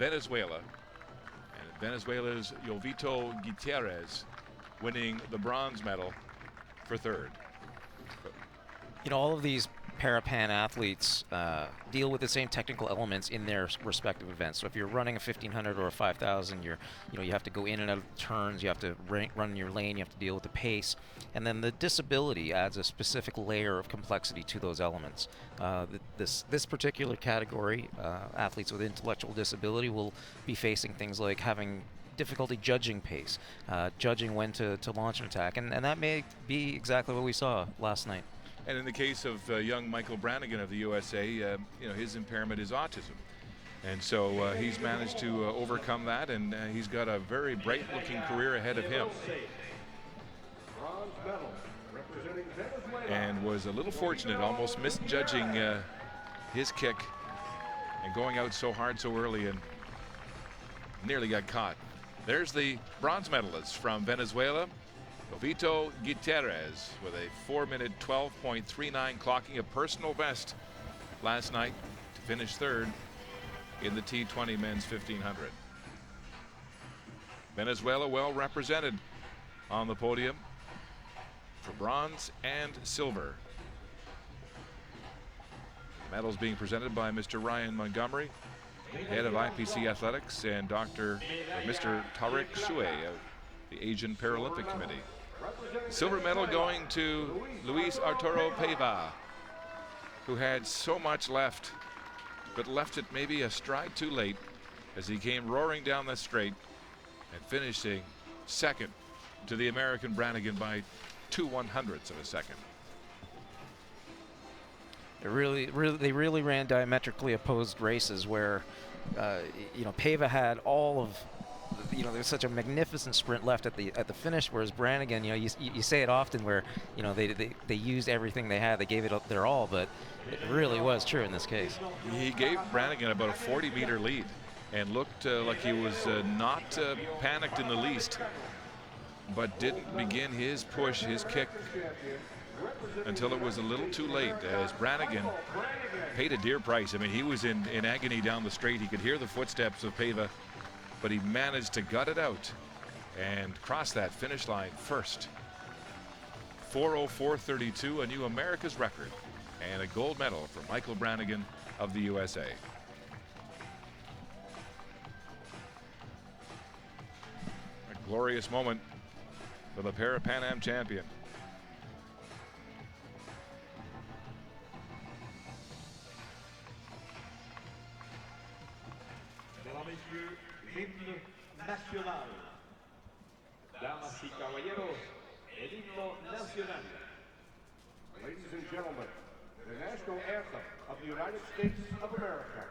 Venezuela. And Venezuela's Jovito Gutierrez winning the bronze medal for third. You know, all of these Parapan athletes deal with the same technical elements in their respective events. So if you're running a 1500 or a 5000, you have to go in and out of turns, you have to run your lane, you have to deal with the pace, and then the disability adds a specific layer of complexity to those elements. This particular category, athletes with intellectual disability, will be facing things like having difficulty judging pace, judging when to launch an attack, and that may be exactly what we saw last night. And in the case of young Michael Brannigan of the USA, his impairment is autism. And so he's managed to overcome that, and he's got a very bright-looking career ahead of him. And was a little fortunate, almost misjudging his kick and going out so hard so early and nearly got caught. There's the bronze medalist from Venezuela, Jovito Gutierrez, with a 4-minute 12.39, clocking a personal best last night to finish third in the T20 men's 1500. Venezuela well represented on the podium for bronze and silver. Medals being presented by Mr. Ryan Montgomery, head of IPC Athletics, and Mr. Tariq Shue of the Asian Paralympic Committee. The silver medal going to Luis Arturo Paiva, who had so much left, but left it maybe a stride too late as he came roaring down the straight and finishing second to the American Brannigan by 2/100ths of a second. They really ran diametrically opposed races where, Paiva had all of, there's such a magnificent sprint left at the finish, whereas Brannigan, you say it often where, they used everything they had, they gave it their all, but it really was true in this case. He gave Brannigan about a 40-meter lead and looked like he was not panicked in the least, but didn't begin his push, his kick, until it was a little too late, as Brannigan paid a dear price. I mean, he was in agony down the straight. He could hear the footsteps of Paiva, but he managed to gut it out and cross that finish line first. 4:04:32, a new America's record, and a gold medal for Michael Brannigan of the USA. A glorious moment for the Parapan Am champion. Himno nacional. Damas y caballeros, el himno nacional. Ladies and gentlemen, the national anthem of the United States of America.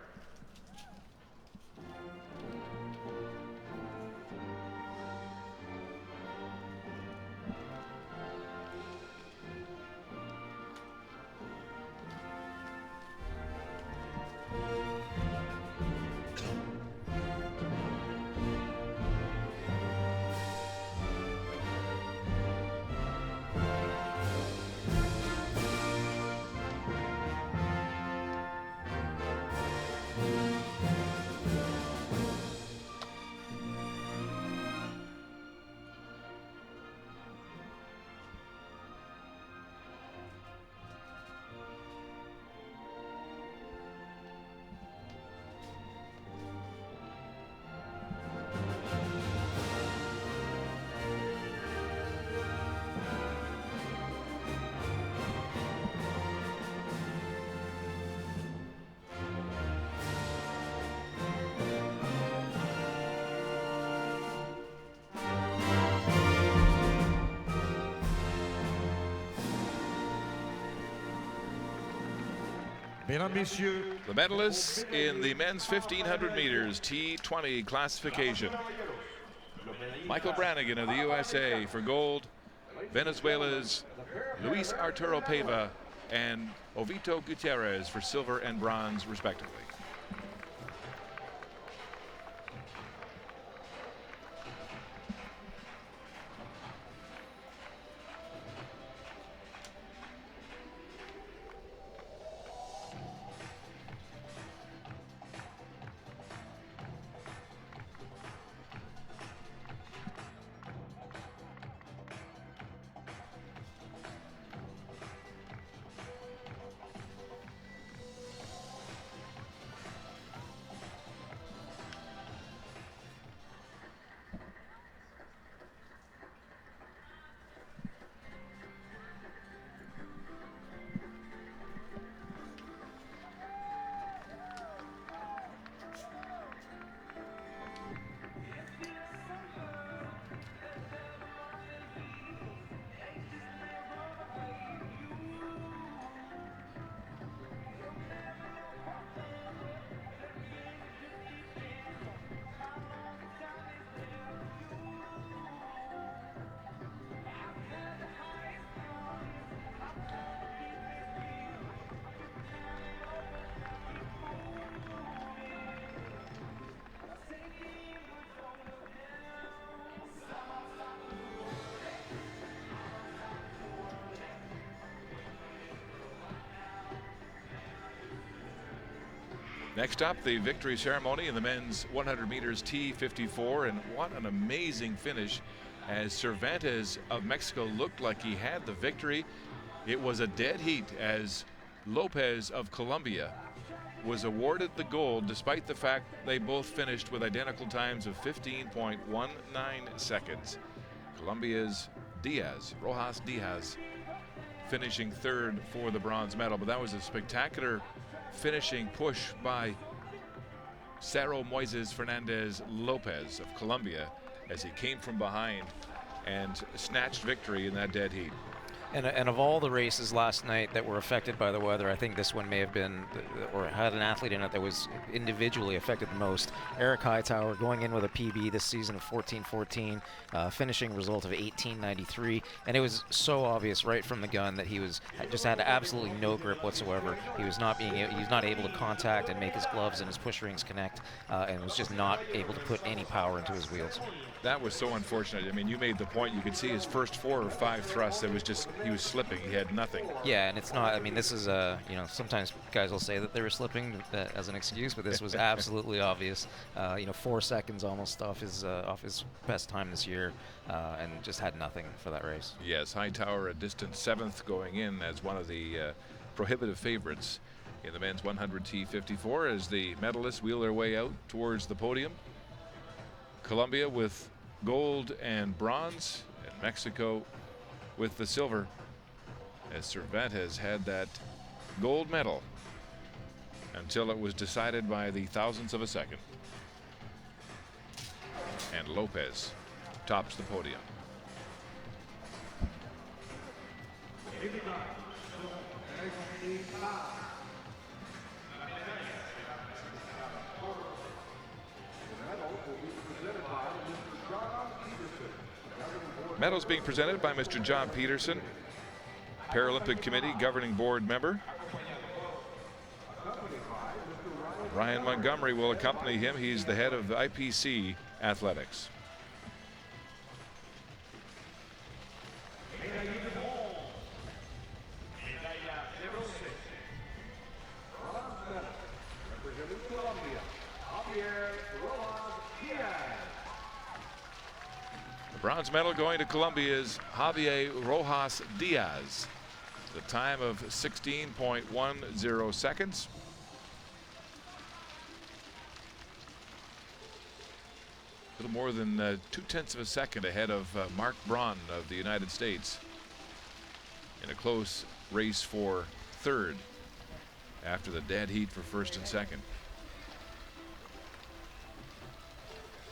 The medalists in the men's 1500 meters T20 classification. Michael Brannigan of the USA for gold, Venezuela's Luis Arturo Paiva and Jovito Gutierrez for silver and bronze respectively. Next up, the victory ceremony in the men's 100 meters T54, and what an amazing finish as Cervantes of Mexico looked like he had the victory. It was a dead heat as Lopez of Colombia was awarded the gold despite the fact they both finished with identical times of 15.19 seconds. Colombia's Rojas Diaz, finishing third for the bronze medal, but that was a spectacular finishing push by Cero Moises Fernandez Lopez of Colombia as he came from behind and snatched victory in that dead heat. And of all the races last night that were affected by the weather, I think this one may have been, or had an athlete in it that was individually affected the most. Eric Hightower going in with a PB this season of 14:14, finishing result of 18:93, and it was so obvious right from the gun that he just had absolutely no grip whatsoever. He was not able to contact and make his gloves and his push rings connect, and was just not able to put any power into his wheels. That was so unfortunate. I mean, you made the point. You could see his first 4 or 5 thrusts. It was just, he was slipping. He had nothing. Yeah, and it's not, I mean, this is, sometimes guys will say that they were slipping as an excuse, but this was absolutely obvious. 4 seconds almost off his best time this year, and just had nothing for that race. Yes, Hightower a distant 7th going in as one of the prohibitive favorites in the men's 100 T54 as the medalists wheel their way out towards the podium. Colombia with gold and bronze, and Mexico with the silver, as Cervantes had that gold medal until it was decided by the thousandths of a second. And Lopez tops the podium. Medals being presented by Mr. John Peterson, Paralympic Committee Governing Board member. Ryan Montgomery will accompany him. He's the head of IPC Athletics. The bronze medal going to Colombia's Javier Rojas Diaz. The time of 16.10 seconds. A little more than 0.2 of a second ahead of Mark Braun of the United States in a close race for third after the dead heat for first and second.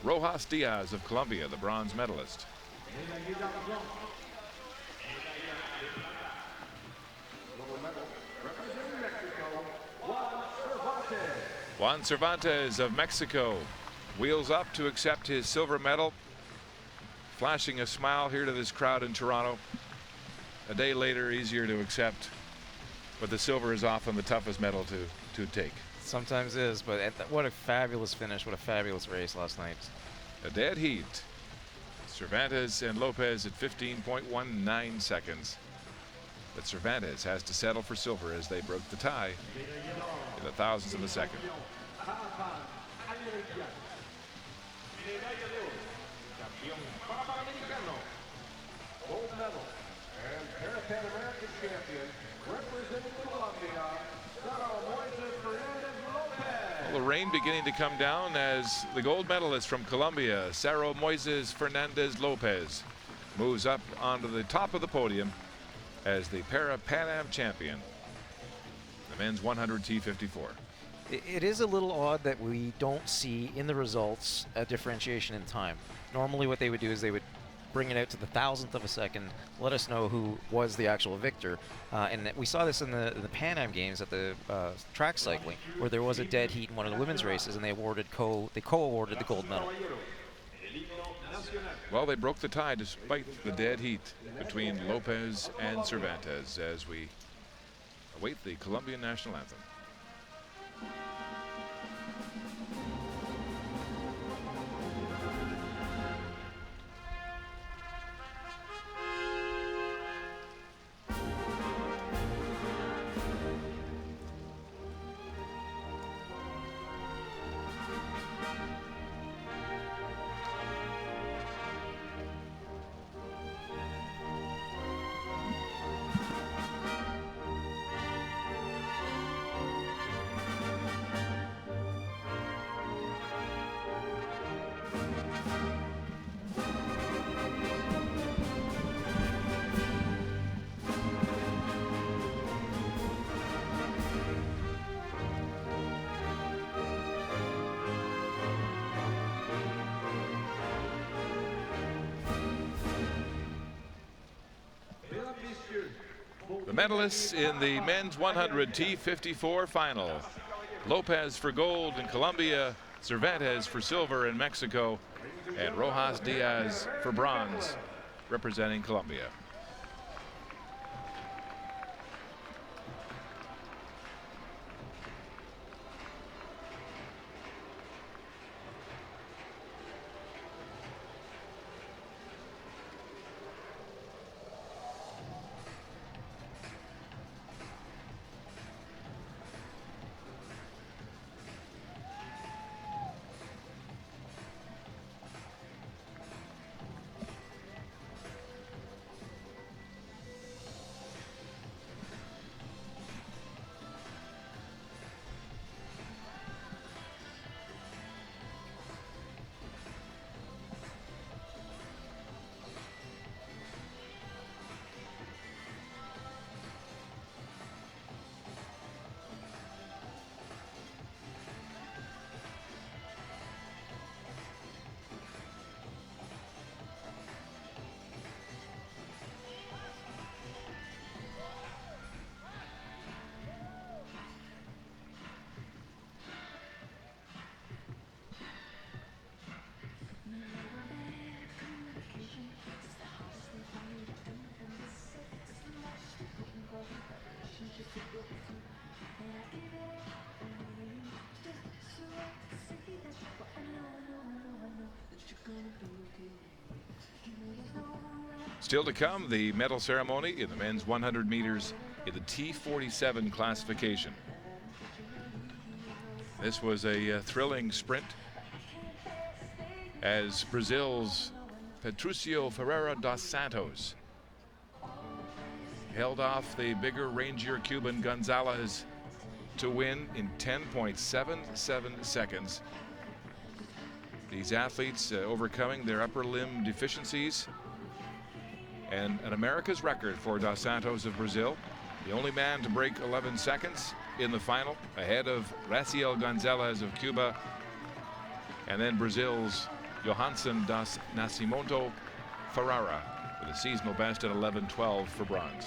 Rojas Diaz of Colombia, the bronze medalist. Juan Cervantes of Mexico wheels up to accept his silver medal, flashing a smile here to this crowd in Toronto. A day later, easier to accept, but the silver is often the toughest medal to take. Sometimes is, but what a fabulous finish, what a fabulous race last night. A dead heat. Cervantes and Lopez at 15.19 seconds. But Cervantes has to settle for silver as they broke the tie in the thousandths of a second. Parapan American Medalla de oro, campeón Panamericano, gold medal, and Parapan American champion, representing Colombia, Well, the rain beginning to come down as the gold medalist from Colombia, Cero Moises Fernandez Lopez, moves up onto the top of the podium as the Parapan Am champion, the men's 100 T54. It is a little odd that we don't see in the results a differentiation in time. Normally what they would do is they would bring it out to the thousandth of a second, let us know who was the actual victor. And we saw this in the Pan Am Games at the track cycling, where there was a dead heat in one of the women's races, and they co-awarded the gold medal. Well, they broke the tie despite the dead heat between Lopez and Cervantes as we await the Colombian national anthem. medalists in the men's 100 T54 final. Lopez for gold in Colombia, Cervantes for silver in Mexico, and Rojas Diaz for bronze, representing Colombia. Still to come, the medal ceremony in the men's 100 meters in the T47 classification. This was a thrilling sprint as Brazil's Patricio Ferreira dos Santos held off the bigger, rangier Cuban Gonzalez to win in 10.77 seconds. These athletes overcoming their upper limb deficiencies, and an America's record for Dos Santos of Brazil, the only man to break 11 seconds in the final, ahead of Raciel Gonzalez of Cuba, and then Brazil's Johansson das Nascimento Ferreira with a seasonal best at 11:12 for bronze.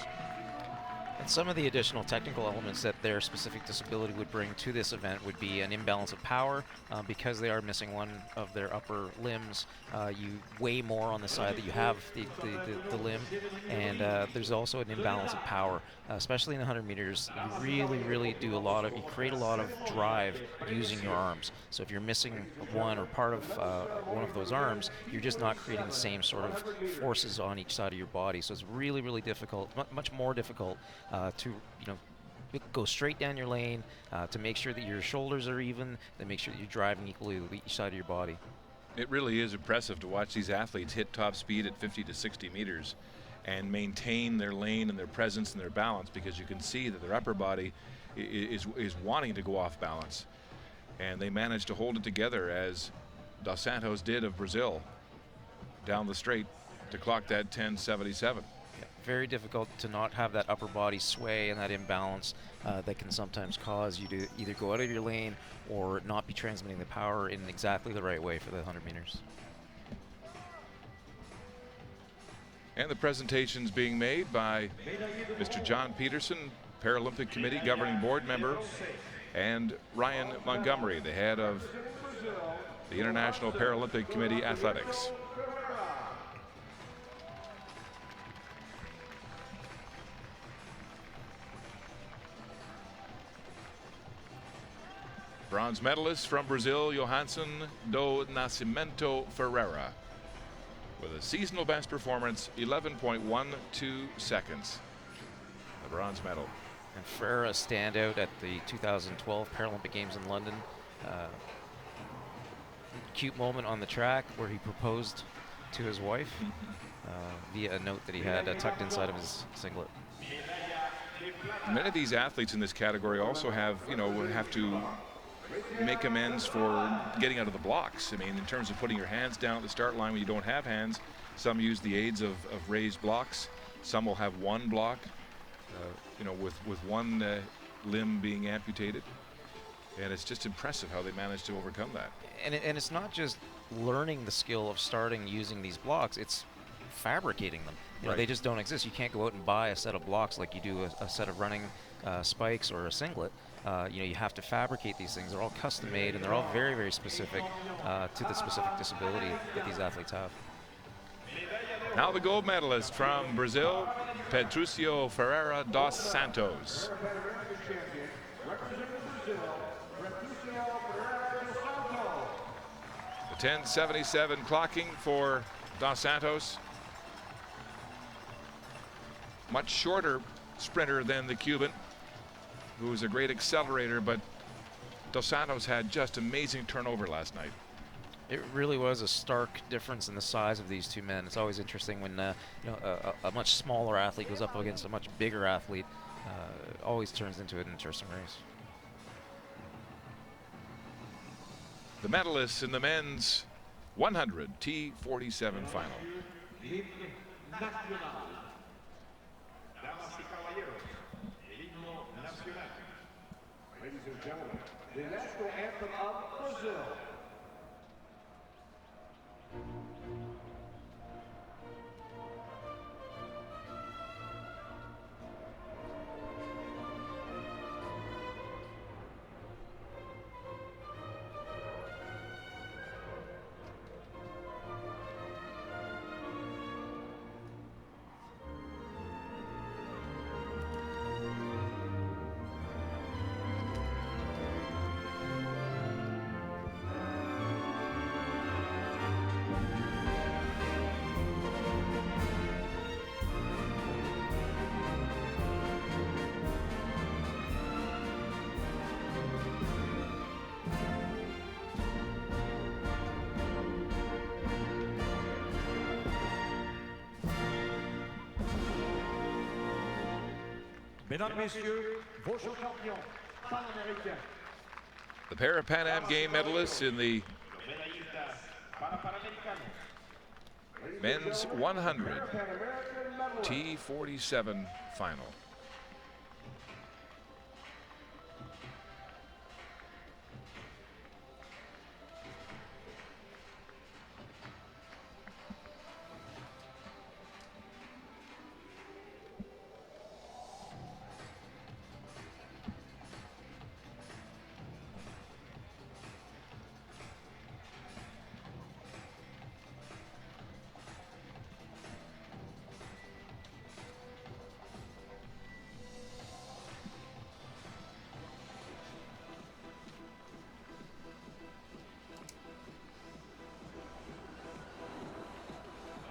And some of the additional technical elements that their specific disability would bring to this event would be an imbalance of power. Because they are missing one of their upper limbs, you weigh more on the side that you have the limb, and there's also an imbalance of power, especially in the 100 meters. You really do you create a lot of drive using your arms. So if you're missing one or part of one of those arms, you're just not creating the same sort of forces on each side of your body. So it's really difficult, much more difficult to go straight down your lane, to make sure that your shoulders are even, to make sure that you're driving equally with each side of your body. It really is impressive to watch these athletes hit top speed at 50 to 60 meters and maintain their lane and their presence and their balance, because you can see that their upper body is wanting to go off balance. And they managed to hold it together, as Dos Santos did of Brazil, down the straight to clock that 10:77. Very difficult to not have that upper body sway and that imbalance that can sometimes cause you to either go out of your lane or not be transmitting the power in exactly the right way for the 100 meters. And the presentations being made by Mr. John Peterson, Paralympic Committee Governing Board member, and Ryan Montgomery, the head of the International Paralympic Committee Athletics. Bronze medalist from Brazil, Johansson do Nascimento Ferreira, with a seasonal best performance, 11.12 seconds. The bronze medal. And Ferreira standout at the 2012 Paralympic Games in London. Cute moment on the track where he proposed to his wife via a note that he had tucked inside of his singlet. Many of these athletes in this category also have to make amends for getting out of the blocks. I mean, in terms of putting your hands down at the start line when you don't have hands. Some use the aids of raised blocks. Some will have one block, with one limb being amputated. And it's just impressive how they managed to overcome that. And it's not just learning the skill of starting using these blocks. It's fabricating them. You know, Right. they just don't exist. You can't go out and buy a set of blocks like you do a set of running spikes or a singlet. You know, you have to fabricate these things. They're all custom made, and they're all very, very specific to the specific disability that these athletes have. Now the gold medalist from Brazil, Patricio Ferreira dos Santos. The 10:77 clocking for dos Santos. Much shorter sprinter than the Cuban, who was a great accelerator, but dos Santos had just amazing turnover last night. It really was a stark difference in the size of these two men. It's always interesting when you know, a much smaller athlete goes up against a much bigger athlete. It always turns into an interesting race. The medalists in the men's 100 T47 final. Hymne nacional. Damas y caballeros, el himno nacional. Ladies and gentlemen, the national anthem of Brazil. Mesdames, Messieurs, vos champions panaméricains. The Parapan Am Game medalists in the Medallistas Parapan American men's 100 American medalists. T47 final.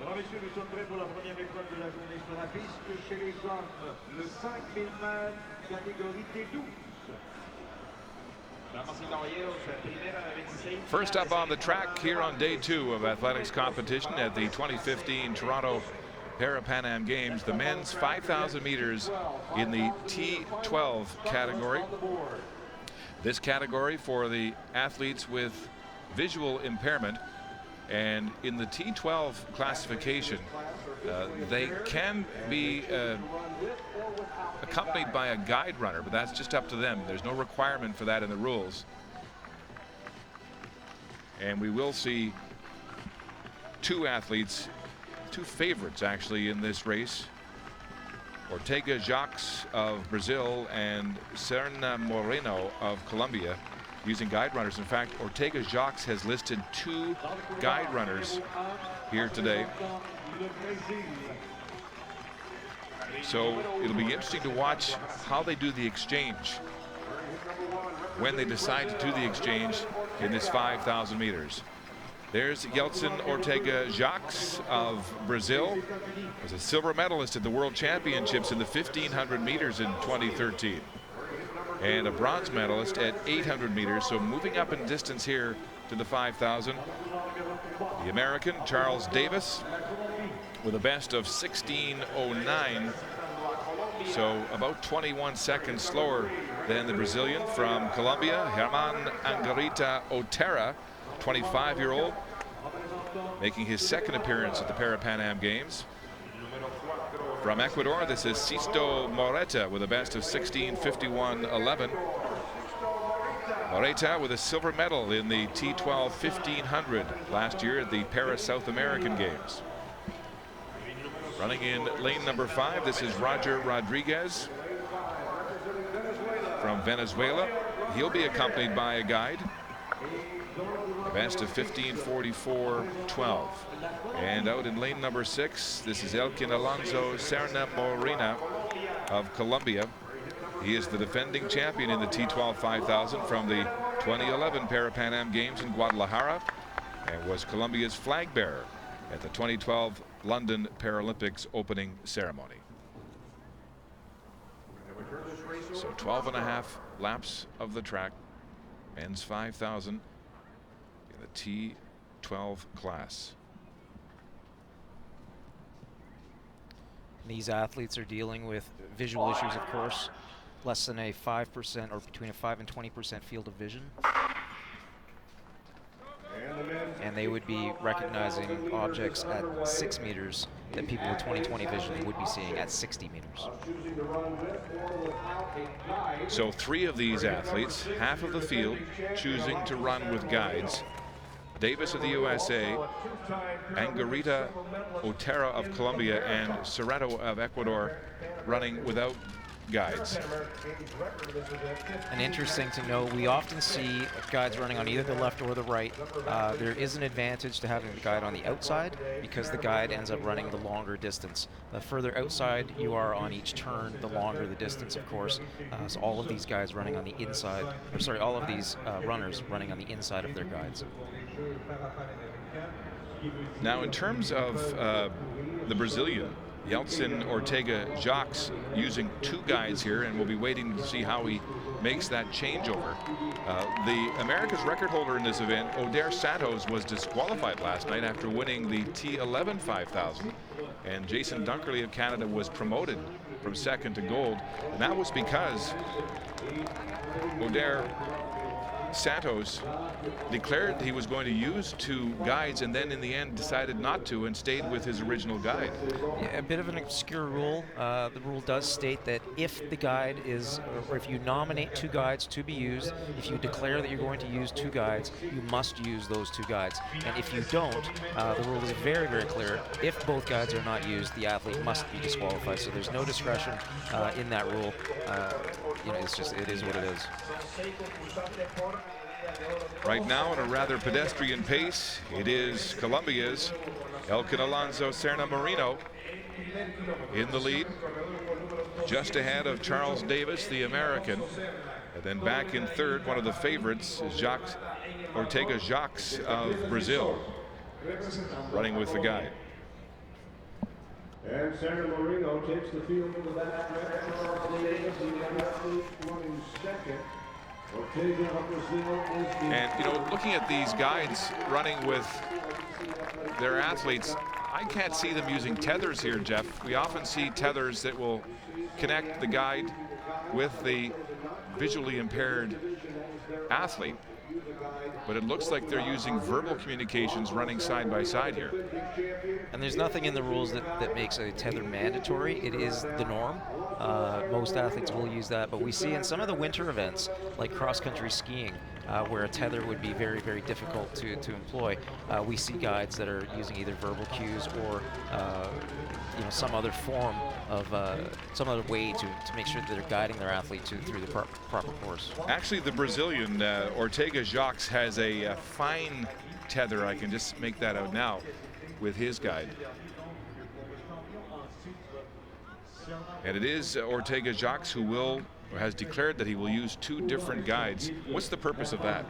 Alors messieurs, nous sommes prêts pour la première épreuve de la journée sur la piste. Chez les hommes, le 5000 mètres, catégorie T12. First up on the track here on day 2 of athletics competition at the 2015 Toronto Parapan Am Games, the men's 5,000 meters in the T12 category. This category for the athletes with visual impairment. And in the T12 classification, they can be accompanied by a guide runner, but that's just up to them. There's no requirement for that in the rules. And we will see two athletes, two favorites actually in this race. Ortega Jacques of Brazil and Serna Moreno of Colombia using guide runners. In fact, Ortega Jacques has listed 2 guide runners here today. So it'll be interesting to watch how they do the exchange when they decide to do the exchange in this 5,000 meters. There's Yeltsin Ortega Jacques of Brazil, was a silver medalist at the World Championships in the 1,500 meters in 2013. And a bronze medalist at 800 meters, so moving up in distance here to the 5,000. The American, Charles Davis, with a best of 16:09, so about 21 seconds slower than the Brazilian. From Colombia, Germán Angarita Otero, 25-year-old, making his second appearance at the Parapan Am Games. From Ecuador, this is Sisto Moreta with a best of 16:51.11. Moreta with a silver medal in the T12 1500 last year at the Paris South American Games. Running in lane number 5, this is Roger Rodriguez from Venezuela. He'll be accompanied by a guide. Advanced to 15:44.12. And out in lane number 6, this is Elkin Alonso Serna Morena of Colombia. He is the defending champion in the T12 5000 from the 2011 Parapan Am Games in Guadalajara, and was Colombia's flag bearer at the 2012 London Paralympics opening ceremony. So 12.5 laps of the track, men's 5,000 in the T12 class. These athletes are dealing with visual issues, of course. Less than a 5% or between a 5 and 20% field of vision. And they would be recognizing objects at 6 meters that people with 20/20 vision would be seeing at 60 meters. So 3 of these athletes, half of the field, choosing to run with guides. Davis of the USA, Angarita Otero of Colombia, and Serrato of Ecuador running without guides. And interesting to know, we often see guides running on either the left or the right. There is an advantage to having the guide on the outside because the guide ends up running the longer distance. The further outside you are on each turn, the longer the distance, of course. So all of these guys running on the inside, or sorry, all of these runners running on the inside of their guides. Now, in terms of the Brazilian, Yeltsin Ortega Jacques, using 2 guides here, and we'll be waiting to see how he makes that changeover. The America's record holder in this event, Oder Santos, was disqualified last night after winning the T11 5000, and Jason Dunkerley of Canada was promoted from 2nd to gold, and that was because Oder Santos declared he was going to use 2 guides, and then in the end decided not to and stayed with his original guide. Yeah, a bit of an obscure rule. The rule does state that if the guide is, or if you nominate 2 guides to be used, if you declare that you're going to use 2 guides, you must use those 2 guides. And if you don't, the rule is very, very clear. If both guides are not used, the athlete must be disqualified. So there's no discretion in that rule. You know, it's just, it is what it is. Right now, at a rather pedestrian pace, it is Colombia's Elkin Alonso Serna Moreno in the lead, just ahead of Charles Davis, the American. And then back in 3rd, one of the favorites is Ortega Jacques of Brazil, running with the guide. And Serna Moreno takes the field to the back. Charles Davis, the athlete running 2nd. And, you know, looking at these guides running with their athletes, I can't see them using tethers here, Jeff. We often see tethers that will connect the guide with the visually impaired athlete, but it looks like they're using verbal communications running side by side here. And there's nothing in the rules that makes a tether mandatory. It is the norm. Most athletes will use that, but we see in some of the winter events, like cross-country skiing, where a tether would be very, very difficult to employ, we see guides that are using either verbal cues or you know, some other form of some other way to make sure that they're guiding their athlete through the proper course. Actually, the Brazilian Ortega Jacques has a fine tether. I can just make that out now with his guide. And it is Ortega Jacques who has declared that he will use 2 different guides. What's the purpose of that?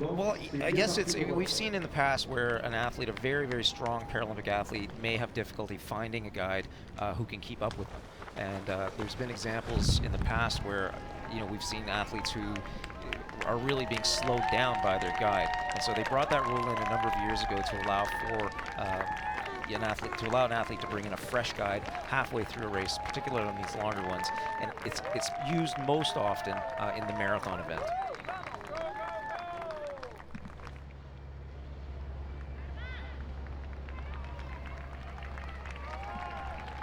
Well, I guess we've seen in the past where an athlete, a very, very strong Paralympic athlete, may have difficulty finding a guide who can keep up with them. And there's been examples in the past where, you know, we've seen athletes who are really being slowed down by their guide. And so they brought that rule in a number of years ago to allow for an athlete to bring in a fresh guide halfway through a race, particularly on these longer ones. And it's used most often in the marathon event.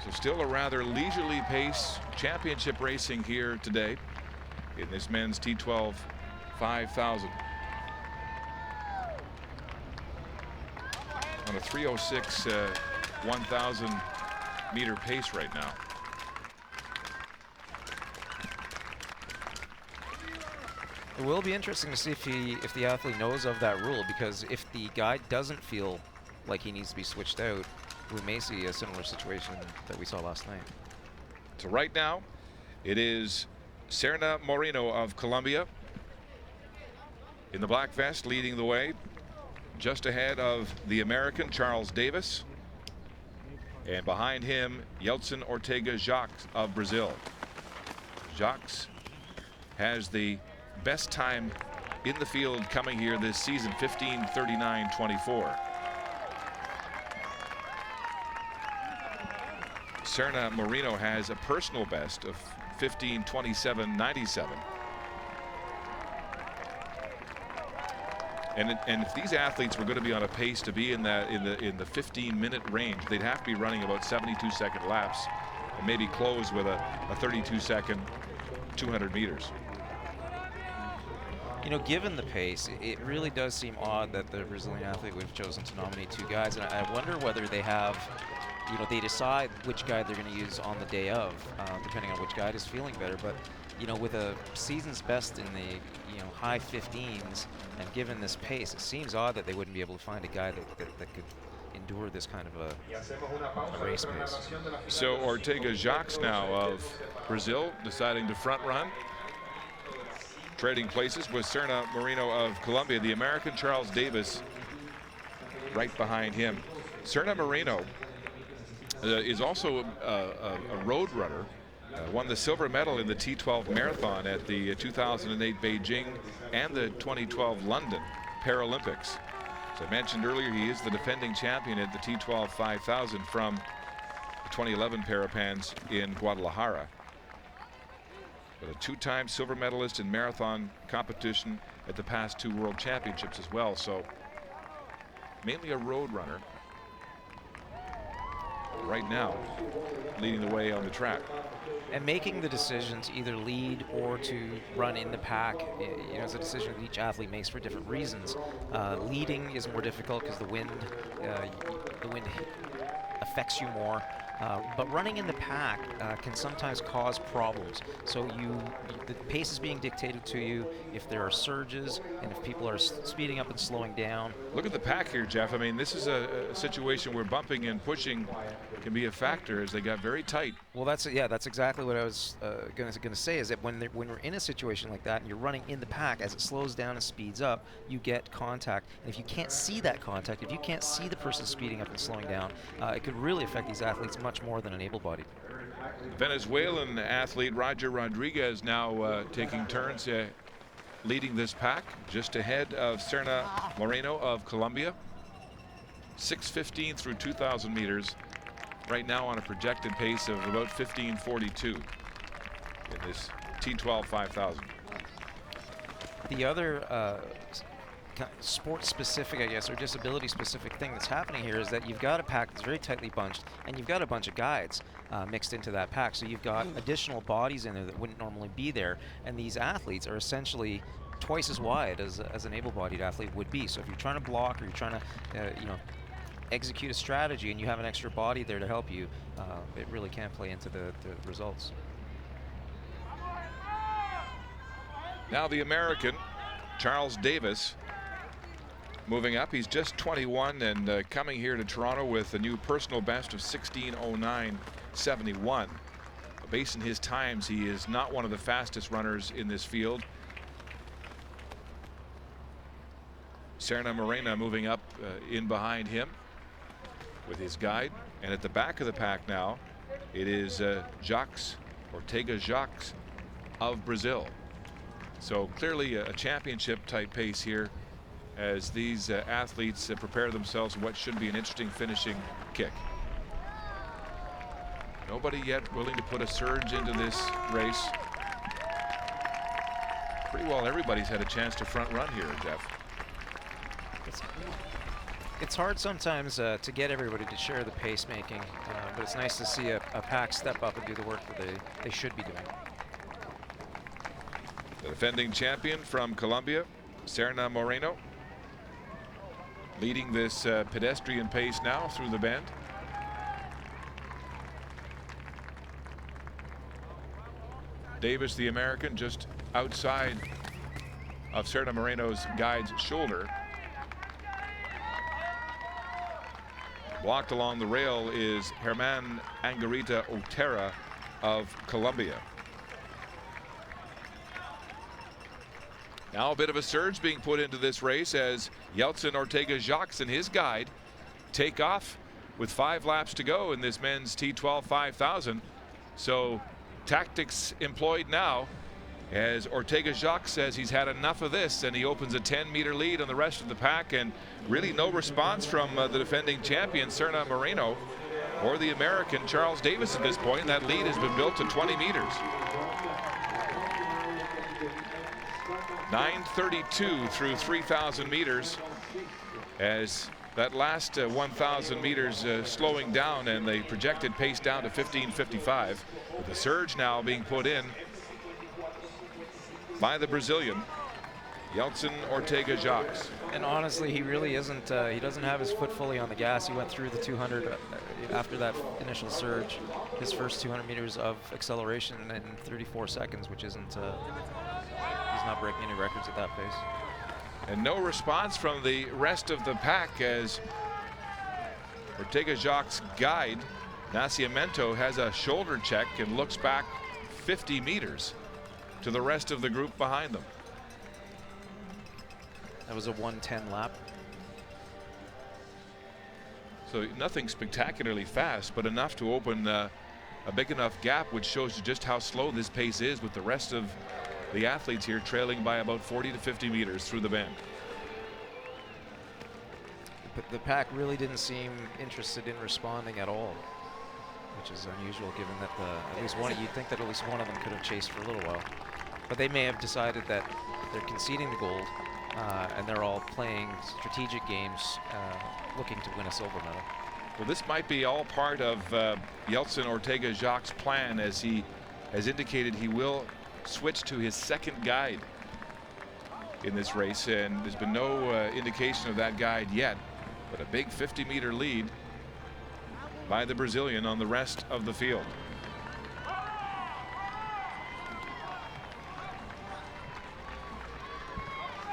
So still a rather leisurely pace, championship racing here today in this men's T12 5000. On a 3:06 1000 meter pace right now. It will be interesting to see if the athlete knows of that rule, because if the guide doesn't feel like he needs to be switched out, we may see a similar situation that we saw last night. So right now, it is Serna Moreno of Colombia in the black vest leading the way, just ahead of the American Charles Davis, and behind him Yeltsin Ortega Jacques of Brazil. Jacques has the best time in the field coming here this season, 15:39.24. Serna Moreno has a personal best of 15:27.97. And if these athletes were going to be on a pace to be in the 15-minute range, they'd have to be running about 72-second laps and maybe close with a 32-second 200 meters. You know, given the pace, it really does seem odd that the Brazilian athlete would have chosen to nominate two guys, and I wonder whether they have, you know, they decide which guide they're going to use on the day of, depending on which guide is feeling better. But, you know, with a season's best in the, you know, high 15s, and given this pace, it seems odd that they wouldn't be able to find a guy that could endure this kind of a race pace. So Ortega Jacques now of Brazil deciding to front run, trading places with Serna Moreno of Colombia. The American Charles Davis right behind him. Serna Moreno is also a road runner. Won the silver medal in the T12 marathon at the 2008 Beijing and the 2012 London Paralympics. As I mentioned earlier, he is the defending champion at the T12 5000 from the 2011 Parapans in Guadalajara. But a two-time silver medalist in marathon competition at the past two World Championships as well. So mainly a road runner. Right now, leading the way on the track. And making the decision to either lead or to run in the pack, you know, it's a decision that each athlete makes for different reasons. Leading is more difficult because the wind affects you more. But running in the pack can sometimes cause problems. So the pace is being dictated to you if there are surges and if people are speeding up and slowing down. Look at the pack here, Jeff. I mean, this is a situation where bumping and pushing can be a factor as they got very tight. Well, that's exactly what I was going to say, is that when we're in a situation like that and you're running in the pack, as it slows down and speeds up, you get contact. And if you can't see that contact, if you can't see the person speeding up and slowing down, it could really affect these athletes much more than an able-bodied. Venezuelan athlete Roger Rodriguez now taking turns leading this pack, just ahead of Serna Moreno of Colombia. 6:15 through 2,000 meters. Right now on a projected pace of about 15:42 in this T12 5000. The other sport-specific, I guess, or disability-specific thing that's happening here is that you've got a pack that's very tightly bunched, and you've got a bunch of guides mixed into that pack. So you've got additional bodies in there that wouldn't normally be there, and these athletes are essentially twice as wide as an able-bodied athlete would be. So if you're trying to block or you're trying to, you know, execute a strategy and you have an extra body there to help you, it really can play into the results. Now the American Charles Davis moving up. He's just 21 and coming here to Toronto with a new personal best of 16:09.71. Based on his times, he is not one of the fastest runners in this field. Serna Moreno moving up in behind him with his guide, and at the back of the pack now it is Ortega Jacques of Brazil. So clearly a championship type pace here as these athletes prepare themselves for what should be an interesting finishing kick. Nobody yet willing to put a surge into this race. Pretty well everybody's had a chance to front run here, Jeff. It's hard sometimes to get everybody to share the pace making, but it's nice to see a pack step up and do the work that they should be doing. The defending champion from Colombia, Serna Moreno, leading this pedestrian pace now through the bend. Davis, the American, just outside of Serna Moreno's guide's shoulder. Blocked along the rail is Germán Angarita Otero of Colombia. Now a bit of a surge being put into this race as Yeltsin Ortega-Jacques and his guide take off with 5 laps to go in this men's T12 5000. So tactics employed now as Ortega-Jacques says he's had enough of this, and he opens a 10-meter lead on the rest of the pack, and really no response from the defending champion Serna Moreno or the American Charles Davis at this point. That lead has been built to 20 meters. 9:32 through 3,000 meters as that last 1,000 meters slowing down, and the projected pace down to 15:55. With the surge now being put in by the Brazilian Yeltsin Ortega-Jacques. And honestly, he really isn't, he doesn't have his foot fully on the gas. He went through the 200 after that initial surge, his first 200 meters of acceleration in 34 seconds, which isn't, he's not breaking any records at that pace. And no response from the rest of the pack as Ortega-Jacques' guide, Nascimento, has a shoulder check and looks back 50 meters to the rest of the group behind them. That was a 1:10 lap. So nothing spectacularly fast, but enough to open a big enough gap, which shows you just how slow this pace is, with the rest of the athletes here trailing by about 40 to 50 meters through the bend. But the pack really didn't seem interested in responding at all, which is unusual given that at least one, you'd think that at least one of them could have chased for a little while. But they may have decided that they're conceding the gold and they're all playing strategic games looking to win a silver medal. Well, this might be all part of Yeltsin Ortega-Jacques' plan, as he has indicated he will switch to his second guide in this race, and there's been no indication of that guide yet, but a big 50-meter lead by the Brazilian on the rest of the field.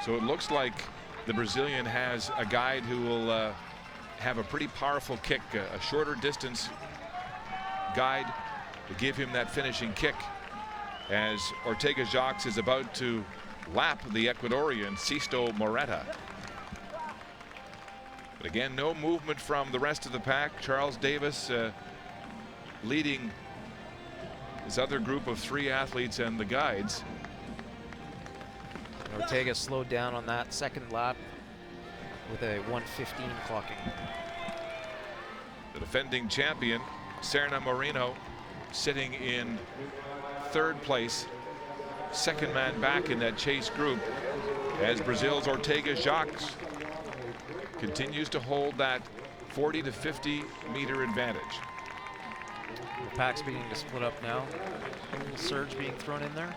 So it looks like the Brazilian has a guide who will have a pretty powerful kick, a shorter distance guide to give him that finishing kick, as Ortega-Jacques is about to lap the Ecuadorian Sisto Moreta. But again, no movement from the rest of the pack. Charles Davis leading his other group of 3 athletes and the guides. Ortega slowed down on that second lap with a 1:15 clocking. The defending champion Serna Moreno sitting in 3rd place, second man back in that chase group, as Brazil's Ortega-Jacques continues to hold that 40 to 50 meter advantage. The pack's beginning to split up now. A little surge being thrown in there.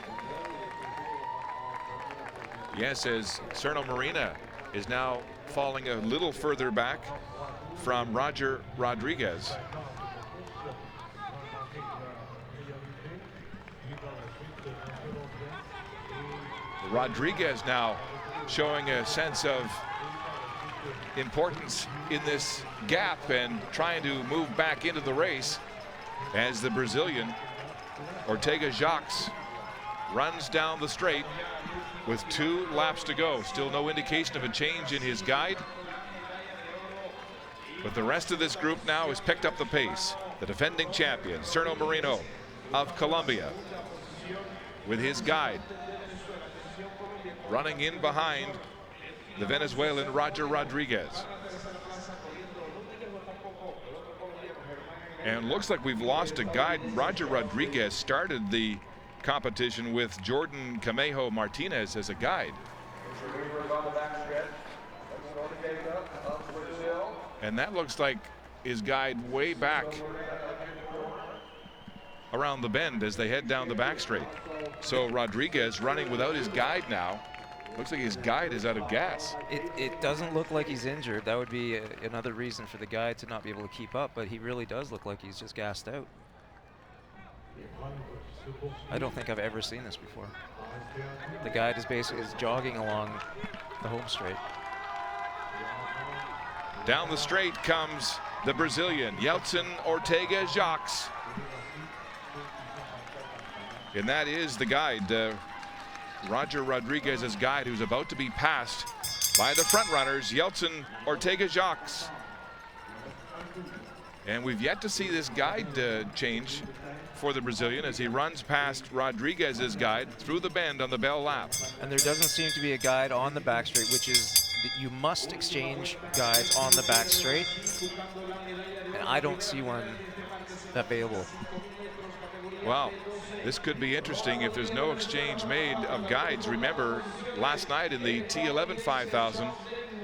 Yes, as Serna Moreno is now falling a little further back from Roger Rodriguez. Rodriguez now showing a sense of importance in this gap and trying to move back into the race, as the Brazilian Ortega-Jacques runs down the straight with 2 laps to go. Still no indication of a change in his guide, but the rest of this group now has picked up the pace. The defending champion Serna Moreno of Colombia with his guide running in behind the Venezuelan Roger Rodriguez. And looks like we've lost a guide. Roger Rodriguez started the competition with Jordan Camejo Martinez as a guide. And that looks like his guide way back around the bend as they head down the back straight. So Rodriguez running without his guide now. Looks like his guide is out of gas. It doesn't look like he's injured. That would be another reason for the guide to not be able to keep up, but he really does look like he's just gassed out. I don't think I've ever seen this before. The guide is basically jogging along the home straight. Down the straight comes the Brazilian, Yeltsin Ortega Jacques. And that is the guide, Roger Rodriguez's guide, who's about to be passed by the front runners, Yeltsin Ortega Jacques. And we've yet to see this guide change for the Brazilian as he runs past Rodriguez's guide through the bend on the bell lap. And there doesn't seem to be a guide on the back straight, which is that you must exchange guides on the back straight. And I don't see one available. Well, this could be interesting if there's no exchange made of guides. Remember, last night in the T11 5000,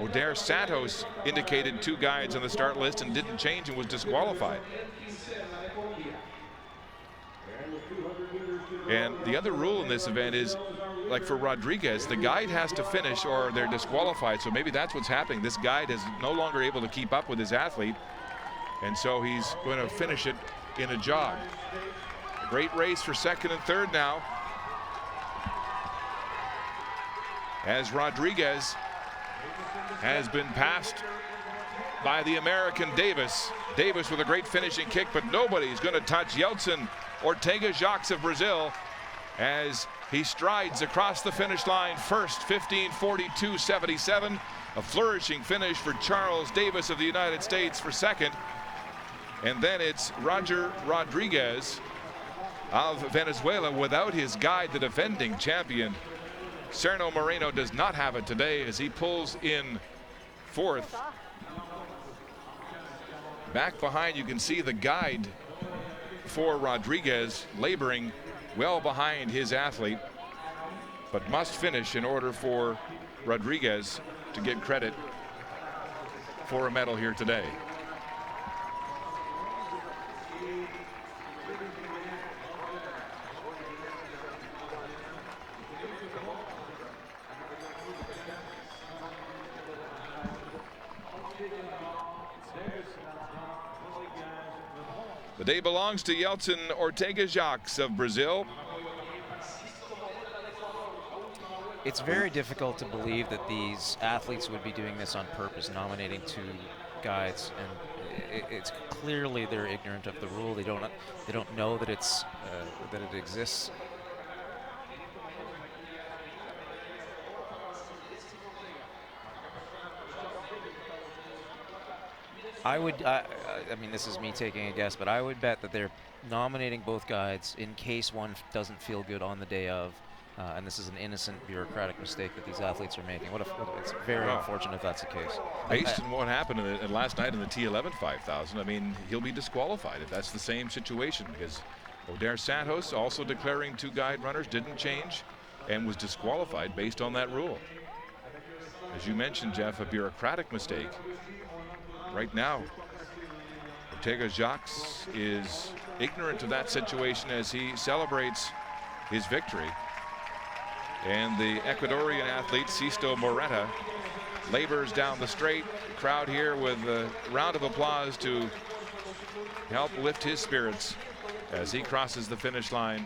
Odair Santos indicated 2 guides on the start list and didn't change and was disqualified. And the other rule in this event is, like for Rodriguez, the guide has to finish or they're disqualified. So maybe that's what's happening. This guide is no longer able to keep up with his athlete, and so he's going to finish it in a jog. A great race for second and third now, as Rodriguez has been passed by the American Davis. Davis with a great finishing kick, but nobody's going to touch Yeltsin Ortega Jacques of Brazil as he strides across the finish line first, 15:42.77. A flourishing finish for Charles Davis of the United States for second. And then it's Roger Rodriguez of Venezuela without his guide, the defending champion. Serno Moreno does not have it today as he pulls in fourth. Back behind, you can see the guide for Rodriguez laboring well behind his athlete, but must finish in order for Rodriguez to get credit for a medal here today. The day belongs to Yeltsin Ortega Jacques of Brazil. It's very difficult to believe that these athletes would be doing this on purpose, nominating 2 guides, and it's clearly they're ignorant of the rule. They don't know that it's that it exists. I mean, this is me taking a guess, but I would bet that they're nominating both guides in case one doesn't feel good on the day of, and this is an innocent bureaucratic mistake that these athletes are making. It's very unfortunate if that's the case. Based on what happened last night in the T11 5000, I mean, he'll be disqualified if that's the same situation, because Odair Santos, also declaring 2 guide runners, didn't change and was disqualified based on that rule. As you mentioned, Jeff, a bureaucratic mistake. Right now, Ortega Jacques is ignorant of that situation as he celebrates his victory. And the Ecuadorian athlete, Sisto Moreta, labors down the straight. Crowd here with a round of applause to help lift his spirits as he crosses the finish line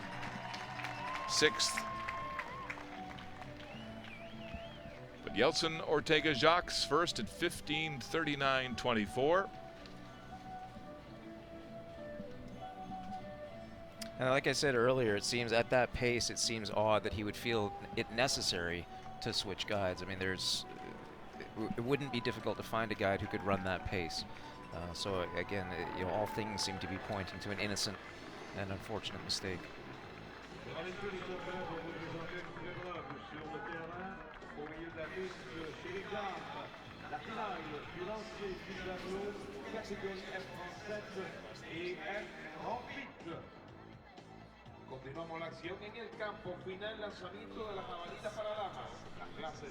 6th. But Yeltsin Ortega Jacques first at 15:39.24. And like I said earlier, it seems at that pace, it seems odd that he would feel it necessary to switch guides. I mean, it wouldn't be difficult to find a guide who could run that pace. So again, all things seem to be pointing to an innocent and unfortunate mistake.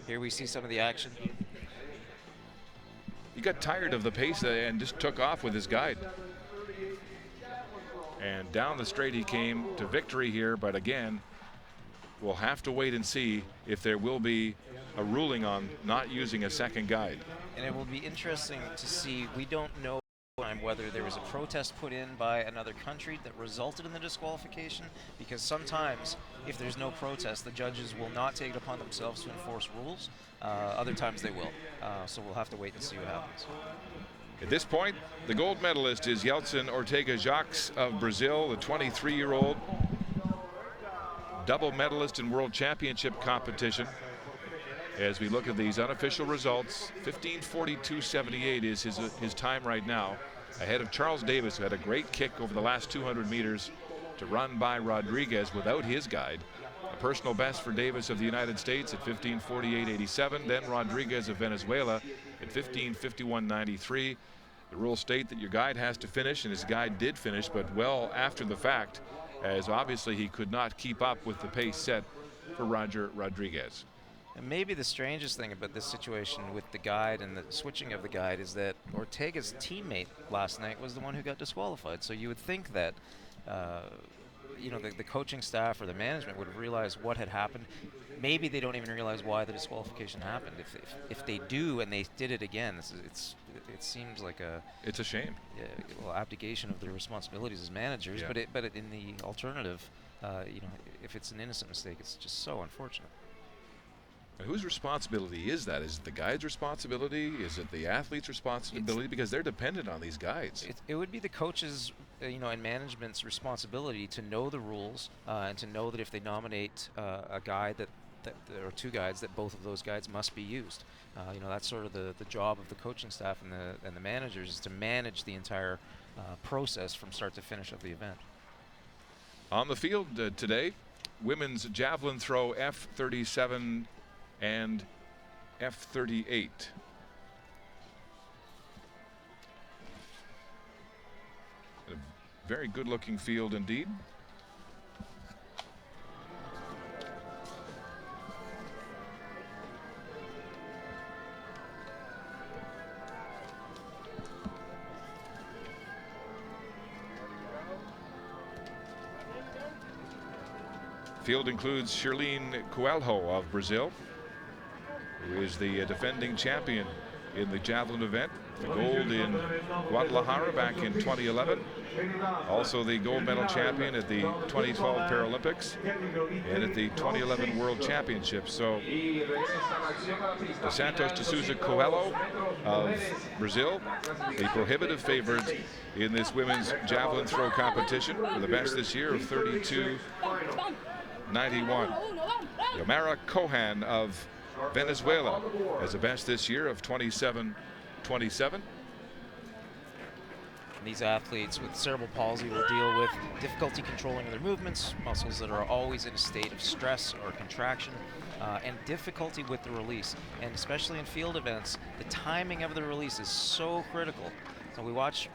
Here we see some of the action. He got tired of the pace and just took off with his guide. And down the straight he came to victory here, but again, we'll have to wait and see if there will be a ruling on not using a second guide. And it will be interesting to see. We don't know time whether there was a protest put in by another country that resulted in the disqualification, because sometimes if there's no protest, the judges will not take it upon themselves to enforce rules. Other times they will. So we'll have to wait and see what happens. At this point, the gold medalist is Yeltsin Ortega-Jacques of Brazil, the 23-year-old double medalist in World Championship competition. As we look at these unofficial results, 15:42.78 is his time right now, ahead of Charles Davis, who had a great kick over the last 200 meters to run by Rodriguez without his guide. A personal best for Davis of the United States at 15:48.87, then Rodriguez of Venezuela at 15:51.93. The rules state that your guide has to finish, and his guide did finish, but well after the fact, as obviously he could not keep up with the pace set for Roger Rodriguez. And maybe the strangest thing about this situation with the guide and the switching of the guide is that Ortega's teammate last night was the one who got disqualified. So you would think that the coaching staff or the management would have realized what had happened. Maybe they don't even realize why the disqualification happened. If they do and they did it again, it seems like it's a shame. Abdication of their responsibilities as managers. Yeah. But in the alternative, if it's an innocent mistake, it's just so unfortunate. Whose responsibility is that? Is it the guide's responsibility? Is it the athlete's responsibility? Because they're dependent on these guides. It would be the coaches, and management's responsibility to know the rules and to know that if they nominate a guide that or two guides, that both of those guides must be used. That's sort of the job of the coaching staff and the managers, is to manage the entire process from start to finish of the event. On the field today, women's javelin throw F37 and F38. A very good-looking field indeed. Field includes Shirlene Coelho of Brazil, who is the defending champion in the javelin event. The gold in Guadalajara back in 2011. Also the gold medal champion at the 2012 Paralympics and at the 2011 World Championships. So Dos Santos de Souza Coelho of Brazil, the prohibitive favorite in this women's javelin throw competition, with a best this year of 32.91. Yomara Cohan of Venezuela has a best this year of 27.27. These athletes with cerebral palsy will deal with difficulty controlling their movements, muscles that are always in a state of stress or contraction, and difficulty with the release. And especially in field events, the timing of the release is so critical. So we watch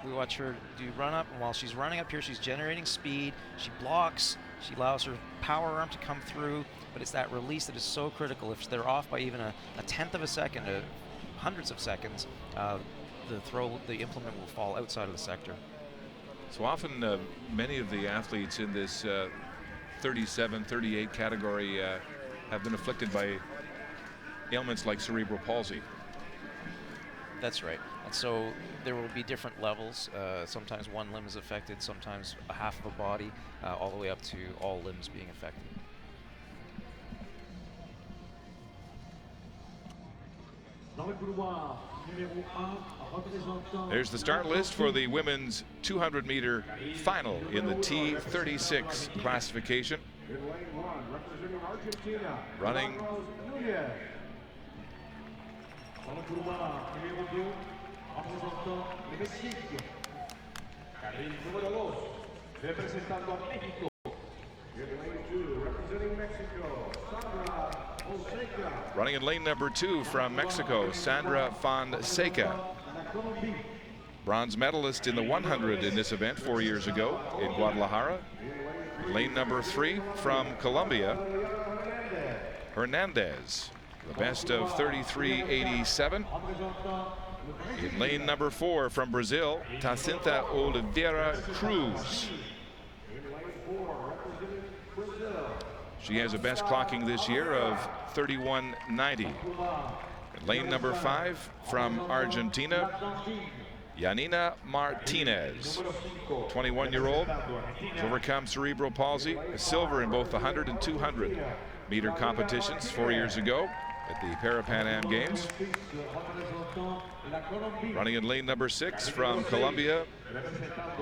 her do run up, and while she's running up here, she's generating speed. She blocks. She allows her power arm to come through, but it's that release that is so critical. If they're off by even a tenth of a second, hundreds of seconds, the implement will fall outside of the sector. So often, many of the athletes in this 37, 38 category have been afflicted by ailments like cerebral palsy. That's right. And so there will be different levels. Sometimes one limb is affected, sometimes a half of a body, all the way up to all limbs being affected. There's the start list for the women's 200-meter final in the T36 classification. Running running in lane number 2 from Mexico, Sandra Fonseca. Bronze medalist in the 100 in this event 4 years ago in Guadalajara. Lane number 3 from Colombia, Hernandez, the best of 33.87. In lane number 4 from Brazil, Tacinta Oliveira Cruz. She has a best clocking this year of 31.90. In lane number 5 from Argentina, Yanina Martinez, 21-year-old, has overcome cerebral palsy, a silver in both the 100 and 200 meter competitions 4 years ago at the Parapan Am Games. Running in lane number 6 from Colombia,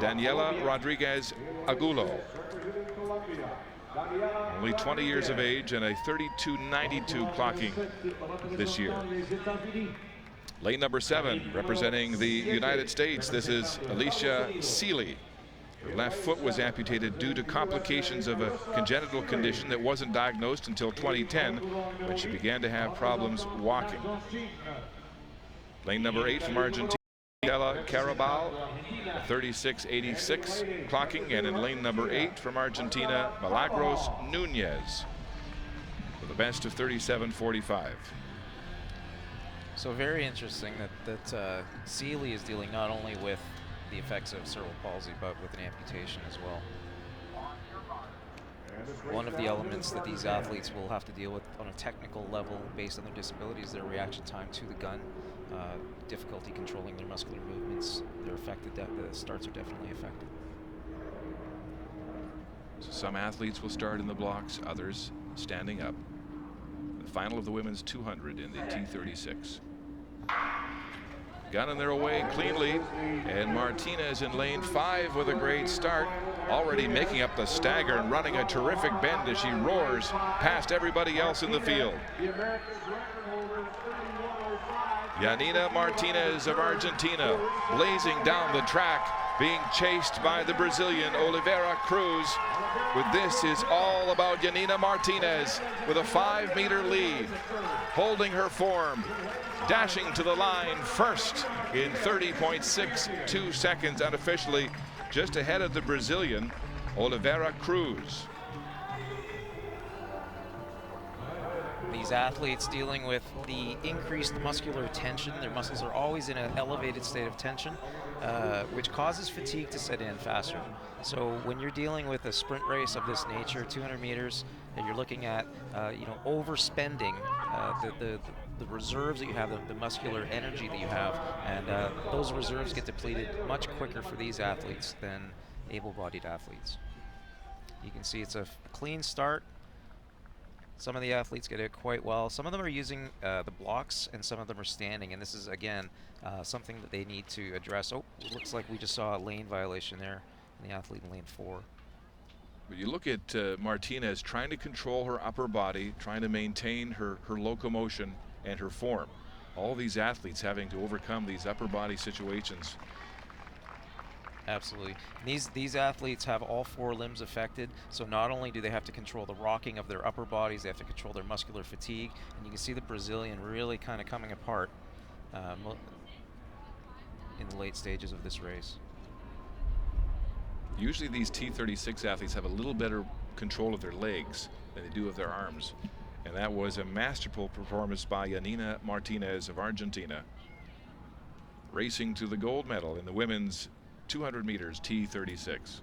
Daniela Rodriguez Agulo. Only 20 years of age and a 32.92 clocking this year. Lane number 7, representing the United States, this is Alicia Seeley. Her left foot was amputated due to complications of a congenital condition that wasn't diagnosed until 2010, when she began to have problems walking. Lane number 8 from Argentina, Ella Carabal, 36.86 clocking, and in lane number 8 from Argentina, Milagros Nunez, with a best of 37.45. So very interesting that Seeley is dealing not only with the effects of cerebral palsy, but with an amputation as well. One of the elements that these athletes will have to deal with on a technical level based on their disability is their reaction time to the gun, difficulty controlling their muscular movements. They're affected, the starts are definitely affected. So some athletes will start in the blocks, others standing up. The final of the women's 200 in the T36. Gunning their way cleanly, and Martinez in lane 5 with a great start, already making up the stagger and running a terrific bend as she roars past everybody else in the field. Yanina Martinez of Argentina blazing down the track, being chased by the Brazilian Oliveira Cruz. With This Is All About Yanina Martinez with a 5-meter lead, holding her form, dashing to the line first in 30.62 seconds unofficially, just ahead of the Brazilian Oliveira Cruz. These athletes dealing with the increased muscular tension. Their muscles are always in an elevated state of tension, which causes fatigue to set in faster. So when you're dealing with a sprint race of this nature, 200 meters, and you're looking at overspending the reserves that you have, the muscular energy that you have, and those reserves get depleted much quicker for these athletes than able-bodied athletes. You can see it's a clean start. Some of the athletes get it quite well. Some of them are using the blocks, and some of them are standing, and this is, again, something that they need to address. Oh, it looks like we just saw a lane violation there, in the athlete in lane 4. But you look at Martinez trying to control her upper body, trying to maintain her locomotion and her form. All these athletes having to overcome these upper body situations. Absolutely. These athletes have all 4 limbs affected, so not only do they have to control the rocking of their upper bodies, they have to control their muscular fatigue, and you can see the Brazilian really kind of coming apart in the late stages of this race. Usually these T36 athletes have a little better control of their legs than they do of their arms, and that was a masterful performance by Yanina Martinez of Argentina, racing to the gold medal in the women's 200 meters T36.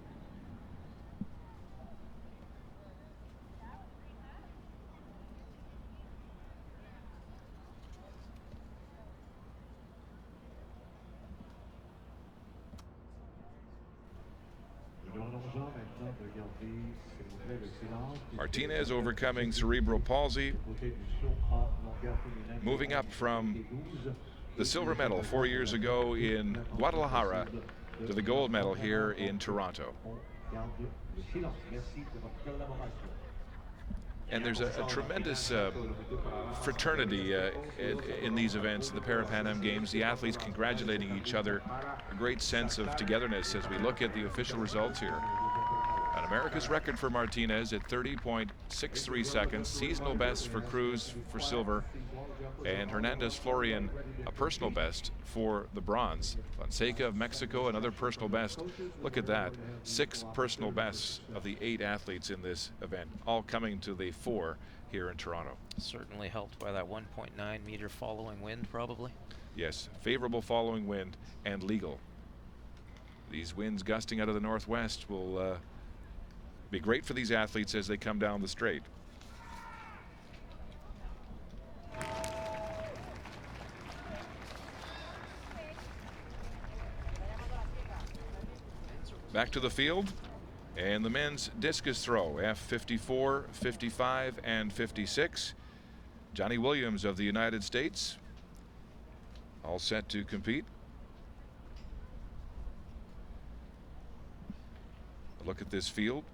Martinez overcoming cerebral palsy, moving up from the silver medal 4 years ago in Guadalajara to the gold medal here in Toronto. And there's a tremendous fraternity in these events, the Parapan Am Games. The athletes congratulating each other, a great sense of togetherness as we look at the official results here. An America's record for Martinez at 30.63 seconds, seasonal best for Cruz for silver, and Hernandez Florian a personal best for the bronze. Fonseca of Mexico, another personal best. Look at that, 6 personal bests of the 8 athletes in this event, all coming to the 4 here in Toronto. Certainly helped by that 1.9 meter following wind, probably. Yes, favorable following wind and legal. These winds gusting out of the northwest will be great for these athletes as they come down the straight. Back to the field. And the men's discus throw, F54, 55, and 56. Johnny Williams of the United States, all set to compete. Look at this field.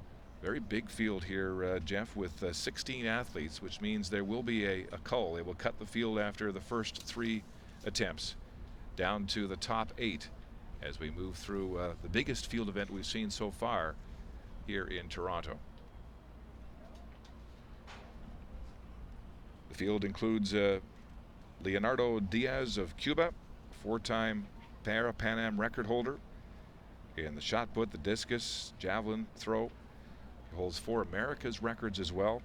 Very big field here, Jeff, with 16 athletes, which means there will be a cull. They will cut the field after the first 3 attempts down to the top 8 as we move through the biggest field event we've seen so far here in Toronto. The field includes Leonardo Diaz of Cuba, 4-time Parapan Am record holder in the shot put, the discus, javelin throw. He holds 4 America's records as well,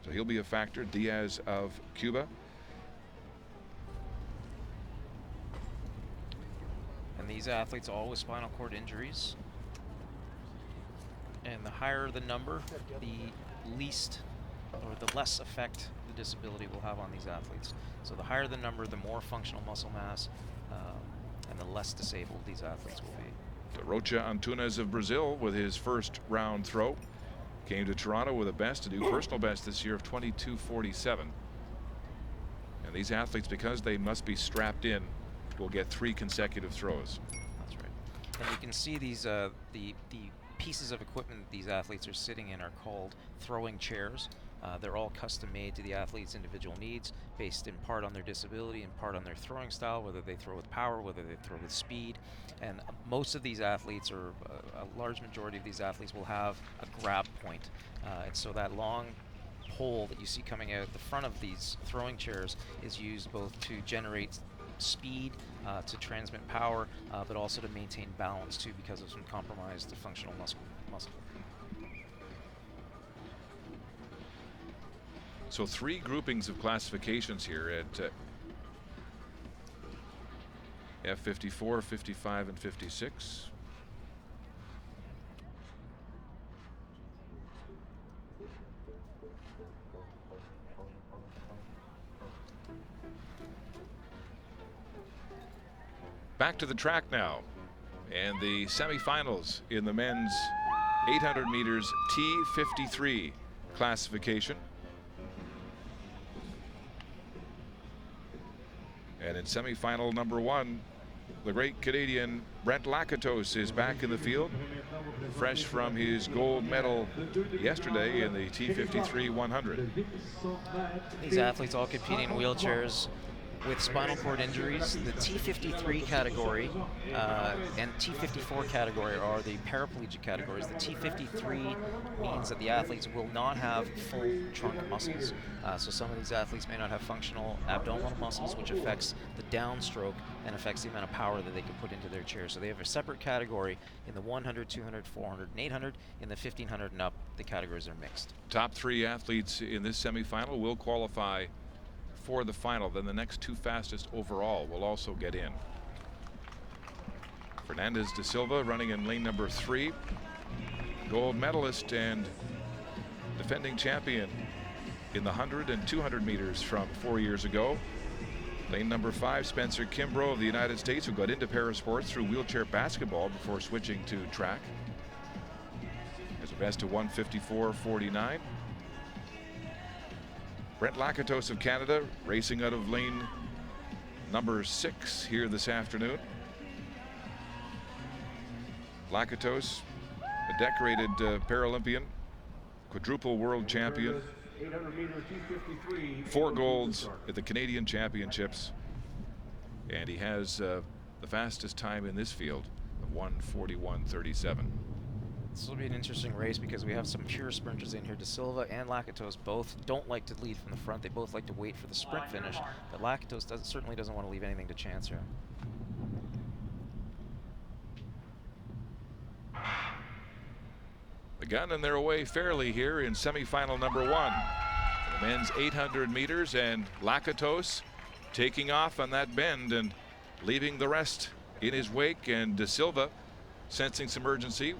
so he'll be a factor. Diaz of Cuba. And these athletes all with spinal cord injuries. And the higher the number, the least or the less effect the disability will have on these athletes. So the higher the number, the more functional muscle mass, and the less disabled these athletes will be. Rocha Antunes of Brazil with his first round throw. Came to Toronto with a new personal best this year of 22:47. And these athletes, because they must be strapped in, will get 3 consecutive throws. That's right. And you can see these the pieces of equipment these athletes are sitting in are called throwing chairs. They're all custom made to the athlete's individual needs, based in part on their disability, in part on their throwing style, whether they throw with power, whether they throw with speed. And most of these athletes, or a large majority of these athletes, will have a grab point. And so that long pole that you see coming out the front of these throwing chairs is used both to generate speed, to transmit power, but also to maintain balance too, because of some compromised functional muscle. So 3 groupings of classifications here at F54, 55, and 56. Back to the track now, and the semifinals in the men's 800 meters T53 classification. And in semifinal number 1, the great Canadian Brent Lakatos is back in the field, fresh from his gold medal yesterday in the T53 100. These athletes all competing in wheelchairs with spinal cord injuries. The T53 category and T54 category are the paraplegic categories. The T53 means that the athletes will not have full trunk muscles. So some of these athletes may not have functional abdominal muscles, which affects the downstroke and affects the amount of power that they can put into their chair. So they have a separate category in the 100, 200, 400, and 800. In the 1500 and up, the categories are mixed. Top 3 athletes in this semifinal will qualify for the final. Then the next 2 fastest overall will also get in. Fernandez de Silva running in lane number 3, gold medalist and defending champion in the 100 and 200 meters from 4 years ago. Lane number 5, Spencer Kimbrough of the United States, who got into parasports through wheelchair basketball before switching to track. Has a best of 154.49. Brent Lakatos of Canada racing out of lane number 6 here this afternoon. Lakatos, a decorated Paralympian, quadruple world champion, 4 golds at the Canadian Championships, and he has the fastest time in this field of 1:41.37. This will be an interesting race because we have some pure sprinters in here. De Silva and Lakatos both don't like to lead from the front. They both like to wait for the sprint finish, but Lakatos certainly doesn't want to leave anything to chance here. The gun and their way fairly here in semifinal number 1. The men's 800 meters, and Lakatos taking off on that bend and leaving the rest in his wake, and De Silva, sensing some urgency,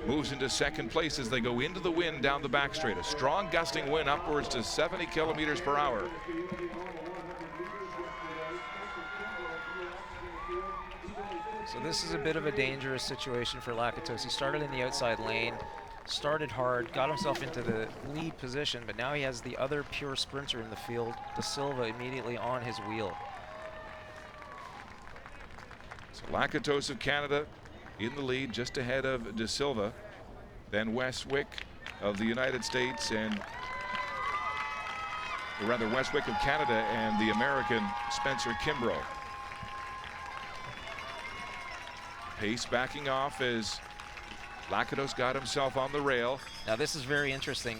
moves into second place as they go into the wind down the back straight. A strong gusting wind upwards to 70 kilometers per hour. So this is a bit of a dangerous situation for Lakatos. He started in the outside lane, started hard, got himself into the lead position, but now he has the other pure sprinter in the field, De Silva, immediately on his wheel. So Lakatos of Canada in the lead, just ahead of De Silva. Then Westwick of the United States, and or rather Westwick of Canada, and the American Spencer Kimbrough. Pace backing off as Lakatos got himself on the rail. Now this is very interesting.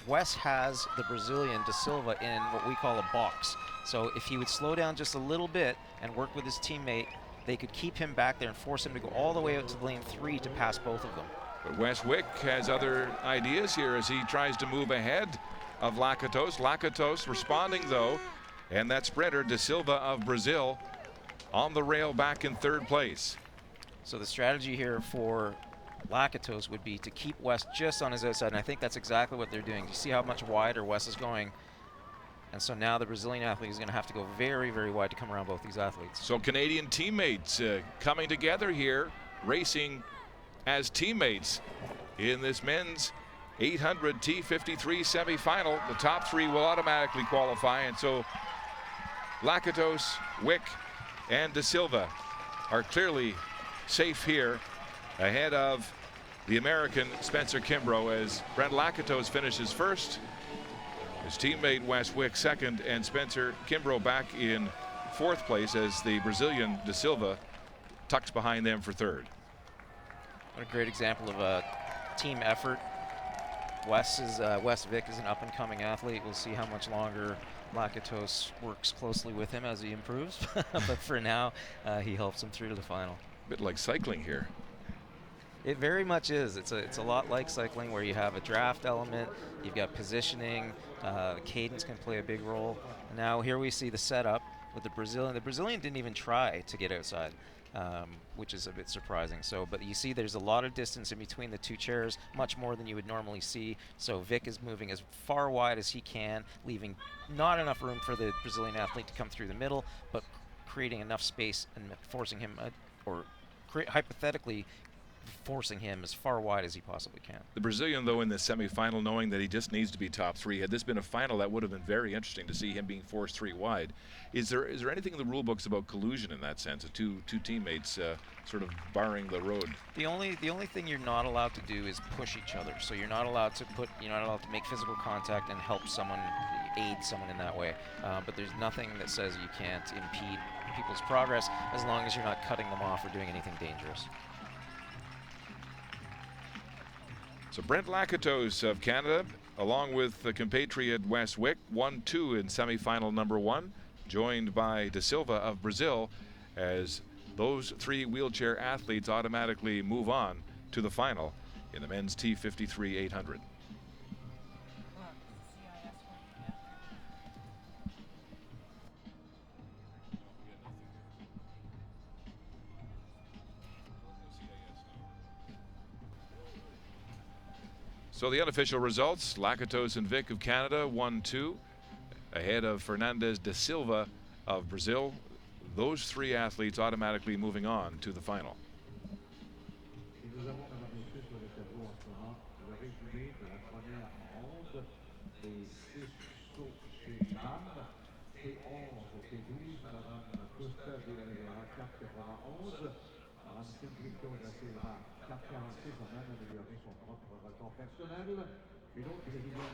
Wes has the Brazilian De Silva in what we call a box. So if he would slow down just a little bit and work with his teammate, they could keep him back there and force him to go all the way out to lane 3 to pass both of them. But Westwick has other ideas here as he tries to move ahead of Lakatos. Lakatos responding though, and that sprinter De Silva of Brazil on the rail back in 3rd place. So the strategy here for Lakatos would be to keep Wes just on his outside, and I think that's exactly what they're doing. You see how much wider Wes is going, and so now the Brazilian athlete is going to have to go very, very wide to come around both these athletes. So Canadian teammates coming together here, racing as teammates in this men's 800 T53 semifinal. The top 3 will automatically qualify, and so Lakatos, Wick, and De Silva are clearly safe here ahead of the American Spencer Kimbrough as Brent Lakatos finishes 1st. His teammate Wes Wick 2nd, and Spencer Kimbrough back in 4th place as the Brazilian De Silva tucks behind them for 3rd. What a great example of a team effort. Wes Vick is an up-and-coming athlete. We'll see how much longer Lakatos works closely with him as he improves. But for now, he helps him through to the final. Bit like cycling here. It very much is. It's a lot like cycling, where you have a draft element, you've got positioning, the cadence can play a big role. And now here we see the setup with the Brazilian. The Brazilian didn't even try to get outside, which is a bit surprising. So, but you see there's a lot of distance in between the 2 chairs, much more than you would normally see. So Vic is moving as far wide as he can, leaving not enough room for the Brazilian athlete to come through the middle, but creating enough space and forcing him, hypothetically forcing him as far wide as he possibly can. The Brazilian, though, in the semifinal, knowing that he just needs to be top 3. Had this been a final, that would have been very interesting to see him being forced 3 wide. Is there anything in the rule books about collusion in that sense, of two teammates sort of barring the road? The only thing you're not allowed to do is push each other. So you're not allowed to make physical contact and help someone, aid someone in that way. But there's nothing that says you can't impede people's progress as long as you're not cutting them off or doing anything dangerous. So Brent Lakatos of Canada, along with the compatriot Wes Wick, 1-2 in semifinal number 1, joined by De Silva of Brazil, as those 3 wheelchair athletes automatically move on to the final in the men's T53 800. So the unofficial results, Lakatos and Vic of Canada 1-2, ahead of Fernandez de Silva of Brazil. Those 3 athletes automatically moving on to the final.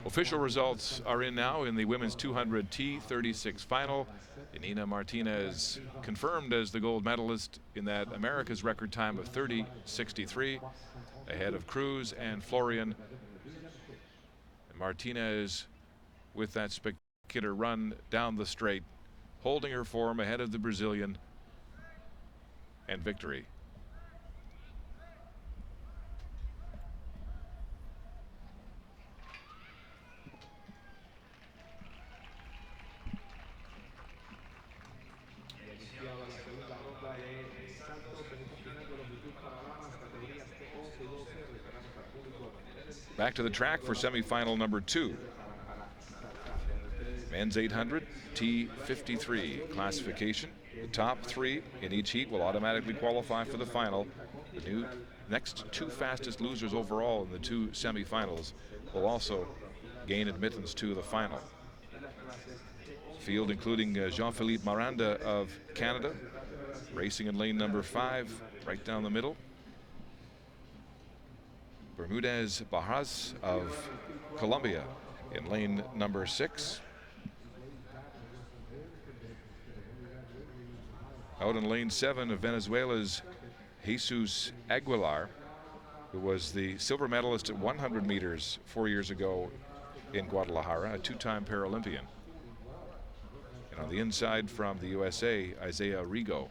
Official results are in now in the women's 200 T36 final. Yanina Martinez confirmed as the gold medalist in that America's record time of 30:63, ahead of Cruz and Florian. And Martinez, with that spectacular run down the straight, holding her form ahead of the Brazilian, and victory. Back to the track for semifinal number 2. Men's 800 T53 classification. The top 3 in each heat will automatically qualify for the final. The next 2 fastest losers overall in the 2 semifinals will also gain admittance to the final. Field including Jean-Philippe Miranda of Canada, racing in lane number 5, right down the middle. Bermudez Barras of Colombia in lane number 6. Out in lane 7 of Venezuela's Jesus Aguilar, who was the silver medalist at 100 meters 4 years ago in Guadalajara, a 2-time Paralympian. And on the inside from the USA, Isaiah Rigo,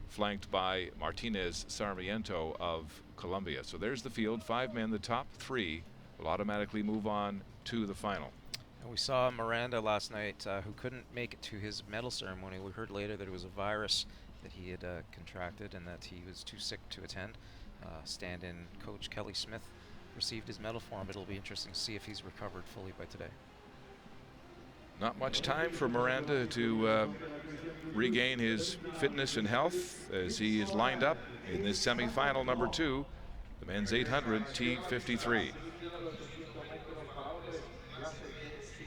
flanked by Martinez Sarmiento of Colombia. So there's the field. 5 men, the top 3 will automatically move on to the final. And we saw Miranda last night, who couldn't make it to his medal ceremony. We heard later that it was a virus that he had contracted and that he was too sick to attend. Stand-in coach Kelly Smith received his medal for him, but it'll be interesting to see if he's recovered fully by today. Not much time for Miranda to regain his fitness and health as he is lined up in this semifinal number 2, the men's 800 T53.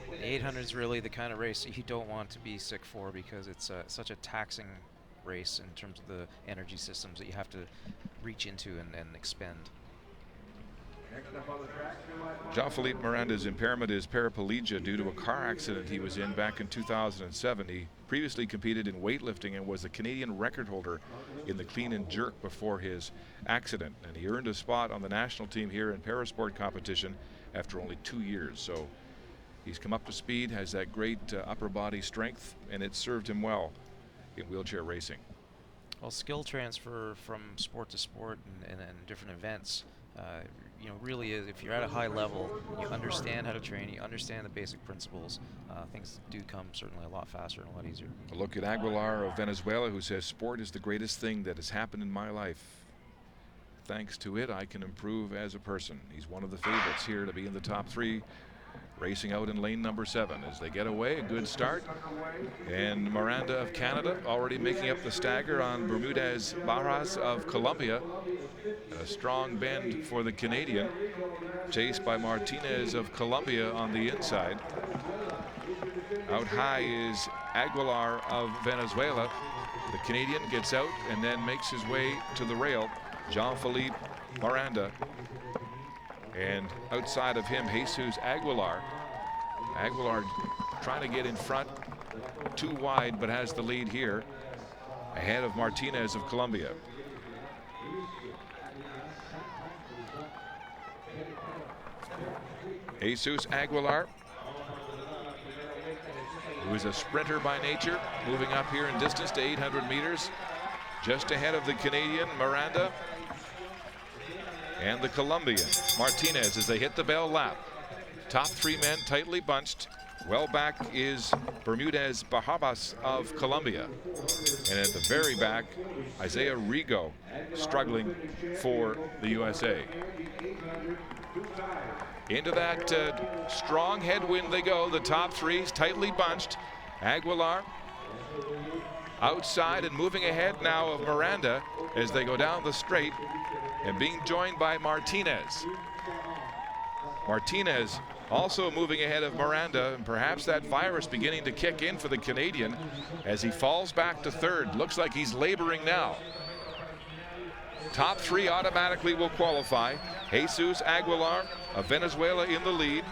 The 800 is really the kind of race that you don't want to be sick for, because it's such a taxing race in terms of the energy systems that you have to reach into and expend. Jean-Philippe Miranda's impairment is paraplegia due to a car accident he was in back in 2007. He previously competed in weightlifting and was the Canadian record holder in the clean and jerk before his accident. And he earned a spot on the national team here in parasport competition after only 2 years. So he's come up to speed, has that great upper body strength, and it served him well in wheelchair racing. Well, skill transfer from sport to sport and different events, you know, really is, if you're at a high level, you understand how to train, you understand the basic principles, things do come certainly a lot faster and a lot easier. A look at Aguilar of Venezuela, who says, "Sport is the greatest thing that has happened in my life. Thanks to it, I can improve as a person." He's one of the favorites here to be in the top 3, racing out in lane number 7 as they get away. A good start. And Miranda of Canada already making up the stagger on Bermudez Barras of Colombia. A strong bend for the Canadian, chased by Martinez of Colombia on the inside. Out high is Aguilar of Venezuela. The Canadian gets out and then makes his way to the rail. Jean-Philippe Miranda. And outside of him, Jesus Aguilar. Aguilar trying to get in front, too wide, but has the lead here, ahead of Martinez of Colombia. Jesus Aguilar, who is a sprinter by nature, moving up here in distance to 800 meters, just ahead of the Canadian Miranda and the Colombian Martinez as they hit the bell lap. Top 3 men tightly bunched. Well back is Bermudez Barras of Colombia. And at the very back, Isaiah Rigo struggling for the USA. Into that strong headwind they go. The top 3 tightly bunched. Aguilar outside and moving ahead now of Miranda as they go down the straight, and being joined by Martinez. Martinez also moving ahead of Miranda, and perhaps that virus beginning to kick in for the Canadian as he falls back to 3rd. Looks like he's laboring now. Top 3 automatically will qualify. Jesus Aguilar of Venezuela in the lead,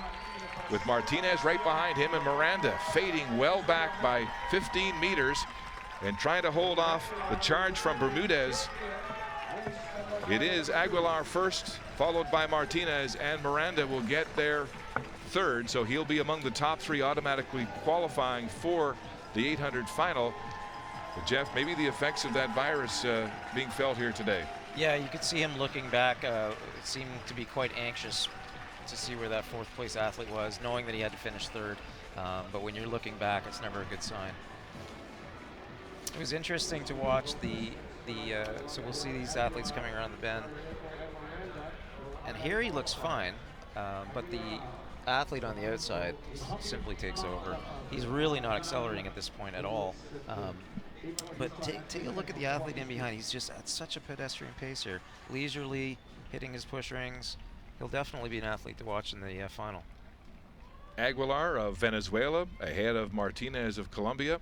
with Martinez right behind him, and Miranda fading well back by 15 meters and trying to hold off the charge from Bermudez. It is Aguilar first, followed by Martinez, and Miranda will get there 3rd, so he'll be among the top 3 automatically qualifying for the 800 final. But Jeff, maybe the effects of that virus being felt here today. Yeah, you could see him looking back, seeming to be quite anxious to see where that 4th place athlete was, knowing that he had to finish 3rd. But when you're looking back, it's never a good sign. It was interesting to watch so we'll see these athletes coming around the bend. And here he looks fine, but the athlete on the outside simply takes over. He's really not accelerating at this point at all. But take a look at the athlete in behind. He's just at such a pedestrian pace here. Leisurely, hitting his push rings. He'll definitely be an athlete to watch in the final. Aguilar of Venezuela ahead of Martinez of Colombia.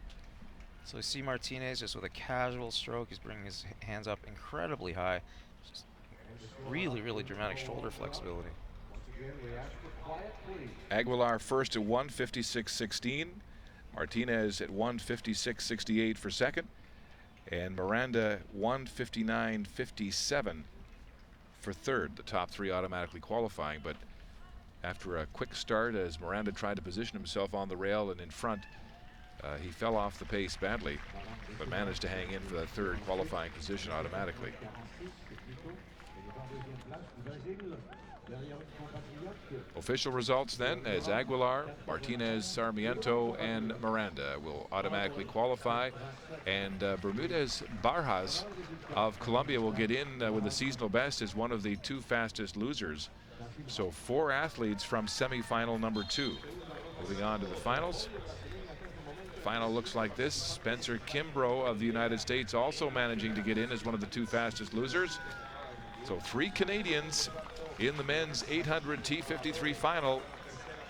So we see Martinez just with a casual stroke. He's bringing his hands up incredibly high. Just really, really dramatic shoulder flexibility. Aguilar first at 1:56.16. Martinez at 1:56.68 for second. And Miranda 1:59.57 for third. The top three automatically qualifying, but after a quick start as Miranda tried to position himself on the rail and in front, he fell off the pace badly, but managed to hang in for that third qualifying position automatically. Official results then, as Aguilar, Martinez, Sarmiento, and Miranda will automatically qualify, and Bermudez Barjas of Colombia will get in with the seasonal best as one of the two fastest losers. So 4 athletes from semifinal number 2. Moving on to the finals. Final looks like this. Spencer Kimbrough of the United States also managing to get in as one of the 2 fastest losers. So 3 Canadians in the men's 800 T53 final.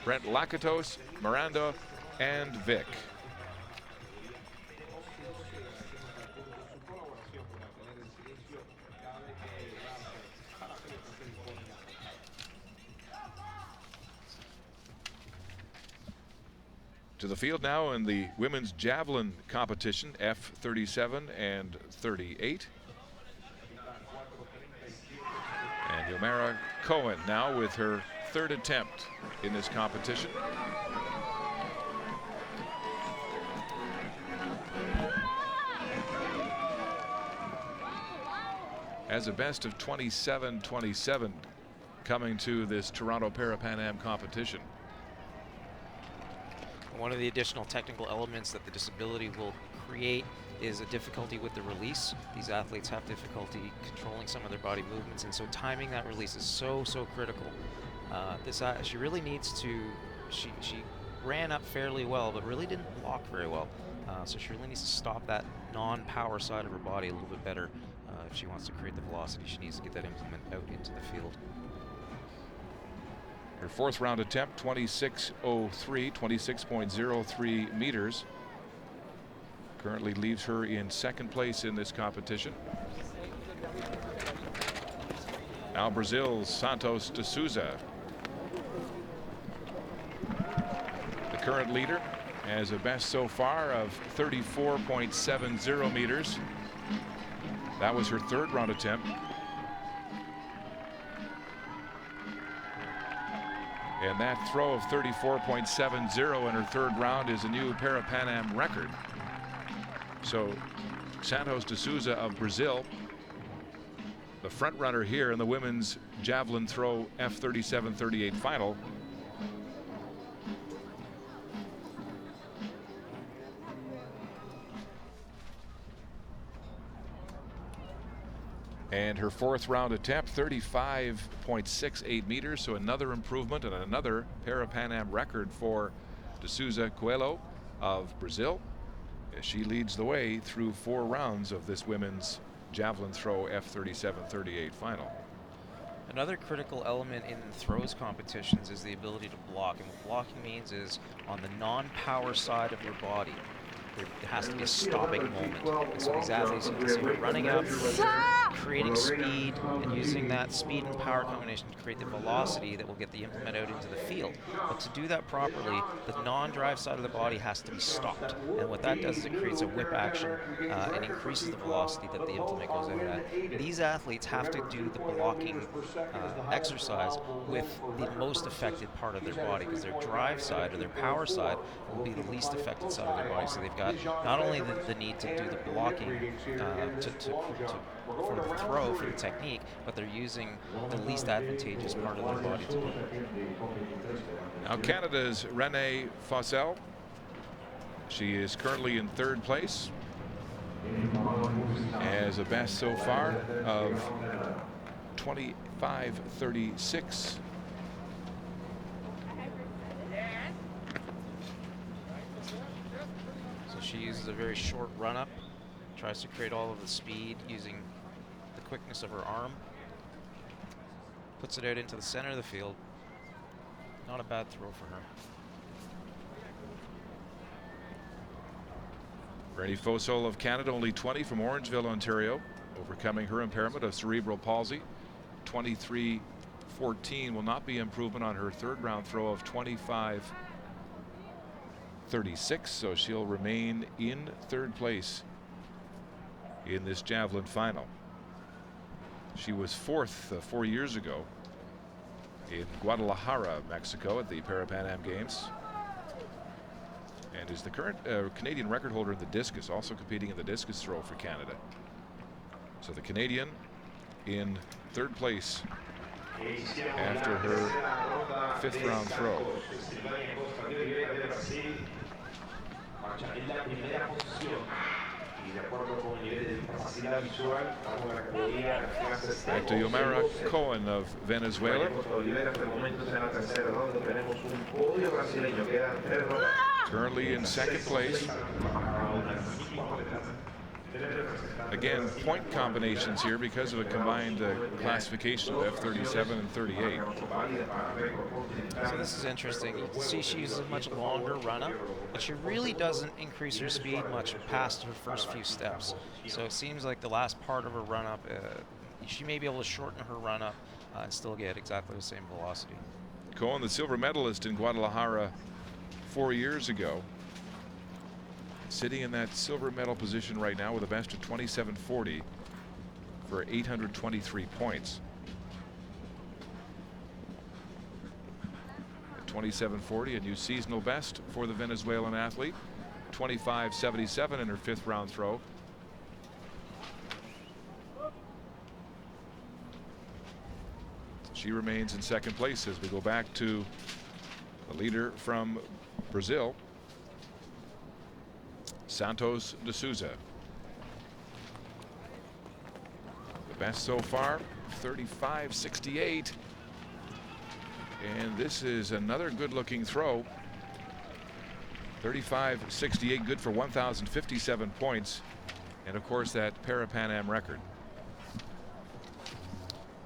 Brent Lakatos, Miranda, and Vic. To the field now in the women's javelin competition, F37 and 38. And Yomara Cohen now with her 3rd attempt in this competition. As a best of 27-27 coming to this Toronto Parapan Am competition. One of the additional technical elements that the disability will create is a difficulty with the release. These athletes have difficulty controlling some of their body movements, and so timing that release is so critical. She really needs to, she ran up fairly well, but really didn't block very well. So she really needs to stop that non-power side of her body a little bit better. If she wants to create the velocity, she needs to get that implement out into the field. Her 4th round attempt, 26.03 meters. Currently leaves her in 2nd place in this competition. Now Brazil's Santos de Souza. The current leader has a best so far of 34.70 meters. That was her 3rd round attempt. And that throw of 34.70 in her 3rd round is a new Parapan Am record. So Santos de Souza of Brazil, the front runner here in the women's javelin throw F37-38 final. And her 4th round attempt, 35.68 meters, so another improvement and another Parapan Am record for de Souza Coelho of Brazil, as she leads the way through 4 rounds of this women's javelin throw F37-38 final. Another critical element in throws competitions is the ability to block, and what blocking means is on the non-power side of your body. There has to be a stopping moment. And so these athletes, you can see are running up, creating speed, and using that speed and power combination to create the velocity that will get the implement out into the field. But to do that properly, the non-drive side of the body has to be stopped. And what that does is it creates a whip action and increases the velocity that the implement goes out at. These athletes have to do the blocking exercise with the most affected part of their body, because their drive side or their power side will be the least affected side of their body. So they've got not only the need to do the blocking for the throw, for the technique, but they're using the least advantageous part of their body to do it. Now Canada's Renee Fossel. She is currently in 3rd place. Has a best so far of 25.36. uses a very short run-up, tries to create all of the speed using the quickness of her arm. Puts it out into the center of the field. Not a bad throw for her. Rennie Fosol of Canada, only 20 from Orangeville, Ontario, overcoming her impairment of cerebral palsy. 23-14 will not be improvement on her third round throw of 25-36, so she'll remain in third place in this javelin final. She was fourth 4 years ago in Guadalajara, Mexico at the Parapan Am Games, and is the current Canadian record holder in the discus, also competing in the discus throw for Canada. So the Canadian in third place after her fifth round throw. Back to Yomara Cohen of Venezuela. Currently in second place. Again, point combinations here because of a combined classification of F37 and 38. So this is interesting. You can see she uses a much longer run-up, but she really doesn't increase her speed much past her first few steps. So it seems like the last part of her run-up, she may be able to shorten her run-up and still get exactly the same velocity. Cohen, the silver medalist in Guadalajara 4 years ago, sitting in that silver medal position right now with a best of 27.40 for 823 points. At 27.40, a new seasonal best for the Venezuelan athlete. 25.77 in her fifth round throw. She remains in second place as we go back to the leader from Brazil, Santos de Souza. The best so far, 35.68. And this is another good-looking throw. 35.68, good for 1,057 points. And of course, that Parapan Am record.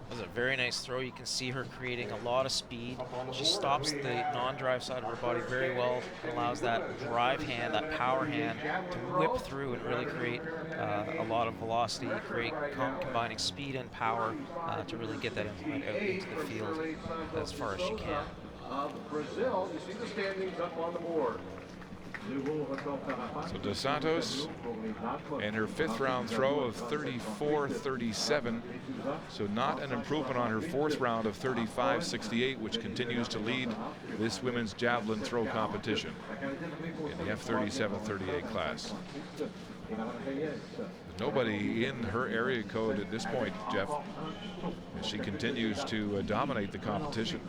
That was a very nice throw. You can see her creating a lot of speed. She stops the non-drive side of her body very well. Allows that drive hand, that power hand, to whip through and really create a lot of velocity, combining speed and power to really get that implement out into the field as far as she can. Brazil, you see the standings up on the board. So Dos Santos and her fifth round throw of 34.37. So not an improvement on her fourth round of 35.68, which continues to lead this women's javelin throw competition in the F37-38 class. Nobody in her area code at this point, Jeff, as she continues to dominate the competition.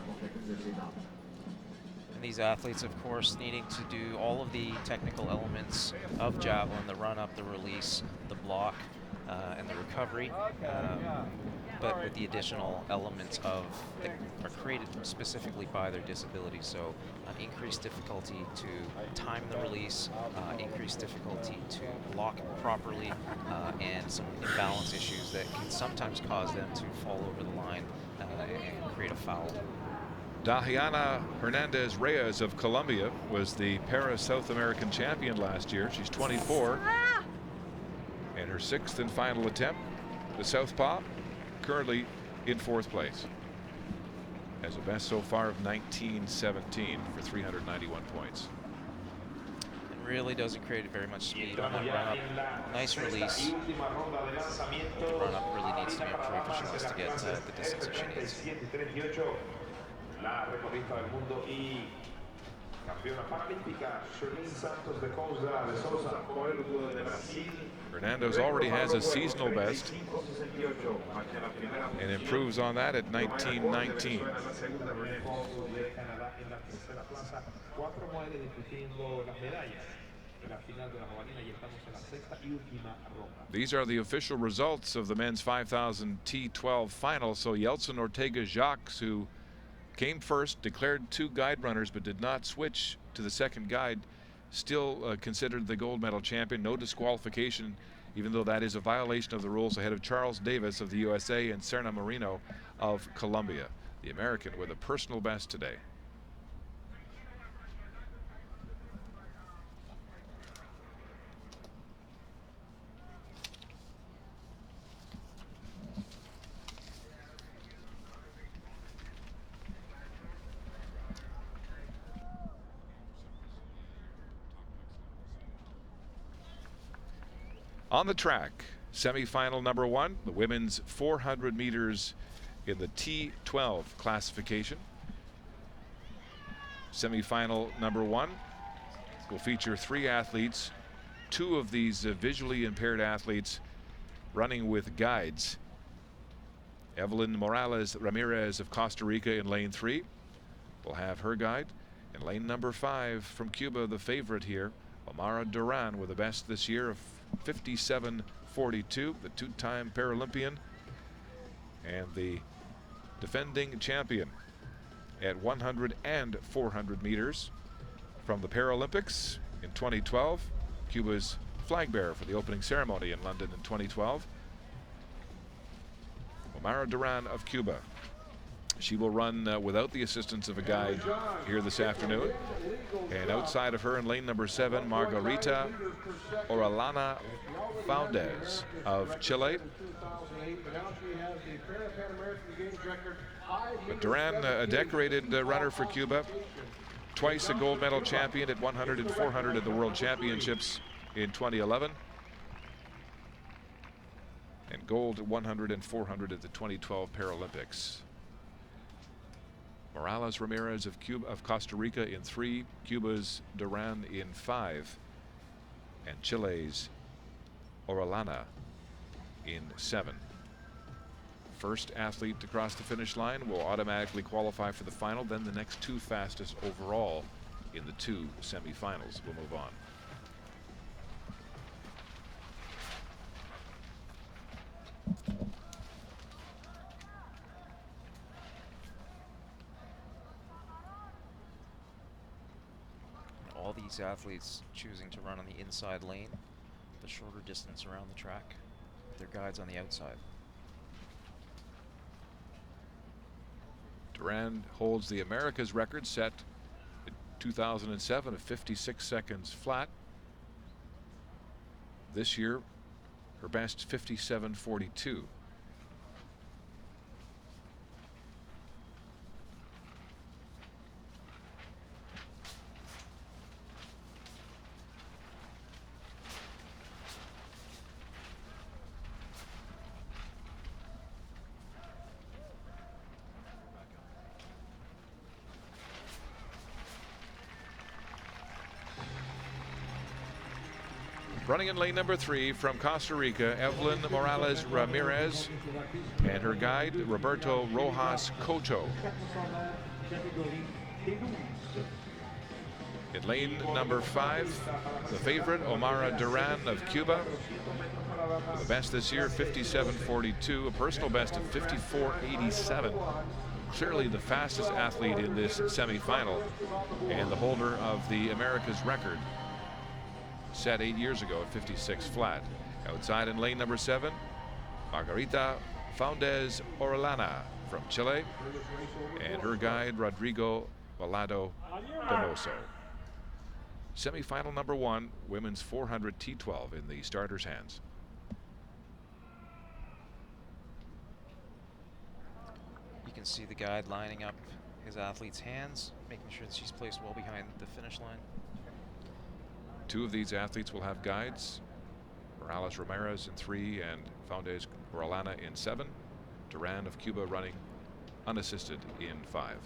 And these athletes, of course, needing to do all of the technical elements of javelin, the run-up, the release, the block, and the recovery, but with the additional elements that are created specifically by their disability. So increased difficulty to time the release, increased difficulty to block properly, and some imbalance issues that can sometimes cause them to fall over the line and create a foul. Dahiana Hernandez Reyes of Colombia was the Para South American champion last year. She's 24. And her sixth and final attempt, the Southpaw, currently in fourth place. Has a best so far of 19.17 for 391 points. And really doesn't create very much speed on that run-up. Nice release. The run-up really needs to be improved if she wants to get the distance that she needs. La recordista del mundo y campeona paralímpica Santos de Souza, pueblo de Brasil. Hernandez already has a seasonal best and improves on that at 19.19. These are the official results of the men's 5,000 T12 final. So Yeltsin Ortega Jacques, who came first, declared two guide runners, but did not switch to the second guide, still considered the gold medal champion. No disqualification, even though that is a violation of the rules, ahead of Charles Davis of the USA and Serna Marino of Colombia. The American with a personal best today. On the track, semifinal number 1, the women's 400 meters in the T12 classification. Semifinal number 1 will feature 3 athletes, 2 of these visually impaired athletes running with guides. Evelyn Morales Ramirez of Costa Rica in lane 3 will have her guide. In lane number 5 from Cuba, the favorite here, Omara Duran, with the best this year of 57.42, the 2-time Paralympian and the defending champion at 100 and 400 meters from the Paralympics in 2012, Cuba's flag bearer for the opening ceremony in London in 2012. Omara Duran of Cuba. She will run without the assistance of a guide here this afternoon. And outside of her in lane number 7, Margarita Orellana Valdez of Chile. But Duran, a decorated runner for Cuba, twice a gold medal champion at 100 and 400 at the World Championships in 2011. And gold at 100 and 400 at the 2012 Paralympics. Morales Ramirez of Costa Rica in 3, Cuba's Duran in 5, and Chile's Orellana in 7. First athlete to cross the finish line will automatically qualify for the final, then the next 2 fastest overall in the 2 semifinals will move on. All these athletes choosing to run on the inside lane, the shorter distance around the track, their guides on the outside. Duran holds the America's record set in 2007 of 56 seconds flat. This year, her best 57.42. Running in lane number 3 from Costa Rica, Evelyn Morales Ramirez, and her guide, Roberto Rojas Coto. In lane number 5, the favorite, Omara Duran of Cuba. The best this year, 57.42, a personal best of 54.87. Clearly the fastest athlete in this semifinal and the holder of the America's record, set 8 years ago at 56 flat. Outside in lane number 7, Margarita Valdez Orellana from Chile, and her guide, Rodrigo Valado Donoso. Semifinal number 1, women's 400 T12 in the starter's hands. You can see the guide lining up his athlete's hands, making sure that she's placed well behind the finish line. 2 of these athletes will have guides. Morales Ramirez in 3 and Valdez Orellana in 7. Duran of Cuba running unassisted in 5.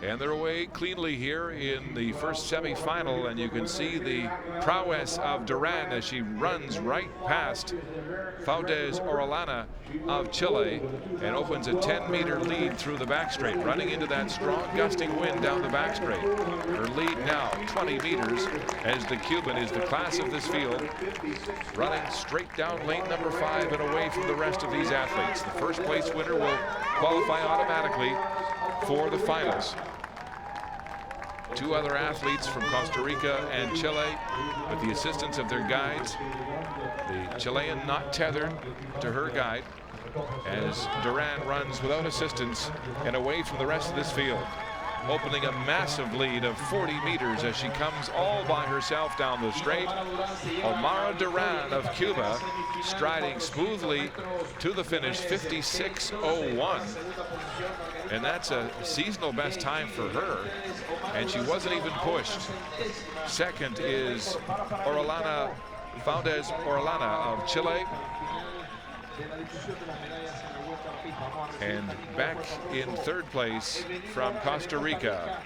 And they're away cleanly here in the first semifinal, and you can see the prowess of Duran as she runs right past Valdez Orellana of Chile and opens a 10-meter lead through the back straight, running into that strong gusting wind down the back straight. Her lead now 20 meters as the Cuban is the class of this field, running straight down lane number 5 and away from the rest of these athletes. The first place winner will qualify automatically for the finals. Two other athletes from Costa Rica and Chile with the assistance of their guides. The Chilean not tethered to her guide as Duran runs without assistance and away from the rest of this field, opening a massive lead of 40 meters as she comes all by herself down the straight. Omara Duran of Cuba striding smoothly to the finish, 56.01. And that's a seasonal best time for her, and she wasn't even pushed. Second is Orellana Valdez Orellana of Chile. And back in third place from Costa Rica,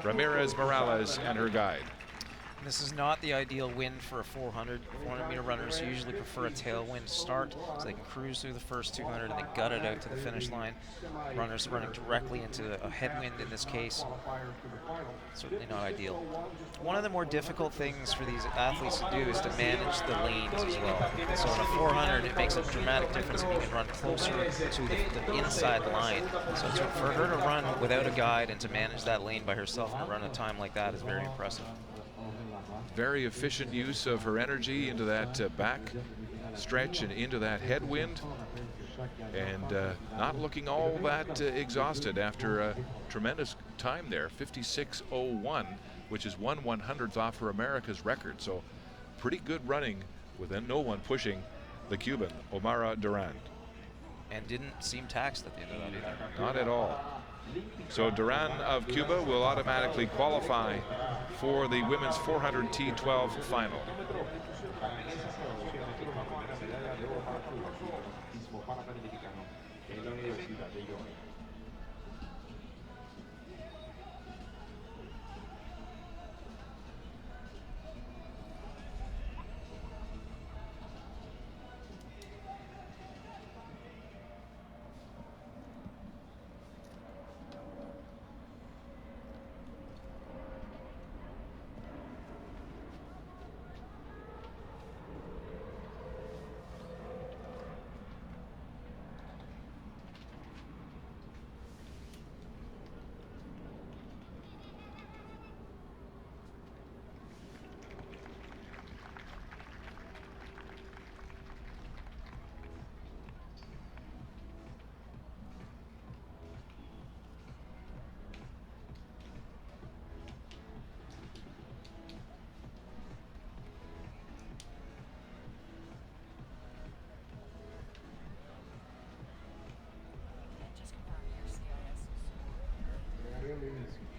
Ramirez Morales and her guide. This is not the ideal wind for a 400-meter runners who usually prefer a tailwind start, so they can cruise through the first 200 and then gut it out to the finish line. Runners running directly into a headwind in this case. Certainly not ideal. One of the more difficult things for these athletes to do is to manage the lanes as well. So in a 400, it makes a dramatic difference if you can run closer to the inside line. So for her to run without a guide and to manage that lane by herself and run a time like that is very impressive. Very efficient use of her energy into that back stretch and into that headwind, and not looking all that exhausted after a tremendous time there, 56.01, which is 1/100th off her America's record. So pretty good running with no one pushing the Cuban, Omara Duran. And didn't seem taxed at the end of that either. Not at all. So Duran of Cuba will automatically qualify for the women's 400 T12 final.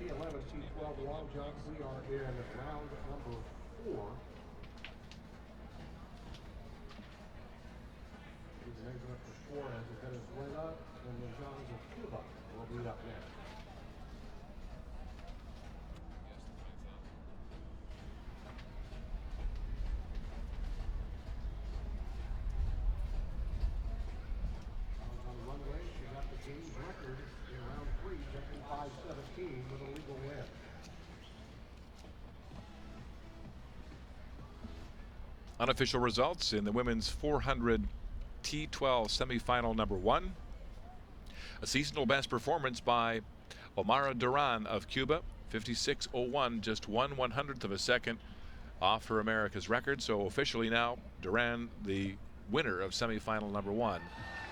T11, T12 long jump. We are in round number 4. He's measuring up to Suarez of Venezuela, and the Johns of Cuba will be up next. On the runway, she got the game's record in round 3, jumping 5:17 with a legal win. Unofficial results in the women's 400 T12 semifinal number 1. A seasonal best performance by Omara Duran of Cuba, 56.01, just 1/100th of a second off her America's record. So officially now, Duran the winner of semifinal number 1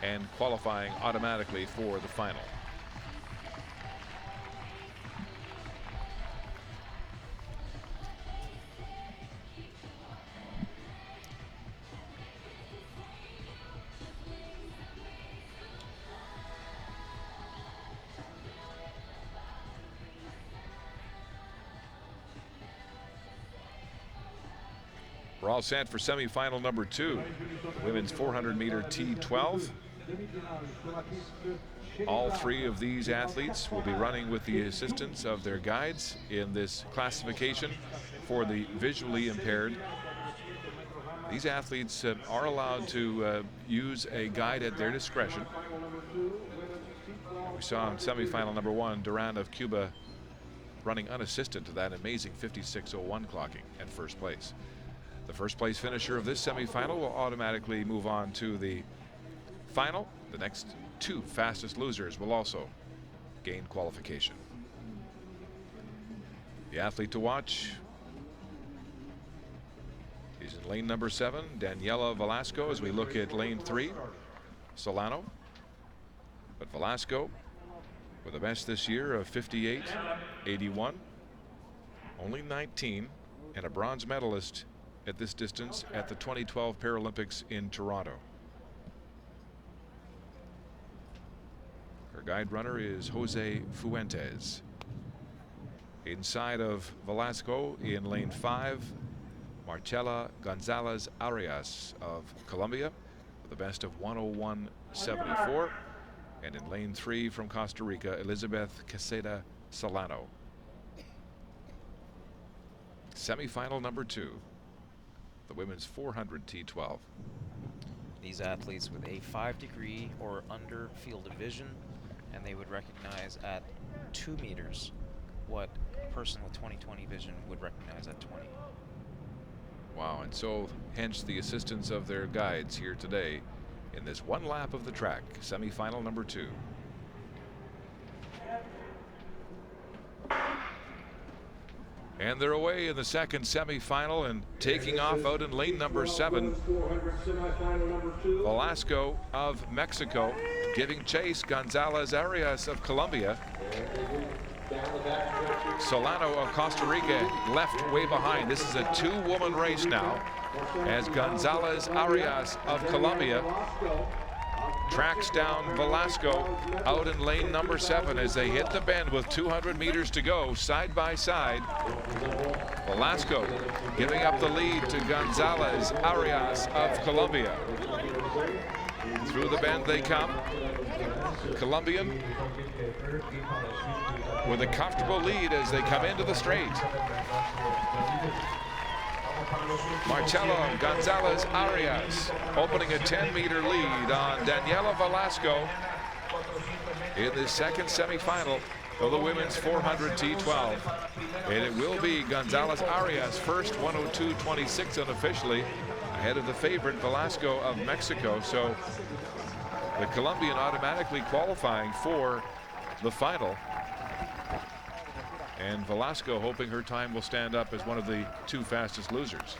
and qualifying automatically for the final. We're all set for semifinal number 2, women's 400-meter T12. All 3 of these athletes will be running with the assistance of their guides in this classification for the visually impaired. These athletes are allowed to use a guide at their discretion. We saw in semifinal number 1, Duran of Cuba running unassisted to that amazing 56.01 clocking at first place. The first place finisher of this semifinal will automatically move on to the final. The next 2 fastest losers will also gain qualification. The athlete to watch is in lane number 7, Daniela Velasco, as we look at lane 3, Solano. But Velasco with a best this year of 58.81, only 19, and a bronze medalist at this distance at the 2012 Paralympics in Toronto. Her guide runner is Jose Fuentes. Inside of Velasco in lane 5, Marcela Gonzalez Arias of Colombia with a best of 101.74. And in lane 3 from Costa Rica, Elizabeth Quesada Solano. Semifinal number 2, the women's 400 T12. These athletes with a 5-degree or under field of vision, and they would recognize at 2 meters what a person with 20/20 vision would recognize at 20. Wow, and so hence the assistance of their guides here today in this one lap of the track, semifinal number 2. And they're away in the second semifinal and taking off out in lane number 7. Velasco of Mexico giving chase, Gonzalez Arias of Colombia. Solano of Costa Rica left way behind. This is a 2-woman race now, as Gonzalez Arias of Colombia tracks down Velasco out in lane number 7 as they hit the bend with 200 meters to go, side by side. Velasco giving up the lead to Gonzalez Arias of Colombia. Through the bend they come. Colombian with a comfortable lead as they come into the straight. Marcelo Gonzalez Arias opening a 10-meter lead on Daniela Velasco in the second semifinal of the women's 400 T12. And it will be Gonzalez Arias first, 102.26 unofficially, ahead of the favorite Velasco of Mexico. So the Colombian automatically qualifying for the final. And Velasco hoping her time will stand up as one of the 2 fastest losers.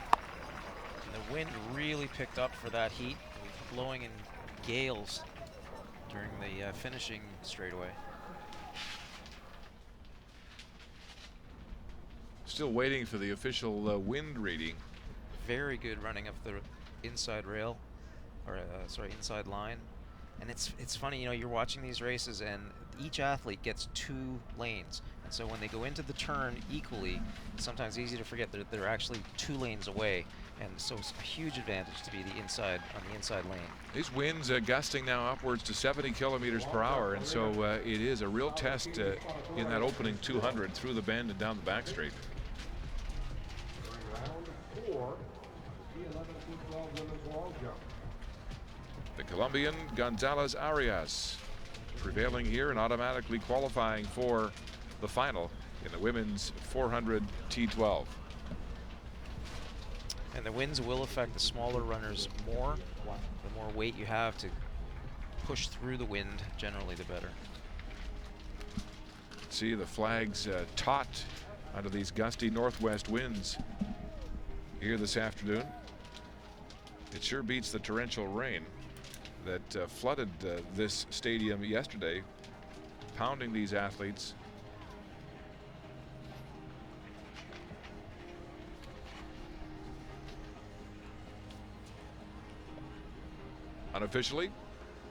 And the wind really picked up for that heat, blowing in gales during the finishing straightaway. Still waiting for the official wind reading. Very good running of the inside rail, or sorry, inside line. And it's funny, you know, you're watching these races and each athlete gets 2 lanes. And so when they go into the turn equally, sometimes it's easy to forget that they're actually 2 lanes away. And so it's a huge advantage to be the inside on the inside lane. These winds gusting now upwards to 70 kilometers per hour. And so it is a real test in that opening 200 through the bend and down the back straight. The Colombian Gonzalez Arias prevailing here and automatically qualifying for the final in the women's 400 T12. And the winds will affect the smaller runners more. The more weight you have to push through the wind, generally the better. See the flags taut under these gusty northwest winds here this afternoon. It sure beats the torrential rain that flooded this stadium yesterday, pounding these athletes. Unofficially,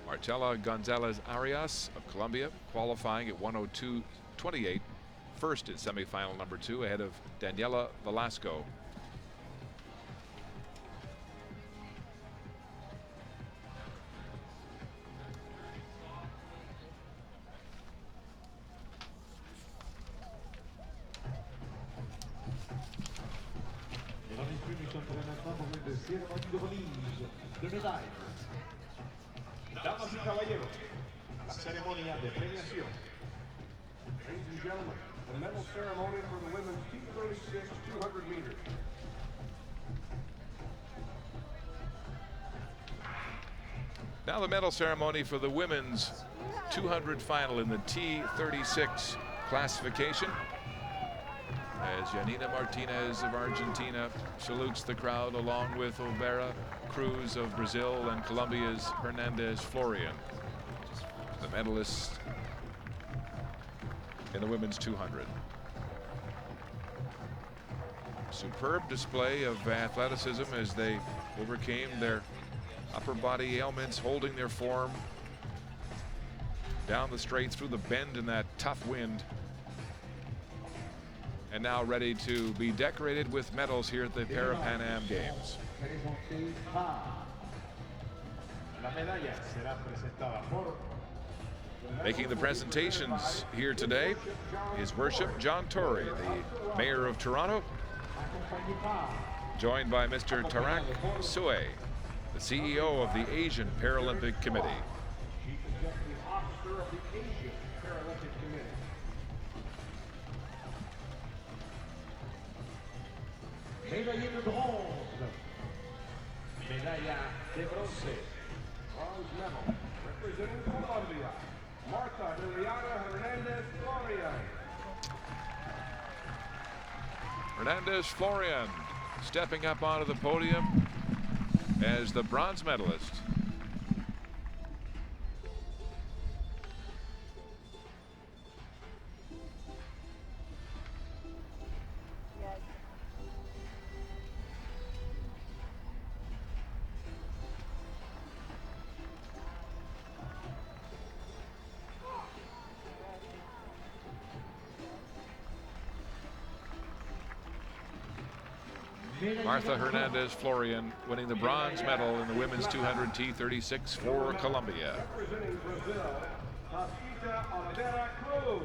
Marcela Gonzalez Arias of Colombia qualifying at 102.28, first in semifinal number 2 ahead of Daniela Velasco. Damas y caballeros, la ceremonia de premiación. Ladies and gentlemen, the medal ceremony for the women's T36 200 meters. Now the medal ceremony for the women's 200 final in the T36 classification. As Yanina Martinez of Argentina salutes the crowd, along with Olvera Cruz of Brazil and Colombia's Hernandez Florian, the medalist in the women's 200. Superb display of athleticism as they overcame their upper body ailments, holding their form down the straight through the bend in that tough wind. And now ready to be decorated with medals here at the Parapan Am Games. Making the presentations here today, His Worship John Tory, the Mayor of Toronto, joined by Mr. Tarak Sue, the CEO of the Asian Paralympic Committee. Médaille de bronze. Medalla de bronce. Bronze medal. Representing Colombia, Martha Liliana Hernandez Florian. Hernandez Florian stepping up onto the podium as the bronze medalist. Martha Hernandez Florian winning the bronze medal in the women's 200 T36 for Colombia. Representing Brazil, Olvera Cruz.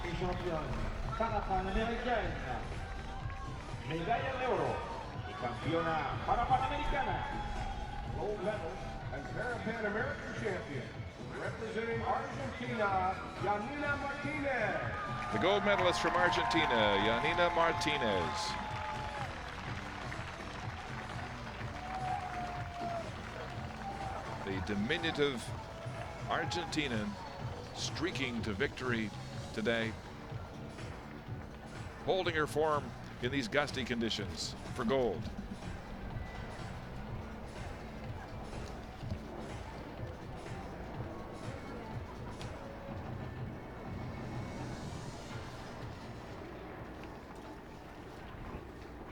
Y campeón, Parapan American, medalla de oro y campeona Parapan Americana, gold medal and Parapan American champion, representing Argentina, Yanina Martinez. The gold medalist from Argentina, Yanina Martinez. The diminutive Argentinian streaking to victory today, holding her form in these gusty conditions for gold.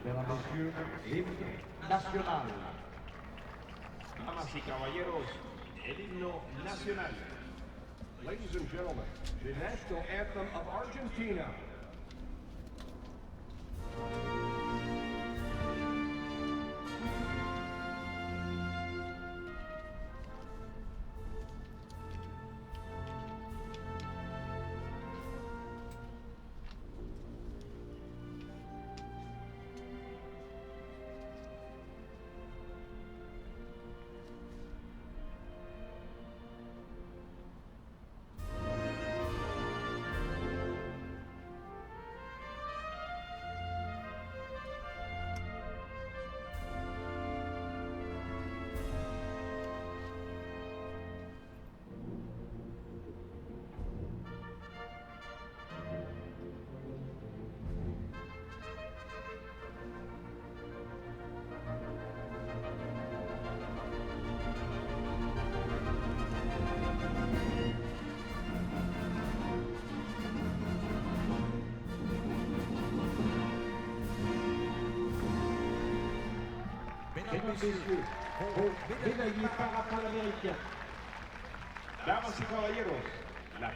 De la mención nacional. Damas y caballeros, el himno nacional. Ladies and gentlemen, the national anthem of Argentina.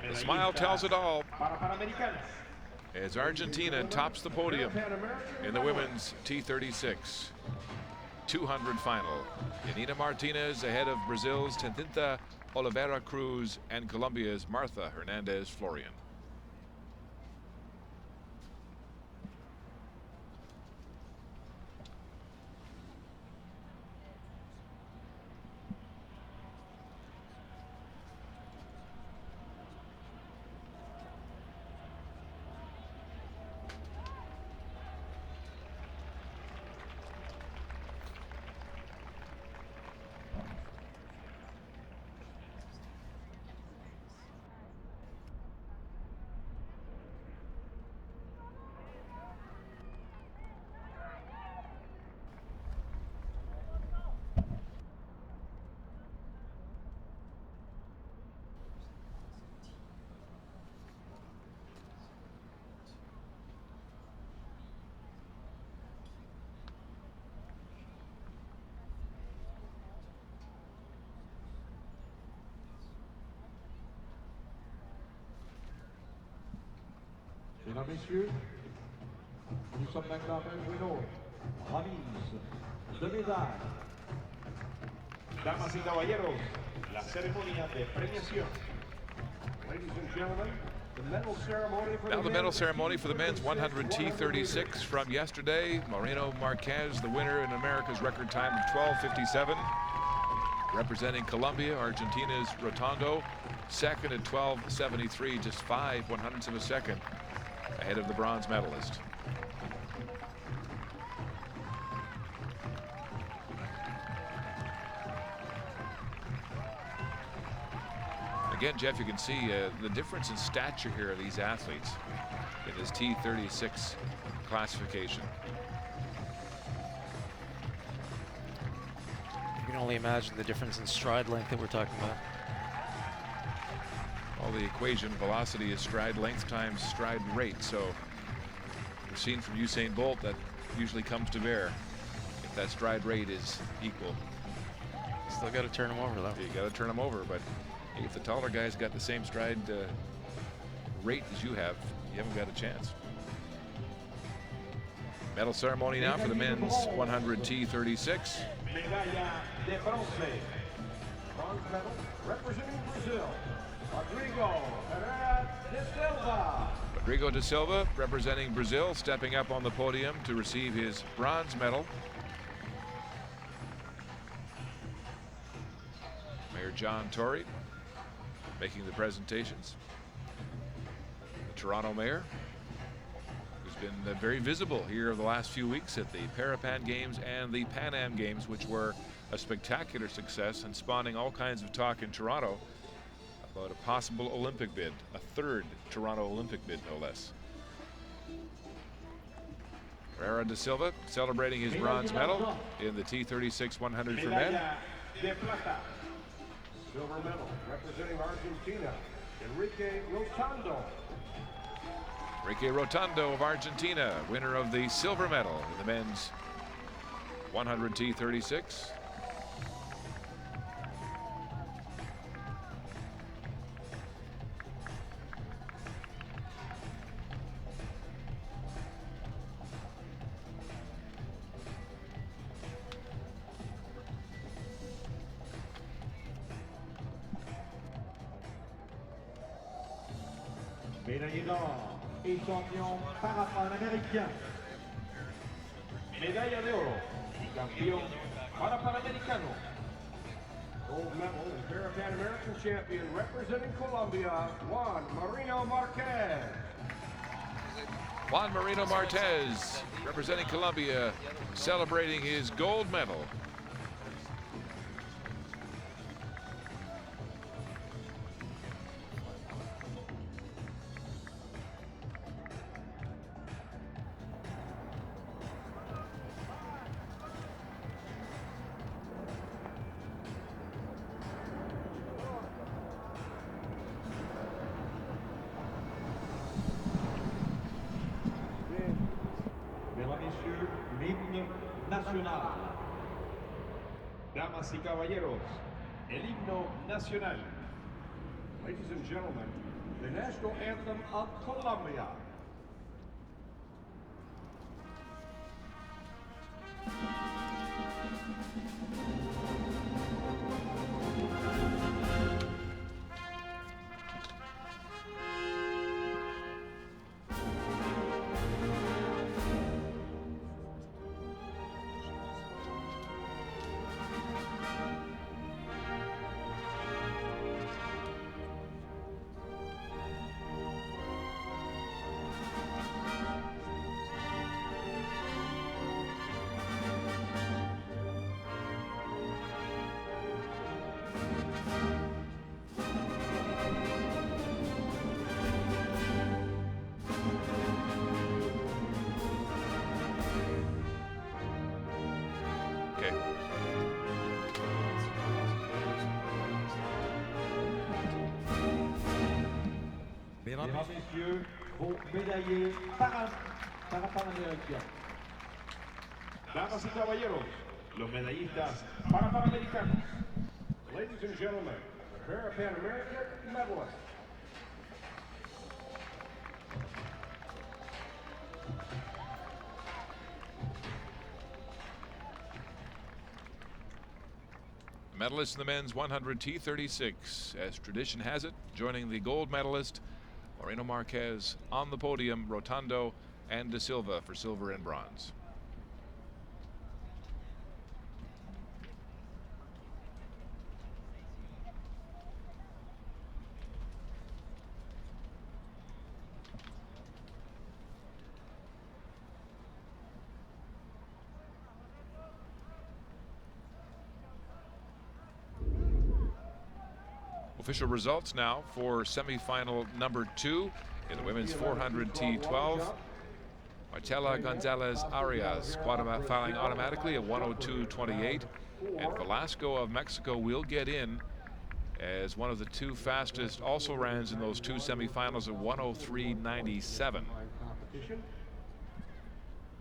The smile tells it all as Argentina tops the podium in the women's T36. 200 final. Yanina Martinez ahead of Brazil's Tendinta Oliveira Cruz and Colombia's Martha Hernandez Florian. Mesdames, Messieurs, nous sommes maintenant à une remise de médailles. Damas y caballeros, la ceremonia de premiación. Ladies and gentlemen, the medal ceremony for Now the medal ceremony for the men's 100 T36 from yesterday. Moreno Marquez, the winner in America's record time of 12:57. Representing Colombia, Argentina's Rotondo, second at 12:73, just 5/100ths of a second ahead of the bronze medalist. Again, Jeff, you can see the difference in stature here of these athletes in this T36 classification. You can only imagine the difference in stride length that we're talking about. Well, the equation, velocity is stride length times stride rate. So we've seen from Usain Bolt that usually comes to bear if that stride rate is equal. Still got to turn them over, though. You got to turn them over, but if the taller guy's got the same stride rate as you have, you haven't got a chance. Medal ceremony now for the men's 100 T36. Medalla de bronce. Bronze medal representing Brazil, Rodrigo de Silva. Rodrigo de Silva, representing Brazil, stepping up on the podium to receive his bronze medal. Mayor John Tory making the presentations. The Toronto mayor, who's been very visible here over the last few weeks at the Parapan Games and the Pan Am Games, which were a spectacular success and spawning all kinds of talk in Toronto about a possible Olympic bid, a third Toronto Olympic bid, no less. Herrera de Silva celebrating his bronze medal in the T36 100 for men. Medalla de plata. Silver medal representing Argentina, Enrique Rotondo. Enrique Rotondo of Argentina, winner of the silver medal in the men's 100 T36. Médaillé d'or et champion Parapan American. Medalla de oro y campeón Parapan Americano. Gold medal and Parapan American champion representing Colombia, Juan Marino Marquez. Juan Marino Marquez, representing Colombia, celebrating his gold medal. Mesdames, Messieurs, l'hymne national. Damas y caballeros, el himno nacional. Ladies and gentlemen, the national anthem of Colombia. Mesdames, Messieurs, vos médaillés Parapan American. Damas y caballeros, los medallistas Parapan Americanos. Ladies and gentlemen, the Parapan American medalists. Medalist in the men's 100 T36, as tradition has it, joining the gold medalist Moreno Marquez on the podium, Rotondo and De Silva for silver and bronze. Official results now for semifinal number 2 in the women's 400 T12. Marcela Gonzalez Arias qualifying automatically at 102.28, and Velasco of Mexico will get in as one of the 2 fastest also runs in those 2 semifinals at 103.97.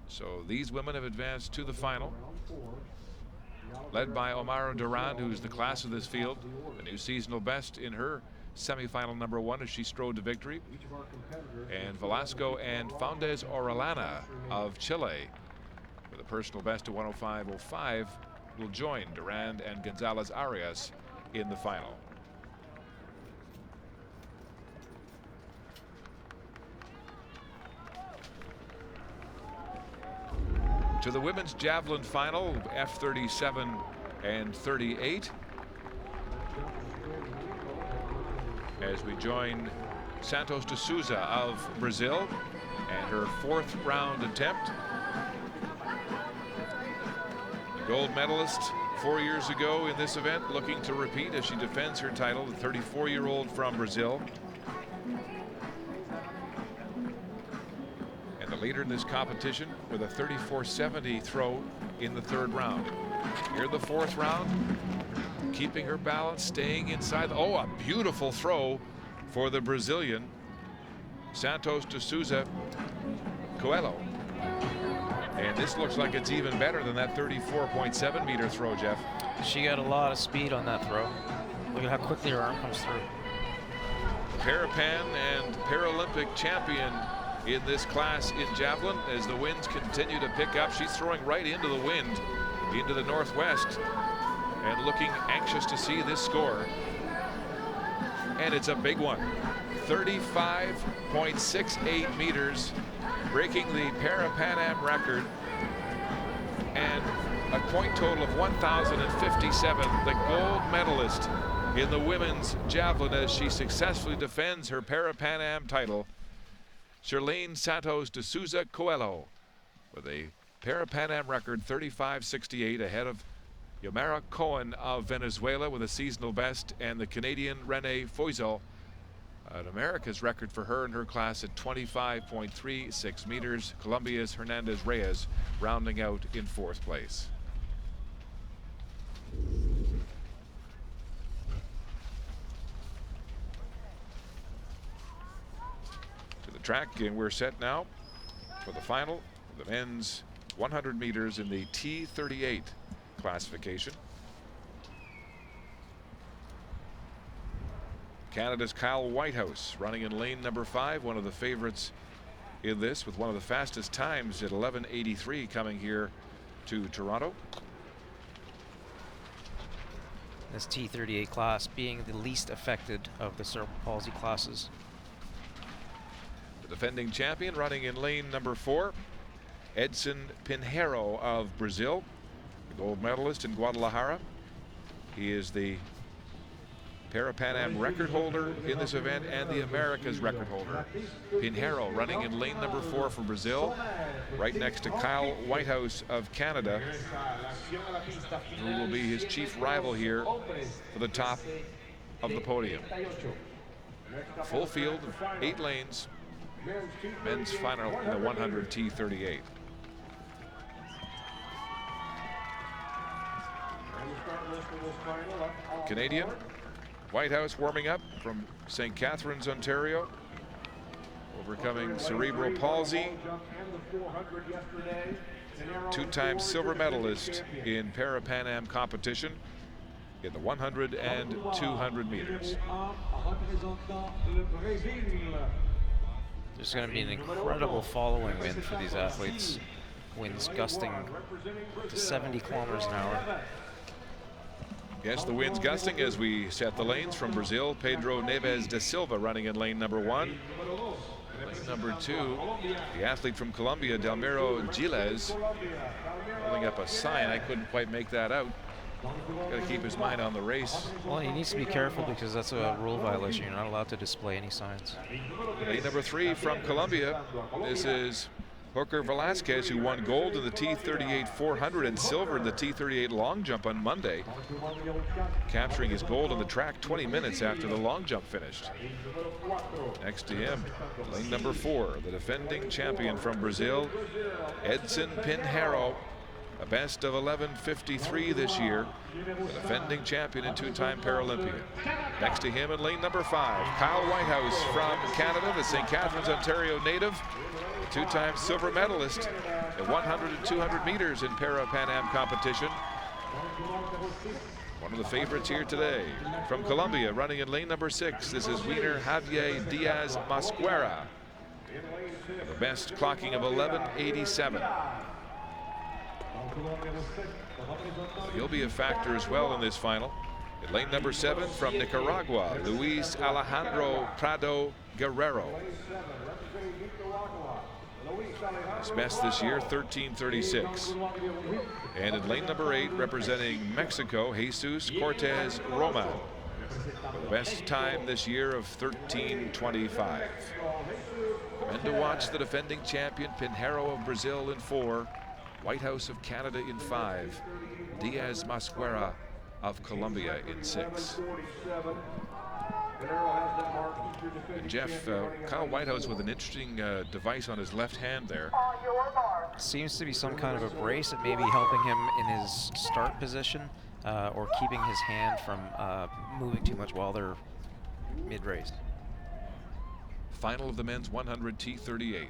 So these women have advanced to the final, led by Omar Duran, who's the class of this field, the new seasonal best in her semifinal number 1 as she strode to victory. And Velasco and Faundez Orellana of Chile, with a personal best of 105.05, will join Duran and Gonzalez Arias in the final. To the women's javelin final, F37 and 38. As we join Santos de Souza of Brazil and her 4th round attempt. The gold medalist 4 years ago in this event, looking to repeat as she defends her title, the 34-year-old from Brazil. And the leader in this competition with a 34.70 throw in the 3rd round. Here the 4th round, keeping her balance, staying inside. Oh, a beautiful throw for the Brazilian Santos de Souza Coelho. And this looks like it's even better than that 34.7 meter throw, Jeff. She got a lot of speed on that throw. Look at how quickly her arm comes through. Parapan and Paralympic champion in this class in javelin as the winds continue to pick up. She's throwing right into the wind, into the northwest, and looking anxious to see this score. And it's a big one. 35.68 meters, breaking the Parapan Am record, and a point total of 1,057. The gold medalist in the women's javelin as she successfully defends her Parapan Am title, Shirlene Santos de Souza Coelho, with a Parapan Am record 35.68, ahead of Yomara Cohen of Venezuela with a seasonal best, and the Canadian Renee Foizel, an America's record for her in her class at 25.36 meters. Colombia's Hernandez Reyes rounding out in 4th place. To the track, and we're set now for the final of the men's 100 meters in the T38 classification. Canada's Kyle Whitehouse running in lane number 5, one of the favorites in this, with one of the fastest times at 11:83 coming here to Toronto. This T38 class being the least affected of the cerebral palsy classes. The defending champion running in lane number 4, Edson Pinheiro of Brazil, the gold medalist in Guadalajara. He is the Parapan Am record holder in this event and the America's record holder. Pinheiro running in lane number 4 for Brazil, right next to Kyle Whitehouse of Canada, who will be his chief rival here for the top of the podium. Full field of 8 lanes, men's final in the 100 T38. Canadian Whitehouse warming up from St. Catharines, Ontario. overcoming cerebral palsy. Two-time silver medalist in Parapan Am competition in the 100 and 200 meters. There's going to be an incredible following wind for these athletes. Winds gusting to 70 kilometers an hour. Yes, the wind's gusting as we set the lanes. From Brazil, Pedro Neves da Silva running in lane number 1. Lane number 2, the athlete from Colombia, Delmiro Giles, holding up a sign. I couldn't quite make that out. Got to keep his mind on the race. Well, he needs to be careful because that's a rule violation. You're not allowed to display any signs. Lane number 3 from Colombia. This is Hooker Velasquez, who won gold in the T38 400 and silver in the T38 long jump on Monday, capturing his gold on the track 20 minutes after the long jump finished. Next to him, lane number 4, the defending champion from Brazil, Edson Pinheiro, a best of 11:53 this year, the defending champion and two-time Paralympian. Next to him in lane number 5, Kyle Whitehouse from Canada, the St. Catharines, Ontario native, two-time silver medalist at 100 and 200 meters in Parapan Am competition. One of the favorites here today. From Colombia, running in lane number 6, this is Wiener Javier Diaz Masquera, the best clocking of 11:87. He'll be a factor as well in this final. At lane number 7 from Nicaragua, Luis Alejandro Prado Guerrero. His best this year, 13:36. And in lane number 8, representing Mexico, Jesus Cortez Roman. The best time this year of 13:25. And to watch the defending champion, Pinheiro of Brazil in 4, Whitehouse of Canada in 5, Diaz Masquera of Colombia in 6. And Jeff, Kyle Whitehouse with an interesting device on his left hand there. Seems to be some kind of a brace that may be helping him in his start position or keeping his hand from moving too much while they're mid-race. Final of the men's 100 T38.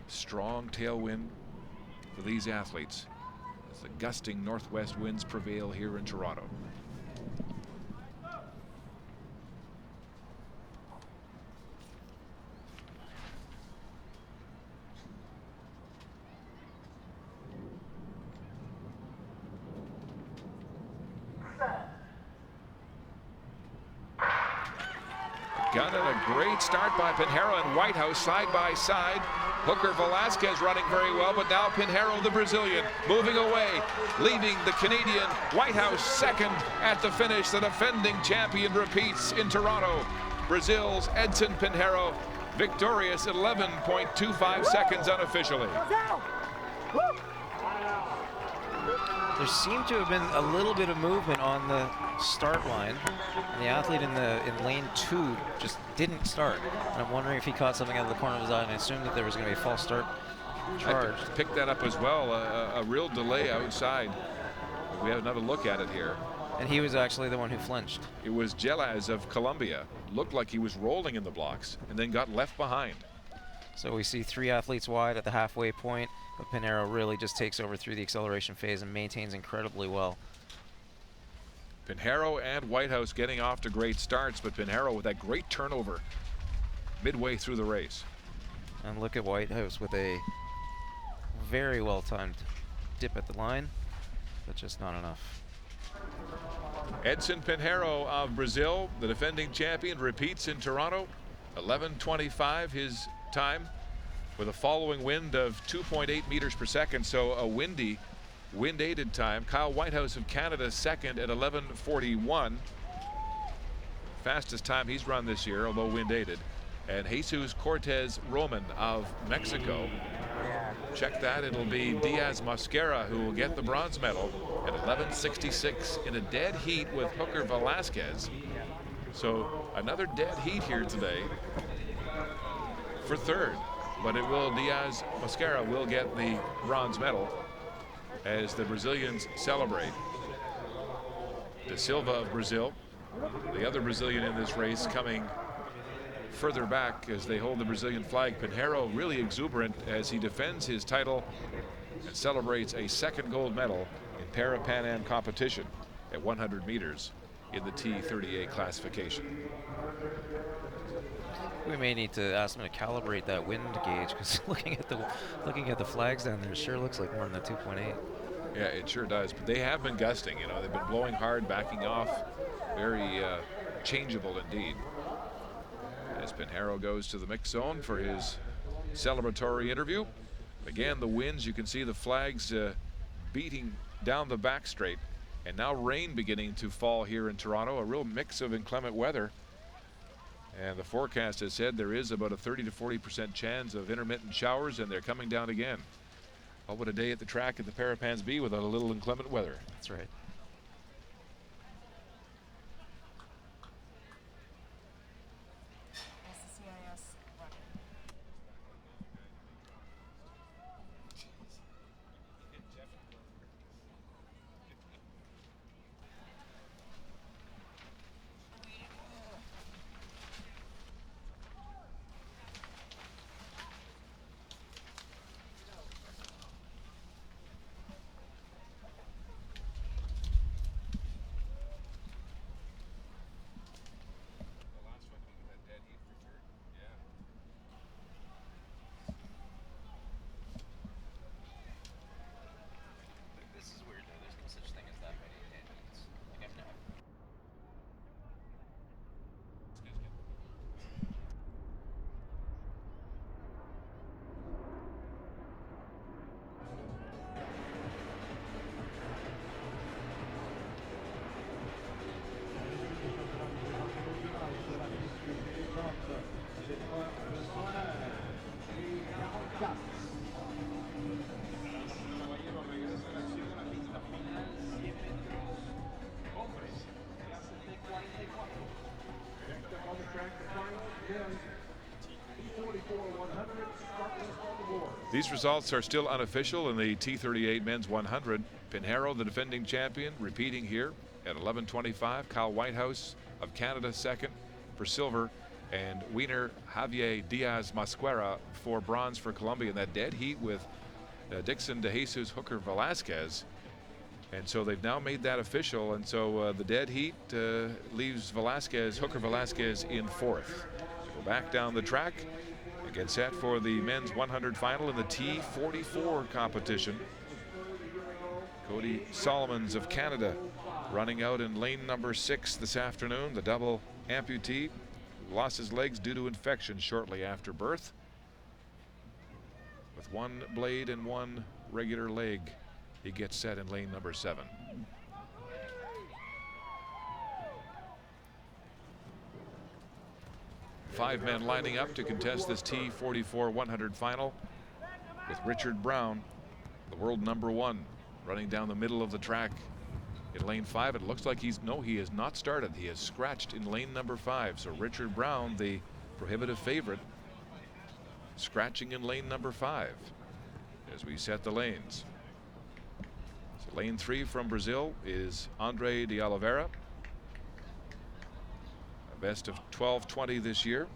Strong tailwind for these athletes as the gusting northwest winds prevail here in Toronto. Got it, a great start by Pinheiro and Whitehouse side by side. Hooker Velasquez running very well, but now Pinheiro, the Brazilian, moving away, leaving the Canadian. Whitehouse second at the finish. The defending champion repeats in Toronto. Brazil's Edson Pinheiro, victorious at 11.25 seconds unofficially. There seemed to have been a little bit of movement on the start line, and the athlete in lane 2 just didn't start. And I'm wondering if he caught something out of the corner of his eye, and I assumed that there was going to be a false start charge. I picked that up as well, a real delay outside. We have another look at it here. And he was actually the one who flinched. It was Gelaz of Colombia. Looked like he was rolling in the blocks and then got left behind. So we see 3 athletes wide at the halfway point, but Pinheiro really just takes over through the acceleration phase and maintains incredibly well. Pinheiro and Whitehouse getting off to great starts, but Pinheiro with that great turnover midway through the race. And look at Whitehouse with a very well-timed dip at the line, but just not enough. Edson Pinheiro of Brazil, the defending champion, repeats in Toronto. 11:25 his time, with a following wind of 2.8 meters per second, so a windy, wind-aided time. Kyle Whitehouse of Canada second at 11:41. Fastest time he's run this year, although wind-aided. And Jesus Cortez Roman of Mexico. Check that, it'll be Diaz Masquera who will get the bronze medal at 11:66 in a dead heat with Hooker Velasquez. So another dead heat here today for third, but it will, Diaz Masquera will get the bronze medal as the Brazilians celebrate. Da Silva of Brazil The other Brazilian in this race coming further back as they hold the Brazilian flag. Pinheiro really exuberant as he defends his title and celebrates a second gold medal in Parapan Am competition at 100 meters in the T38 classification. We may need to ask them to calibrate that wind gauge, because looking at the flags down there, it sure looks like more than the 2.8. Yeah, it sure does. But they have been gusting. You know, they've been blowing hard, backing off. Very changeable indeed. As Pinheiro goes to the mix zone for his celebratory interview. Again, the winds, you can see the flags beating down the back straight. And now rain beginning to fall here in Toronto, a real mix of inclement weather. And the forecast has said there is about a 30 to 40% chance of intermittent showers, and they're coming down again. Oh, what a day at the track at the Parapans be without a little inclement weather. That's right. These results are still unofficial in the T38 men's 100. Pinheiro, the defending champion, repeating here at 11:25. Kyle Whitehouse of Canada second for silver, and Wiener Javier Diaz Masquera for bronze for Colombia in that dead heat with Dixon De Jesus Hooker Velasquez. And so they've now made that official, and so the dead heat leaves Hooker Velasquez in fourth. Go back down the track and get set for the men's 100 final in the T44 competition. Cody Solomons of Canada running out in lane number 6 this afternoon. The double amputee lost his legs due to infection shortly after birth. With one blade and one regular leg, he gets set in lane number 7. Five men lining up to contest this T44 100 final, with Richard Brown, the world number 1, running down the middle of the track in lane 5. It looks like he has not started. He has scratched in lane number 5. So Richard Brown, the prohibitive favorite, scratching in lane number 5 as we set the lanes. So lane 3 from Brazil is Andre de Oliveira, a best of 12:20 this year.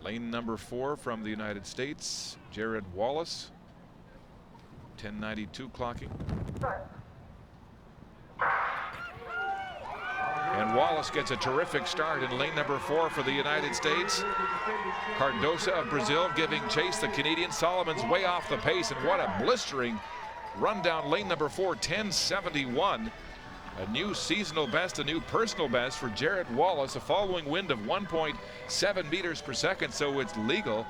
Lane number 4 from the United States, Jared Wallace, 10:92 clocking. And Wallace gets a terrific start in lane number 4 for the United States. Cardosa of Brazil giving chase. The Canadian Solomons way off the pace, and what a blistering run down lane number 4, 10:71. A new seasonal best, a new personal best for Jared Wallace, a following wind of 1.7 meters per second, so it's legal.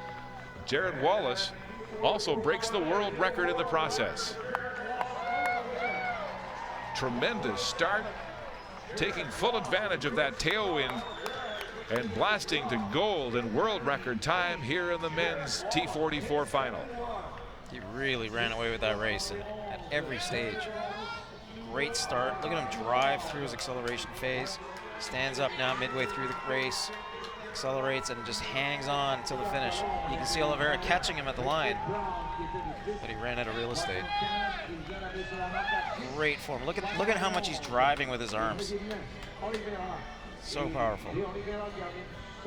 Jared Wallace also breaks the world record in the process. Tremendous start, taking full advantage of that tailwind and blasting to gold in world record time here in the men's T44 final. He really ran away with that race and at every stage. Great start. Look at him drive through his acceleration phase. Stands up now midway through the race. accelerates and just hangs on until the finish. You can see Oliveira catching him at the line, but he ran out of real estate. Great form. Look at how much he's driving with his arms. So powerful.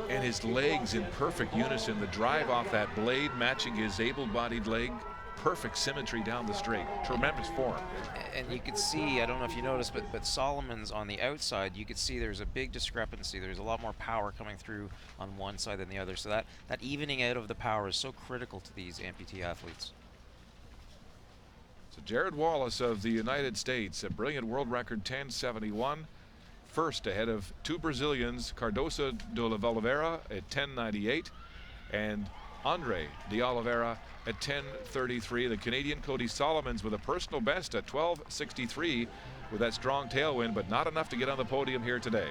And his legs in perfect unison. The drive off that blade matching his able-bodied leg. Perfect symmetry down the straight. Tremendous form. And you could see, I don't know if you noticed, but Solomon's on the outside, you could see there's a big discrepancy. There's a lot more power coming through on one side than the other. So that evening out of the power is so critical to these amputee athletes. So Jared Wallace of the United States, a brilliant world record 10:71. First ahead of two Brazilians, Cardoso de Oliveira at 10:98 and Andre de Oliveira at 10:33. The Canadian Cody Solomons with a personal best at 12:63 with that strong tailwind, but not enough to get on the podium here today.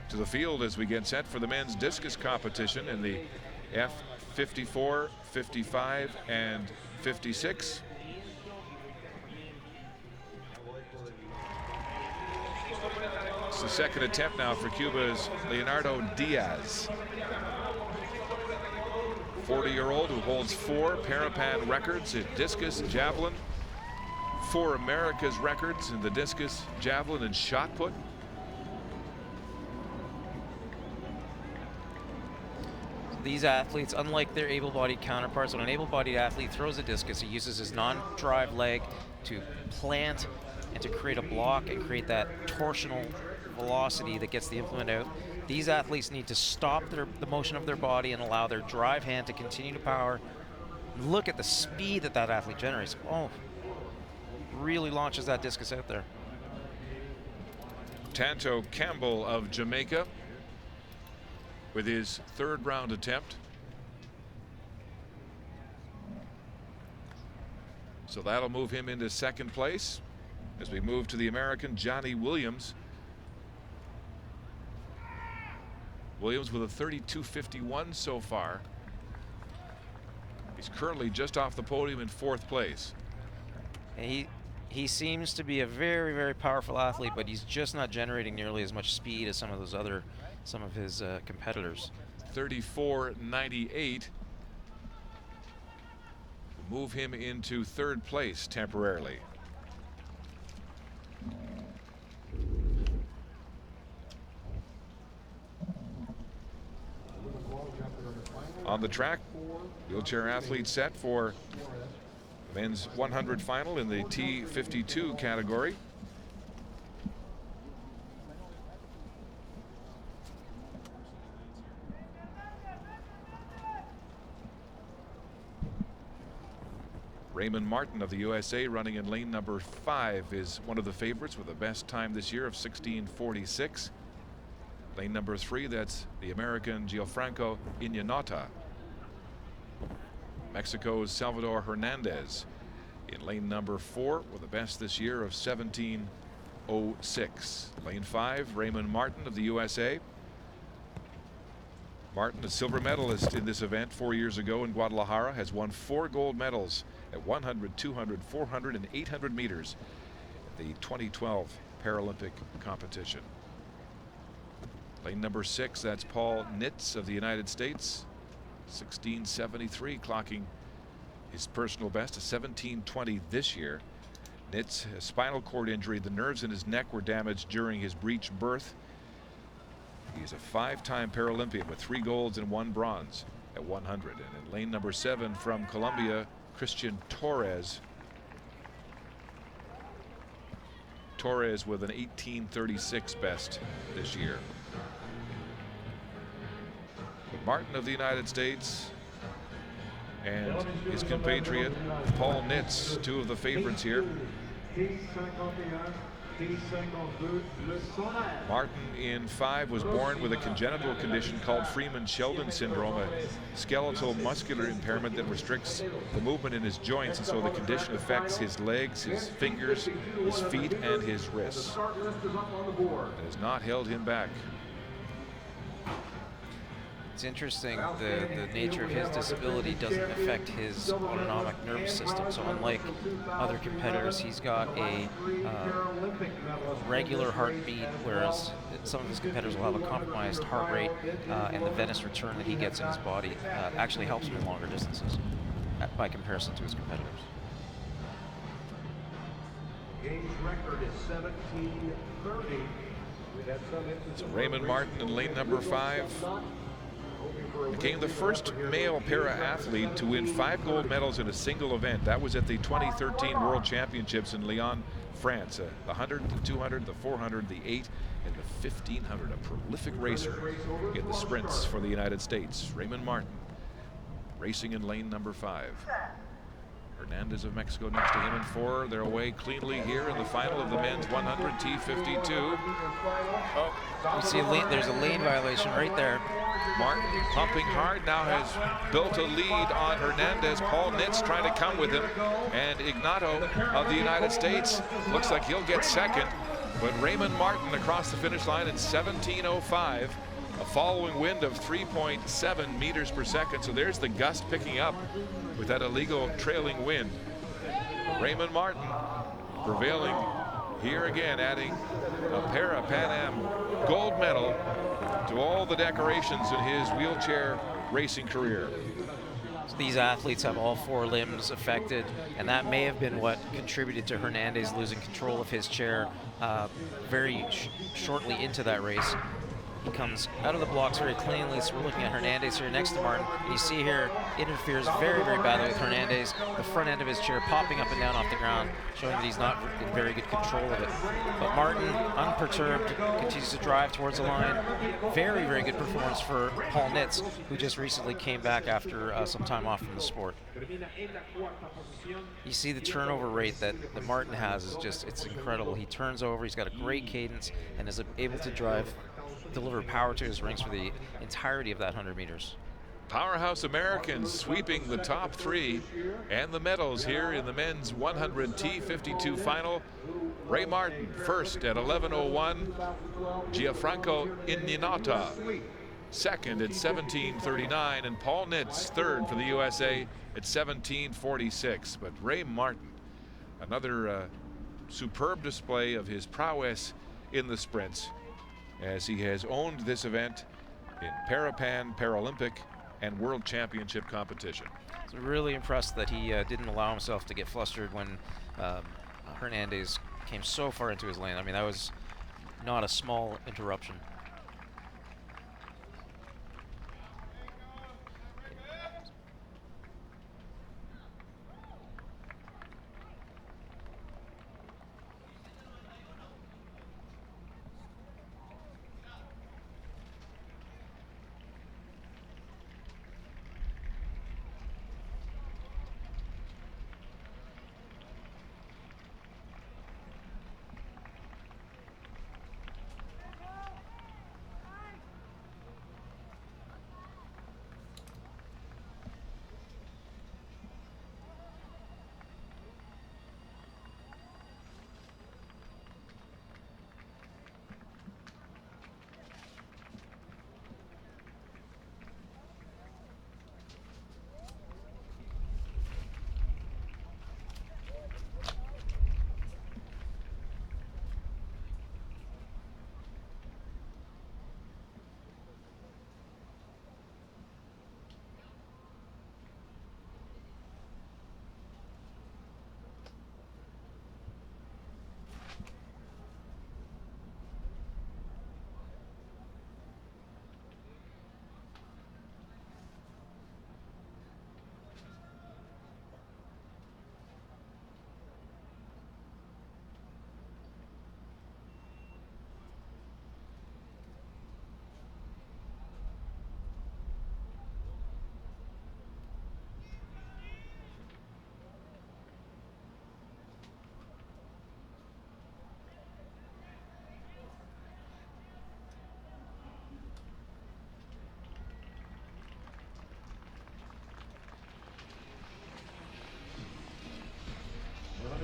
To the field as we get set for the men's discus competition in the F54, 55, and 56. It's the second attempt now for Cuba's Leonardo Diaz. 40-year-old who holds 4 Parapan records in discus, javelin, 4 America's records in the discus, javelin, and shot put. These athletes, unlike their able-bodied counterparts, when an able-bodied athlete throws a discus, he uses his non-drive leg to plant and to create a block and create that torsional velocity that gets the implement out. These athletes need to stop the motion of their body and allow their drive hand to continue to power. Look at the speed that athlete generates. Oh, really launches that discus out there. Tanto Campbell of Jamaica with his 3rd round attempt. So that'll move him into 2nd place as we move to the American Johnny Williams. Williams with a 32.51 so far. He's currently just off the podium in 4th place. And he seems to be a very, very powerful athlete, but he's just not generating nearly as much speed as some of his competitors. 34.98. Move him into 3rd place temporarily. On the track, wheelchair athlete set for men's 100 final in the T52 category. Raymond Martin of the USA running in lane number 5 is one of the favorites with the best time this year of 16:46. Lane number 3, that's the American Gianfranco Iñanota. Mexico's Salvador Hernandez in lane number 4 with the best this year of 17:06. Lane 5, Raymond Martin of the USA. Martin, a silver medalist in this event 4 years ago in Guadalajara, has won 4 gold medals at 100, 200, 400, and 800 meters at the 2012 Paralympic competition. Lane number 6, that's Paul Nitz of the United States. 16:73, clocking his personal best, a 17:20 this year. Nitz has spinal cord injury. The nerves in his neck were damaged during his breech birth. He's a 5-time Paralympian with 3 golds and 1 bronze at 100. And in lane number 7 from Colombia, Christian Torres. Torres with an 18:36 best this year. Martin of the United States and his compatriot Paul Nitz, 2 of the favorites here. Martin in 5 was born with a congenital condition called Freeman-Sheldon syndrome, a skeletal muscular impairment that restricts the movement in his joints, and so the condition affects his legs, his fingers, his feet, and his wrists. It has not held him back. It's interesting, the nature of his disability doesn't affect his autonomic nervous system. So unlike other competitors, he's got a regular heartbeat, whereas some of his competitors will have a compromised heart rate, and the venous return that he gets in his body actually helps him in longer distances by comparison to his competitors. Games record is 17:30. So Raymond Martin in lane number 5 became the first male para-athlete to win 5 gold medals in a single event. That was at the 2013 World Championships in Lyon, France. The 100, the 200, the 400, the 8, and the 1500. A prolific racer in the sprints for the United States. Raymond Martin racing in lane number 5. Hernandez of Mexico next to him in 4. They're away cleanly here in the final of the men's 100 T52. Oh, you see there's a lane violation right there. Martin pumping hard, now has built a lead on Hernandez. Paul Nitz trying to come with him, and Ignato of the United States looks like he'll get second, but Raymond Martin across the finish line in 17:05. A following wind of 3.7 meters per second. So there's the gust picking up with that illegal trailing wind. Raymond Martin prevailing here again, adding a Parapan Am gold medal to all the decorations in his wheelchair racing career. So these athletes have all 4 limbs affected, and that may have been what contributed to Hernandez losing control of his chair very shortly into that race. He comes out of the blocks very cleanly, so we're looking at Hernandez here next to Martin. And you see here, interferes very, very badly with Hernandez. The front end of his chair popping up and down off the ground, showing that he's not in very good control of it. But Martin, unperturbed, continues to drive towards the line. Very, very good performance for Paul Nitz, who just recently came back after some time off from the sport. You see the turnover rate that Martin has is just, it's incredible. He turns over, he's got a great cadence, and is able to deliver power to his rings for the entirety of that 100 meters. Powerhouse Americans sweeping the top 3 and the medals here in the men's 100 T52 final. Ray Martin first at 11:01. Gianfranco Ignato second at 17:39, and Paul Nitz third for the USA at 17:46. But Ray Martin, another superb display of his prowess in the sprints, as he has owned this event in Parapan, Paralympic, and World Championship competition. So really impressed that he didn't allow himself to get flustered when Hernandez came so far into his lane. I mean, that was not a small interruption.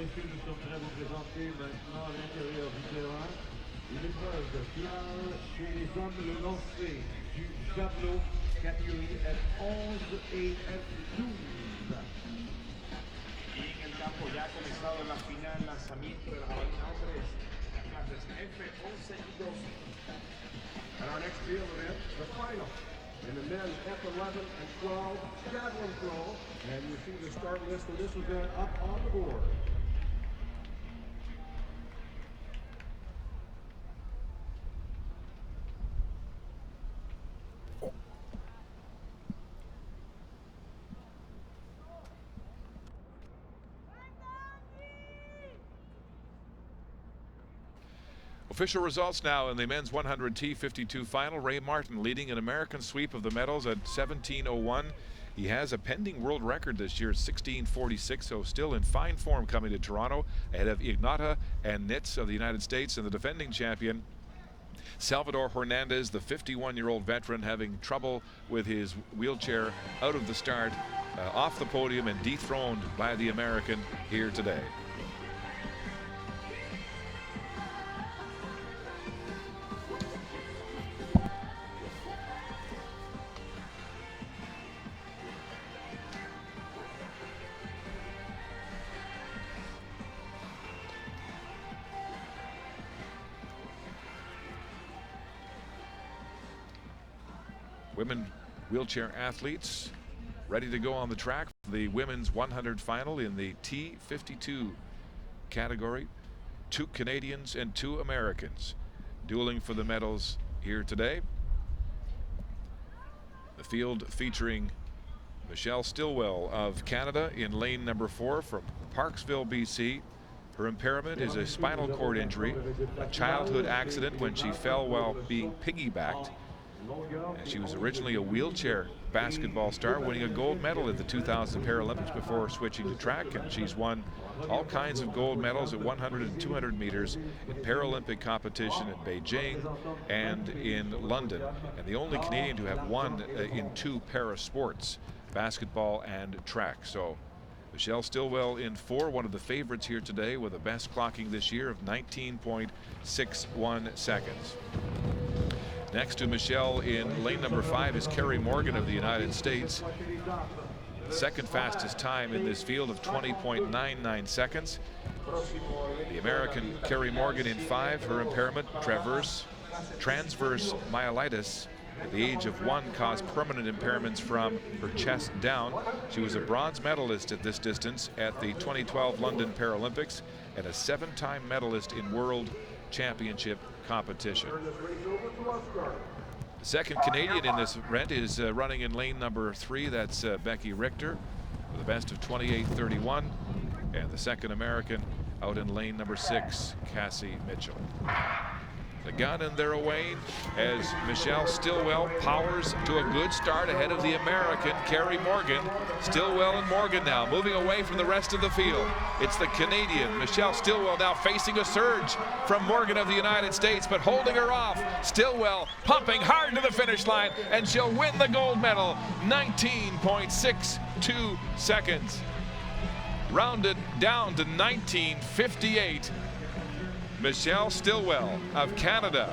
Messieurs, nous sommes prêts à vous présenter maintenant à l'intérieur du terrain une épreuve de finale chez les hommes, le lancer du javelot catégorie F11 et F12. Y en el campo ya ha comenzado la final lanzamiento de la jabalina hombres, las clases F11 y 12. And our next field event, the final. In the men F11 and 12 javelin throw, and you see the start list for this event up on the board. Official results now in the men's 100 T52 final. Ray Martin leading an American sweep of the medals at 17:01. He has a pending world record this year at 16:46, so still in fine form coming to Toronto ahead of Ignata and Nitz of the United States, and the defending champion Salvador Hernandez, the 51-year-old veteran, having trouble with his wheelchair out of the start, off the podium and dethroned by the American here today. Women wheelchair athletes ready to go on the track for the women's 100 final in the T52 category. 2 Canadians and 2 Americans dueling for the medals here today. The field featuring Michelle Stilwell of Canada in lane number 4 from Parksville, BC. Her impairment is a spinal cord injury, a childhood accident when she fell while being piggybacked. And she was originally a wheelchair basketball star, winning a gold medal at the 2000 Paralympics before switching to track, and she's won all kinds of gold medals at 100 and 200 meters in Paralympic competition in Beijing and in London, and the only Canadian to have won in 2 para sports, basketball and track. So Michelle Stilwell in 4, one of the favorites here today, with a best clocking this year of 19.61 seconds. Next to Michelle in lane number 5 is Carrie Morgan of the United States. The second fastest time in this field of 20.99 seconds. The American Carrie Morgan in 5, her impairment, transverse myelitis, at the age of 1, caused permanent impairments from her chest down. She was a bronze medalist at this distance at the 2012 London Paralympics and a 7-time medalist in World Championship competition. The second Canadian in this event is running in lane number 3. That's Becky Richter with a best of 28:31, and the second American out in lane number 6, Cassie Mitchell. The gun and they're away as Michelle Stilwell powers to a good start ahead of the American Carrie Morgan. Stilwell and Morgan now moving away from the rest of the field. It's the Canadian Michelle Stilwell now facing a surge from Morgan of the United States, but holding her off. Stillwell pumping hard to the finish line, and she'll win the gold medal. 19.62 seconds. Rounded down to 19:58. Michelle Stilwell of Canada.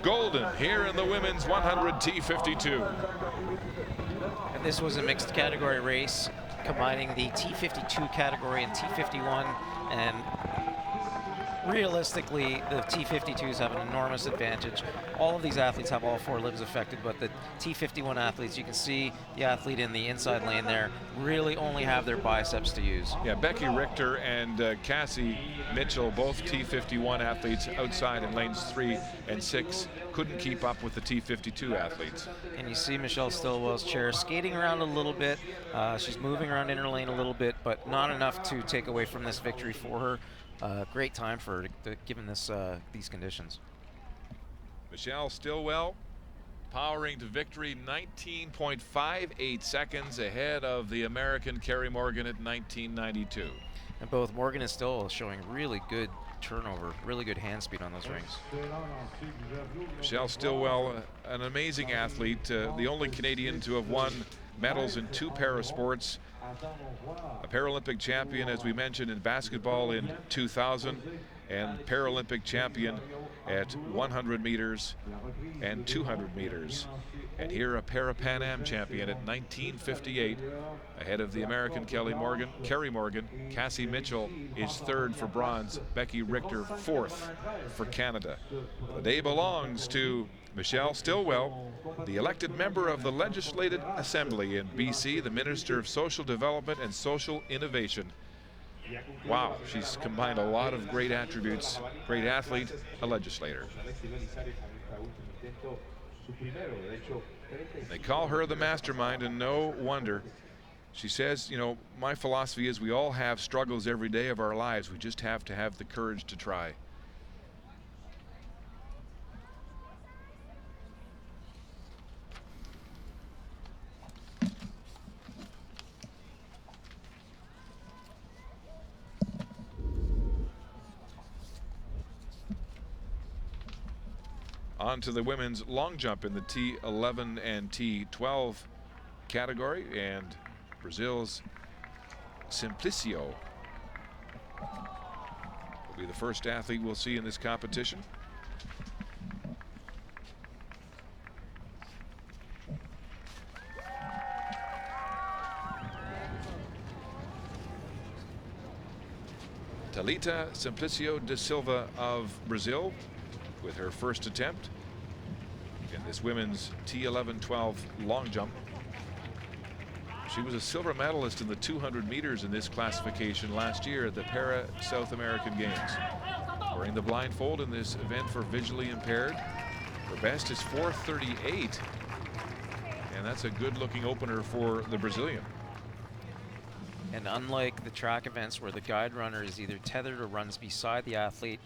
Golden here in the women's 100 T52. And this was a mixed category race, combining the T52 category and T51, and realistically, the T52s have an enormous advantage. All of these athletes have all 4 limbs affected, but the T51 athletes, you can see the athlete in the inside lane there, really only have their biceps to use. Yeah, Becky Richter and Cassie Mitchell, both T51 athletes outside in lanes 3 and 6, couldn't keep up with the T52 athletes. And you see Michelle Stilwell's chair skating around a little bit. She's moving around inner lane a little bit, but not enough to take away from this victory for her. Great time for her, given this these conditions. Michelle Stilwell powering to victory, 19.58 seconds ahead of the American Carrie Morgan at 19.92. And both Morgan and Stilwell showing really good turnover, really good hand speed on those rings. Michelle Stilwell, an amazing athlete, the only Canadian to have won medals in 2 para sports. A Paralympic champion, as we mentioned, in basketball in 2000, and Paralympic champion at 100 meters and 200 meters. And here a Parapan Am champion at 1958, ahead of the American Kerry Morgan. Cassie Mitchell is third for bronze. Becky Richter fourth for Canada. The day belongs to Michelle Stilwell, the elected member of the Legislative Assembly in BC, the Minister of Social Development and Social Innovation. Wow, she's combined a lot of great attributes. Great athlete, a legislator. They call her the mastermind, and no wonder. She says, you know, my philosophy is we all have struggles every day of our lives. We just have to have the courage to try. On to the women's long jump in the T11 and T12 category, and Brazil's Simplicio will be the first athlete we'll see in this competition. Thalita Simplicio da Silva of Brazil with her first attempt in this women's T11-12 long jump. She was a silver medalist in the 200 meters in this classification last year at the South American Games. Wearing the blindfold in this event for visually impaired. Her best is 4:38, and that's a good-looking opener for the Brazilian. And unlike the track events where the guide runner is either tethered or runs beside the athlete,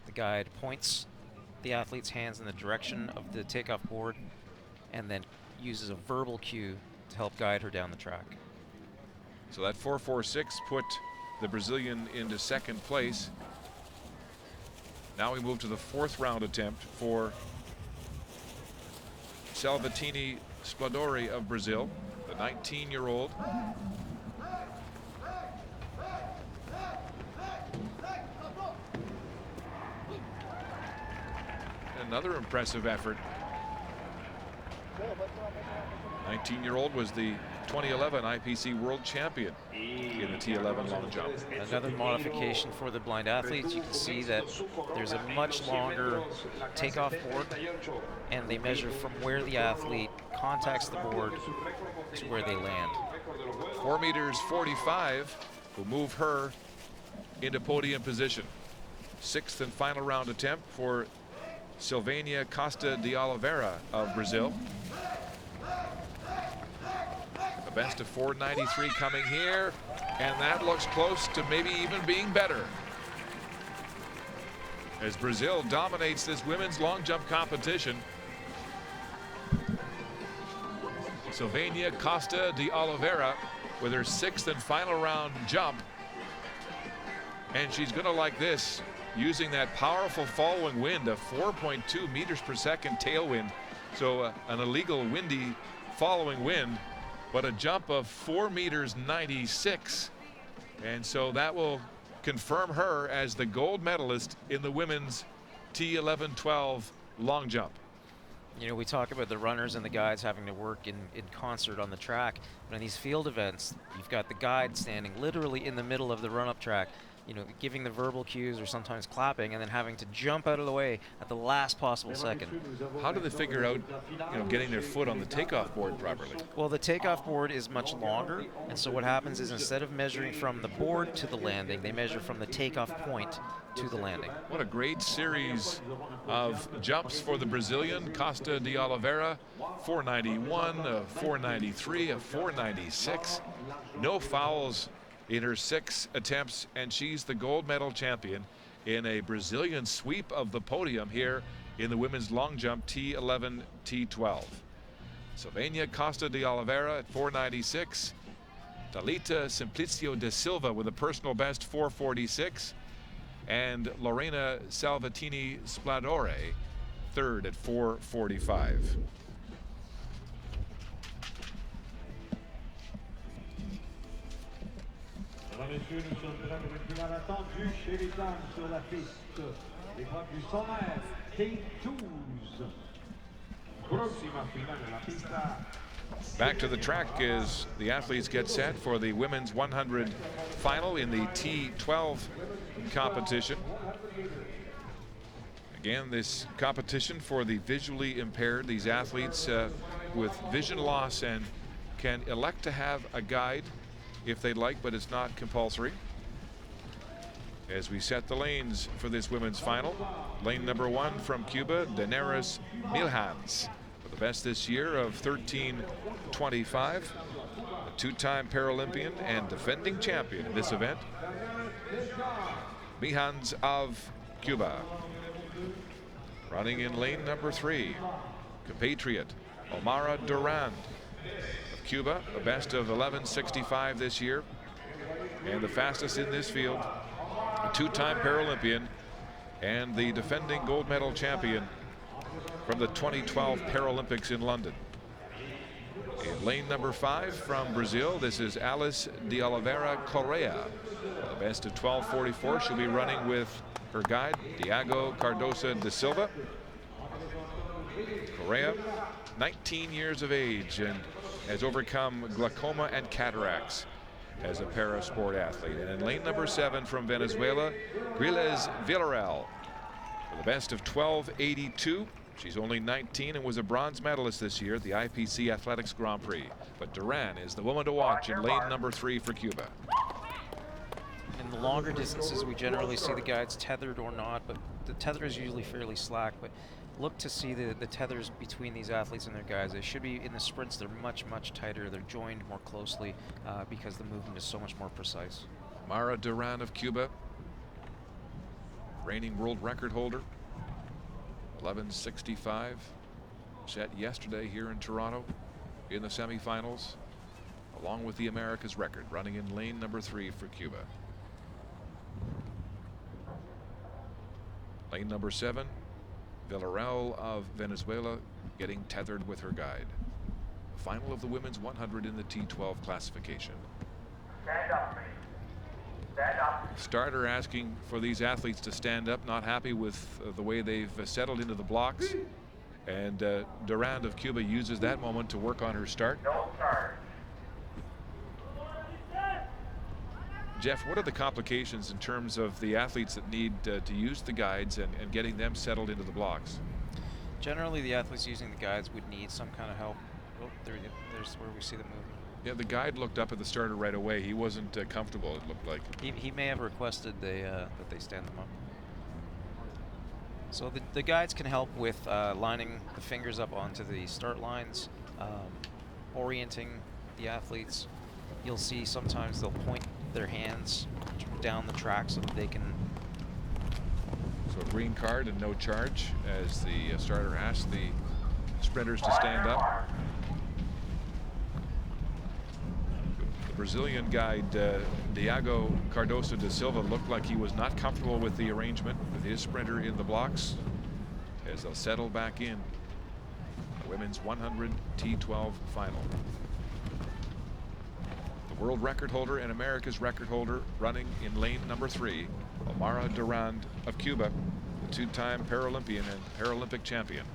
the guide points the athlete's hands in the direction of the takeoff board and then uses a verbal cue to help guide her down the track. So that 4.46 put the Brazilian into second place. Now we move to the fourth round attempt for Salvatini Spladori of Brazil, the 19-year-old. Another impressive effort. 19-year-old was the 2011 IPC World Champion in the T11 long jump. Another modification for the blind athletes. You can see that there's a much longer takeoff board, and they measure from where the athlete contacts the board to where they land. 4 meters 45 will move her into podium position. Sixth and final round attempt for Silvânia Costa de Oliveira of Brazil. A best of 4:93 coming here, and that looks close to maybe even being better, as Brazil dominates this women's long jump competition. Silvânia Costa de Oliveira with her sixth and final round jump, and she's gonna like this, using that powerful following wind of 4.2 meters per second tailwind. So an illegal windy following wind, but a jump of 4 meters 96. And so that will confirm her as the gold medalist in the women's T11-12 long jump. You know, we talk about the runners and the guides having to work in concert on the track, but in these field events, you've got the guide standing literally in the middle of the run-up track, you know, giving the verbal cues or sometimes clapping, and then having to jump out of the way at the last possible second. How do they figure out, you know, getting their foot on the takeoff board properly? Well, the takeoff board is much longer, and so what happens is instead of measuring from the board to the landing, they measure from the takeoff point to the landing. What a great series of jumps for the Brazilian Costa de Oliveira. 491, a 493, a 496. No fouls in her 6 attempts, and she's the gold medal champion in a Brazilian sweep of the podium here in the women's long jump T11, T12. Silvânia Costa de Oliveira at 496. Thalita Simplicio da Silva with a personal best 446. And Lorena Salvatini Spladore third at 445. Mesdames, Messieurs, nous sommes prêts pour une finale attendue chez les dames sur la piste. L'épreuve du 100 mètres, Team 12. Próxima final de la pista. Back to the track as the athletes get set for the women's 100 final in the T12 competition. Again, this competition for the visually impaired, these athletes with vision loss and can elect to have a guide if they'd like, but it's not compulsory. As we set the lanes for this women's final, lane number 1 from Cuba, Daenerys Milhans, with the best this year of 13:25, a two-time Paralympian and defending champion in this event, Milhans of Cuba. Running in lane number 3, compatriot Omara Durand of Cuba, a best of 11:65 this year, and the fastest in this field, a two-time Paralympian and the defending gold medal champion from the 2012 Paralympics in London. In lane number 5 from Brazil, this is Alice de Oliveira Correa, the best of 12:44. She'll be running with her guide, Diego Cardoso da Silva. Correa, 19 years of age and has overcome glaucoma and cataracts as a para-sport athlete. And in lane number 7 from Venezuela, Griles Villarreal, for the best of 12:82. She's only 19 and was a bronze medalist this year at the IPC Athletics Grand Prix. But Duran is the woman to watch in lane number 3 for Cuba. In the longer distances, we generally see the guides tethered or not, but the tether is usually fairly slack. But look to see the tethers between these athletes and their guides. They should be, in the sprints, they're much tighter. They're joined more closely because the movement is so much more precise. Mara Duran of Cuba, reigning world record holder, 11:65, set yesterday here in Toronto in the semifinals, along with the America's record, running in lane number 3 for Cuba. Lane number 7, Villarreal of Venezuela, getting tethered with her guide. Final of the women's 100 in the T12 classification. Stand up, please. Stand up. Starter asking for these athletes to stand up, not happy with the way they've settled into the blocks. And Durand of Cuba uses that moment to work on her start. No start. Jeff, what are the complications in terms of the athletes that need to use the guides and getting them settled into the blocks? Generally, the athletes using the guides would need some kind of help. Oh, there's where we see the movement. Yeah, the guide looked up at the starter right away. He wasn't comfortable, it looked like. He may have requested that they stand them up. So the guides can help with lining the fingers up onto the start lines, orienting the athletes. You'll see sometimes they'll point their hands down the track so that they can. So a green card and no charge as the starter asks the sprinters to stand up. The Brazilian guide Diego Cardoso da Silva looked like he was not comfortable with the arrangement with his sprinter in the blocks as they'll settle back in the women's 100 T12 final. The world record holder and America's record holder running in lane number 3, Omara Durand of Cuba, the two-time Paralympian and Paralympic champion,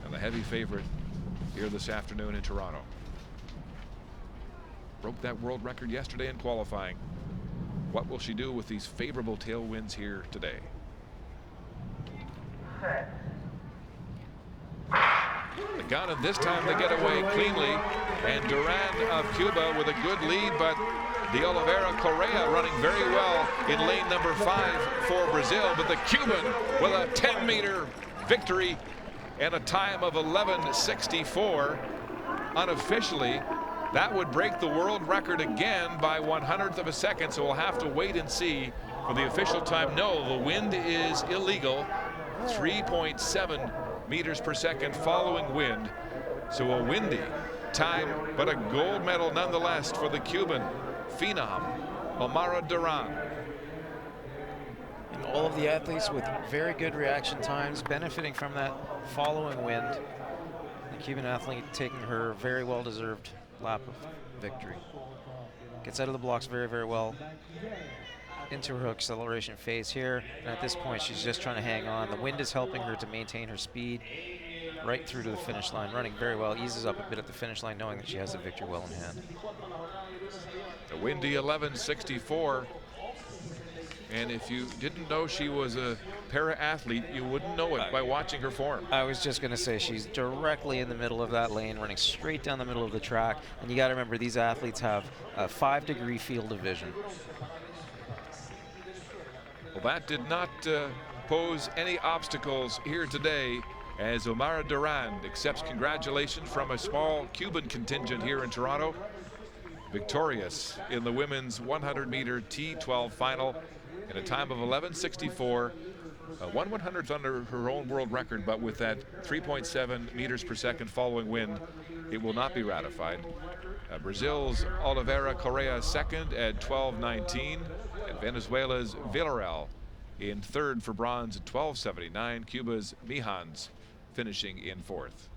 and the heavy favorite here this afternoon in Toronto. Broke that world record yesterday in qualifying. What will she do with these favorable tailwinds here today? The gun, and this time they get away cleanly. And Durand of Cuba with a good lead, but de Oliveira Correa running very well in lane number 5 for Brazil. But the Cuban with a 10-meter victory and a time of 11:64 unofficially. That would break the world record again by 1/100th of a second, so we'll have to wait and see for the official time. No, the wind is illegal. 3.7 meters per second following wind. So a windy time, but a gold medal nonetheless for the Cuban phenom, Omara Durand. And all of the athletes with very good reaction times, benefiting from that following wind. The Cuban athlete taking her very well-deserved lap of victory. Gets out of the blocks very, very well. Into her acceleration phase here. And at this point, she's just trying to hang on. The wind is helping her to maintain her speed right through to the finish line. Running very well. Eases up a bit at the finish line, knowing that she has the victory well in hand. A windy 11.64. And if you didn't know she was a para-athlete, you wouldn't know it by watching her form. I was just going to say she's directly in the middle of that lane, running straight down the middle of the track. And you got to remember, these athletes have a 5-degree field of vision. Well, that did not pose any obstacles here today as Omara Durand accepts congratulations from a small Cuban contingent here in Toronto. Victorious in the women's 100-meter T12 final in a time of 11.64. 1/100th under her own world record, but with that 3.7 meters per second following wind, it will not be ratified. Brazil's Oliveira Correa second at 12.19, and Venezuela's Villarreal in third for bronze at 12.79. Cuba's Mijans finishing in fourth.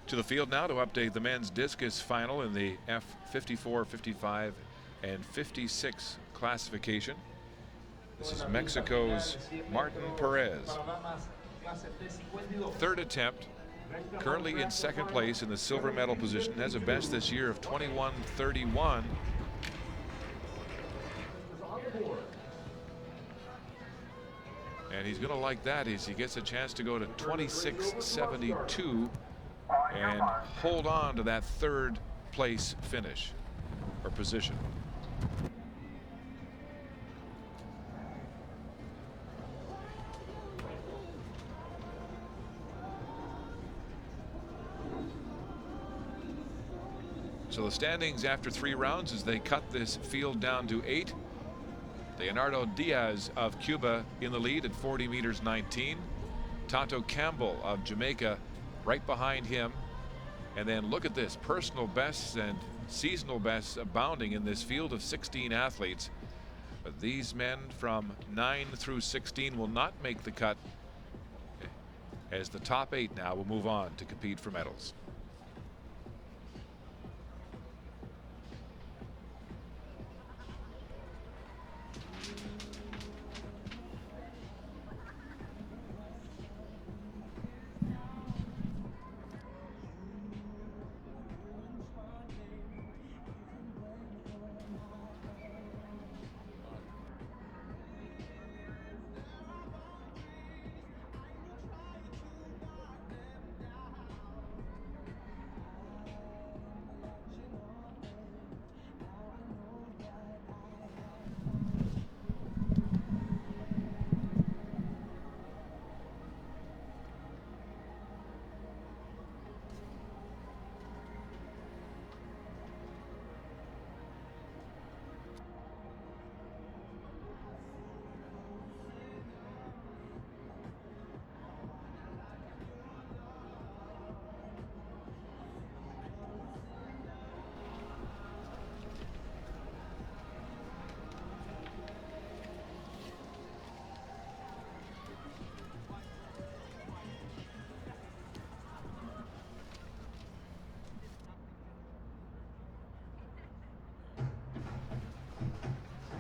To the field now to update the men's discus final in the F54, 55, and 56 classification. This is Mexico's Martin Perez. Third attempt, currently in second place in the silver medal position, has a best this year of 21.31. And he's going to like that as he gets a chance to go to 26.72 and hold on to that third place finish or position. So the standings after 3 rounds as they cut this field down to 8. Leonardo Diaz of Cuba in the lead at 40 meters 19. Tonto Campbell of Jamaica right behind him. And then look at this, personal bests and seasonal bests abounding in this field of 16 athletes. But these men from 9 through 16 will not make the cut, as the top 8 now will move on to compete for medals.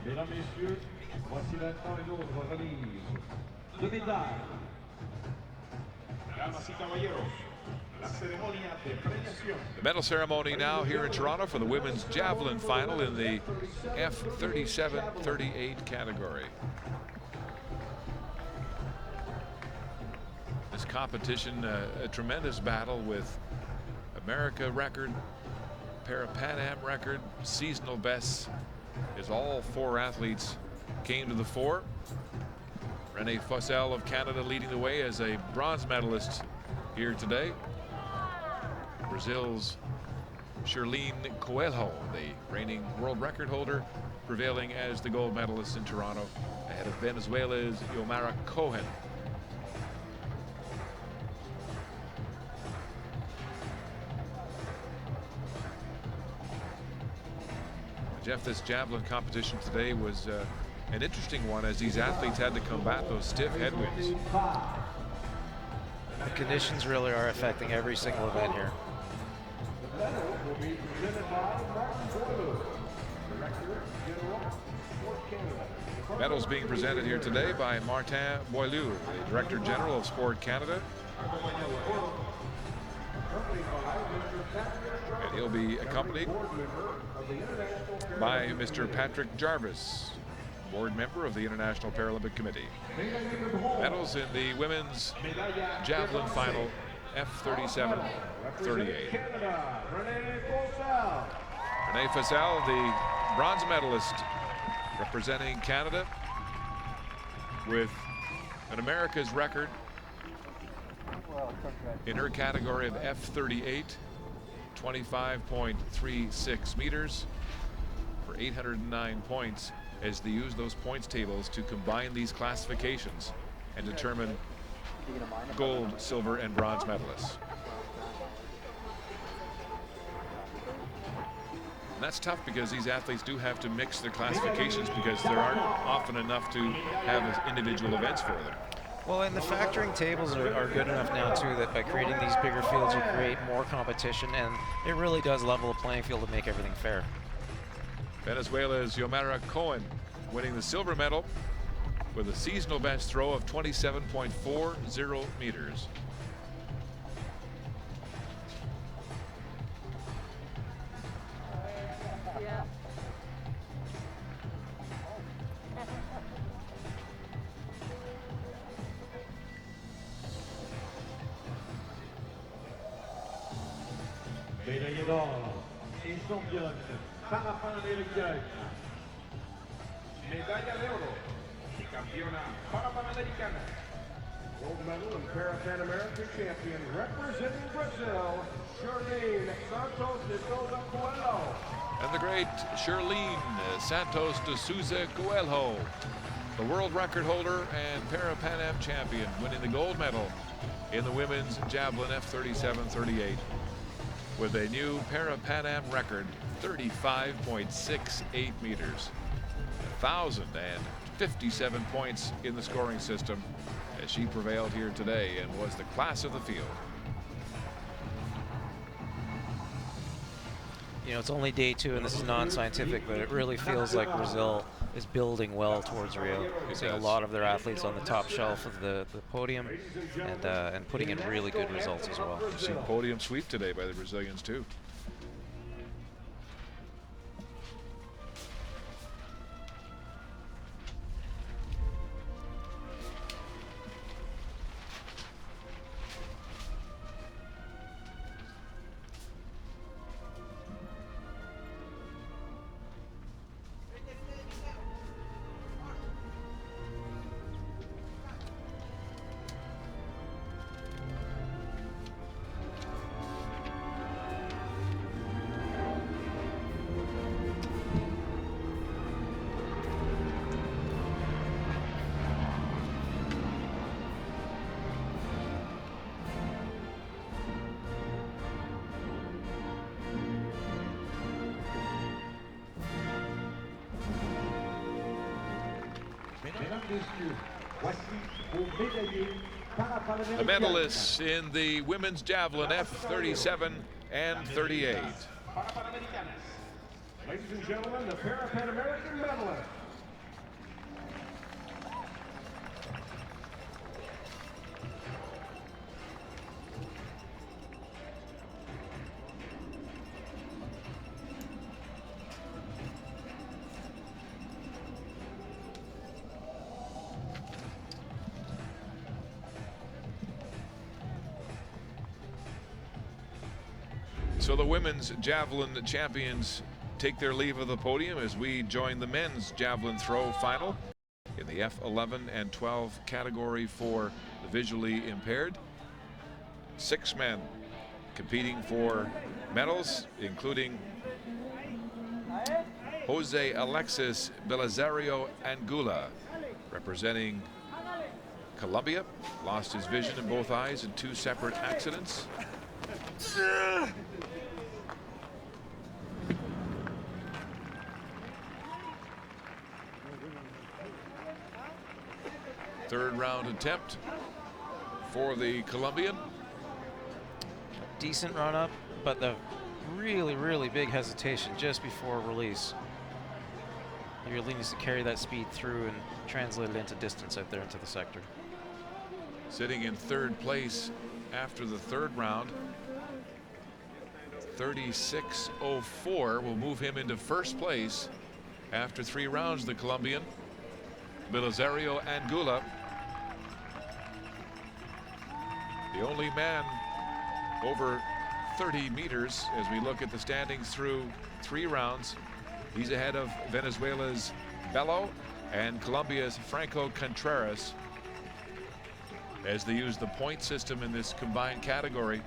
Mesdames, Messieurs, voici maintenant une autre remise de médailles. Damas y caballeros, la ceremonia de premiación. The medal ceremony now here in Toronto for the women's javelin final in the F37-38 category. This competition, a tremendous battle with America record, Parapan Am record, seasonal bests, as all 4 athletes came to the fore. Renee Fossell of Canada leading the way as a bronze medalist here today. Brazil's Shirlene Coelho, the reigning world record holder, prevailing as the gold medalist in Toronto, ahead of Venezuela's Yomara Cohen. Jeff, this javelin competition today was an interesting one as these athletes had to combat those stiff headwinds. The conditions really are affecting every single event here. The medal will be presented by Martin Boileau, Director General, Sport Canada. Medals being presented here today by Martin Boileau, the Director General of Sport Canada. And he'll be accompanied by Mr. Patrick Jarvis, board member of the International Paralympic Committee. Medals in the women's javelin final, F37-38. Renee Fossell, the bronze medalist, representing Canada with an America's record in her category of F38, 25.36 meters for 809 points, as they use those points tables to combine these classifications and determine gold, silver, and bronze medalists. And that's tough because these athletes do have to mix their classifications because there aren't often enough to have individual events for them. Well, and the factoring tables are good enough now, too, that by creating these bigger fields, you create more competition, and it really does level the playing field to make everything fair. Venezuela's Yomara Cohen winning the silver medal with a seasonal bench throw of 27.40 meters. Médaillée d'or et championne Parapan American. Medalla de oro y campeona Parapan Americana. Gold medal and Parapan American champion representing Brazil, Charlene Santos de Souza Coelho. And the great Charlene Santos de Souza Coelho, the world record holder and Parapan Am champion, winning the gold medal in the women's javelin F37-38 with a new Parapan Am record, 35.68 meters. 1,057 points in the scoring system as she prevailed here today and was the class of the field. You know, it's only day 2 and this is non-scientific, but it really feels like Brazil is building well towards Rio. We're seeing a lot of their athletes on the top shelf of the podium and putting in really good results as well. We've seen podium sweep today by the Brazilians too. The medalists in the women's javelin F37 and 38. Ladies and gentlemen, the Parapan American medalists. So the women's javelin champions take their leave of the podium as we join the men's javelin throw final in the F11 and 12 category for the visually impaired. 6 men competing for medals, including Jose Alexis Belisario Anguilla, representing Colombia, lost his vision in both eyes in 2 separate accidents. Third round attempt for the Colombian. Decent run up, but the really big hesitation just before release. He really needs to carry that speed through and translate it into distance out there into the sector. Sitting in 3rd place after the 3rd round. 36.04 will move him into 1st place after 3 rounds. The Colombian Belisario Anguilla, the only man over 30 meters as we look at the standings through 3 rounds. He's ahead of Venezuela's Bello and Colombia's Franco Contreras as they use the point system in this combined category.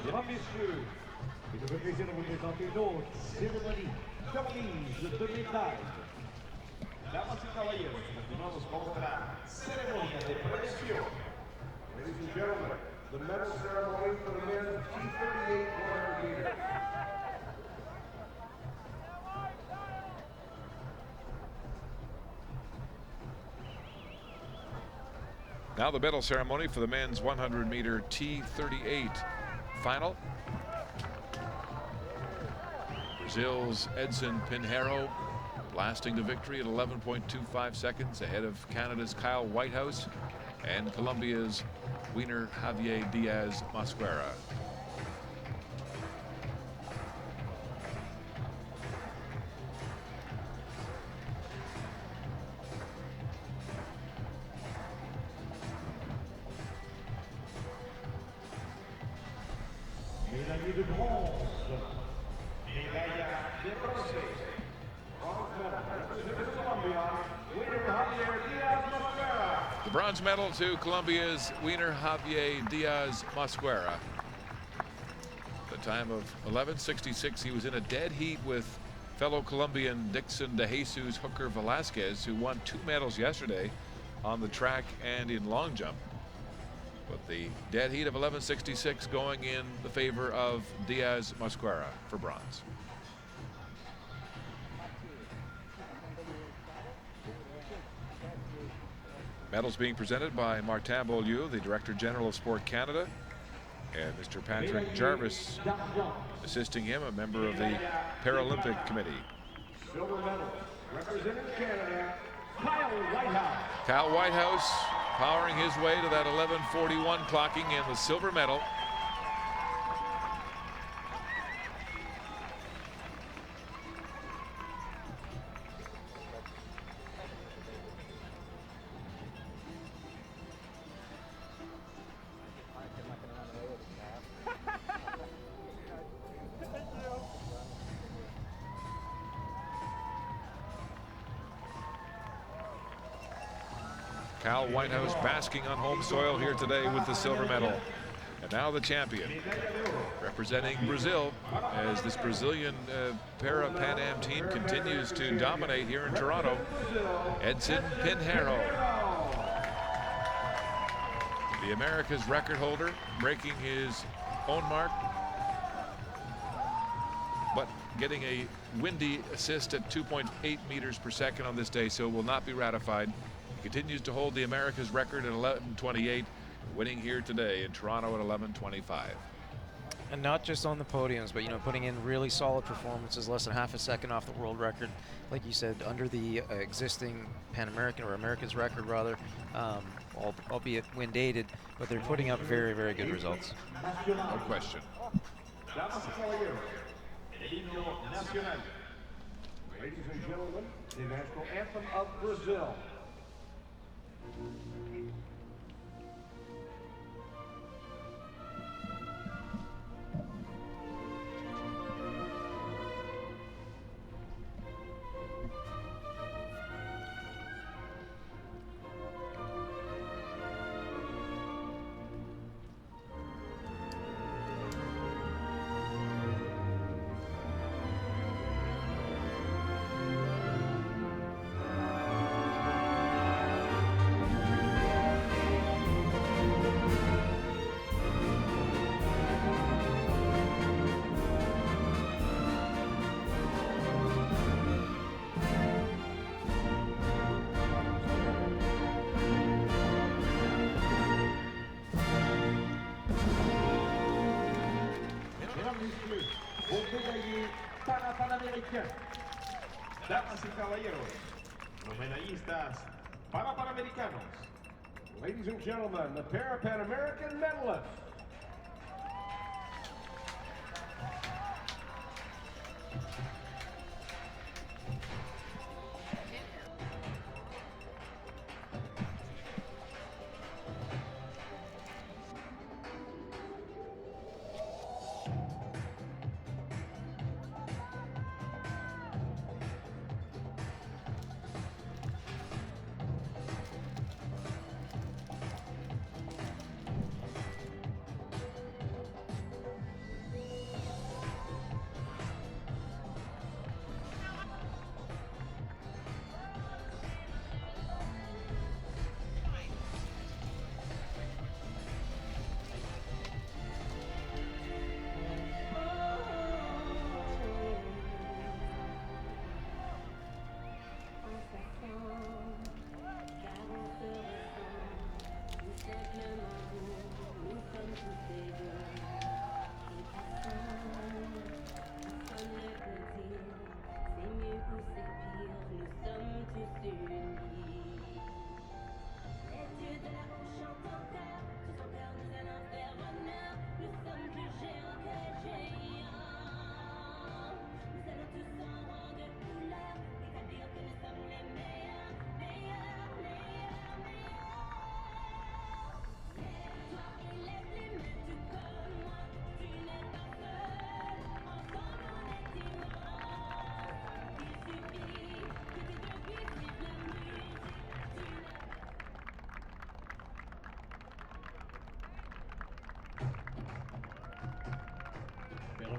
Mesdames, Messieurs, il me fait plaisir de vous présenter l'autre cérémonie de remise de médailles. Damas y caballeros, continuamos con la ceremonia de premiación. Ladies and gentlemen, the medal ceremony for the men's T38 100 meters. Now the medal ceremony for the men's 100-meter T38 final. Brazil's Edson Pinheiro blasting to victory at 11.25 seconds ahead of Canada's Kyle Whitehouse and Colombia's Wiener Javier Diaz Mosquera. Médaille de bronze. Médaille de bronze. Bronze medal representing Colombia, winner Javier Diaz-Mosquera. The bronze medal to Colombia's Wiener Javier Diaz-Mosquera. The time of 11:66. He was in a dead heat with fellow Colombian Dixon De Jesus Hooker Velasquez, who won 2 medals yesterday on the track and in long jump. But the dead heat of 11:66 going in the favor of Diaz-Mosquera for bronze. Medals being presented by Martin Beaulieu, the Director General of Sport Canada, and Mr. Patrick Jarvis assisting him, a member of the Paralympic Committee. Silver medal representing Canada, Kyle Whitehouse. Kyle Whitehouse powering his way to that 11:41 clocking in the silver medal. Kyle Whitehouse basking on home soil here today with the silver medal. And now the champion, representing Brazil, as this Brazilian Parapan Am team continues to dominate here in Toronto, Edson Pinheiro. The America's record holder, breaking his own mark, but getting a windy assist at 2.8 meters per second on this day, so will not be ratified. Continues to hold the America's record at 11:28, winning here today in Toronto at 11:25. And not just on the podiums, but putting in really solid performances, less than half a second off the world record, like you said, under the existing Pan American or America's record rather, albeit wind aided, but they're putting up very, very good results. No question. Damas y caballeros, el himno nacional. Ladies and gentlemen, the national anthem of Brazil. Parapan American. Damas y caballeros, los medallistas Parapan Americanos. Ladies and gentlemen, the Parapan American medalists.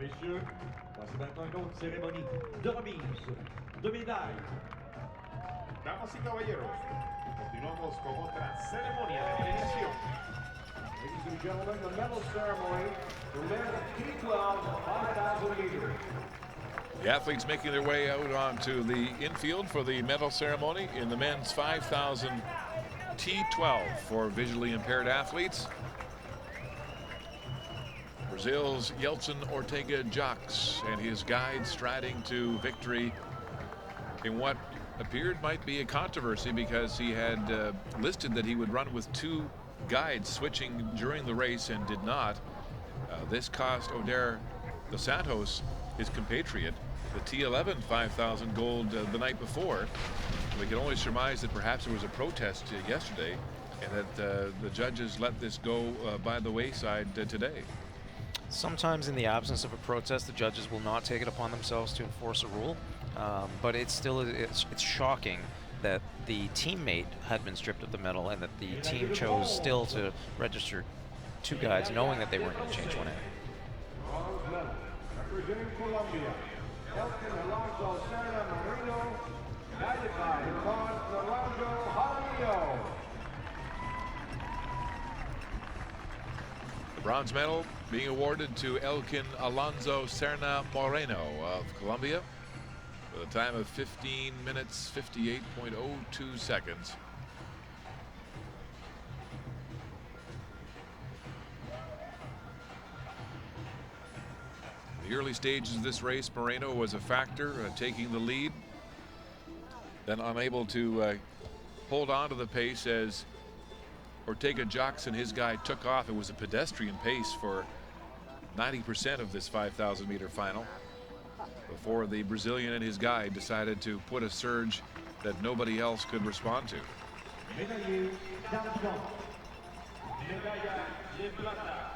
Messieurs, voici maintenant une autre cérémonie de remise de médailles. Damas y caballeros, continuamos con otra ceremonia de premiación. Ladies and gentlemen, the medal ceremony for men T12 5,000 meters. The athletes making their way out onto the infield for the medal ceremony in the men's 5,000 T12 for visually impaired athletes. Brazil's Yeltsin Ortega Jacques and his guide striding to victory in what appeared might be a controversy because he had listed that he would run with two guides switching during the race and did not. This cost Oder dos Santos, his compatriot, the T11 5,000 gold the night before. We can only surmise that perhaps there was a protest yesterday and that the judges let this go by the wayside today. Sometimes in the absence of a protest, the judges will not take it upon themselves to enforce a rule, but it's shocking that the teammate had been stripped of the medal and that the team chose still to register two guides knowing that they weren't going to change one out. Bronze medal, representing Colombia, Elkin Alonso Serna Marino, guided by Juan Naranjo Jaramillo. The bronze medal being awarded to Elkin Alonso Serna Moreno of Colombia with a time of 15 minutes 58.02 seconds. In the early stages of this race, Moreno was a factor, taking the lead, then unable to hold on to the pace as Ortega Jacques and his guide took off. It was a pedestrian pace for 90% of this 5,000 meter final before the Brazilian and his guide decided to put a surge that nobody else could respond to. Médaillé d'argent. Medalla de plata.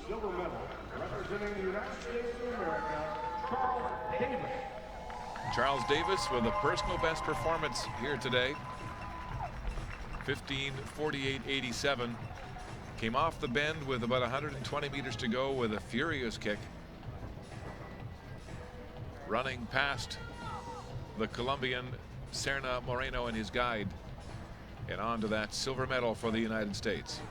Silver medal, representing the United States of America, Charles Davis. Charles Davis with a personal best performance here today. 15:48.87. Came off the bend with about 120 meters to go with a furious kick. Running past the Colombian Serna Moreno and his guide and on to that silver medal for the United States.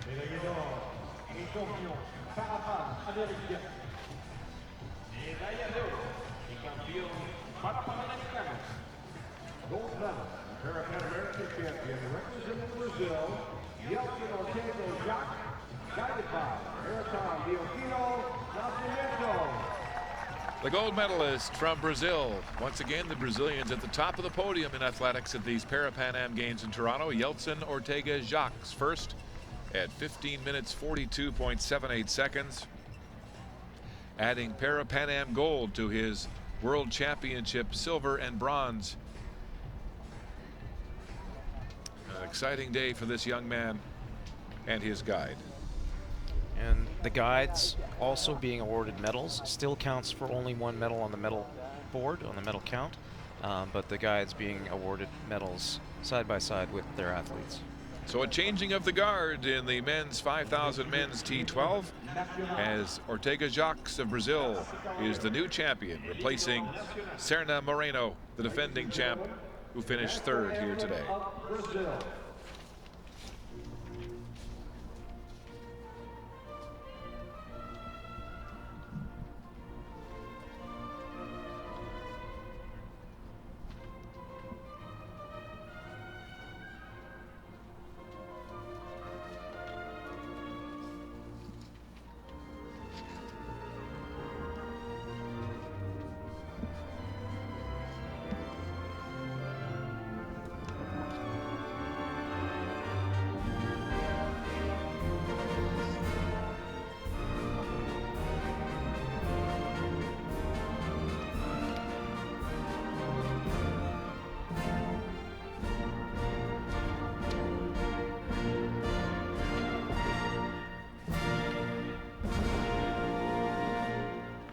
Médaillé d'or et champion Parapan American. Medalla d'oro y campeón Parapan American Games. Gold medal, Parapan American champion representing Brazil, Yeltsin Ortega Jacques, guided by Parapan Dioquino Nascimento. The gold medalist from Brazil. Once again, the Brazilians at the top of the podium in athletics at these Parapan Am Games in Toronto. Yeltsin Ortega Jacques first at 15 minutes 42.78 seconds. Adding Parapan Am gold to his World Championship silver and bronze. An exciting day for this young man and his guide. And the guides also being awarded medals still counts for only one medal on the medal board, on the medal count, but the guides being awarded medals side by side with their athletes. So a changing of the guard in the men's 5,000 men's T12 as Ortega Jacques of Brazil is the new champion, replacing Serna Moreno, the defending champ, who finished third here today. Brazil.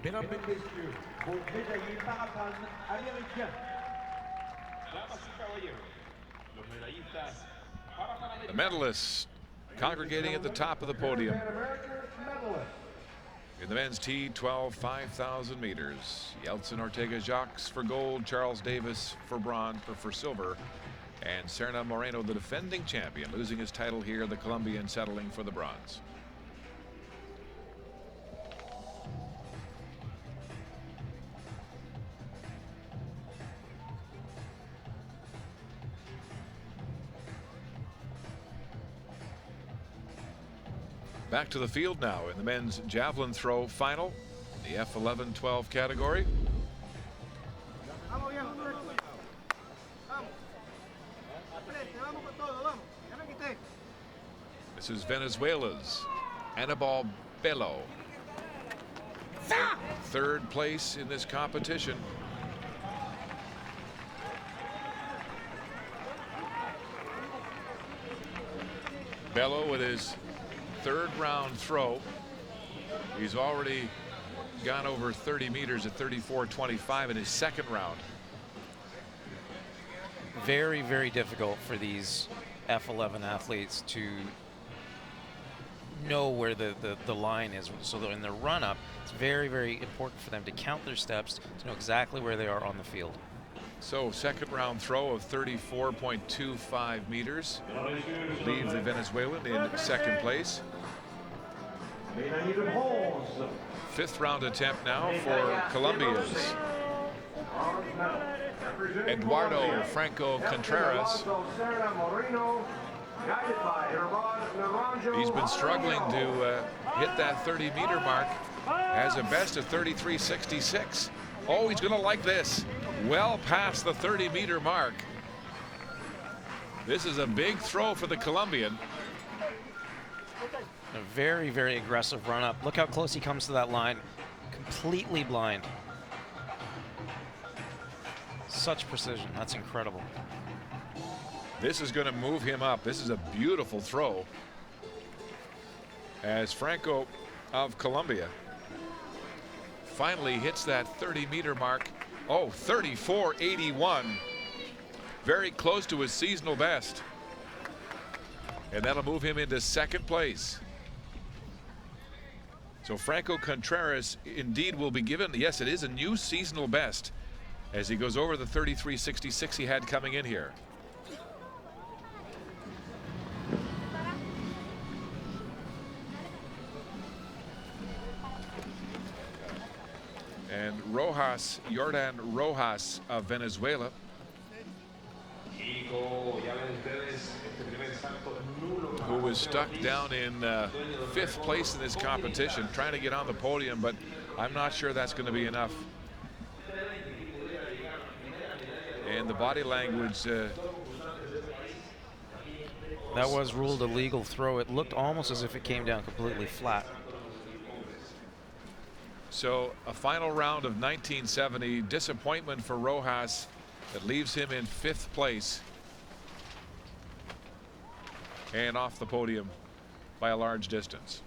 Mesdames et messieurs, vos médaillés Parapan American. Damas y caballeros, los medallistas Parapan The medalists congregating at the top of the podium. American medalists. In the men's T12 5,000 meters, Yeltsin Ortega Jacques for gold, Charles Davis for bronze, or for silver, and Serna Moreno, the defending champion, losing his title here, the Colombian settling for the bronze. Back to the field now in the men's javelin throw final, the F11-12 category. This is Venezuela's Anibal Bello. Third place in this competition. Bello with his third round throw. He's already gone over 30 meters at 34.25 in his second round. Very, very difficult for these F11 athletes to know where the line is. So in their run up, it's very, very important for them to count their steps, to know exactly where they are on the field. So second round throw of 34.25 meters leaves the Venezuelan in second place. Fifth round attempt now for Colombia's Eduardo Franco Contreras. He's been struggling to hit that 30-meter mark. Has a best of 33.66. Oh, he's going to like this. Well past the 30-meter mark. This is a big throw for the Colombian. A very, very aggressive run up. Look how close he comes to that line. Completely blind. Such precision. That's incredible. This is going to move him up. This is a beautiful throw as Franco of Colombia finally hits that 30-meter mark. Oh, 34.81. Very close to his seasonal best. And that'll move him into second place. So Franco Contreras indeed will be given, yes, it is a new seasonal best as he goes over the 33.66 he had coming in here. And Rojas, Jordan Rojas of Venezuela, who was stuck down in fifth place in this competition, trying to get on the podium, but I'm not sure that's going to be enough. And the body language. That was ruled a legal throw. It looked almost as if it came down completely flat. So a final round of 1970, disappointment for Rojas that leaves him in fifth place and off the podium by a large distance.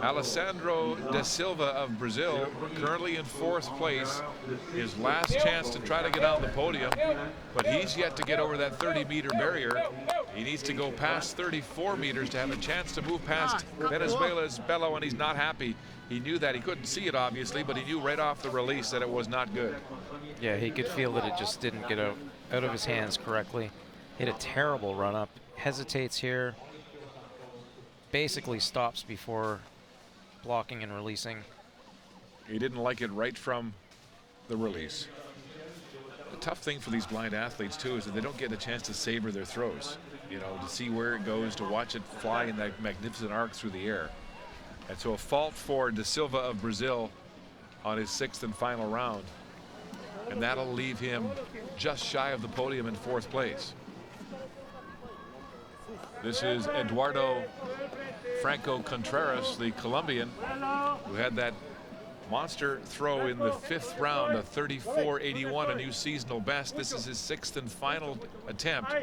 Alessandro da Silva of Brazil, currently in fourth place, his last chance to try to get on the podium, but he's yet to get over that 30-meter barrier. He needs to go past 34 meters to have a chance to move past Venezuela's Bello, and he's not happy. He knew that. He couldn't see it, obviously, but he knew right off the release that it was not good. Yeah, he could feel that it just didn't get out of his hands correctly. Hit a terrible run up. Hesitates here. Basically stops before blocking and releasing. He didn't like it right from the release. The tough thing for these blind athletes too is that they don't get a chance to savor their throws, you know, to see where it goes, to watch it fly in that magnificent arc through the air. And so a fault for Da Silva of Brazil on his sixth and final round, and that'll leave him just shy of the podium in fourth place. This is Eduardo Franco Contreras, the Colombian, who had that monster throw in the 5th round, a 34.81, a new seasonal best. This is his 6th and final attempt.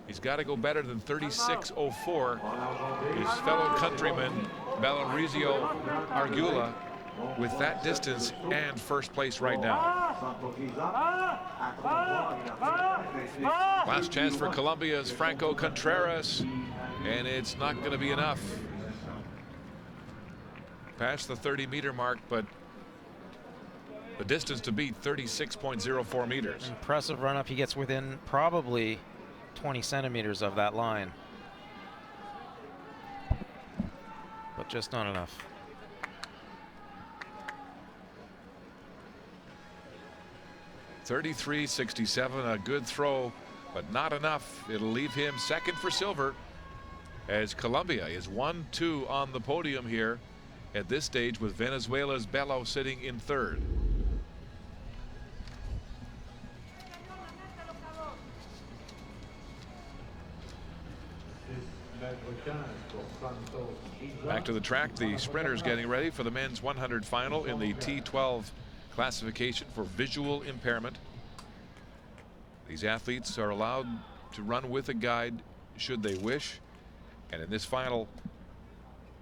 He's got to go better than 36.04. His fellow countryman, Valerizio Argula, with that distance and first place right now. Last chance for Colombia's Franco Contreras, and it's not going to be enough. Past the 30-meter mark, but the distance to beat, 36.04 meters. Impressive run up. He gets within probably 20 centimeters of that line, but just not enough. .33.67, a good throw, but not enough. It'll leave him second for silver, as Colombia is 1-2 on the podium here at this stage, with Venezuela's Bello sitting in third. Back to the track, the sprinters getting ready for the men's 100 final in the T12 classification for visual impairment. These athletes are allowed to run with a guide should they wish, and in this final,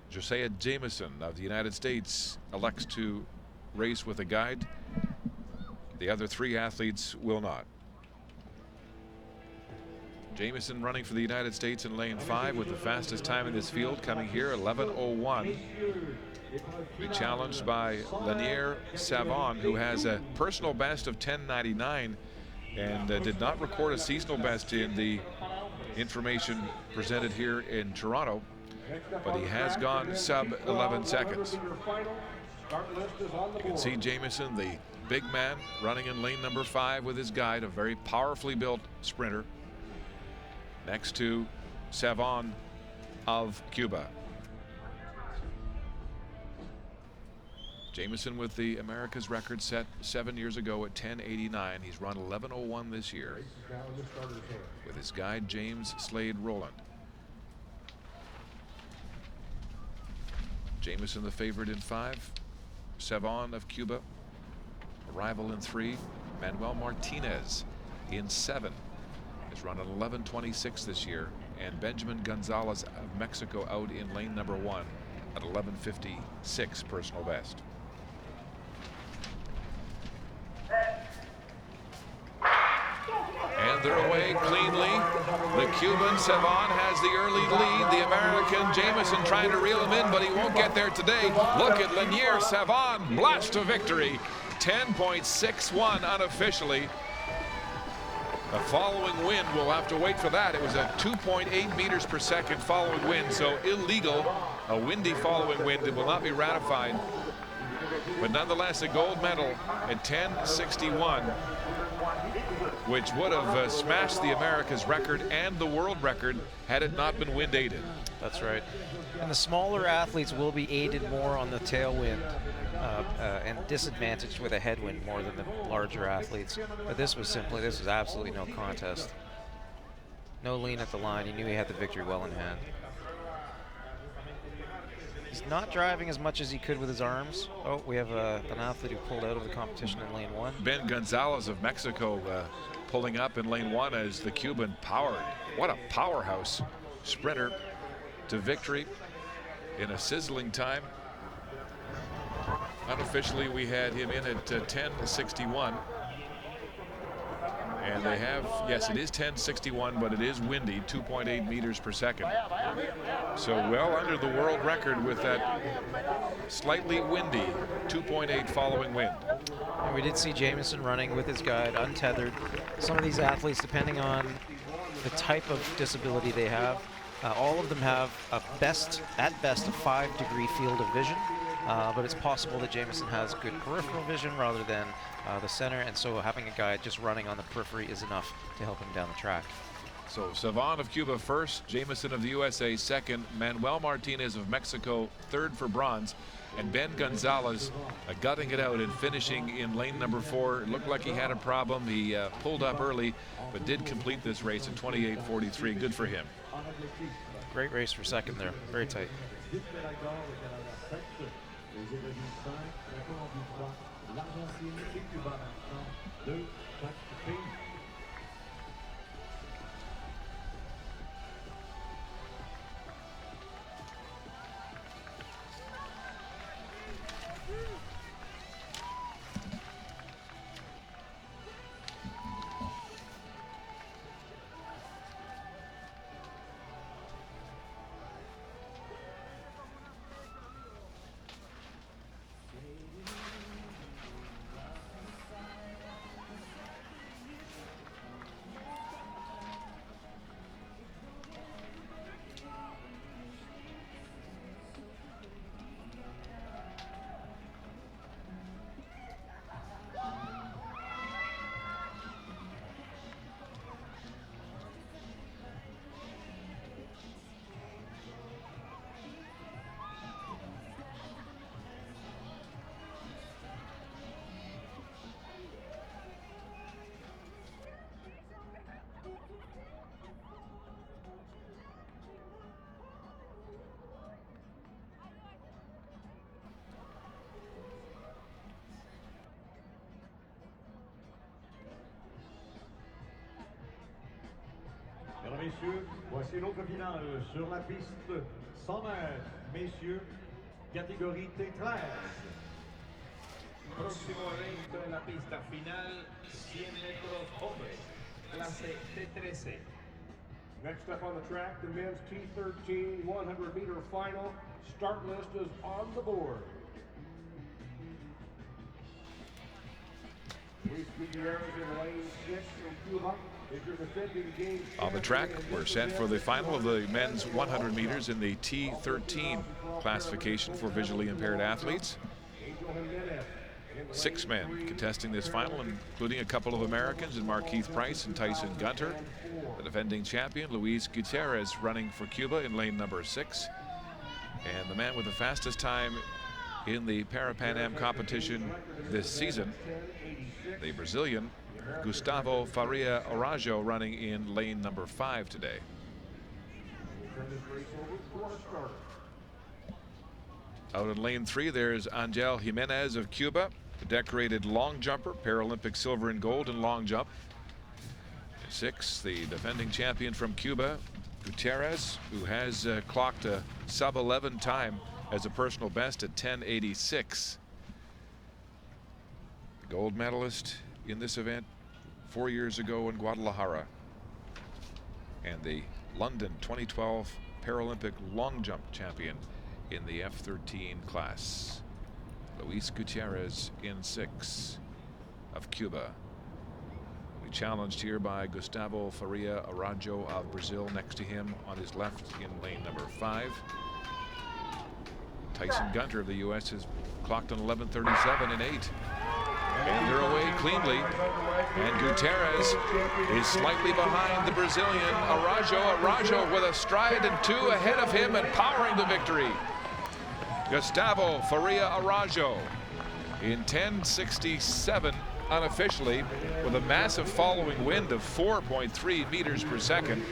Josiah Jameson of the United States elects to race with a guide. The other 3 athletes will not. Jameson running for the United States in lane 5 with the fastest time in this field, coming here 11:01. Be challenged by Lanier Savon, who has a personal best of 10:99 and did not record a seasonal best in the information presented here in Toronto, but he has gone sub 11 seconds. You can see Jameson, the big man, running in lane number 5 with his guide, a very powerfully built sprinter, next to Savon of Cuba. Jameson with the America's record set 7 years ago at 10:89. He's run 11:01 this year with his guide James Slade Rowland. Jameson the favorite in 5. Savon of Cuba, a rival in 3. Manuel Martinez in 7. Has run an 11:26 this year, and Benjamin Gonzalez of Mexico out in lane number 1 at 11:56 personal best. And they're away cleanly. The Cuban Savon has the early lead. The American Jameson trying to reel him in, but he won't get there today. Look at Lanier Savon, blast to victory. 10.61 unofficially. A following wind, we'll have to wait for that. It was a 2.8 meters per second following wind, so illegal. A windy following wind. It will not be ratified. But nonetheless, a gold medal at 10.61, which would have smashed the America's record and the world record had it not been wind aided. That's right. And the smaller athletes will be aided more on the tailwind and disadvantaged with a headwind more than the larger athletes. But this was absolutely no contest. No lean at the line. He knew he had the victory well in hand. He's not driving as much as he could with his arms. Oh, we have an athlete who pulled out of the competition in lane 1. Ben Gonzalez of Mexico pulling up in lane 1 as the Cuban powered. What a powerhouse sprinter to victory in a sizzling time. Unofficially, we had him in at 10.61. And they have, yes, it is 10.61, but it is windy, 2.8 meters per second. So well under the world record with that slightly windy 2.8 following wind. And we did see Jameson running with his guide, untethered. Some of these athletes, depending on the type of disability they have, all of them have at best a 5-degree field of vision. But it's possible that Jameson has good peripheral vision rather than the center, and so having a guy just running on the periphery is enough to help him down the track. So Savon of Cuba first, Jameson of the USA second, Manuel Martinez of Mexico third for bronze, and Ben Gonzalez gutting it out and finishing in lane number 4. It looked like he had a problem. He pulled up early, but did complete this race at 28:43. Good for him. Great race for second there. Very tight. Les États-Unis 5, la Colombie 3, l'Argentine et Cuba maintenant, 2 chaque pays. Mesdames, Messieurs, voici l'autre finale sur la piste 100 mètres. Messieurs, catégorie T13. Próximo evento en la pista final, 100 metros hombres, clase T13. Next up on the track, the men's T13 100-meter final. Start list is on the board. Luis Gutierrez in lane 6 from Cuba. On the track, we're set for the final of the men's 100 meters in the T13 classification for visually impaired athletes. 6 men contesting this final, including a couple of Americans in Markeith Price and Tyson Gunter. The defending champion, Luis Gutierrez, running for Cuba in lane number 6. And the man with the fastest time in the Parapan Am competition this season, the Brazilian, Gustavo Faria Araújo, running in lane number 5 today. Out in lane 3, there's Angel Jimenez of Cuba, the decorated long jumper, Paralympic silver and gold in long jump. 6, the defending champion from Cuba, Gutierrez, who has clocked a sub-11 time as a personal best at 10:86. The gold medalist in this event 4 years ago in Guadalajara, and the London 2012 Paralympic long jump champion in the F13 class. Luis Gutierrez in 6 of Cuba. We challenged here by Gustavo Faria Araújo of Brazil next to him on his left in lane number 5. Tyson Gunter of the U.S. has clocked an 11:37 in 8. And they're away cleanly. And Gutierrez is slightly behind the Brazilian Araújo. Araújo with a stride and 2 ahead of him and powering the victory. Gustavo Faria Araújo in 10:67 unofficially, with a massive following wind of 4.3 meters per second.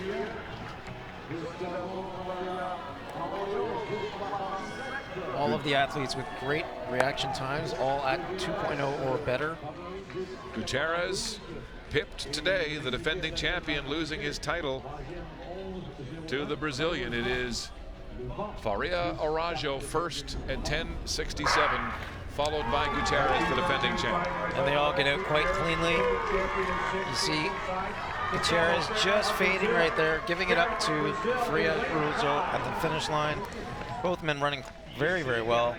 All of the athletes with great reaction times, all at 2.0 or better. Gutierrez pipped today, the defending champion, losing his title to the Brazilian. It is Faria Araújo first at 10:67, followed by Gutierrez, the defending champion. And they all get out quite cleanly. You see Gutierrez just fading right there, giving it up to Faria Araújo at the finish line. Both men running very, very well,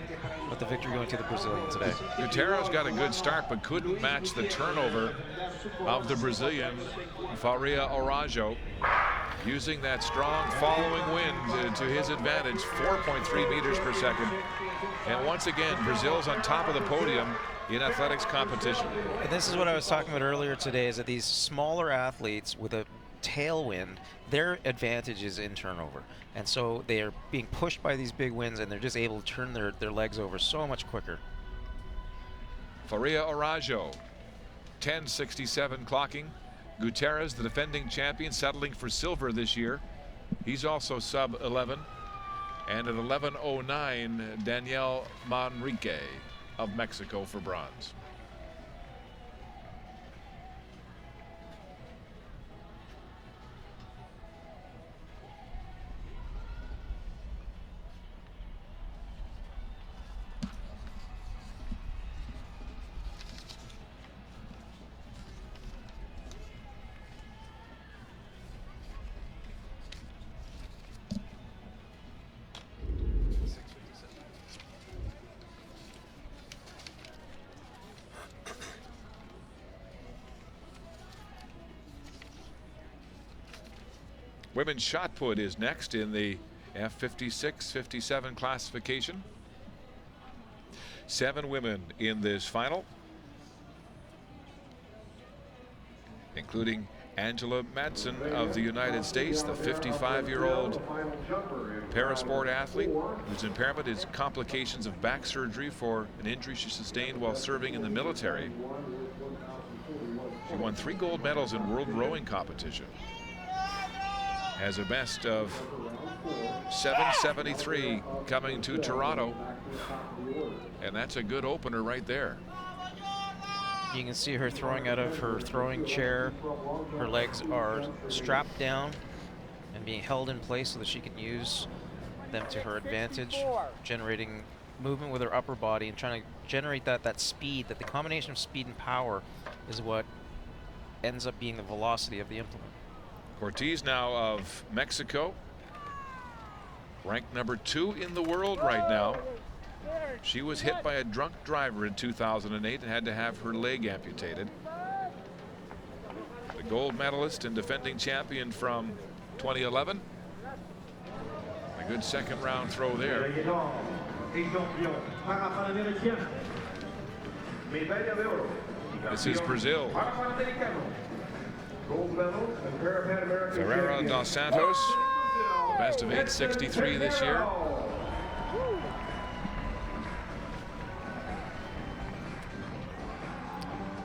with the victory going to the Brazilian today. Gutierrez got a good start, but couldn't match the turnover of the Brazilian Faria Araújo, using that strong following wind to his advantage, 4.3 meters per second. And once again, Brazil's on top of the podium in athletics competition. And this is what I was talking about earlier today, is that these smaller athletes with a tailwind, their advantage is in turnover. And so they are being pushed by these big winds, and they're just able to turn their legs over so much quicker. Faria Araújo, 10:67 clocking. Gutierrez, the defending champion, settling for silver this year. He's also sub-11. And at 11:09, Danielle Manrique of Mexico for bronze. Women's shot put is next in the F56-57 classification. 7 women in this final, including Angela Madsen of the United States, the 55-year-old parasport athlete whose impairment is complications of back surgery for an injury she sustained while serving in the military. She won 3 gold medals in world rowing competition. Has a best of 7:73 coming to Toronto, and that's a good opener right there. You can see her throwing out of her throwing chair. Her legs are strapped down and being held in place so that she can use them to her advantage, generating movement with her upper body and trying to generate that speed, that the combination of speed and power is what ends up being the velocity of the implement. Ortiz now of Mexico, ranked number 2 in the world right now. She was hit by a drunk driver in 2008 and had to have her leg amputated. The gold medalist and defending champion from 2011. A good second round throw there. This is Brazil. Ferreira dos Santos, the best of 8:63 this year.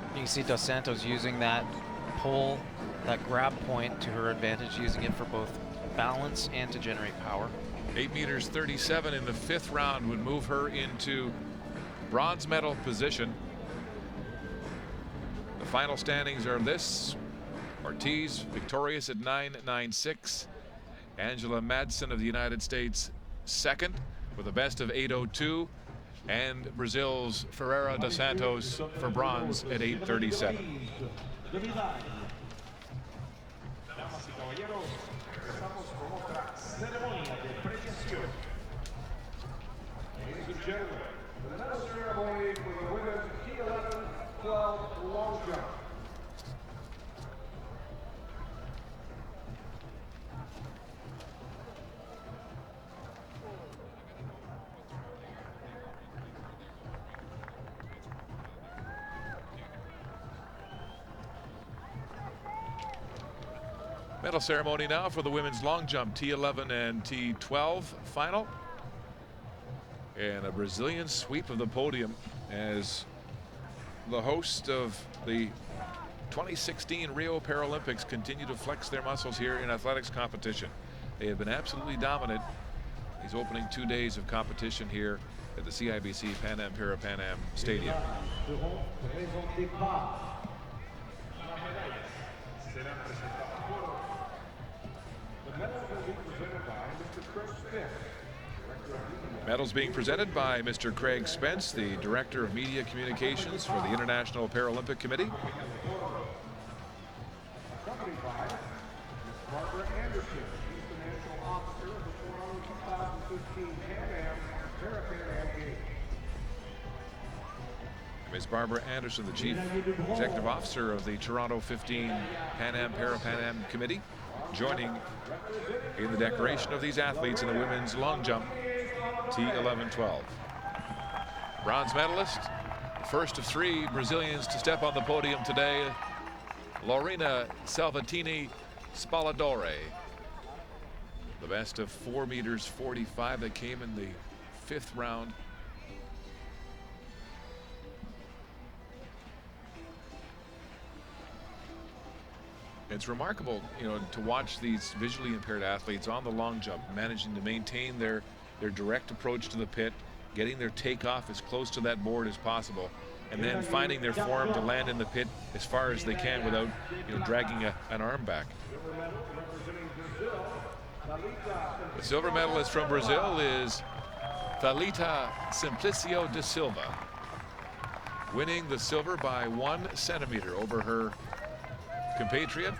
You can see Dos Santos using that pole, that grab point to her advantage, using it for both balance and to generate power. 8:37 in the 5th round would move her into bronze medal position. The final standings are this: Ortiz victorious at 9.96. Angela Madsen of the United States second with a best of 8:02. And Brazil's Ferreira dos Santos for bronze at 8:37. Ladies and gentlemen, the medal ceremony for the women's T11-12 long jump. Medal ceremony now for the women's long jump T11 and T12 final. And a Brazilian sweep of the podium as the host of the 2016 Rio Paralympics continue to flex their muscles here in athletics competition. They have been absolutely dominant these opening 2 days of competition here at the CIBC Pan Am Parapan Am Stadium. Medals being presented by Mr. Craig Spence, the Director of Media Communications for the International Paralympic Committee. Accompanied by Ms. Barbara Anderson, Chief Financial Officer of the Toronto 2015 Pan Am American Games. Ms. Barbara Anderson, the Chief Executive Officer of the Toronto 15 Pan Am Parapan Am Committee, joining in the decoration of these athletes in the women's long jump T11-12. Bronze medalist, first of 3 Brazilians to step on the podium today, Lorena Salvatini Spalladore. The best of 4:45 that came in the 5th round. It's remarkable, you know, to watch these visually impaired athletes on the long jump managing to maintain their their direct approach to the pit, getting their takeoff as close to that board as possible, and then finding their form to land in the pit as far as they can without, dragging an arm back. The silver medalist from Brazil is Thalita Simplicio de Silva, winning the silver by 1 centimeter over her compatriot.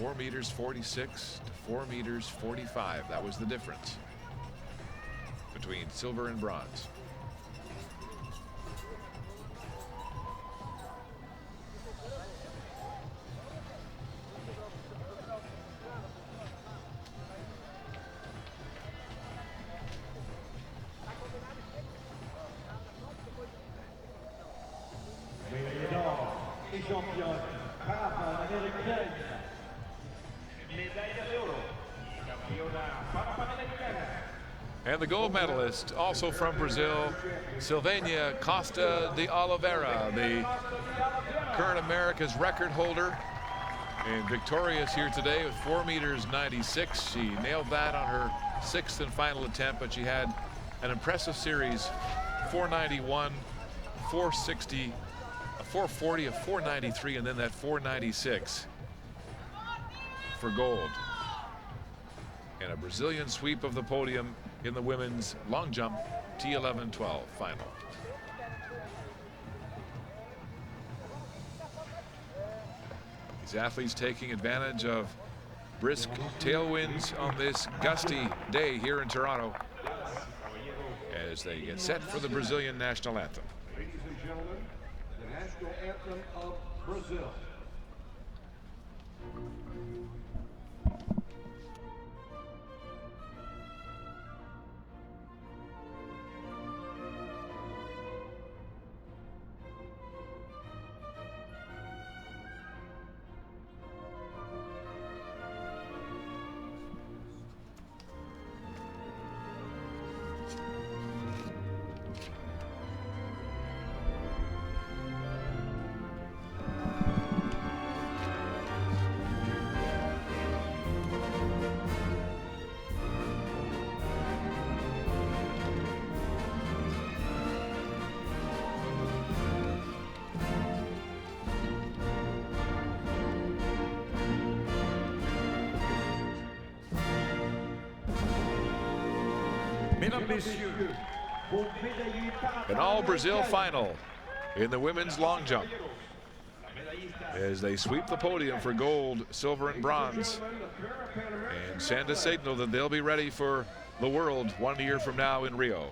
4 meters 46 to 4 meters 45. That was the difference between silver and bronze. Et championne Parapan American Games. Medalla de oro. Campeona Parapan American. And the gold medalist, also from Brazil, Silvânia Costa de Oliveira, the current America's record holder, and victorious here today with 4 meters 96. She nailed that on her 6th and final attempt, but she had an impressive series: 491, 460, a 440, a 493, and then that 496 for gold. And a Brazilian sweep of the podium in the women's long jump T11-12 final. These athletes taking advantage of brisk tailwinds on this gusty day here in Toronto as they get set for the Brazilian national anthem. Ladies and gentlemen, the national anthem of Brazil. An all-Brazil final in the women's long jump as they sweep the podium for gold, silver, and bronze and send a signal that they'll be ready for the world 1 year from now in Rio.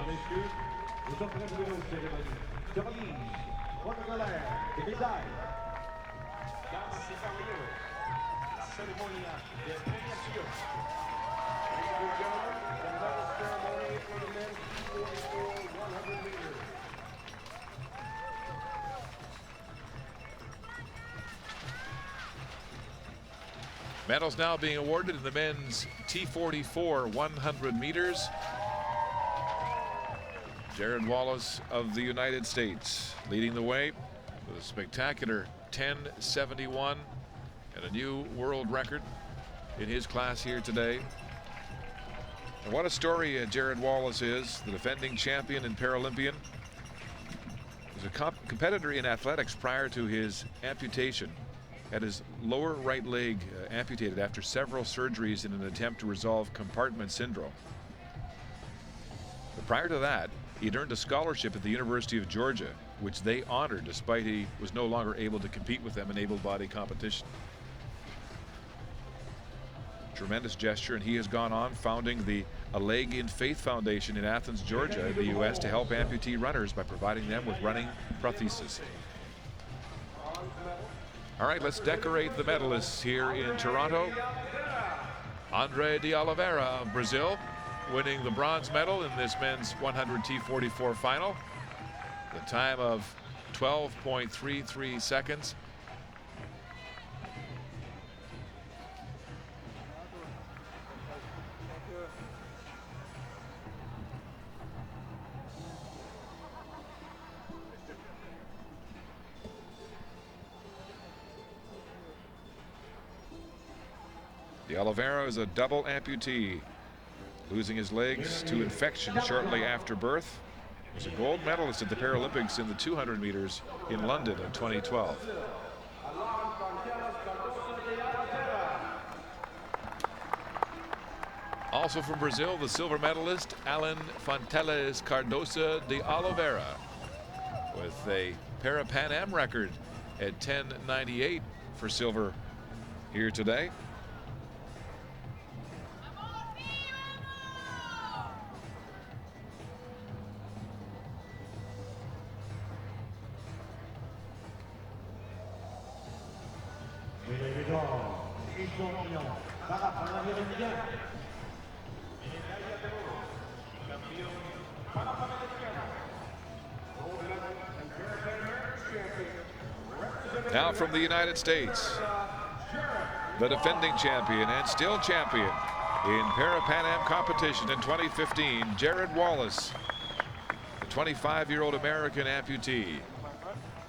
Messieurs, nous sommes prêts pour une cérémonie de remise, protocolaire et médaille. Damas y caballeros, la ceremonia de premiación. Ladies and gentlemen, the medal ceremony for the men's 44 100 meters. Medals now being awarded in the men's T44 100 meters. Jared Wallace of the United States leading the way with a spectacular 10:71 and a new world record in his class here today. And what a story Jared Wallace is, the defending champion and Paralympian. He was a competitor in athletics prior to his amputation. Had his lower right leg amputated after several surgeries in an attempt to resolve compartment syndrome. But prior to that, he had earned a scholarship at the University of Georgia, which they honored despite he was no longer able to compete with them in able-body competition. Tremendous gesture, and he has gone on founding the A Leg in Faith Foundation in Athens, Georgia, in the U.S. to help amputee runners by providing them with running prostheses. All right, let's decorate the medalists here in Toronto. Andre de Oliveira of Brazil winning the bronze medal in this men's 100 T44 final. The time of 12.33 seconds. De Oliveira is a double amputee, losing his legs to infection shortly after birth. He was a gold medalist at the Paralympics in the 200 meters in London in 2012. Also from Brazil, the silver medalist Alan Fonteles Cardoso de Oliveira with a Parapan Am record at 10:98 for silver here today. Now from the United States, the defending champion and still champion in Parapan Am competition in 2015, Jared Wallace, the 25-year-old American amputee,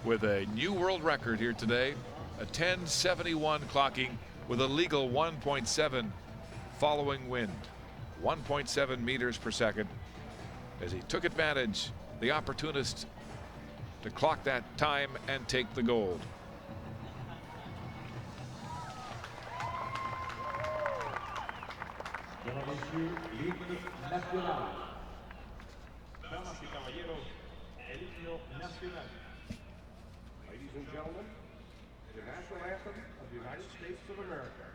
with a new world record here today, a 10:71 clocking with a legal 1.7 following wind, 1.7 meters per second, as he took advantage, the opportunist, to clock that time and take the gold. Damas y caballeros, el himno nacional. Ladies and gentlemen, the national anthem of the United States of America.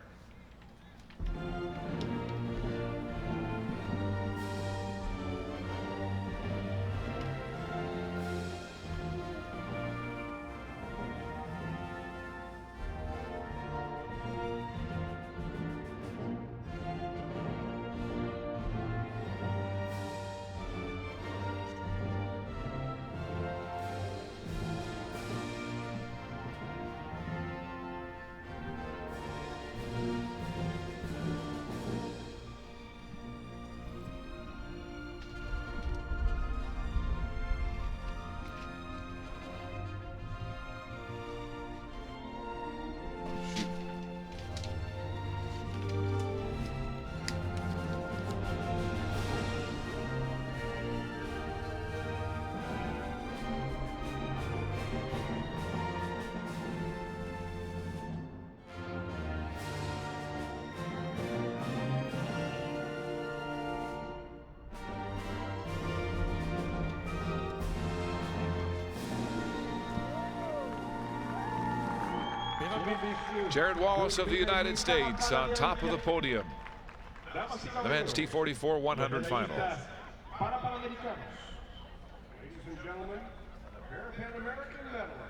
Jared Wallace of the United States on top of the podium. The men's T44 100 final. Parapan Americanos. Ladies and gentlemen, the Parapan American medalists.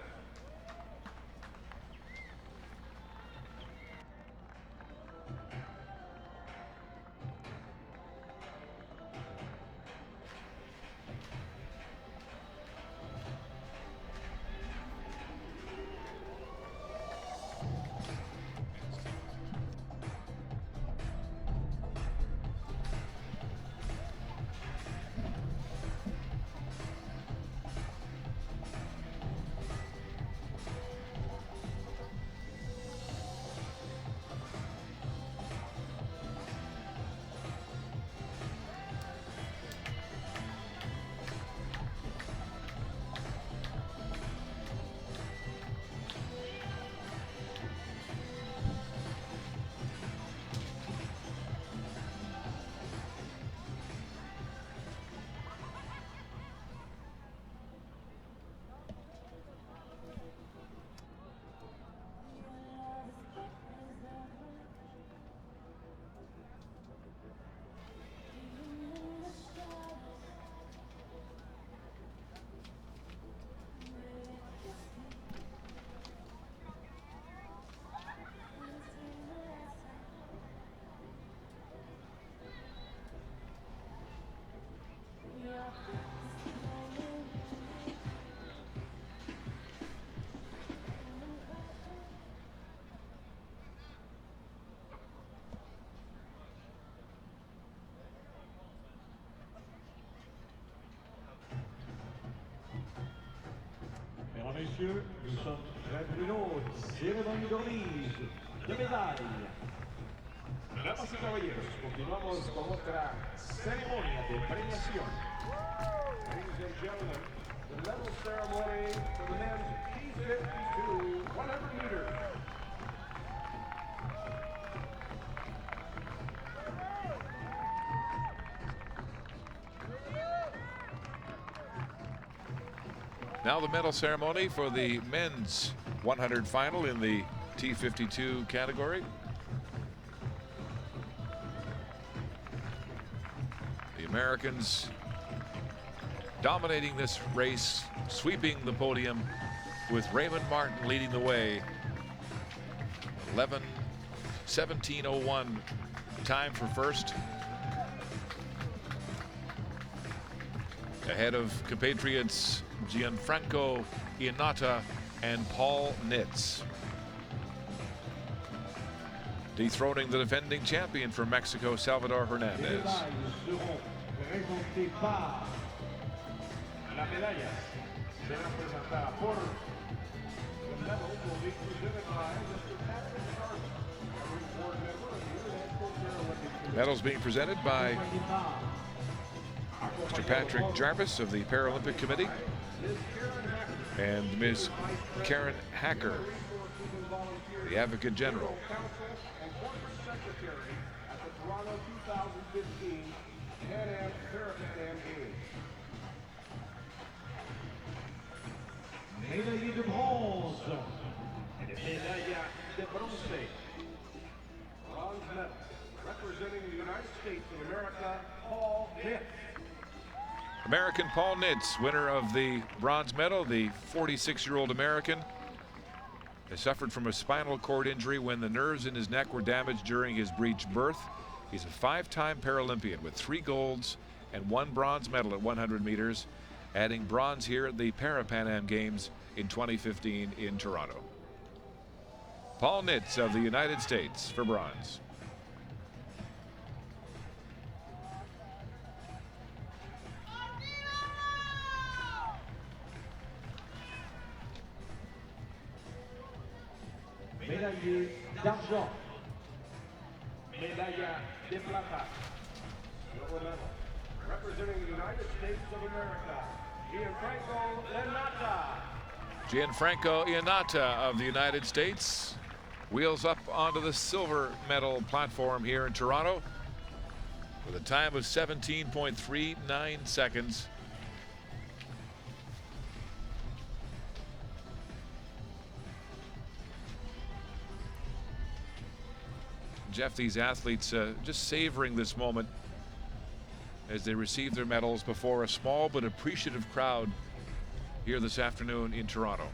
messieurs, nous sommes prêts pour une autre cérémonie de remise de médailles. Damas y caballeros, continuamos con otra ceremonia de premiación. Ladies and gentlemen, the medal ceremony for the men's T52 100 meters. Now the medal ceremony for the men's 100 final in the T52 category. The Americans dominating this race, sweeping the podium with Raymond Martin leading the way. 11:17:01 time for first. Ahead of compatriots Gianfranco Iannata and Paul Nitz. Dethroning the defending champion from Mexico, Salvador Hernandez. La medalla será presentada por the medal will be presented by Mr. Patrick Jarvis, a board member of the International Paralympic Committee. Medals being presented by Mr. Patrick Jarvis of the Paralympic Committee and Ms. Karen Hacker, the Advocate General. Council and Corporate Secretary at the Toronto 2015 Pan-Am Parapan Games. Médaille de bronze. Médaille de bronze. Bronze medal representing the United States of America, Paul Nitz. American Paul Nitz, winner of the bronze medal, the 46-year-old American, has suffered from a spinal cord injury when the nerves in his neck were damaged during his breech birth. He's a 5-time Paralympian with 3 golds and 1 bronze medal at 100 meters, adding bronze here at the Parapan Am Games in 2015 in Toronto. Paul Nitz of the United States for bronze. Médaillé d'argent. Médaille de plata. Silver medal representing the United States of America, Gianfranco Iannata. Gianfranco Iannata of the United States wheels up onto the silver medal platform here in Toronto with a time of 17.39 seconds. Jeff, these athletes just savoring this moment as they receive their medals before a small but appreciative crowd here this afternoon in Toronto.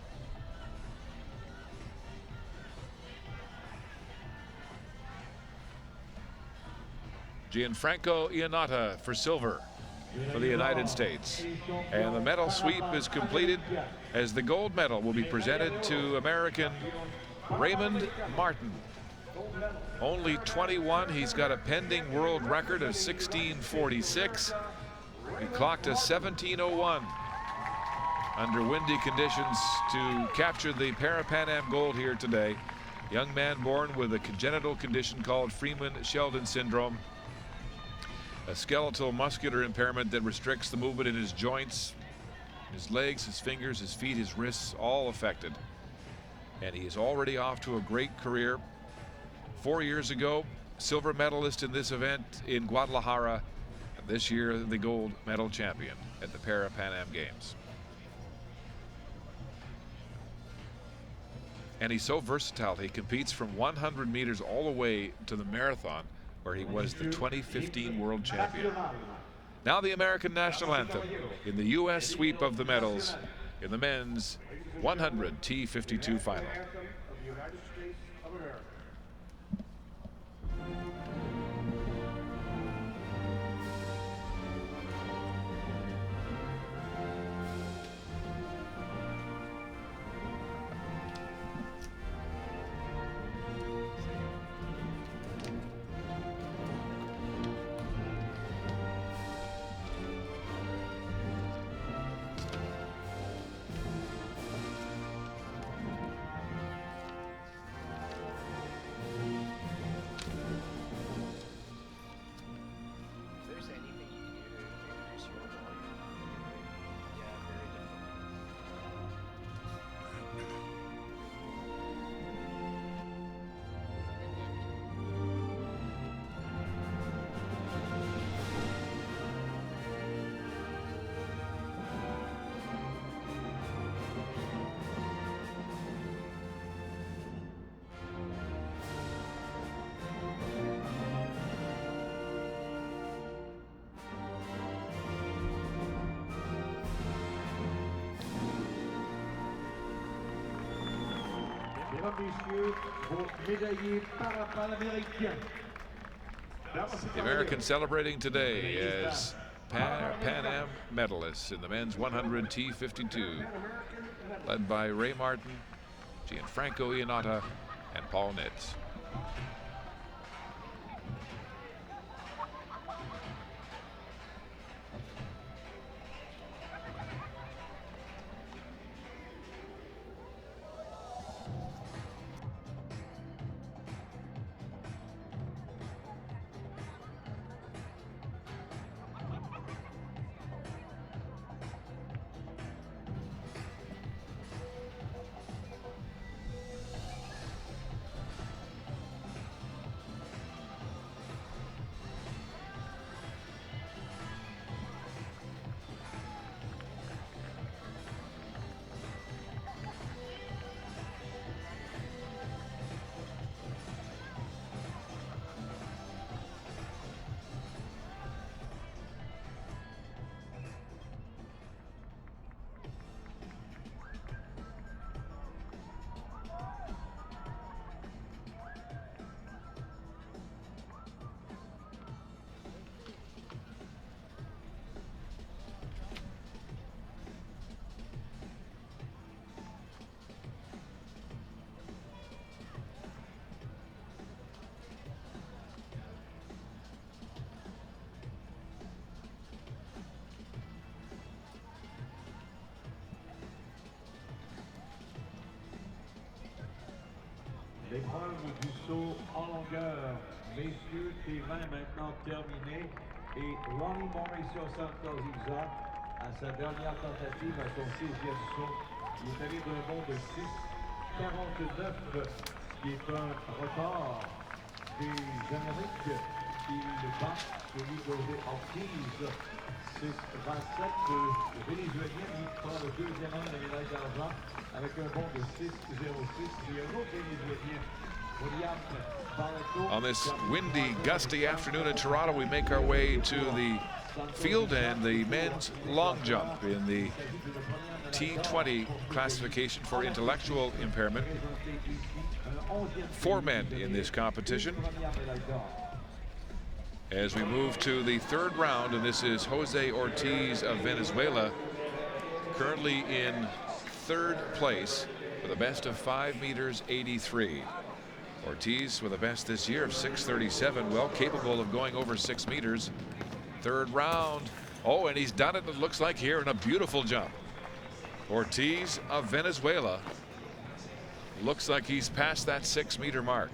Gianfranco Iannata for silver for the United States. And the medal sweep is completed as the gold medal will be presented to American Raymond Martin. Only 21. He's got a pending world record of 16:46. He clocked a 17:01 under windy conditions to capture the Parapan Am gold here today. Young man born with a congenital condition called Freeman-Sheldon syndrome, a skeletal muscular impairment that restricts the movement in his joints, his legs, his fingers, his feet, his wrists, all affected. And he is already off to a great career. 4 years ago, silver medalist in this event in Guadalajara, and this year the gold medal champion at the Parapan Am Games. And he's so versatile. He competes from 100 meters all the way to the marathon, where he was the 2015 world champion. Now the American national anthem in the U.S. sweep of the medals in the men's 100 T52 final. Anthem of the United States of America. Mesdames, Messieurs, vos médaillés Parapan American. The Americans celebrating today as Pan Am medalists in the men's 100 T52, led by Ray Martin, Gianfranco Iannata, and Paul Nitz. L'épreuve du saut en longueur. Messieurs, T20 maintenant terminé. Et Ronnie Mauricio Santos Iza, à sa dernière tentative, à son 6e saut, il est allé d'un bond de 6,49, qui est un record des Amériques. Il bat celui d'José Ortiz, 6,27. Le Vénézuélien, il prend le deuxième rang de la médaille d'argent avec un bond de 6,06. Et un autre Vénézuélien, William Barreto. On this windy, gusty afternoon in Toronto, we make our way to the field and the men's long jump in the T20 classification for intellectual impairment. 4 men in this competition. As we move to the 3rd round, and this is Jose Ortiz of Venezuela, currently in 3rd place with a best of 5 meters 83. Ortiz with a best this year of 6:37, well capable of going over 6 meters. 3rd round. Oh, and he's done it, it looks like, here in a beautiful jump. Ortiz of Venezuela looks like he's past that 6-meter mark.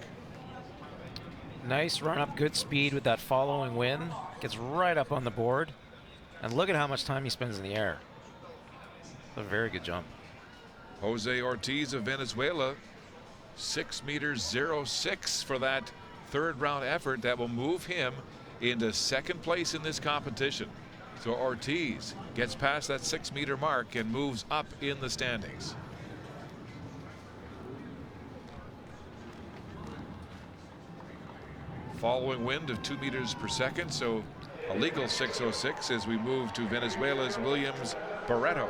Nice run up, good speed with that following wind. Gets right up on the board. And look at how much time he spends in the air. A very good jump. Jose Ortiz of Venezuela, 6 meters 06 for that 3rd round effort. That will move him into 2nd place in this competition. So Ortiz gets past that 6-meter mark and moves up in the standings. Following wind of 2 meters per second, so a legal 6:06 as we move to Venezuela's Williams Barreto,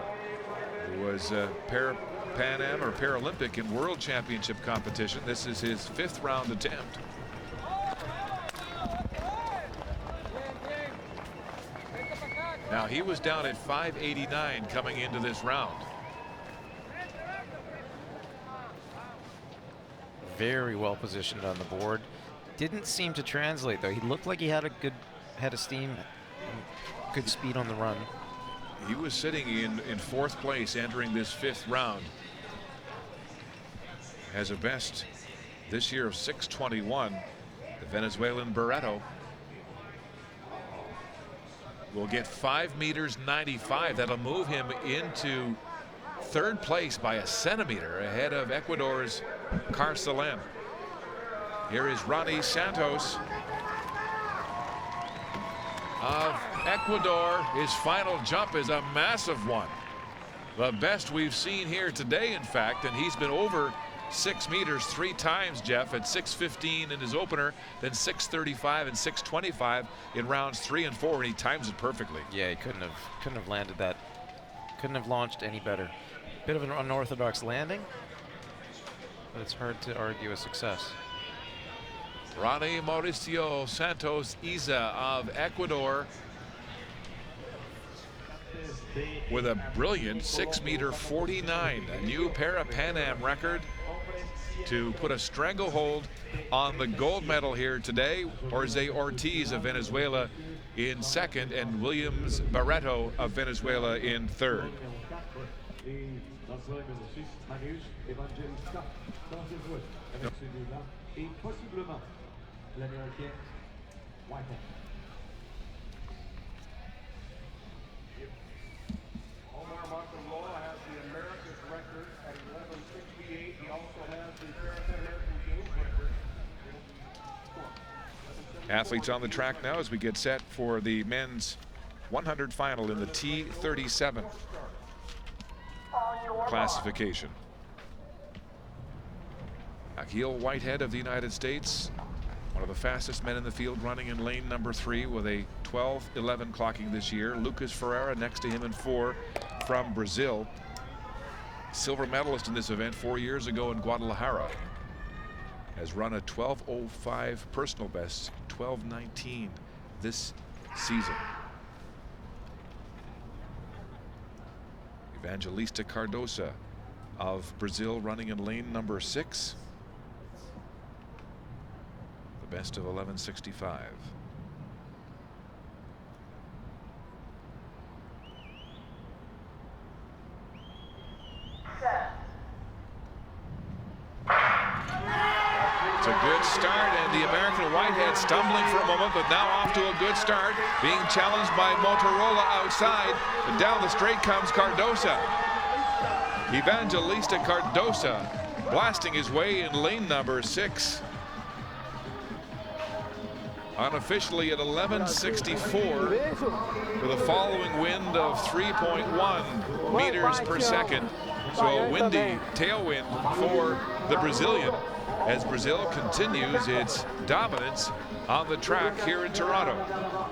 who was Pan Am or Paralympic in World Championship competition. This is his 5th round attempt. Now he was down at 5:89 coming into this round. Very well positioned on the board. Didn't seem to translate though. He looked like he had a good head of steam, good speed on the run. He was sitting in 4th place entering this 5th round. Has a best this year of 6:21. The Venezuelan Barreto will get 5 meters 95. That'll move him into 3rd place by a centimeter ahead of Ecuador's Carcelen. Here is Ronnie Santos of Ecuador. His final jump is a massive one. The best we've seen here today, in fact, and he's been over 6 meters 3 times, Jeff, at 6:15 in his opener, then 6:35 and 6:25 in rounds 3 and 4, and he times it perfectly. Yeah, he couldn't have landed that. Couldn't have launched any better. Bit of an unorthodox landing. but it's hard to argue a success. Ronnie Mauricio Santos Iza of Ecuador with a brilliant 6-meter-49, a new Parapan Am record to put a stranglehold on the gold medal here today. Jorge Ortiz of Venezuela in second, and Williams Barreto of Venezuela in third. Omar Monterola has the America's record at 11:68. He also has the Parapan American Games record. Athletes on the track now as we get set for the men's 100 final in the T37 classification. Akil Whitehead of the United States, one of the fastest men in the field, running in lane number 3 with a 12:11 clocking this year. Lucas Ferreira next to him in 4 from Brazil. Silver medalist in this event 4 years ago in Guadalajara. Has run a 12:05 personal best, 12:19 this season. Evangelista Cardosa of Brazil running in lane number 6. The best of 11:65. It's a good start, and the American Whitehead stumbling for a moment, but now off to a good start, being challenged by Motorola outside, and down the straight comes Cardosa. Evangelista Cardosa blasting his way in lane number 6. Unofficially at 11:64 with a following wind of 3.1 meters per second. So a windy tailwind for the Brazilian as Brazil continues its dominance on the track here in Toronto.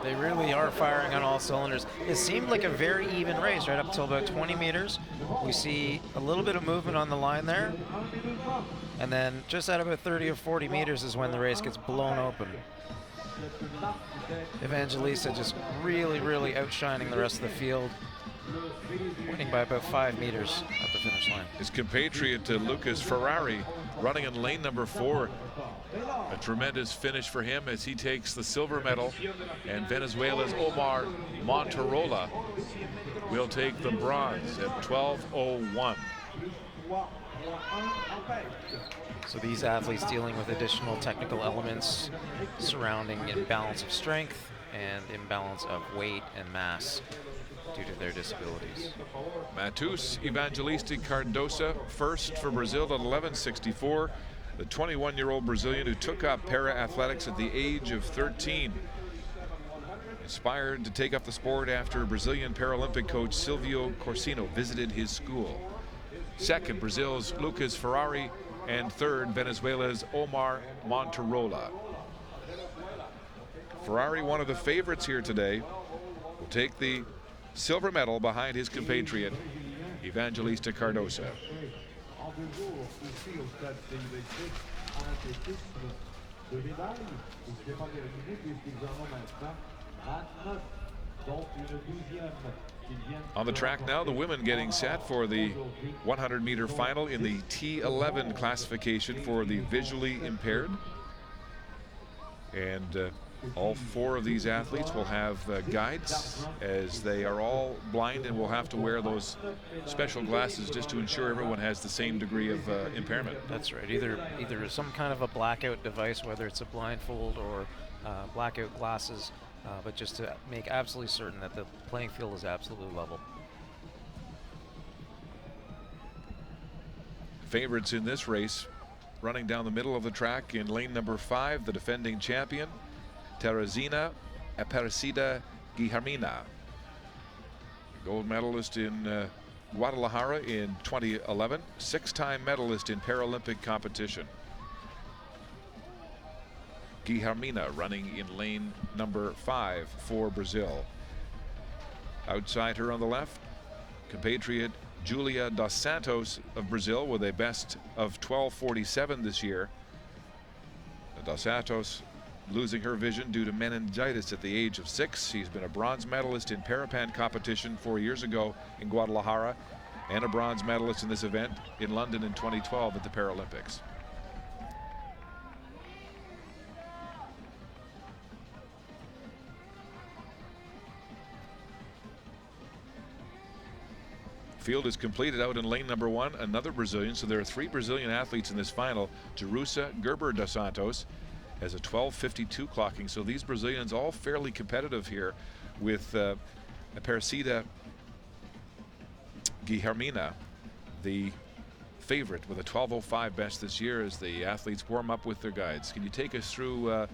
They really are firing on all cylinders. It seemed like a very even race right up until about 20 meters. We see a little bit of movement on the line there. And then just at about 30 or 40 meters is when the race gets blown open. Evangelista just really outshining the rest of the field, winning by about 5 meters at the finish line. His compatriot Lucas Ferrari running in lane number 4. A tremendous finish for him as he takes the silver medal, and Venezuela's Omar Monterola will take the bronze at 12:01. So these athletes dealing with additional technical elements surrounding imbalance of strength and imbalance of weight and mass due to their disabilities. Matheus Evangelista Cardosa first for Brazil at 11:64. The 21-year-old Brazilian who took up para-athletics at the age of 13. Inspired to take up the sport after Brazilian Paralympic coach Silvio Corsino visited his school. Second, Brazil's Lucas Ferrari, and third, Venezuela's Omar Monterola. Ferrari, one of the favorites here today, will take the silver medal behind his compatriot Evangelista Cardosa. On the track now, the women getting set for the 100-meter final in the T11 classification for the visually impaired. And all 4 of these athletes will have guides, as they are all blind and will have to wear those special glasses just to ensure everyone has the same degree of impairment. That's right. Either some kind of a blackout device, whether it's a blindfold or blackout glasses, but just to make absolutely certain that the playing field is absolutely level. Favorites in this race running down the middle of the track in lane number 5, the defending champion, Teresina Aparecida Guilhermina, gold medalist in Guadalajara in 2011, 6-time medalist in Paralympic competition. Guilhermina running in lane number 5 for Brazil. Outside her on the left, compatriot Julia dos Santos of Brazil with a best of 12:47 this year. Dos Santos losing her vision due to meningitis at the age of 6. She's been a bronze medalist in Parapan competition 4 years ago in Guadalajara, and a bronze medalist in this event in London in 2012 at the Paralympics. Field is completed out in lane number 1, another Brazilian. So there are 3 Brazilian athletes in this final. Jerusa Gerber dos Santos has a 12:52 clocking. So these Brazilians all fairly competitive here, with Aparecida Guilhermina, the favorite, with a 12:05 best this year as the athletes warm up with their guides. Can you take us through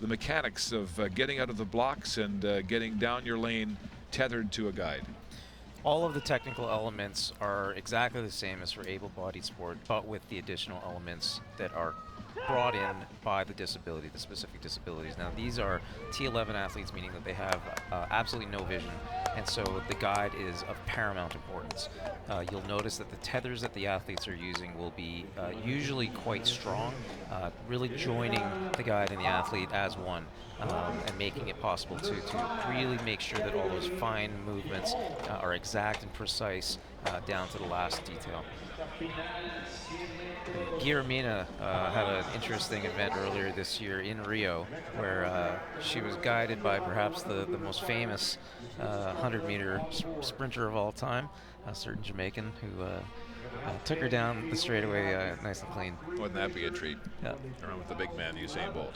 the mechanics of getting out of the blocks and getting down your lane tethered to a guide? All of the technical elements are exactly the same as for able-bodied sport, but with the additional elements that are brought in by the disability, the specific disabilities. Now, these are T11 athletes, meaning that they have absolutely no vision, and so the guide is of paramount importance. You'll notice that the tethers that the athletes are using will be usually quite strong, really joining the guide and the athlete as one, and making it possible to really make sure that all those fine movements are exact and precise down to the last detail. Guilhermina had an interesting event earlier this year in Rio, where she was guided by perhaps the most famous 100-meter sprinter of all time, a certain Jamaican who took her down the straightaway nice and clean. Wouldn't that be a treat? Yeah. Around with the big man, Usain Bolt.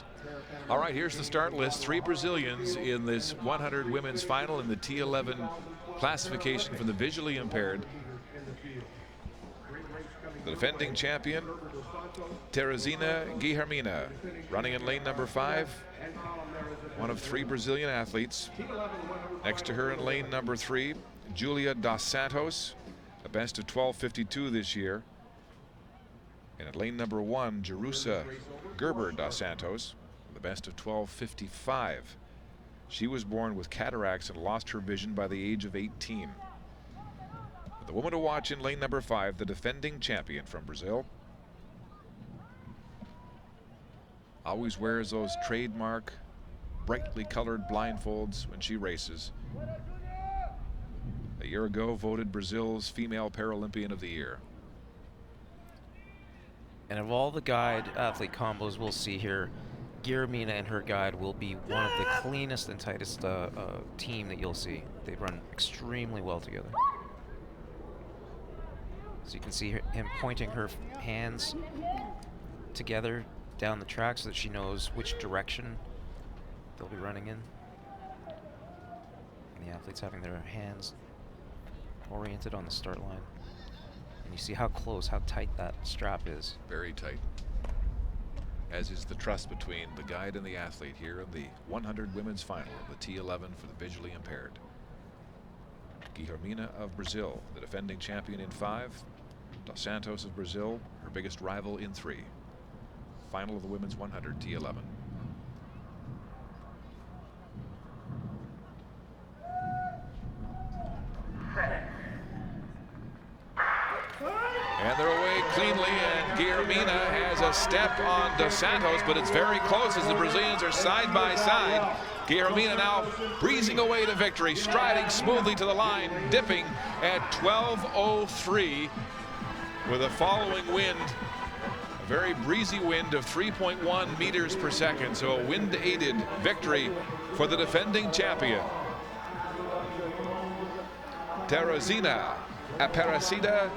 All right, here's the start list. 3 Brazilians in this 100 women's final in the T11 classification for the visually impaired. The defending champion, Teresina Guilhermina, running in lane number 5, one of 3 Brazilian athletes. Next to her in lane number 3, Julia dos Santos, a best of 12:52 this year. And at lane number 1, Jerusa Gerber dos Santos, the best of 12:55. She was born with cataracts and lost her vision by the age of 18. The woman to watch in lane number 5, the defending champion from Brazil. Always wears those trademark brightly colored blindfolds when she races. A year ago, voted Brazil's female Paralympian of the year. And of all the guide athlete combos we'll see here, Guilhermina and her guide will be one of the cleanest and tightest team that you'll see. They run extremely well together. So you can see him pointing her hands together down the track so that she knows which direction they'll be running in. And the athletes having their hands oriented on the start line. And you see how close, how tight that strap is. Very tight. As is the trust between the guide and the athlete here in the 100 women's final of the T11 for the visually impaired. Guilhermina of Brazil, the defending champion in 5. Dos Santos of Brazil, her biggest rival in 3. Final of the women's 100 T11. And they're away cleanly, and Guilhermina has a step on Dos Santos, but it's very close as the Brazilians are side by side. Guilhermina now breezing away to victory, striding smoothly to the line, dipping at 12:03 with a following wind, a very breezy wind of 3.1 meters per second. So a wind-aided victory for the defending champion. Teresina Aparecida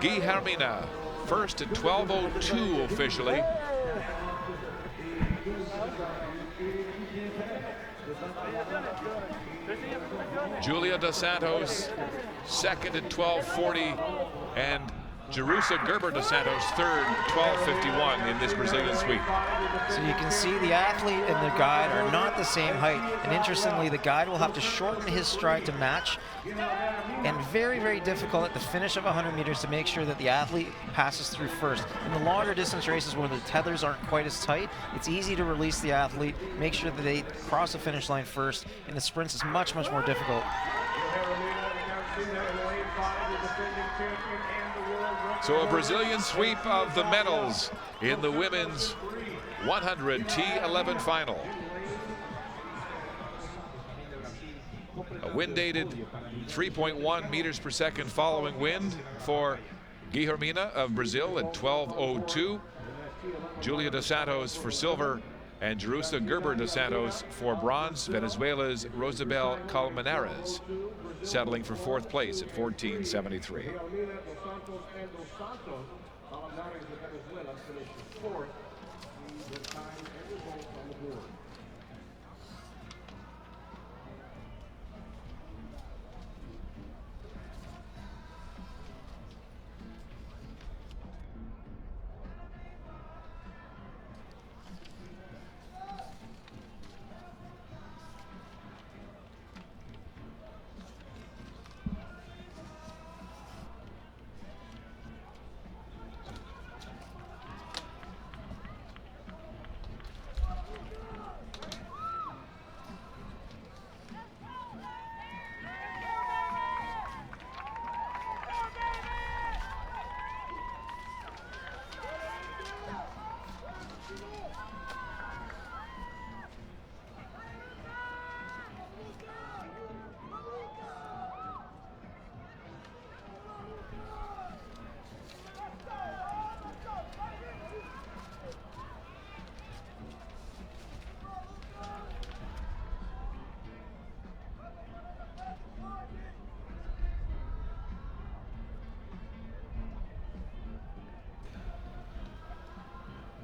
Guilhermina, first at 12:02 officially. Julia dos Santos, second at 12:40, and Jerusa Gerber dos Santos, third, 12:51 in this Brazilian sweep. So you can see the athlete and the guide are not the same height. And interestingly, the guide will have to shorten his stride to match. And very, very difficult at the finish of 100 meters to make sure that the athlete passes through first. In the longer distance races where the tethers aren't quite as tight, it's easy to release the athlete, make sure that they cross the finish line first. In the sprints, it's much, much more difficult. So a Brazilian sweep of the medals in the women's 100 T11 final. A wind-aided 3.1 meters per second following wind for Guilhermina of Brazil at 12:02. Julia dos Santos for silver, and Jerusa Gerber dos Santos for bronze. Venezuela's Rosabel Colmenares settling for fourth place at 14:73.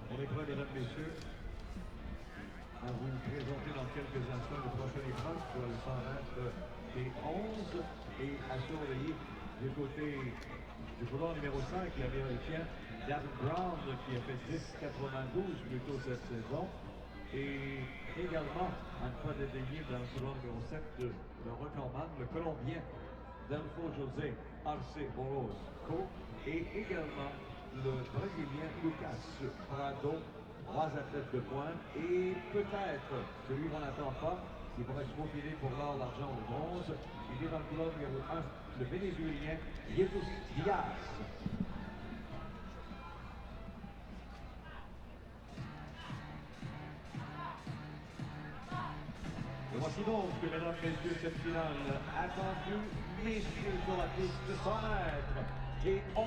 On est prêt, mesdames, messieurs, à vous présenter dans quelques instants le prochain épreuve sur le 100 mètres des 11 et à surveiller du côté du couloir numéro 5, l'Américain David Brown qui a fait 10,92 plus tôt cette saison. Et également, à ne pas dédaigner dans le couloir numéro 7, le recordman, le Colombien Delfo José Arce Orozco, et également le Brésilien Lucas Prado, 3 athlètes de pointe, et peut-être celui qu'on n'attend pas, qui pourrait se profiler pour l'or, l'argent ou le bronze. Il est dans le couloir numéro 1, le Vénézuélien Jesus Diaz. Et voici donc, mesdames, messieurs, cette finale attendue, messieurs, sur la piste de 100 mètres et 11.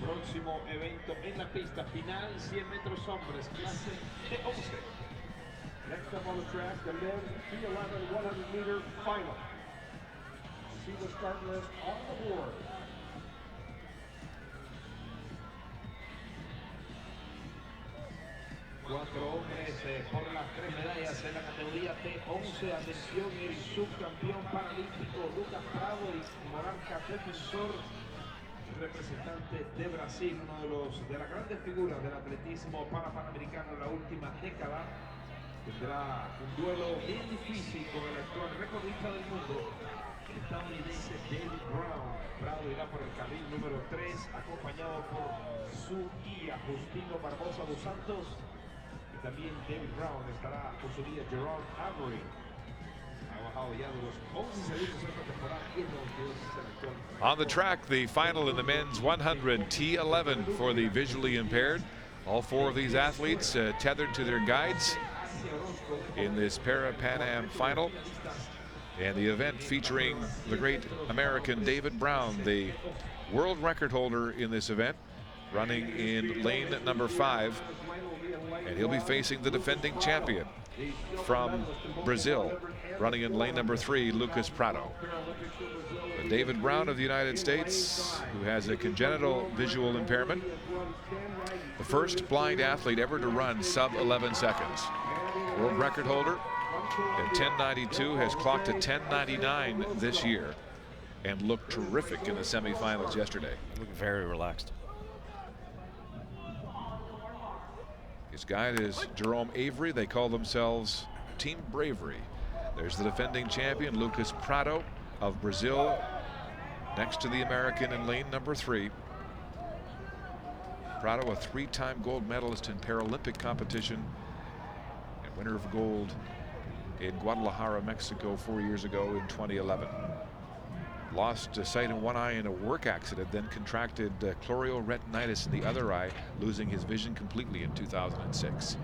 Próximo evento en la pista final, 100 metros hombres, clase de 11. Next up on the track, the men's T11 100-meter final. See the start list on the board. Cuatro hombres por las 3 medallas en la categoría T11. Atención, el subcampeón paralímpico Lucas Prado y monarca defensor, representante de Brasil, uno de las grandes figuras del atletismo Parapan Americano en la última década. Tendrá un duelo bien difícil con el actual recordista del mundo, el estadounidense David Brown. Prado irá por el carril número 3, acompañado por su guía Justino Barbosa dos Santos. Y también David Brown estará con su guía Gerard Avery. Ha bajado ya de los 11 segundos esta temporada, 10 22 On the track, the final in the men's 100 T11 for the visually impaired. All 4 of these athletes tethered to their guides in this Parapan Am final. And the event featuring the great American David Brown, the world record holder in this event, running in lane number 5. And he'll be facing the defending champion from Brazil, running in lane number 3, Lucas Prado. But David Brown of the United States, who has a congenital visual impairment, the first blind athlete ever to run sub 11 seconds. World record holder at 10:92, has clocked a 10:99 this year and looked terrific in the semifinals yesterday. Looked very relaxed. His guide is Jerome Avery. They call themselves Team Bravery. There's the defending champion, Lucas Prado of Brazil, next to the American in lane number 3. Prado, a 3-time gold medalist in Paralympic competition and winner of gold in Guadalajara, Mexico 4 years ago in 2011. Lost sight in one eye in a work accident, then contracted chorioretinitis in the other eye, losing his vision completely in 2006.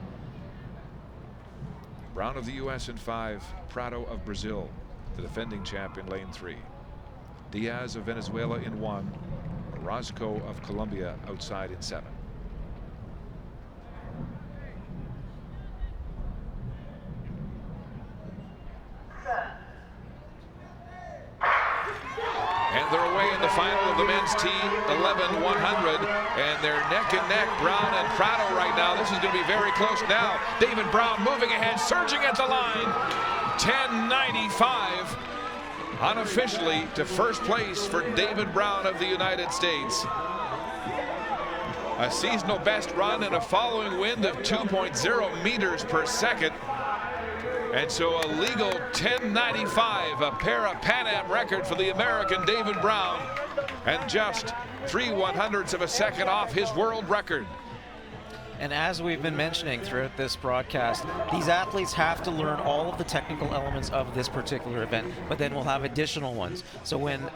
Brown of the U.S. in 5, Prado of Brazil, the defending champ in lane 3. Diaz of Venezuela in 1, Orozco of Colombia outside in 7. And they're away in the final of the men's T11 100, and they're neck and neck, Brown and Prado right now. This is going to be very close now. David Brown moving ahead, surging at the line. 10:95 unofficially to first place for David Brown of the United States. A seasonal best run and a following wind of 2.0 meters per second. And so a legal 10:95, a Parapan Am record for the American David Brown, and just 3/100ths of a second off his world record. And as we've been mentioning throughout this broadcast, these athletes have to learn all of the technical elements of this particular event, but then we'll have additional ones. So when,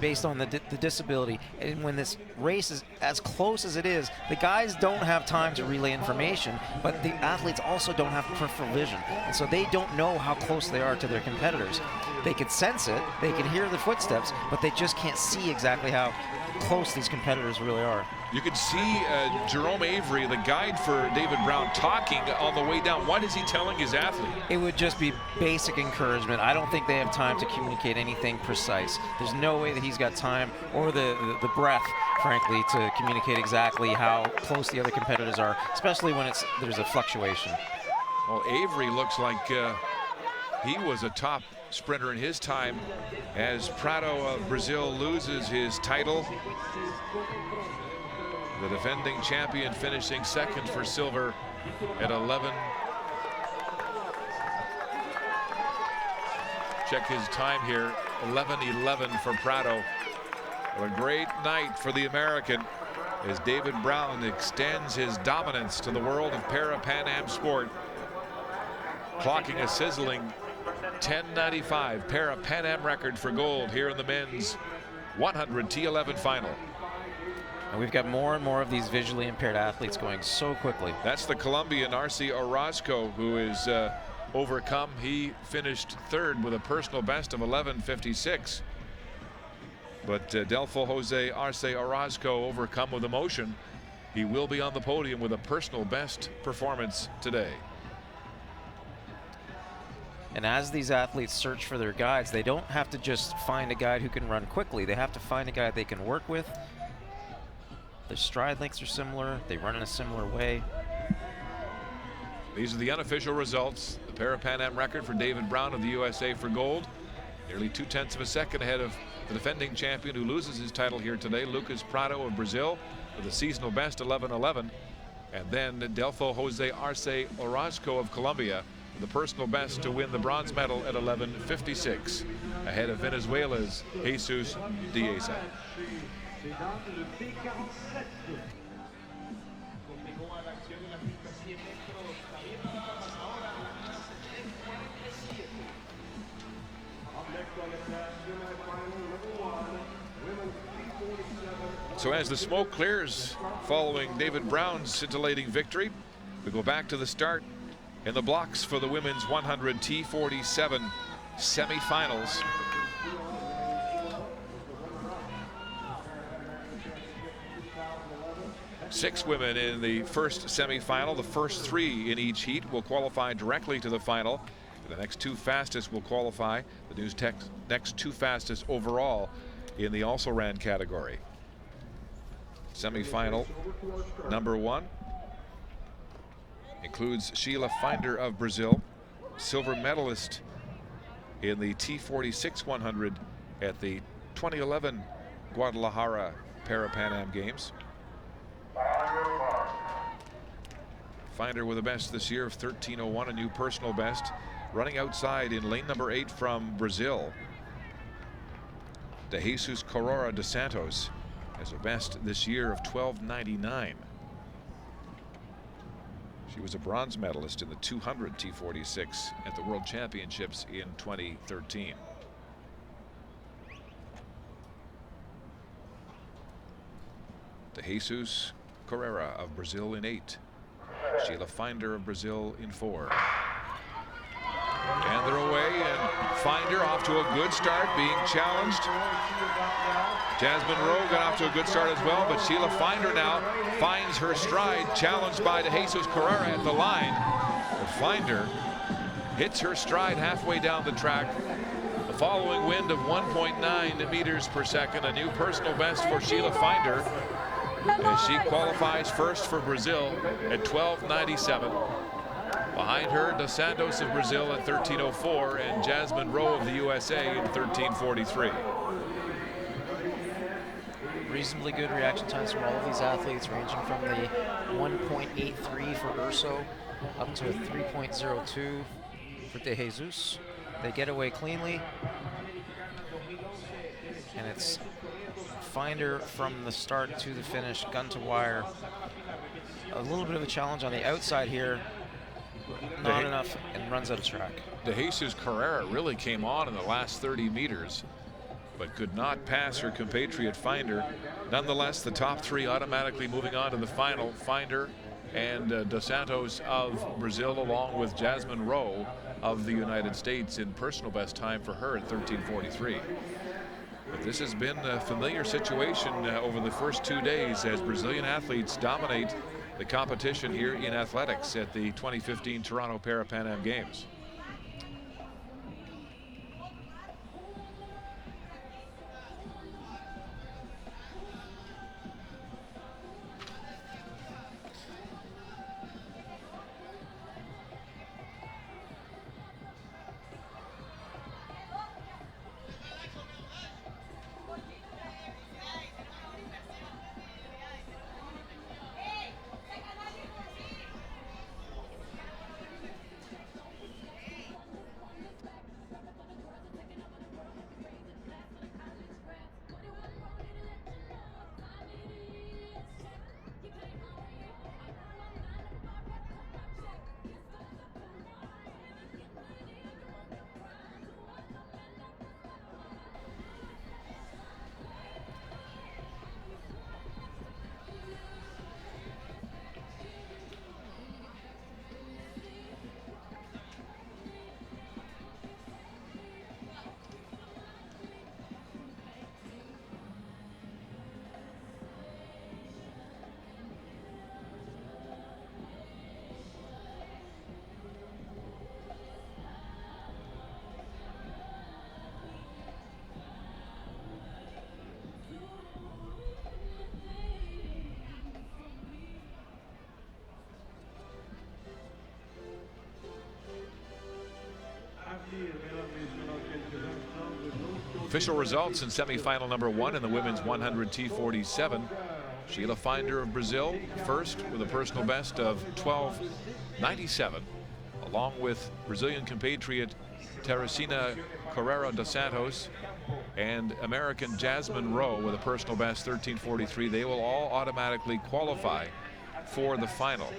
based on the disability, and when this race is as close as it is, the guys don't have time to relay information, but the athletes also don't have peripheral vision. And so they don't know how close they are to their competitors. They can sense it, they can hear the footsteps, but they just can't see exactly how close these competitors really are. You can see Jerome Avery, the guide for David Brown, talking on the way down. What is he telling his athlete? It would just be basic encouragement. I don't think they have time to communicate anything precise. There's no way that he's got time or the breath, frankly, to communicate exactly how close the other competitors are, especially when there's a fluctuation. Well, Avery looks like he was a top sprinter in his time as Prado of Brazil loses his title. The defending champion finishing second for silver at 11. Check his time here, 11:11 for Prado. What a great night for the American as David Brown extends his dominance to the world of Parapan Am sport, clocking a sizzling 10:95 Parapan Am record for gold here in the men's 100 T11 final. And we've got more and more of these visually impaired athletes going so quickly. That's the Colombian Arce Orozco, who is overcome. He finished third with a personal best of 11:56. But Delfo Jose Arce Orozco overcome with emotion. He will be on the podium with a personal best performance today. And as these athletes search for their guides, they don't have to just find a guide who can run quickly. They have to find a guide they can work with. Their stride lengths are similar. They run in a similar way. These are the unofficial results. The Parapan Am record for David Brown of the USA for gold. Nearly 2/10 of a second ahead of the defending champion who loses his title here today, Lucas Prado of Brazil, with a seasonal best 11:11. And then Delfo Jose Arce Orozco of Colombia with the personal best to win the bronze medal at 11:56, ahead of Venezuela's Jesus Diaz. So as the smoke clears following David Brown's scintillating victory, we go back to the start in the blocks for the women's 100 T47 semifinals. Six women in the first semifinal. The first three in each heat will qualify directly to the final. The next two fastest will qualify. The next two fastest overall in the also ran category. Semifinal number 1 includes Sheila Finder of Brazil, silver medalist in the T46 100 at the 2011 Guadalajara Parapan Am Games. Finder with a best this year of 13:01, a new personal best, running outside in lane number 8 from Brazil. De Jesus Corora de Santos has a best this year of 12:99. She was a bronze medalist in the 200 T46 at the World Championships in 2013. De Jesus Carrera of Brazil in 8. Sheila Finder of Brazil in 4. And they're away, and Finder off to a good start, being challenged. Jasmine Rowe got off to a good start as well, but Sheila Finder now finds her stride, challenged by De Jesus Carrera at the line. But Finder hits her stride halfway down the track. The following wind of 1.9 meters per second, a new personal best for Sheila Finder, as she qualifies first for Brazil at 12:97. Behind her, Dos Santos of Brazil at 13:04 and Jasmine Rowe of the USA in 13:43. Reasonably good reaction times from all of these athletes, ranging from the 1.83 for Urso up to 3.02 for De Jesus. They get away cleanly, and it's Finder from the start to the finish, gun to wire. A little bit of a challenge on the outside here, not enough, and runs out of track. De Jesus Carrera really came on in the last 30 meters, but could not pass her compatriot Finder. Nonetheless, the top 3 automatically moving on to the final. Finder and Dos Santos of Brazil, along with Jasmine Rowe of the United States in personal best time for her at 13:43. But this has been a familiar situation over the first 2 days as Brazilian athletes dominate the competition here in athletics at the 2015 Toronto Parapan Am Games. Official results in semifinal number 1 in the women's 100 T47. Sheila Finder of Brazil first with a personal best of 12:97, along with Brazilian compatriot Teresina Carrera dos Santos and American Jasmine Rowe with a personal best 13:43. They will all automatically qualify for the final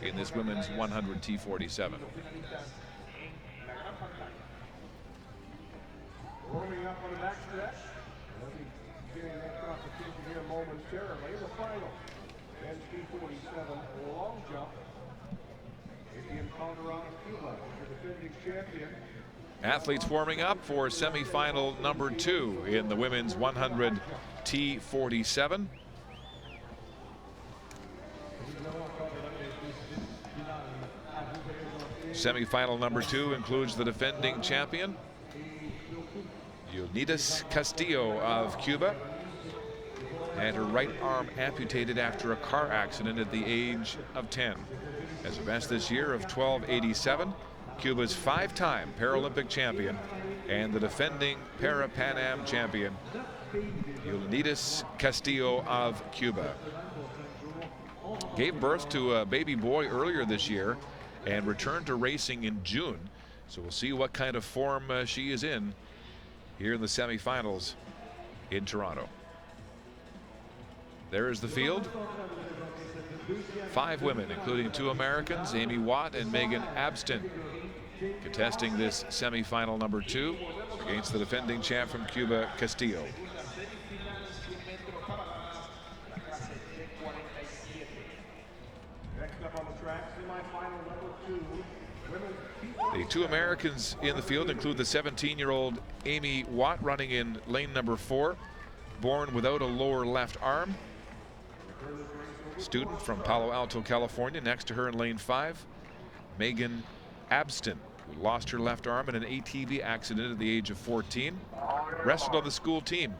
in this women's 100 T47. Warming up on the backstretch. We'll be beginning that competition here momentarily. The final, men's T47 long jump. Indian Calderon of Cuba, the defending champion. Athletes warming up for semifinal number 2 in the women's 100 T47. Semifinal number 2 includes the defending champion, Leonidas Castillo of Cuba, had her right arm amputated after a car accident at the age of 10. Has a best this year of 12:87. Cuba's 5-time Paralympic champion and the defending Parapan Am champion, Leonidas Castillo of Cuba. Gave birth to a baby boy earlier this year and returned to racing in June. So we'll see what kind of form she is in here in the semifinals in Toronto. There is the field. 5 women, including 2 Americans, Amy Watt and Megan Abston, contesting this semifinal number 2 against the defending champ from Cuba, Castillo. Next up on the track, semifinal number 2. The 2 Americans in the field include the 17-year-old Amy Watt, running in lane number 4, born without a lower left arm. Student from Palo Alto, California. Next to her in lane 5, Megan Abston, who lost her left arm in an ATV accident at the age of 14. Wrestled on the school team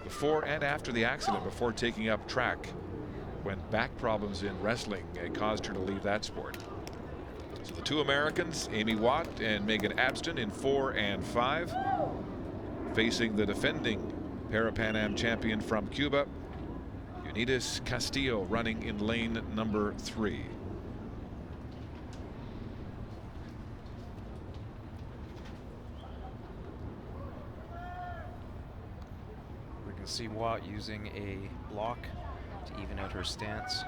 before and after the accident, before taking up track when back problems in wrestling caused her to leave that sport. So the 2 Americans, Amy Watt and Megan Abston, in 4 and 5, facing the defending Parapan Am champion from Cuba, Unitas Castillo, running in lane number 3. We can see Watt using a block to even out her stance.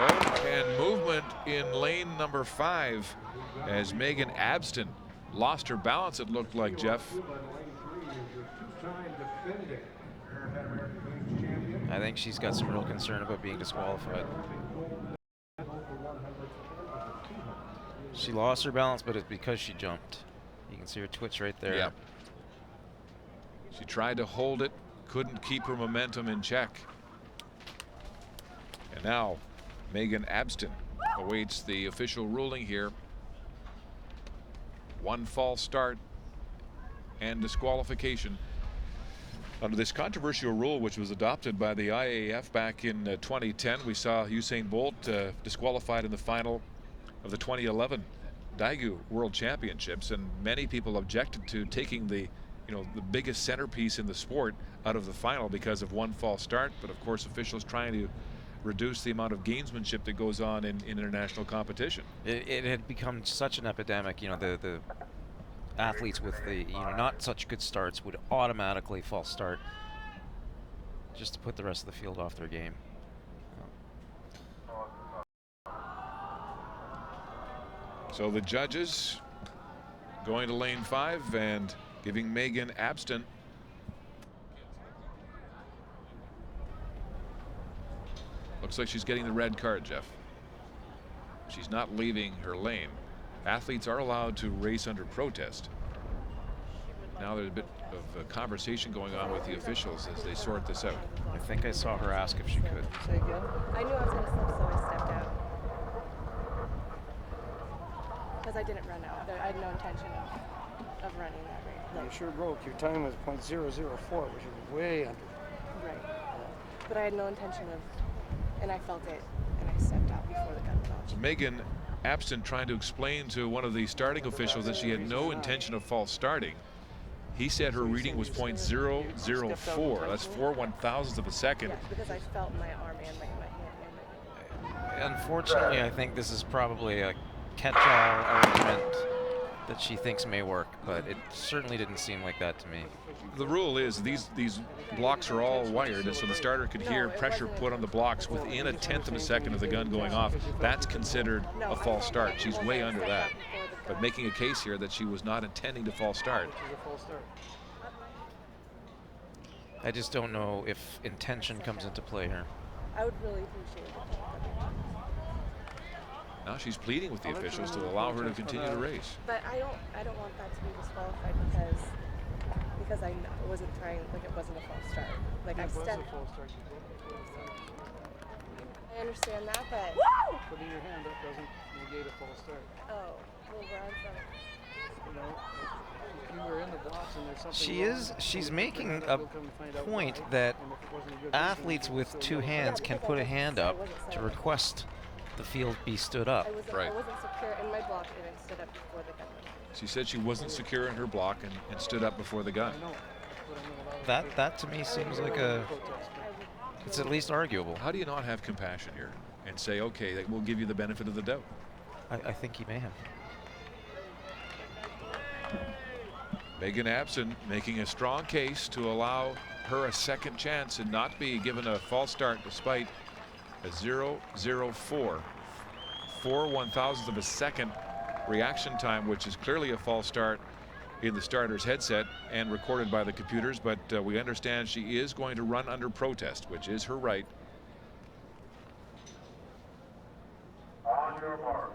Oh, and movement in lane number 5 as Megan Abston lost her balance, it looked like, Jeff. I think she's got some real concern about being disqualified. She lost her balance, but it's because she jumped. You can see her twitch right there. Yeah. She tried to hold it, couldn't keep her momentum in check. And now Megan Abston awaits the official ruling here. 1 false start and disqualification. Under this controversial rule, which was adopted by the IAAF back in 2010, we saw Usain Bolt disqualified in the final of the 2011 Daegu World Championships, and many people objected to taking the biggest centerpiece in the sport out of the final because of 1 false start. But of course, officials trying to reduce the amount of gamesmanship that goes on in international competition. It had become such an epidemic. The athletes with the not such good starts would automatically false start just to put the rest of the field off their game. So the judges going to lane 5 and giving Megan Abston looks like she's getting the red card, Jeff. She's not leaving her lane. Athletes are allowed to race under protest. Now there's a bit of a conversation going on with the officials as they sort this out. I think I saw her ask if she could. Say again? I knew I was going to slip, so I stepped out. Because I didn't run out. I had no intention of running that rate. You sure broke. Your time was .004, which is way under. Right. But I had no intention of, and I felt it, and I stepped out before the gun went off. So Megan Abston trying to explain to one of the starting officials that she had no intention of false starting. He said her reading was .004. That's 4/1000th of a second. Yes, because I felt my arm and my hand and my leg. Unfortunately, I think this is probably a catch-all argument that she thinks may work, but it certainly didn't seem like that to me. The rule is these blocks are all wired, and so the starter could hear pressure put on the blocks within 1/10 of a second of the gun going off. That's considered a false start. She's way under that. But making a case here that she was not intending to false start. I just don't know if intention comes into play here. I would really appreciate it. Now she's pleading with the officials to allow her to continue to race. But I don't want that to be disqualified because I wasn't trying, like it wasn't a false start. Like I stepped. I understand that, but. Putting your hand up doesn't negate a false start. Oh, well, where I'm from. If you were in the blocks and there's something She's making a point that athletes with 2 hands can put a hand up to request the field be stood up. I wasn't secure in my block and I stood up before the gun went off. She said she wasn't secure in her block and stood up before the gun. That to me seems like it's at least arguable. How do you not have compassion here and say, okay, we'll give you the benefit of the doubt? I think he may have. Megan Abston making a strong case to allow her a second chance and not be given a false start despite a 0.04, 4/1000th of a second reaction time, which is clearly a false start in the starter's headset and recorded by the computers. But we understand she is going to run under protest, which is her right. On your mark.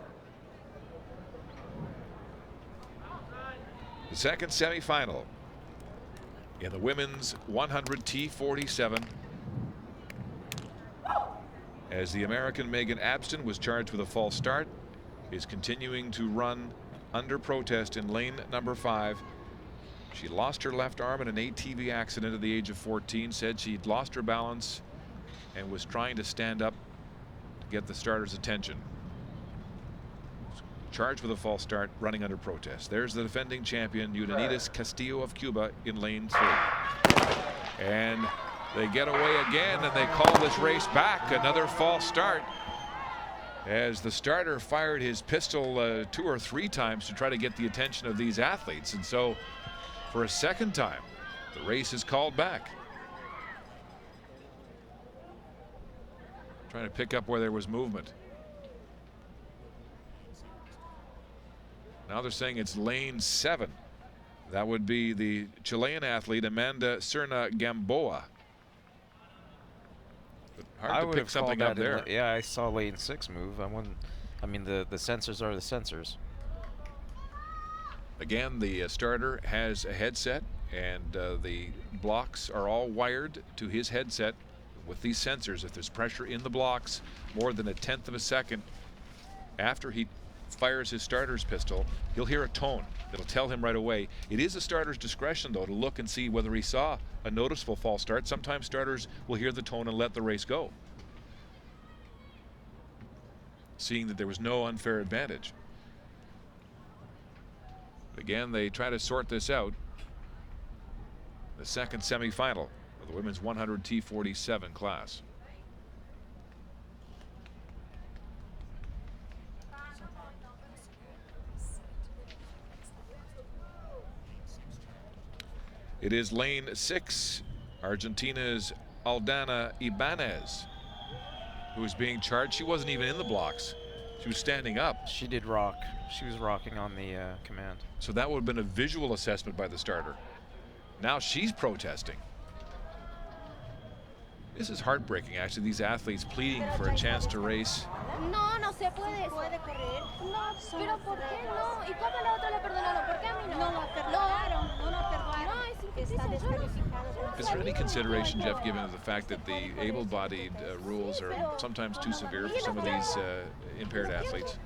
The second semifinal in the women's 100 T47, as the American Megan Abston was charged with a false start, is continuing to run under protest in lane number 5. She lost her left arm in an ATV accident at the age of 14, said she'd lost her balance and was trying to stand up to get the starter's attention. Charged with a false start, running under protest. There's the defending champion, Eugenides Castillo of Cuba, in lane 3. And they get away again, and they call this race back. Another false start, as the starter fired his pistol 2 or 3 times to try to get the attention of these athletes. And so for a second time, the race is called back. Trying to pick up where there was movement. Now they're saying it's lane 7. That would be the Chilean athlete Amanda Serna Gamboa. But hard to pick something up there. Yeah, I saw lane 6 move. I mean, the sensors are the sensors. Again, the starter has a headset, and the blocks are all wired to his headset with these sensors. If there's pressure in the blocks more than 1/10 of a second after he fires his starter's pistol, he'll hear a tone that'll tell him right away. It is the starter's discretion, though, to look and see whether he saw a noticeable false start. Sometimes starters will hear the tone and let the race go, seeing that there was no unfair advantage. Again, they try to sort this out. The second semifinal of the women's 100 T47 class. It is lane 6, Argentina's Aldana Ibanez, who is being charged. She wasn't even in the blocks. She was standing up. She did rock. She was rocking on the command. So that would have been a visual assessment by the starter. Now she's protesting. This is heartbreaking, actually, these athletes pleading for a chance to race. No, no se puede. Puede correr. No, pero ¿por qué no? ¿Y cómo a la otra le perdonaron? ¿Por qué a mí no? No la perdonaron. No la perdonaron. Está descalificado. Is there any consideration, Jeff, given the fact that the able-bodied rules are sometimes too severe for some of these impaired athletes?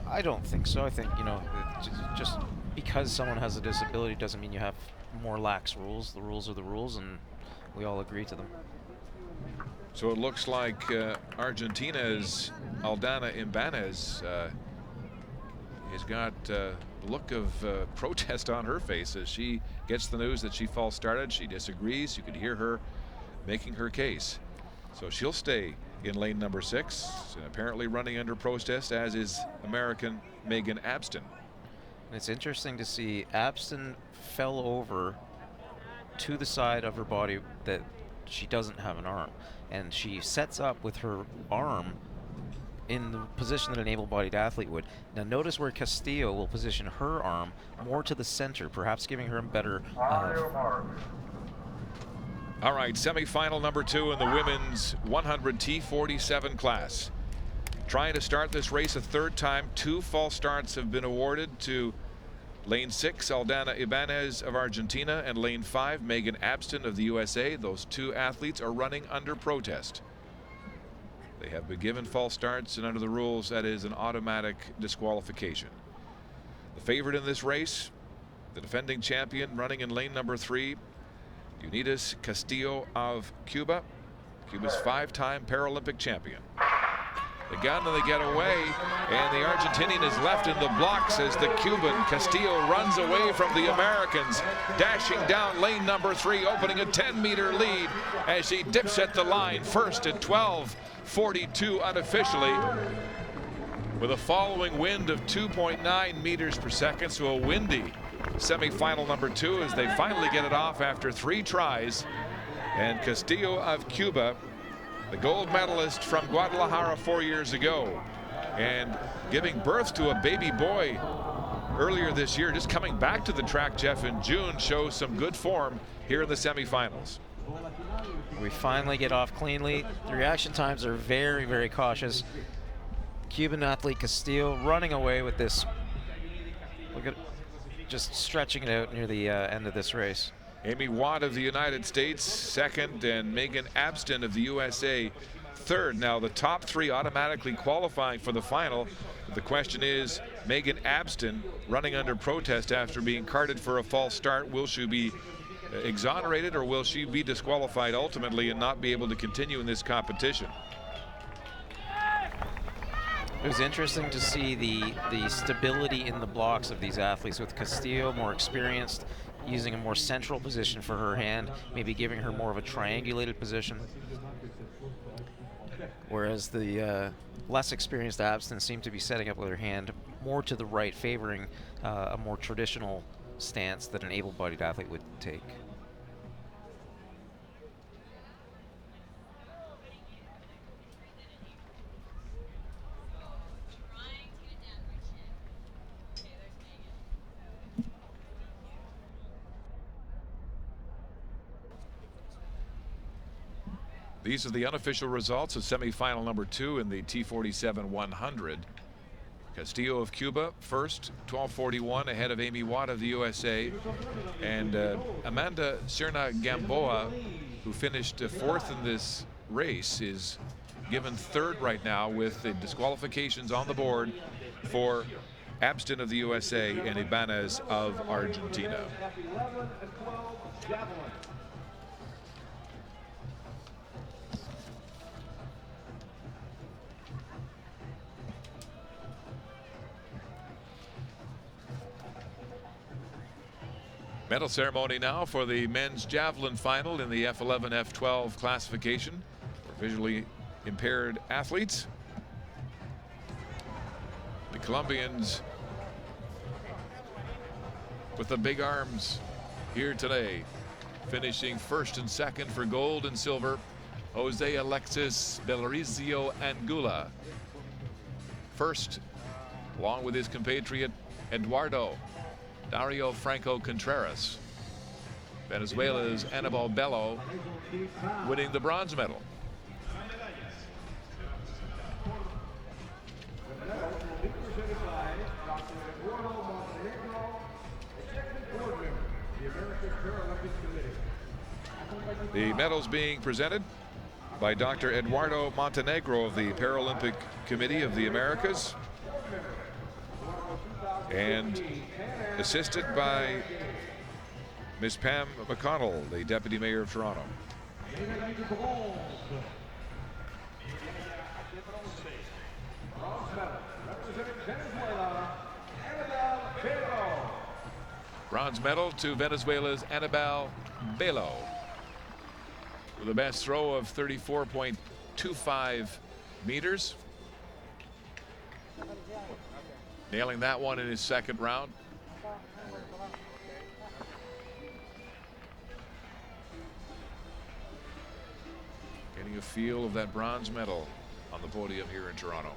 I don't think so. I think, you know, just because someone has a disability doesn't mean you have more lax rules. The rules are the rules, and we all agree to them. So it looks like Argentina's Aldana Ibanez has got a look of protest on her face as she gets the news that she false started. She disagrees. You could hear her making her case. So she'll stay in lane number 6, and apparently running under protest, as is American Megan Abston. And it's interesting to see Abston fell over to the side of her body that she doesn't have an arm, and she sets up with her arm in the position that an able-bodied athlete would. Now notice where Castillo will position her arm more to the center, perhaps giving her a better All right, semifinal number 2 in the women's 100 T47 class. Trying to start this race a 3rd time. 2 false starts have been awarded to lane 6, Aldana Ibanez of Argentina, and lane 5, Megan Abston of the USA. Those 2 athletes are running under protest. They have been given false starts, and under the rules, that is an automatic disqualification. The favorite in this race, the defending champion, running in lane number 3, Eugenides Castillo of Cuba, Cuba's 5-time Paralympic champion. They got and they get away, and the Argentinian is left in the blocks as the Cuban Castillo runs away from the Americans, dashing down lane number 3, opening a 10-meter lead as she dips at the line first at 12:42 unofficially, with a following wind of 2.9 meters per second. So a windy semifinal number 2 as they finally get it off after 3 tries. And Castillo of Cuba, the gold medalist from Guadalajara 4 years ago, and giving birth to a baby boy earlier this year, just coming back to the track, Jeff, in June, shows some good form here in the semifinals. We finally get off cleanly. The reaction times are very, very cautious. Cuban athlete Castillo running away with this. Look at just stretching it out near the end of this race. Amy Watt of the United States second, and Megan Abston of the USA third. Now the top three automatically qualifying for the final. The question is, Megan Abston running under protest after being carded for a false start. Will she be exonerated, or will she be disqualified ultimately and not be able to continue in this competition? It was interesting to see the stability in the blocks of these athletes, with Castillo more experienced, using a more central position for her hand, maybe giving her more of a triangulated position. Whereas the less experienced Abston seemed to be setting up with her hand more to the right, favoring a more traditional stance that an able-bodied athlete would take. These are the unofficial results of semifinal number 2 in the T47 100. Castillo of Cuba first, 12:41, ahead of Amy Watt of the USA, and Amanda Serna Gamboa, who finished fourth in this race, is given third right now with the disqualifications on the board for Abston of the USA and Ibanez of Argentina. Medal ceremony now for the men's javelin final in the F11, F12 classification for visually impaired athletes. The Colombians with the big arms here today, finishing first and second for gold and silver. Jose Alexis Belrizio Angula first, along with his compatriot Eduardo Dario Franco Contreras. Venezuela's Anibal Bello winning the bronze medal. The medals being presented by Dr. Eduardo Montenegro of the Paralympic Committee of the Americas, and assisted by Ms. Pam McConnell, the Deputy Mayor of Toronto. Bronze medal to Venezuela's Anibal Bello, with the best throw of 34.25 meters. Nailing that one in his second round. Getting a feel of that bronze medal on the podium here in Toronto.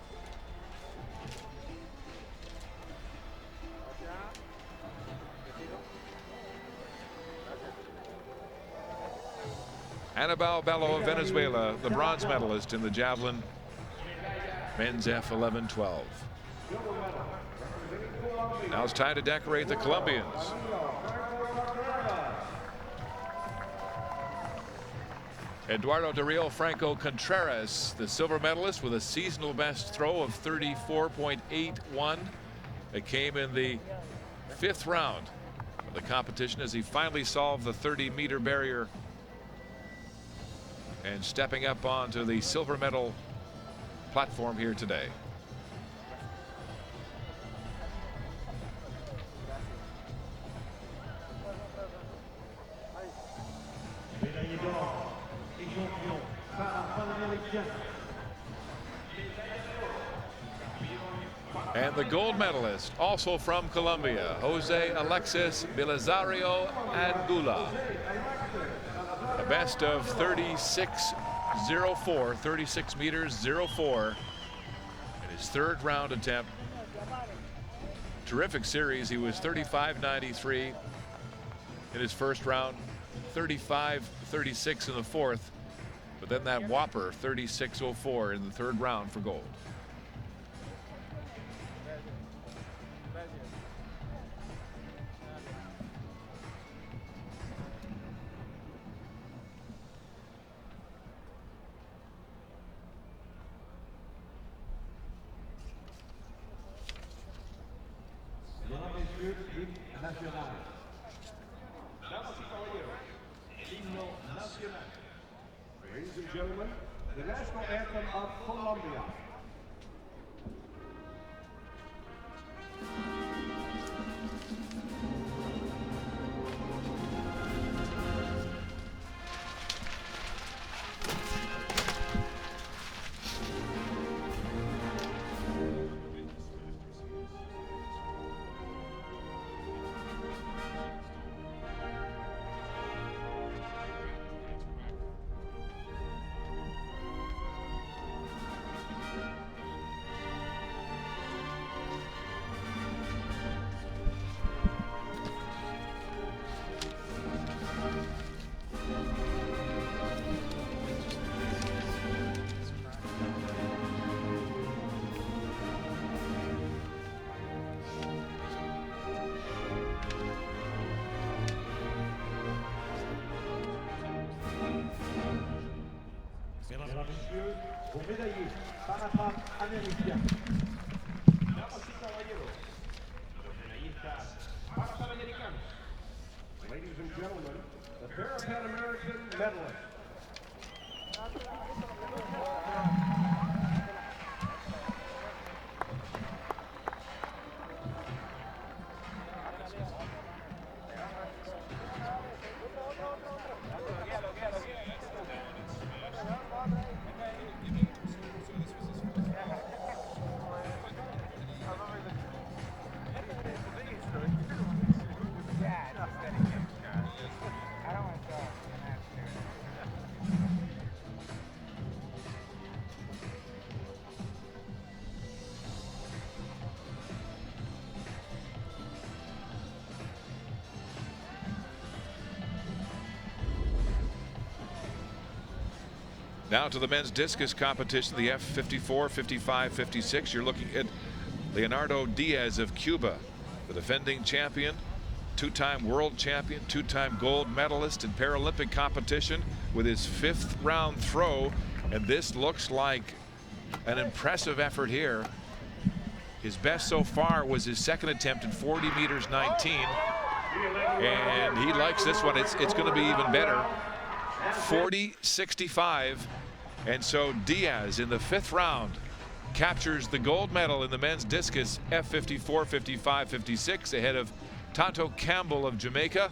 Anibal Bello of Venezuela, the bronze medalist in the javelin men's F11-12. Now it's time to decorate the Colombians. Eduardo Dario Franco Contreras, the silver medalist, with a seasonal best throw of 34.81. It came in the 5th round of the competition as he finally solved the 30-meter barrier and stepping up onto the silver medal platform here today. And the gold medalist, also from Colombia, Jose Alexis Belisario Angula. A best of 36.04, 36 meters 04 in his third round attempt. Terrific series. He was 35.93 in his first round, 35.36 in the fourth, but then that whopper 36.04 in the third round for gold. Ladies and gentlemen, the national anthem of Colombia. Au médaillé, Parapan American. Damas y caballeros, los medallistas Parapan Americanos. Ladies and gentlemen, the Parapan American medalists. Now to the men's discus competition, the F54, 55, 56. You're looking at Leonardo Diaz of Cuba, the defending champion, two-time world champion, two-time gold medalist in Paralympic competition, with his fifth round throw. And this looks like an impressive effort here. His best so far was his second attempt at 40 meters 19. And he likes this one. It's going to be even better. 40.65. And so Diaz in the fifth round captures the gold medal in the men's discus F54, 55, 56 ahead of Tonto Campbell of Jamaica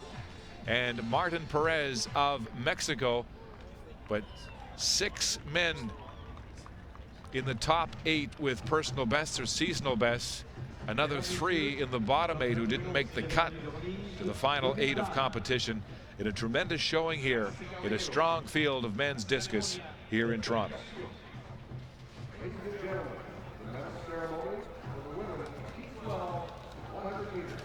and Martin Perez of Mexico. But 6 men in the top 8 with personal bests or seasonal bests, another 3 in the bottom 8 who didn't make the cut to the final 8 of competition, in a tremendous showing here in a strong field of men's discus here in Toronto. Ladies and gentlemen, the medal ceremony for the women's T12 100 meters.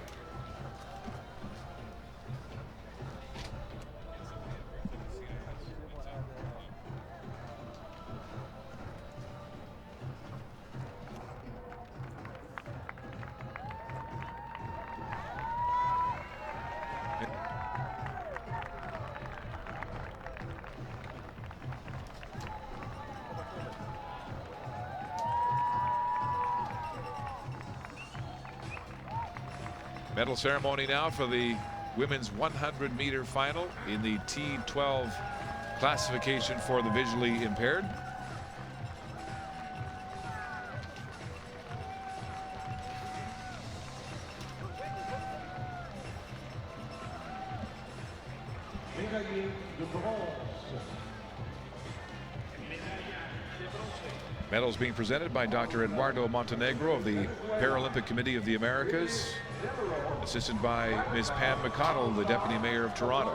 Medal ceremony now for the women's 100-meter final in the T12 classification for the visually impaired. Medals being presented by Dr. Eduardo Montenegro of the Paralympic Committee of the Americas, assisted by Ms. Pam McConnell, the Deputy Mayor of Toronto.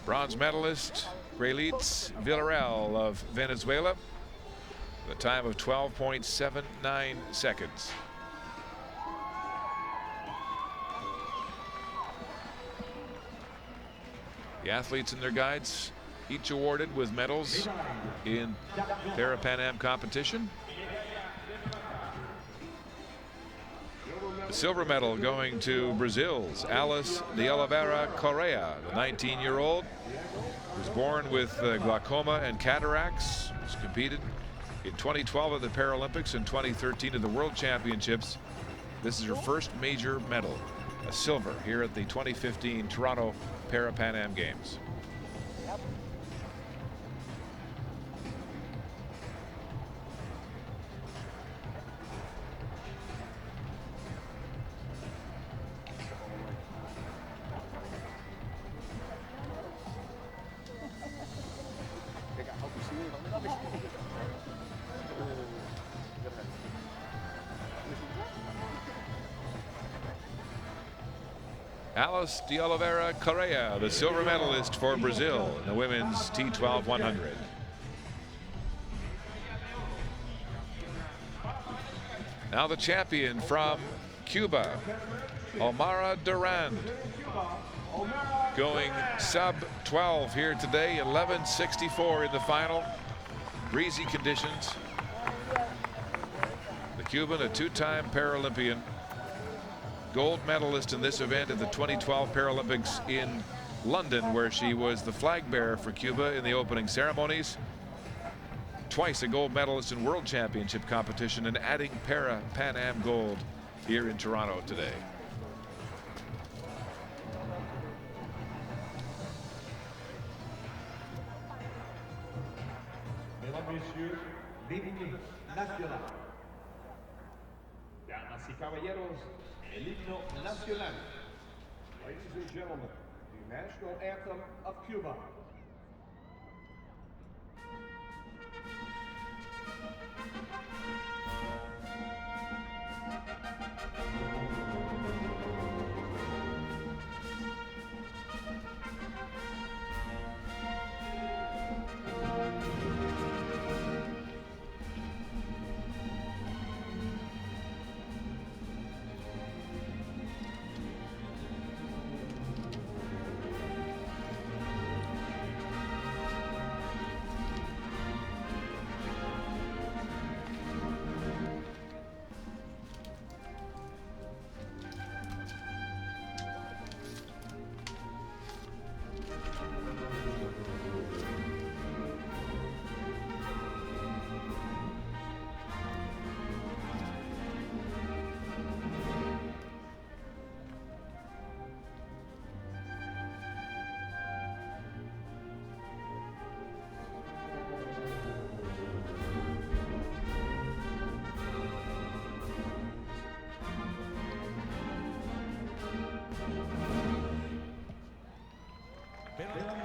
Bronze medalist Graylitz Villarreal of Venezuela, the time of 12.79 seconds. The athletes and their guides each awarded with medals in Parapan Am competition. The silver medal going to Brazil's Alice de Oliveira Correa, the 19-year-old, was born with glaucoma and cataracts. Has competed in 2012 at the Paralympics and 2013 at the World Championships. This is her first major medal, a silver, here at the 2015 Toronto Parapan Am Games. Alice de Oliveira Correa, the silver medalist for Brazil in the women's T12 100. Now the champion from Cuba, Omara Durand, going sub 12 here today, 11:64 in the final. Breezy conditions. The Cuban, a two-time Paralympian, gold medalist in this event at the 2012 Paralympics in London, where she was the flag bearer for Cuba in the opening ceremonies. Twice a gold medalist in World Championship competition, and adding Pan Am gold here in Toronto today. Mesdames, Messieurs, l'hymne national. Damas y caballeros, el himno nacional. Ladies and gentlemen, the national anthem of Cuba.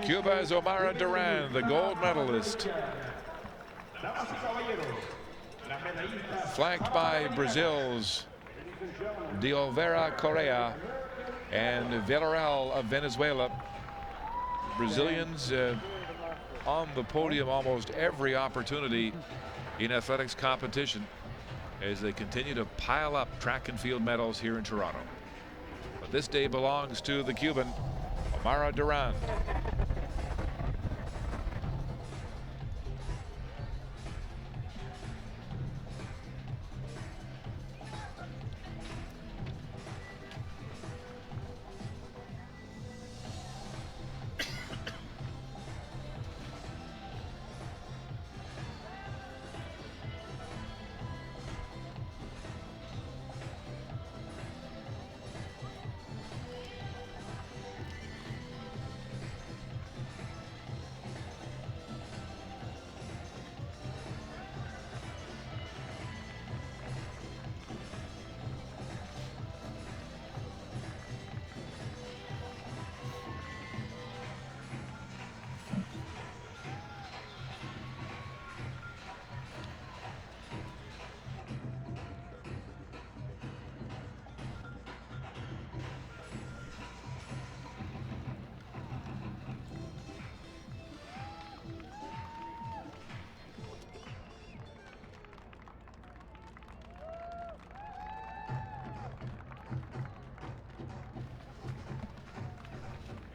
Cuba's Omara Durand, the gold medalist, flanked by Brazil's de Oliveira Correa and Villarreal of Venezuela. Brazilians on the podium almost every opportunity in athletics competition as they continue to pile up track and field medals here in Toronto. But this day belongs to the Cuban, Omara Durand.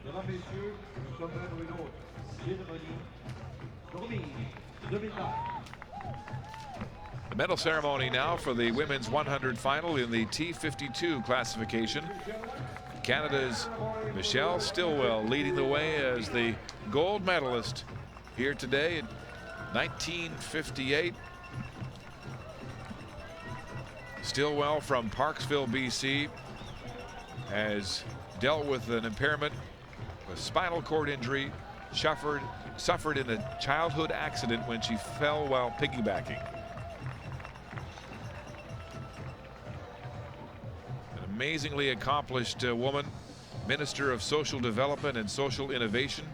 Mesdames, Messieurs, nous sommes dans une autre cérémonie de remise 2009. The medal ceremony now for the women's 100 final in the T52 classification. Canada's Michelle Stilwell leading the way as the gold medalist here today in 1958. Stilwell from Parksville, BC, has dealt with an impairment, a spinal cord injury, suffered in a childhood accident when she fell while piggybacking. An amazingly accomplished woman, Minister of Social Development and Social Innovation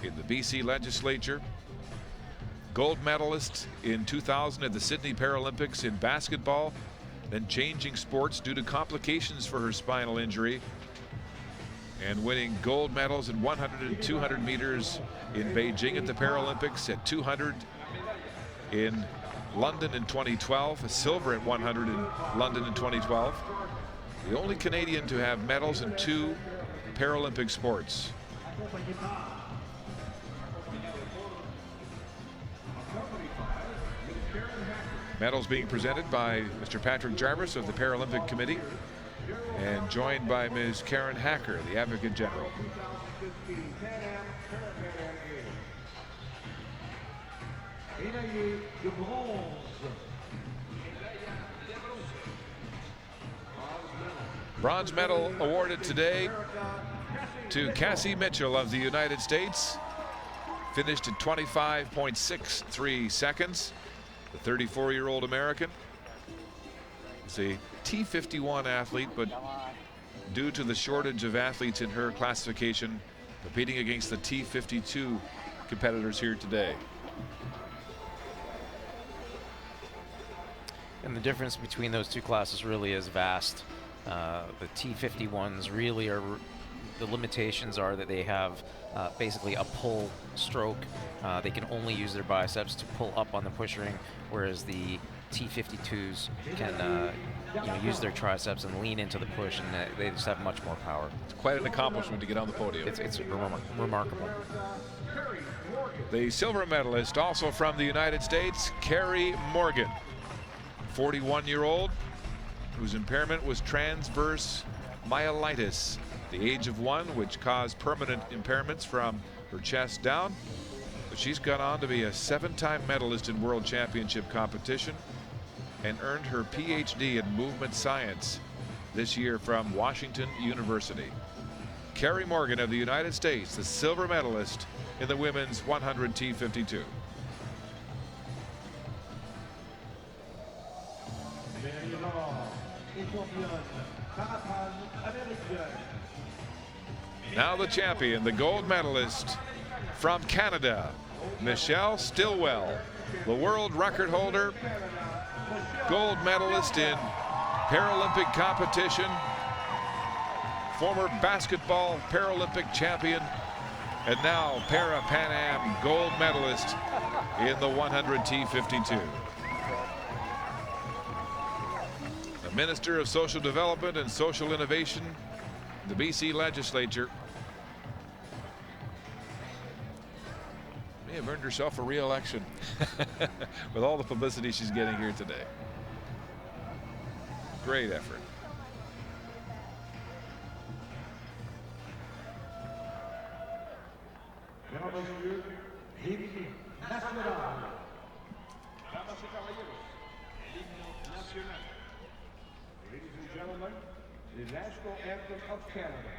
in the BC Legislature, gold medalist in 2000 at the Sydney Paralympics in basketball, then changing sports due to complications for her spinal injury, and winning gold medals in 100 and 200 meters in Beijing at the Paralympics, at 200 in London in 2012, a silver at 100 in London in 2012. The only Canadian to have medals in 2 Paralympic sports. Medals being presented by Mr. Patrick Jarvis of the Paralympic Committee, and joined by Ms. Karen Hacker, the Advocate General. 2015 Pan Am Parapan Games. Médaillé de bronze. Bronze medal awarded today to Cassie Mitchell of the United States. Finished at 25.63 seconds. The 34-year-old American is a T51 athlete, but due to the shortage of athletes in her classification, competing against the T52 competitors here today. And the difference between those two classes really is vast. The T51s really are, the limitations are that they have basically a pull stroke. They can only use their biceps to pull up on the push ring, whereas the T52s can use their triceps and lean into the push, and they just have much more power. It's quite an accomplishment to get on the podium. It's remarkable. The silver medalist, also from the United States, Carrie Morgan, 41-year-old, whose impairment was transverse myelitis, the age of 1, which caused permanent impairments from her chest down. But she's gone on to be a 7-time medalist in World Championship competition and earned her PhD in movement science this year from Washington University. Carrie Morgan of the United States, the silver medalist in the women's 100 T52. Now the champion, the gold medalist from Canada, Michelle Stilwell, the world record holder, gold medalist in Paralympic competition, former basketball Paralympic champion, and now Parapan Am gold medalist in the 100 T52. The Minister of Social Development and Social Innovation, the BC Legislature, may have earned herself a re-election with all the publicity she's getting here today. Great effort. Mesdames, Messieurs, hymne national. Damas y caballeros, el himno nacional. Ladies and gentlemen, the national anthem of Canada.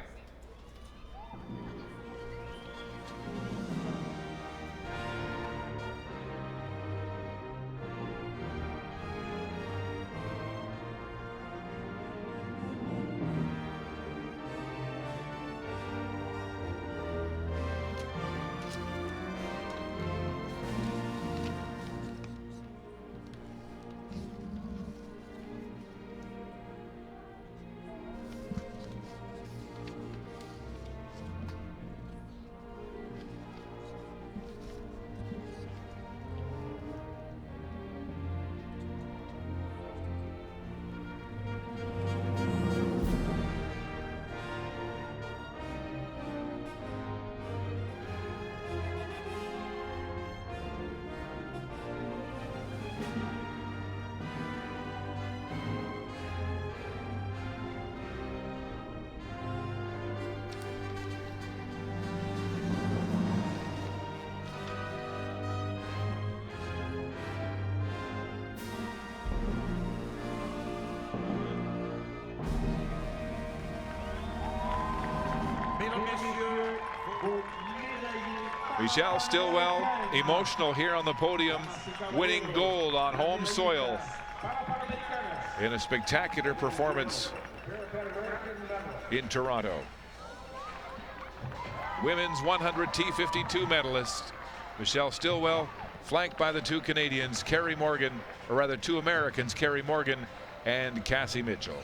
Michelle Stillwell, emotional here on the podium, winning gold on home soil in a spectacular performance in Toronto. Women's 100 T52 medalist Michelle Stillwell, flanked by the two Canadians, Carrie Morgan, or rather two Americans, Carrie Morgan and Cassie Mitchell.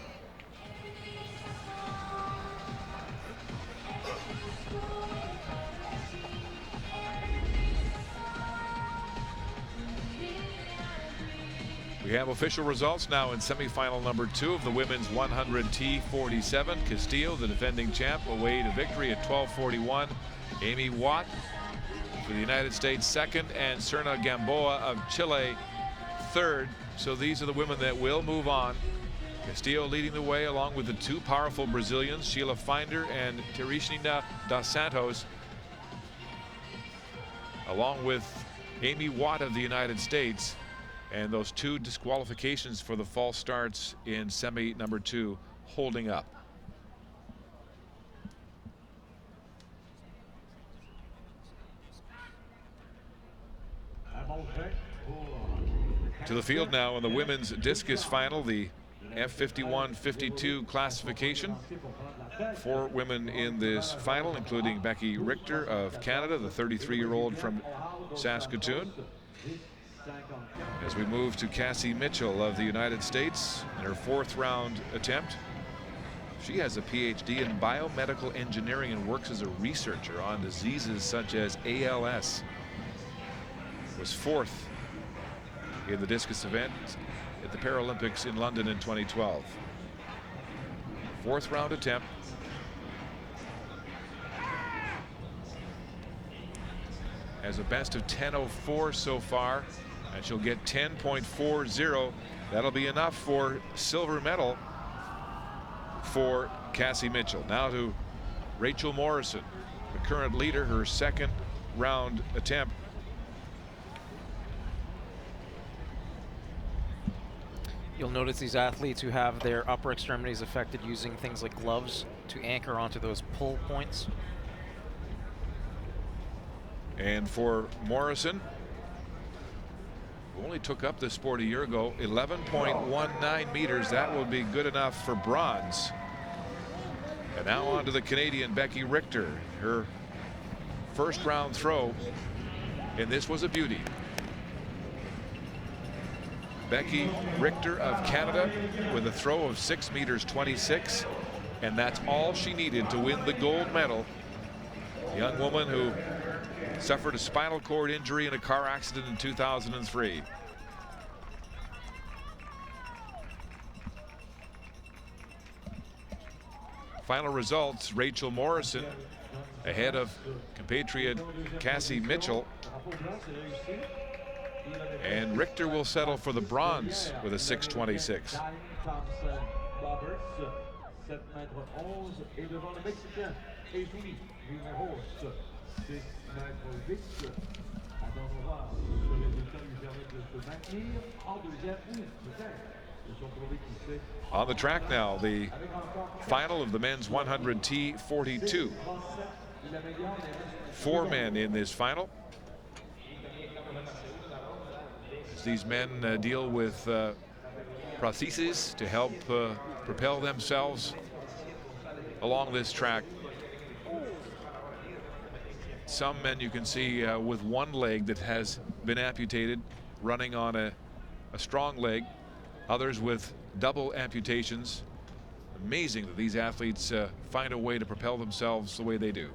We have official results now in semifinal number 2 of the women's 100 T47. Castillo, the defending champ, away to victory at 12:41. Amy Watt for the United States second, and Serna Gamboa of Chile third. So these are the women that will move on. Castillo leading the way along with the two powerful Brazilians, Sheila Finder and Teresina dos Santos, along with Amy Watt of the United States. And those two disqualifications for the false starts in semi number 2 holding up. To the field now in the women's discus final, the F51-52 classification. 4 women in this final, including Becky Richter of Canada, the 33-year-old from Saskatoon. As we move to Cassie Mitchell of the United States in her 4th round attempt. She has a PhD in biomedical engineering and works as a researcher on diseases such as ALS. Was 4th in the discus event at the Paralympics in London in 2012. 4th round attempt. Has a best of 10:04 so far, and she'll get 10.40. That'll be enough for silver medal for Cassie Mitchell. Now to Rachel Morrison, the current leader, her 2nd round attempt. You'll notice these athletes who have their upper extremities affected using things like gloves to anchor onto those pull points. And for Morrison, who only took up this sport a year ago, 11.19 meters. That will be good enough for bronze. And now on to the Canadian Becky Richter, her 1st round throw, and this was a beauty. Becky Richter of Canada with a throw of 6 meters 26, and that's all she needed to win the gold medal. A young woman who suffered a spinal cord injury in a car accident in 2003. Final results, Rachel Morrison ahead of compatriot Cassie Mitchell. And Richter will settle for the bronze with a 6:26. On the track now, the final of the men's 100 T42. 4 men in this final. As these men deal with prostheses to help propel themselves along this track. Some men you can see with one leg that has been amputated, running on a strong leg. Others with double amputations. Amazing that these athletes find a way to propel themselves the way they do.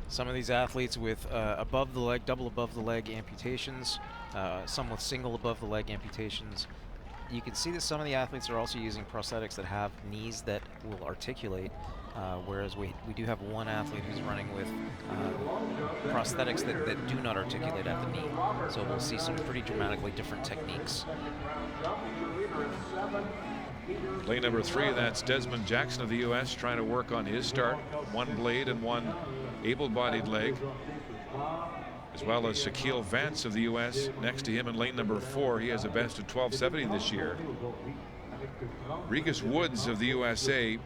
Some of these athletes with above the leg, double above the leg amputations, some with single above the leg amputations. You can see that some of the athletes are also using prosthetics that have knees that will articulate, whereas we do have one athlete who's running with prosthetics that do not articulate at the knee. So we'll see some pretty dramatically different techniques. Lane number 3, that's Desmond Jackson of the U.S. trying to work on his start. One blade and one able-bodied leg. As well as Shaquille Vance of the U.S. next to him in lane number 4. He has a best of 12:70 this year. Regis Woods of the USA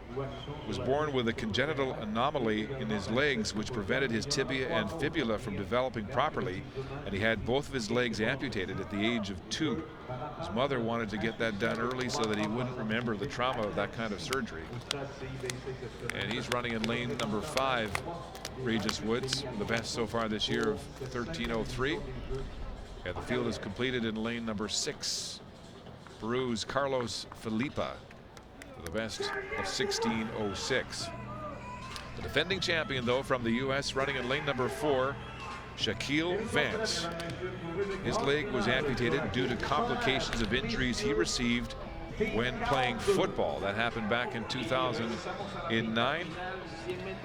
was born with a congenital anomaly in his legs which prevented his tibia and fibula from developing properly, and he had both of his legs amputated at the age of 2. His mother wanted to get that done early so that he wouldn't remember the trauma of that kind of surgery. And he's running in lane number 5, Regis Woods, the best so far this year of 13:03. And the field is completed in lane number 6. Peru's Carlos Filipa, the best of 16:06. The defending champion, though, from the U.S., running in lane number 4, Shaquille Vance. His leg was amputated due to complications of injuries he received when playing football. That happened back in 2009.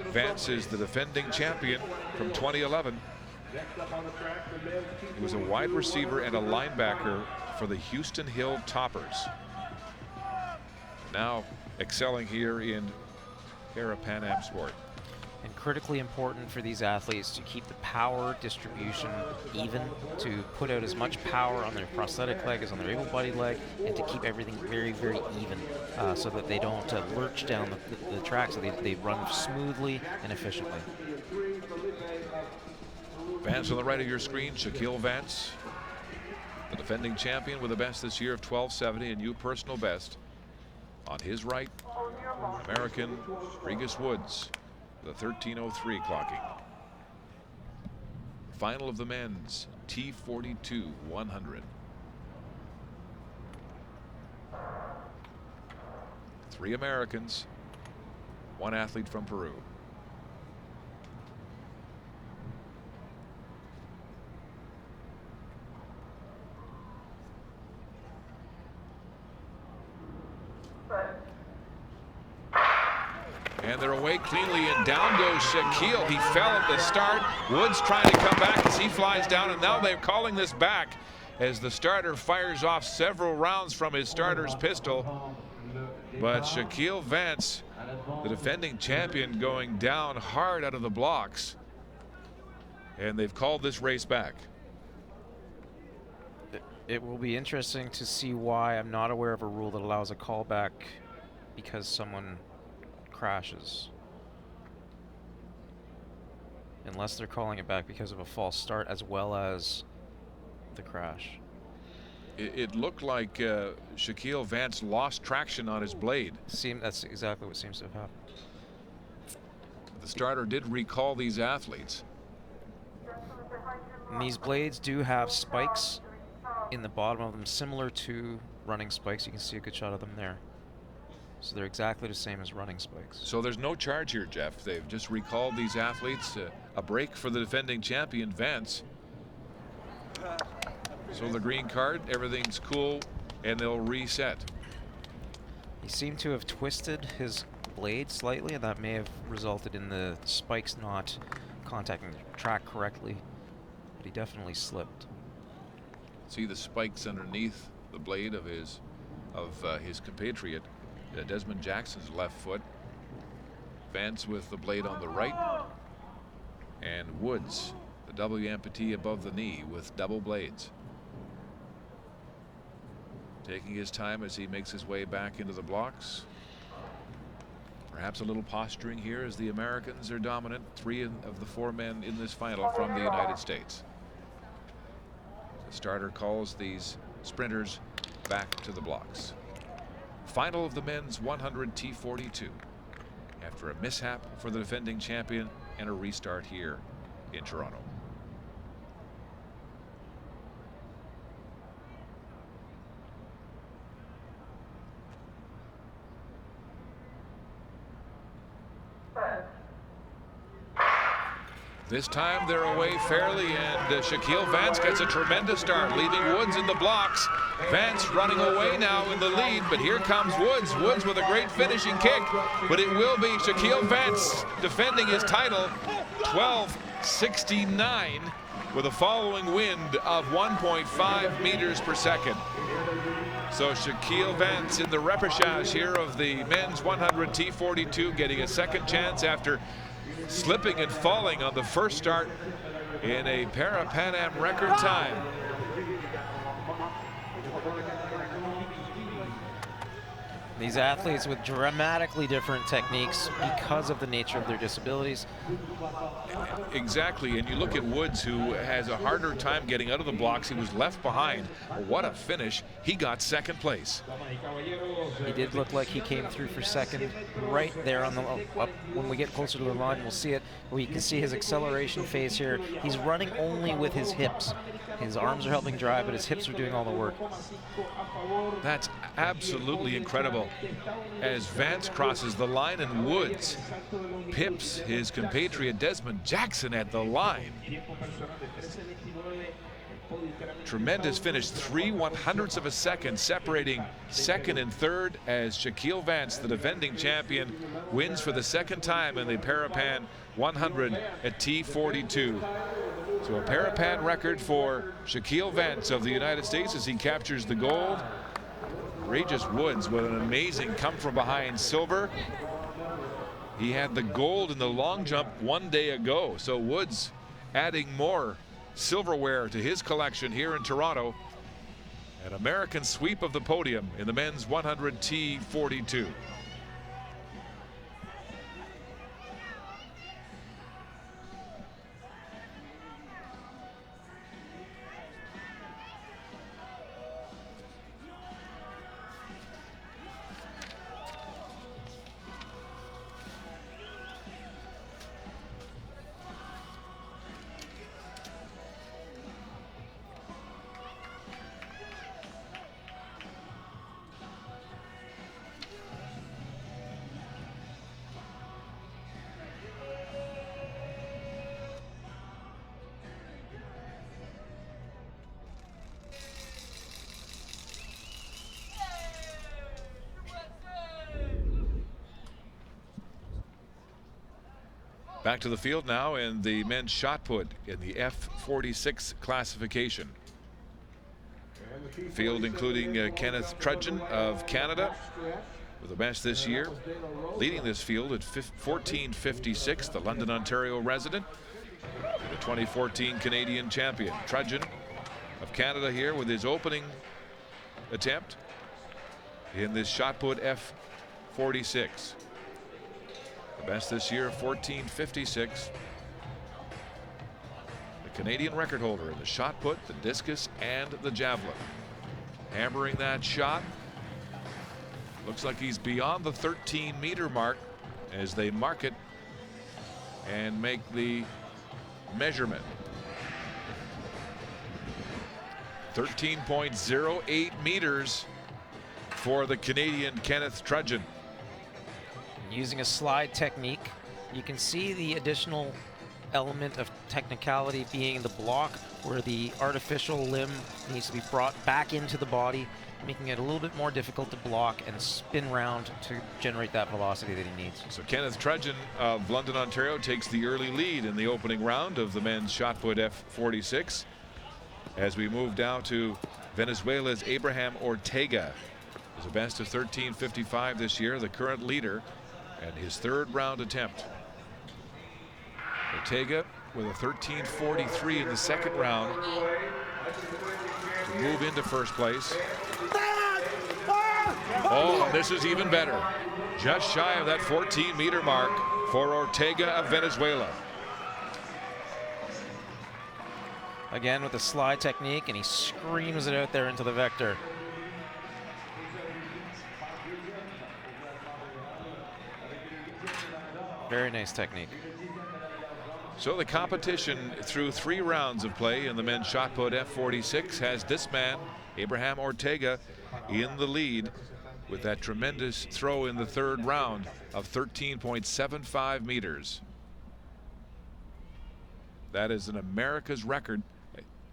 Vance is the defending champion from 2011. He was a wide receiver and a linebacker for the Houston Hill Toppers. Now excelling here in Parapan Am sport. And critically important for these athletes to keep the power distribution even, to put out as much power on their prosthetic leg as on their able-bodied leg, and to keep everything very, very even so that they don't lurch down the track, so they run smoothly and efficiently. Vance on the right of your screen, Shaquille Vance, the defending champion with the best this year of 12:70, a new personal best. On his right, American Regis Woods, the 13:03 clocking. Final of the men's T42 100. 3 Americans, 1 athlete from Peru. And they're away cleanly, and down goes Shaquille. He fell at the start. Woods trying to come back as he flies down, and now they're calling this back as the starter fires off several rounds from his starter's pistol. But Shaquille Vance, the defending champion, going down hard out of the blocks. And they've called this race back. It will be interesting to see why. I'm not aware of a rule that allows a callback because someone crashes, unless they're calling it back because of a false start as well as the crash. It looked like Shaquille Vance lost traction on his blade. That's exactly what seems to have happened. The starter did recall these athletes. And these blades do have spikes in the bottom of them, similar to running spikes. You can see a good shot of them there. So they're exactly the same as running spikes. So there's no charge here, Jeff. They've just recalled these athletes. A break for the defending champion, Vance. So the green card, everything's cool, and they'll reset. He seemed to have twisted his blade slightly, and that may have resulted in the spikes not contacting the track correctly. But he definitely slipped. See the spikes underneath the blade of his compatriot. Desmond Jackson's left foot. Vance with the blade on the right, and Woods, the W amputee above the knee with double blades. Taking his time as he makes his way back into the blocks. Perhaps a little posturing here as the Americans are dominant. 3 of the 4 men in this final from the United States. The starter calls these sprinters back to the blocks. Final of the men's 100 T42 after a mishap for the defending champion and a restart here in Toronto. This time they're away fairly, and Shaquille Vance gets a tremendous start, leaving Woods in the blocks. Vance running away now in the lead, but here comes Woods. Woods with a great finishing kick, but it will be Shaquille Vance defending his title, 12:69, with a following wind of 1.5 meters per second. So Shaquille Vance in the repechage here of the men's 100 T42, getting a second chance after slipping and falling on the first start in a Parapan Am record time. These athletes with dramatically different techniques because of the nature of their disabilities. Exactly, and you look at Woods, who has a harder time getting out of the blocks. He was left behind. But what a finish. He got second place. He did look like he came through for second right there on the up. When we get closer to the line, we'll see it. We can see his acceleration phase here. He's running only with his hips. His arms are helping drive, but his hips are doing all the work. That's absolutely incredible. As Vance crosses the line and Woods pips his compatriot Desmond Jackson at the line. Tremendous finish, 3/100ths of a second separating second and third, as Shaquille Vance, the defending champion, wins for the second time in the Parapan 100 at T42. So a Parapan record for Shaquille Vance of the United States as he captures the gold. Regis Woods with an amazing come from behind silver. He had the gold in the long jump one day ago. So Woods adding more silverware to his collection here in Toronto. An American sweep of the podium in the men's 100 T42. Back to the field now in the men's shot put in the F46 classification. Field including Kenneth Trudgeon of Canada with the best this year, leading this field at 14:56, the London, Ontario resident, the 2014 Canadian champion. Trudgeon of Canada here with his opening attempt in this shot put F46. The best this year, 14:56. The Canadian record holder in the shot put, the discus, and the javelin. Hammering that shot. Looks like he's beyond the 13-meter mark as they mark it and make the measurement. 13.08 meters for the Canadian Kenneth Trudgeon. Using a slide technique, you can see the additional element of technicality being the block, where the artificial limb needs to be brought back into the body, making it a little bit more difficult to block and spin round to generate that velocity that he needs. So Kenneth Trudgeon of London, Ontario takes the early lead in the opening round of the men's shot put F46. As we move down to Venezuela's Abraham Ortega, who's a best of 13:55 this year, the current leader, and his third round attempt. Ortega with a 13:43 in the second round to move into first place. Oh, this is even better. Just shy of that 14-meter mark for Ortega of Venezuela. Again with the slide technique, and he screams it out there into the vector. Very nice technique. So the competition through 3 rounds of play in the men's shot put F46 has this man, Abraham Ortega, in the lead with that tremendous throw in the third round of 13.75 meters. That is an America's record.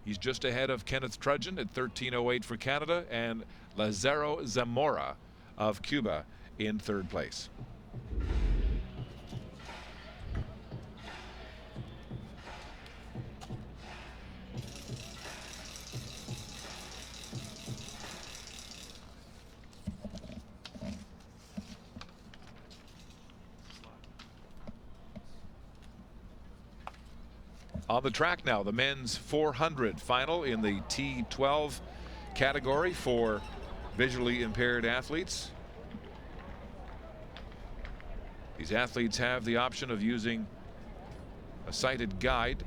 He's just ahead of Kenneth Trudgeon at 13:08 for Canada, and Lazaro Zamora of Cuba in third place. On the track now, the men's 400 final in the T12 category for visually impaired athletes. These athletes have the option of using a sighted guide,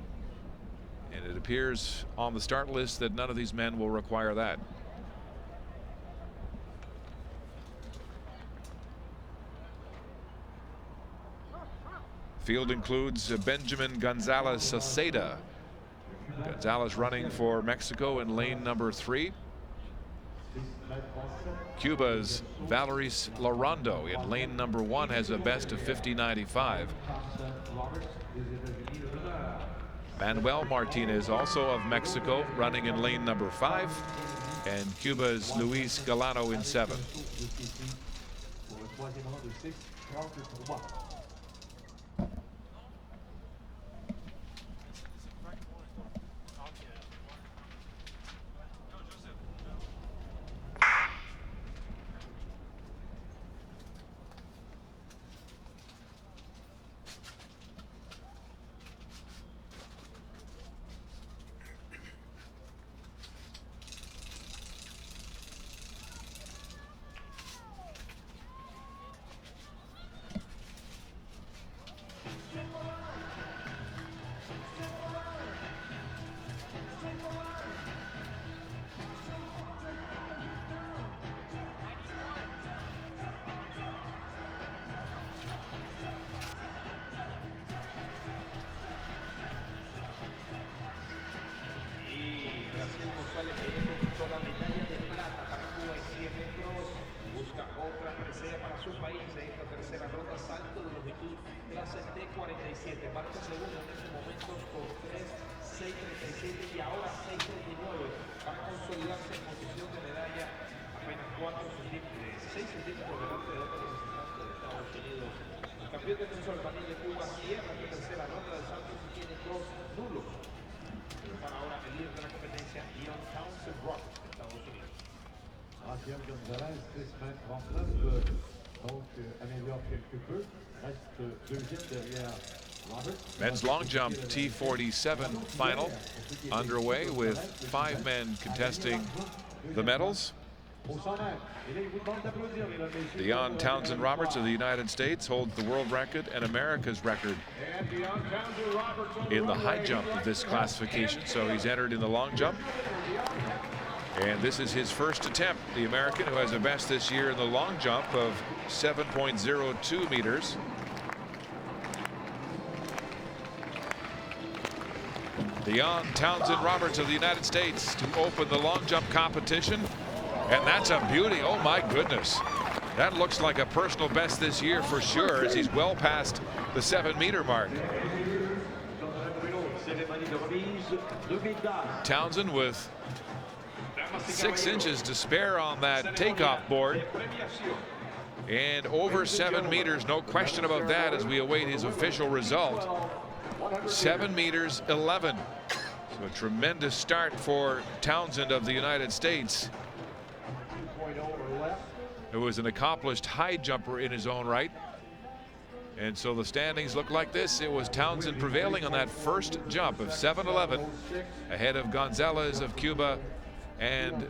and it appears on the start list that none of these men will require that. Field includes Benjamin Gonzalez Saceda. Gonzalez running for Mexico in lane number 3. Cuba's Valeris Larondo in lane number 1 has a best of 50.95. Manuel Martinez, also of Mexico, running in lane number 5. And Cuba's Luis Galano in 7. Men's long jump T47 final underway with 5 men contesting the medals. Deon Townsend Roberts of the United States holds the world record and America's record in the high jump of this classification. So he's entered in the long jump. And this is his first attempt. The American, who has a best this year in the long jump of 7.02 meters. Deon Townsend Roberts of the United States to open the long jump competition. And that's a beauty. Oh my goodness. That looks like a personal best this year for sure, as he's well past the 7-meter mark. Townsend with 6 inches to spare on that takeoff board. And over 7 meters, no question about that, as we await his official result. 7 meters 11. So a tremendous start for Townsend of the United States. It was an accomplished high jumper in his own right. And so the standings look like this. It was Townsend prevailing on that first jump of 7.11, ahead of Gonzalez of Cuba and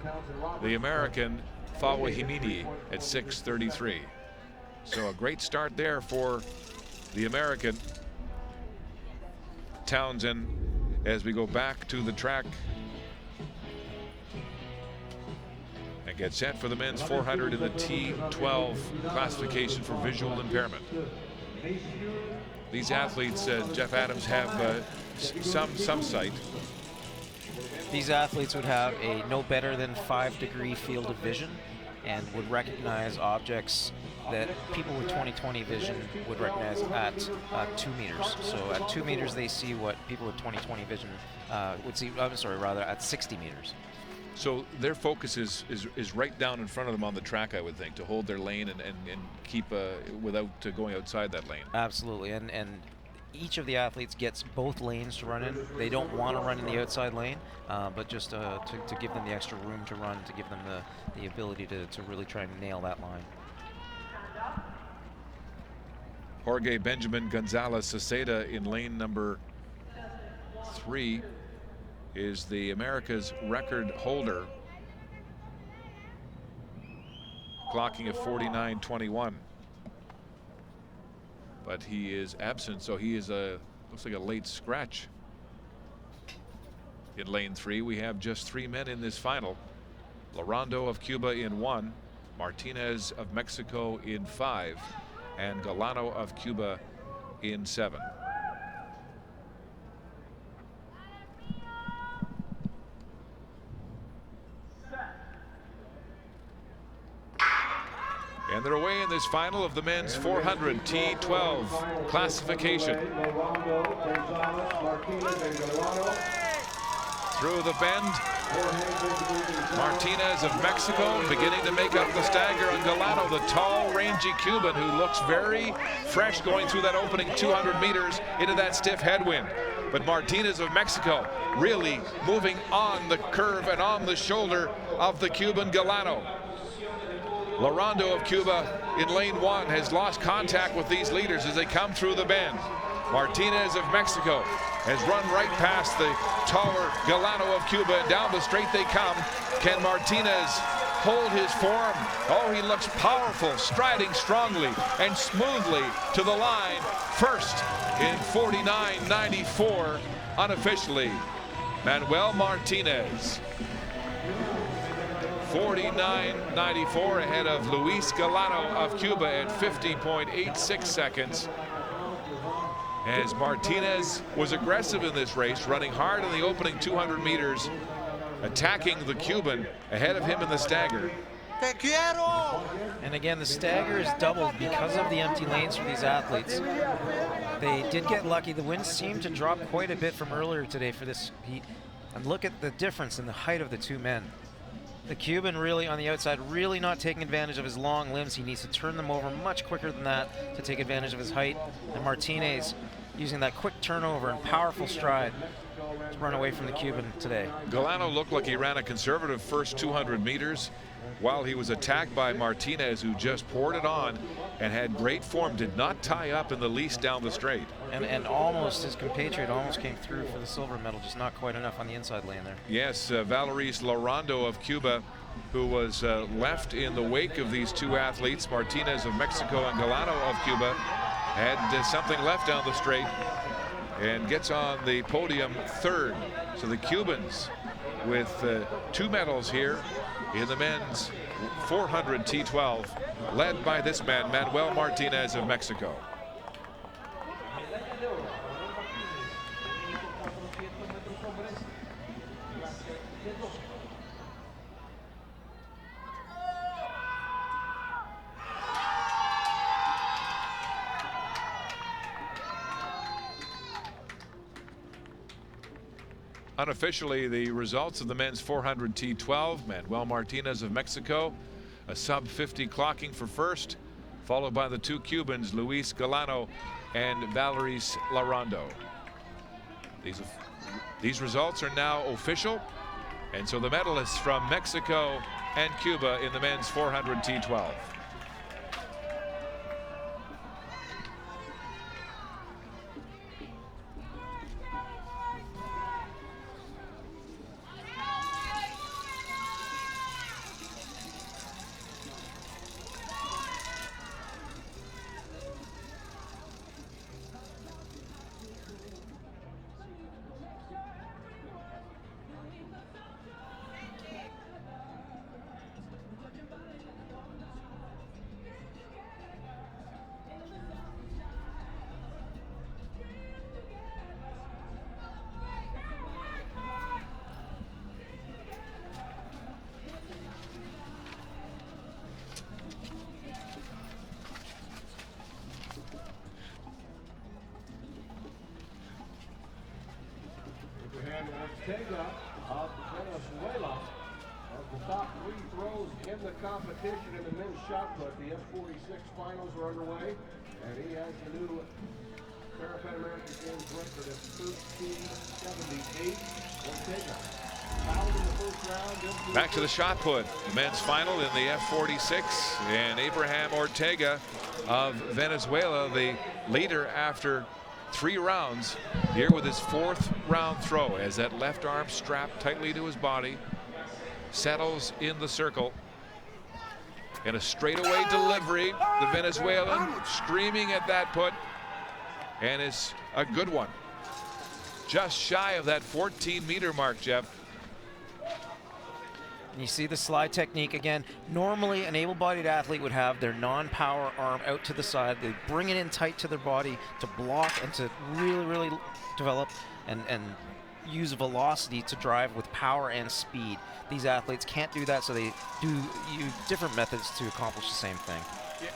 the American Fawahimidi at 6.33. So a great start there for the American. Townsend, as we go back to the track and get set for the men's 400 in the T12 classification for visual impairment. These athletes, Jeff Adams, have some sight. These athletes would have a no better than 5-degree field of vision and would recognize objects that people with 20/20 vision would recognize at 2 meters. So at 2 meters, they see what people with 20/20 vision would see. I'm sorry, rather at 60 meters. So their focus is right down in front of them on the track, I would think, to hold their lane and keep without going outside that lane. Absolutely, and each of the athletes gets both lanes to run in. They don't want to run in the outside lane, but just to give them the extra room to run, to give them the ability to really try and nail that line. Jorge Benjamin Gonzalez Saceda in lane number 3 is the America's record holder, clocking at 49.21. but he is absent, so he is looks like a late scratch. In lane 3, we have just 3 men in this final. Lorondo of Cuba in 1, Martinez of Mexico in 5, and Galano of Cuba in 7. And they're away in this final of the men's 400 T12 classification. Through the bend, Martinez of Mexico beginning to make up the stagger, and Galano, the tall, rangy Cuban who looks very fresh going through that opening 200 meters into that stiff headwind. But Martinez of Mexico really moving on the curve and on the shoulder of the Cuban Galano. Lorondo of Cuba in lane 1 has lost contact with these leaders as they come through the bend. Martinez of Mexico has run right past the taller Galano of Cuba, and down the straight they come. Can Martinez hold his form? Oh, he looks powerful, striding strongly and smoothly to the line. First in 49.94 unofficially, Manuel Martinez. 49.94 ahead of Luis Galano of Cuba at 50.86 seconds. As Martinez was aggressive in this race, running hard in the opening 200 meters, attacking the Cuban ahead of him in the stagger. And again, the stagger is doubled because of the empty lanes for these athletes. They did get lucky. The winds seemed to drop quite a bit from earlier today for this heat. And look at the difference in the height of the two men. The Cuban really on the outside, really not taking advantage of his long limbs. He needs to turn them over much quicker than that to take advantage of his height. And Martinez using that quick turnover and powerful stride to run away from the Cuban today. Galano looked like he ran a conservative first 200 meters while he was attacked by Martinez, who just poured it on and had great form, did not tie up in the least down the straight. And almost, his compatriot almost came through for the silver medal, just not quite enough on the inside lane there. Yes, Valeris Lorondo of Cuba, who was left in the wake of these two athletes, Martinez of Mexico and Galano of Cuba, had something left down the straight and gets on the podium third. So the Cubans with 2 medals here in the men's 400 T12, led by this man, Manuel Martinez of Mexico. Unofficially, the results of the men's 400 T12, Manuel Martinez of Mexico, a sub-50 clocking for first, followed by the 2 Cubans, Luis Galano and Valeris Lorondo. These results are now official, and so the medalists from Mexico and Cuba in the men's 400 T12. Ortega of Venezuela of the top 3 throws in the competition in the men's shot put. The F46 finals are underway, and he has the new Parapan American Games record of 13.78. Ortega fouled in the first round. Back to the shot put, the men's final in the F46, and Abraham Ortega of Venezuela, the leader after 3 rounds, here with his 4th round throw as that left arm strapped tightly to his body, settles in the circle, and a straightaway delivery. The Venezuelan screaming at that put, and is a good one. Just shy of that 14-meter mark, Jeff. And you see the slide technique again. Normally, an able-bodied athlete would have their non-power arm out to the side. They bring it in tight to their body to block and to really, really develop and use velocity to drive with power and speed. These athletes can't do that, so they do use different methods to accomplish the same thing.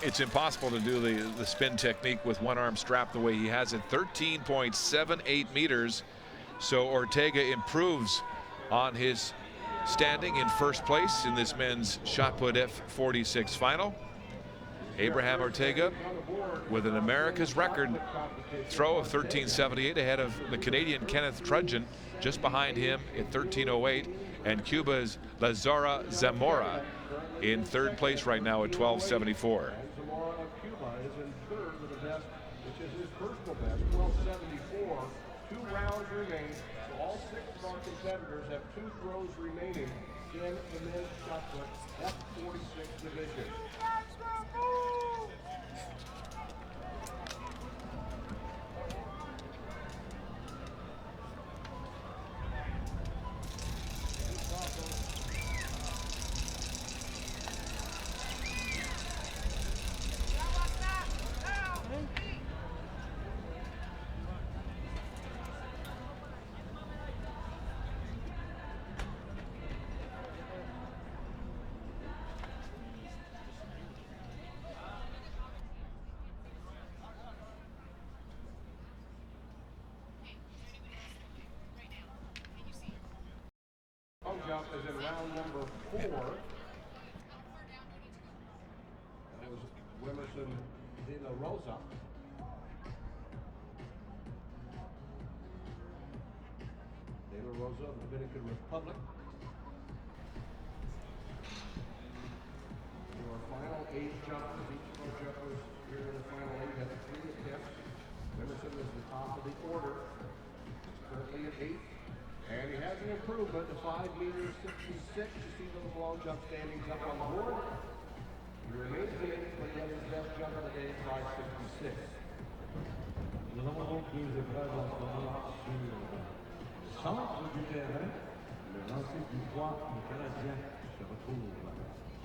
It's impossible to do the spin technique with one arm strapped the way he has it. 13.78 meters. So Ortega improves on his standing in first place in this men's shot put F46 final. Abraham Ortega with an America's record throw of 13.78 ahead of the Canadian Kenneth Trudgeon, just behind him at 13.08, and Cuba's Lazara Zamora in third place right now at 12.74. Zamora of Cuba is in third with the best, which is his personal best, 12.74. 2 rounds remain, so all 6 of our competitors have 2 throws remaining in the men's shot put F46 division. Jump is in round number 4. That was Wimerson de la Rosa. De la Rosa, Dominican Republic. Your final 8 jumpers, each of our jumpers here in the final 8 have 3 attempts. Wimerson is the top of the order. He's currently at 8. And he has an improvement to 5 meters 66. You see those long jump standings up on the board. He remains in, but he had his best jump of the day at 5.66. Nous avons donc 2 épreuves en ce moment sur le centre du terrain. Le lancer du poids, le Canadien se retrouve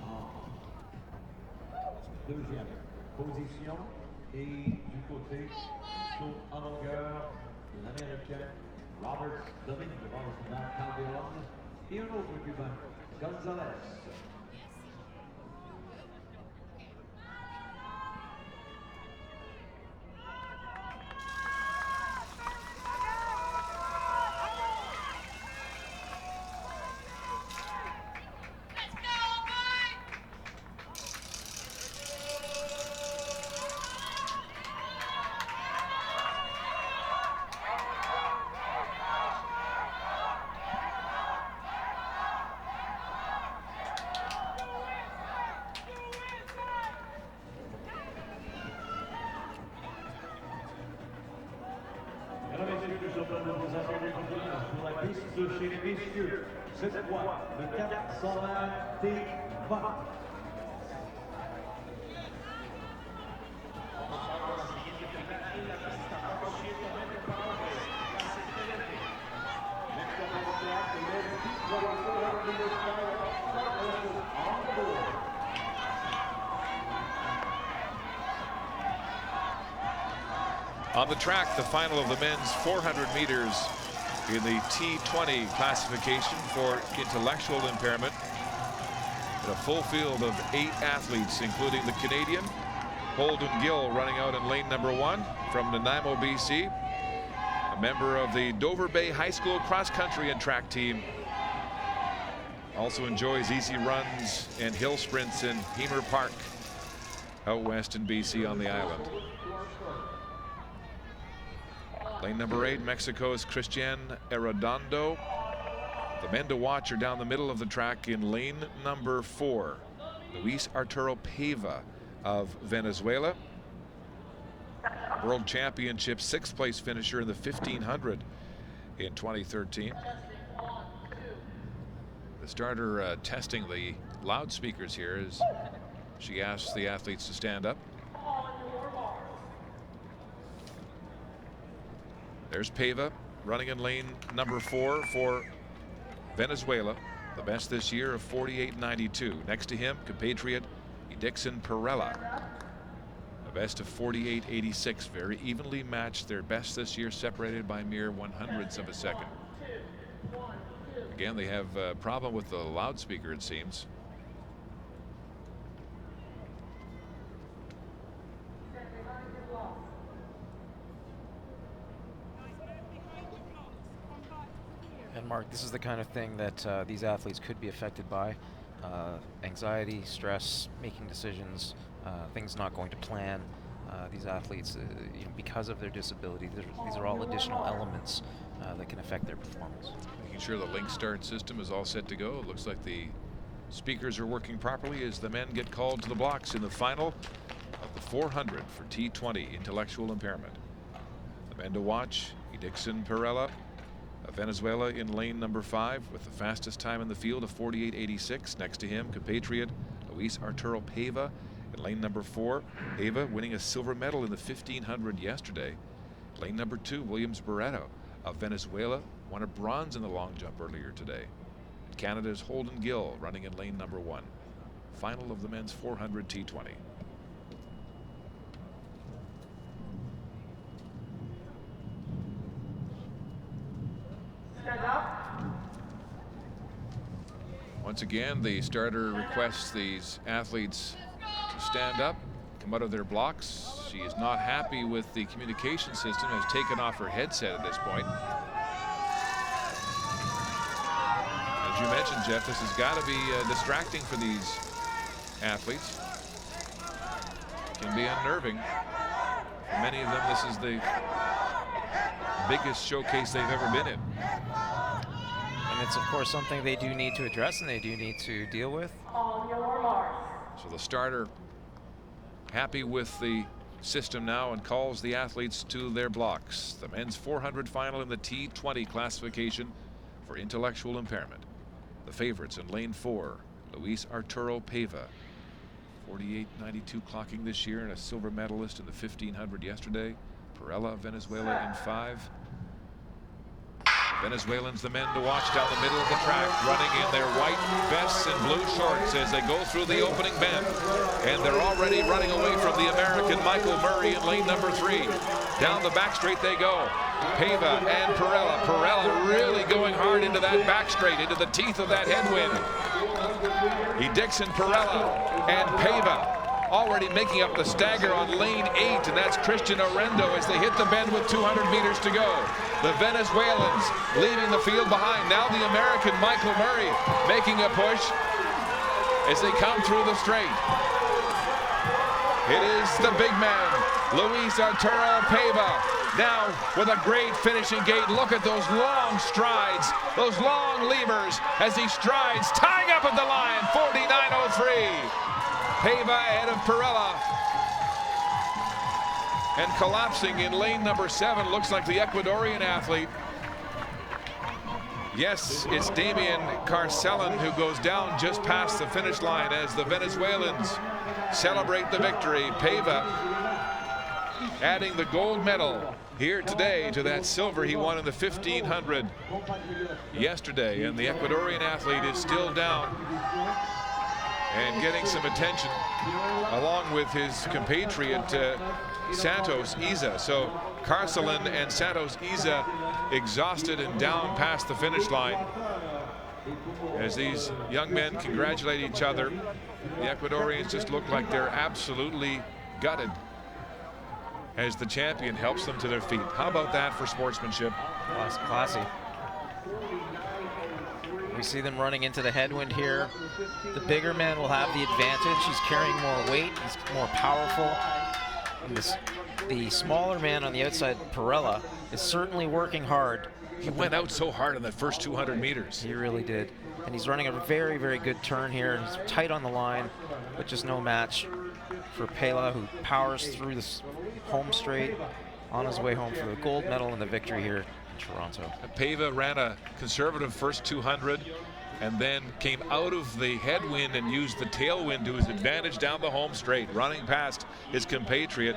en 2e position. Et du côté saut en longueur, l'Américain Robert Domingue devant le Calderon et un autre Cubain, Gonzalez. Chez les messieurs, cette fois, le 420 T20. On the track, the final of the men's 400 meters in the T20 classification for intellectual impairment. And a full field of 8 athletes, including the Canadian Holden Gill running out in lane number 1 from Nanaimo, BC. A member of the Dover Bay High School cross country and track team. Also enjoys easy runs and hill sprints in Hemer Park out west in BC on the island. Lane number 8, Mexico's Christian Arredondo. The men to watch are down the middle of the track in lane number 4. Luis Arturo Pava of Venezuela. World Championship 6th place finisher in the 1500 in 2013. The starter testing the loudspeakers here as she asks the athletes to stand up. There's Paiva running in lane number 4 for Venezuela. The best this year of 48.92. Next to him, compatriot Dixon Perella. A best of 48.86. Very evenly matched. Their best this year separated by mere 100ths of a second. Again, they have a problem with the loudspeaker, it seems. And Mark, this is the kind of thing that these athletes could be affected by. Anxiety, stress, making decisions, things not going to plan. These athletes, you know, because of their disability, these are all additional elements that can affect their performance. Making sure the link start system is all set to go. It looks like the speakers are working properly as the men get called to the blocks in the final of the 400 for T20 intellectual impairment. The men to watch, Dixon Perella of Venezuela in lane number 5 with the fastest time in the field of 48.86. Next to him, compatriot Luis Arturo Paiva in lane number 4. Paiva winning a silver medal in the 1500 yesterday. Lane number 2, Williams Barreto of Venezuela won a bronze in the long jump earlier today. Canada's Holden Gill running in lane number 1. Final of the men's 400 T20. Once again, the starter requests these athletes to stand up, come out of their blocks. She is not happy with the communication system, has taken off her headset at this point. As you mentioned, Jeff, this has got to be distracting for these athletes. It can be unnerving. For many of them, this is the biggest showcase they've ever been in. And it's, of course, something they do need to address and they do need to deal with. So the starter happy with the system now and calls the athletes to their blocks. The men's 400 final in the T20 classification for intellectual impairment. The favorites in lane 4, Luis Arturo Paiva, 48.92 clocking this year and a silver medalist in the 1500 yesterday. Perella of Venezuela in 5. Venezuelans, the men to watch down the middle of the track, running in their white vests and blue shorts as they go through the opening bend. And they're already running away from the American Michael Murray in lane number 3. Down the back straight they go. Paiva and Perella. Perella really going hard into that back straight, into the teeth of that headwind. Dixon Perella and Paiva already making up the stagger on lane 8, and that's Christian Orendo as they hit the bend with 200 meters to go. The Venezuelans leaving the field behind. Now the American Michael Murray making a push as they come through the straight. It is the big man, Luis Arturo Paiva. Now with a great finishing gait. Look at those long strides, those long levers as he strides, tying up at the line, 49.03. Paiva ahead of Perella. And collapsing in lane number 7 looks like the Ecuadorian athlete. Yes, it's Damian Carcellin who goes down just past the finish line as the Venezuelans celebrate the victory. Paiva adding the gold medal here today to that silver he won in the 1500 yesterday. And the Ecuadorian athlete is still down and getting some attention along with his compatriot Santos Isa. So Carcellin and Santos Isa exhausted and down past the finish line as these young men congratulate each other. The Ecuadorians just look like they're absolutely gutted as the champion helps them to their feet. How about that for sportsmanship? Classy. We see them running into the headwind here. The bigger man will have the advantage. He's carrying more weight. He's more powerful. And the smaller man on the outside, Perella, is certainly working hard. He went out so hard in that first 200 meters. He really did. And he's running a very, very good turn here. He's tight on the line, but just no match for Paiva, who powers through this home straight on his way home for the gold medal and the victory here in Toronto. Paiva ran a conservative first 200 and then came out of the headwind and used the tailwind to his advantage down the home straight, running past his compatriot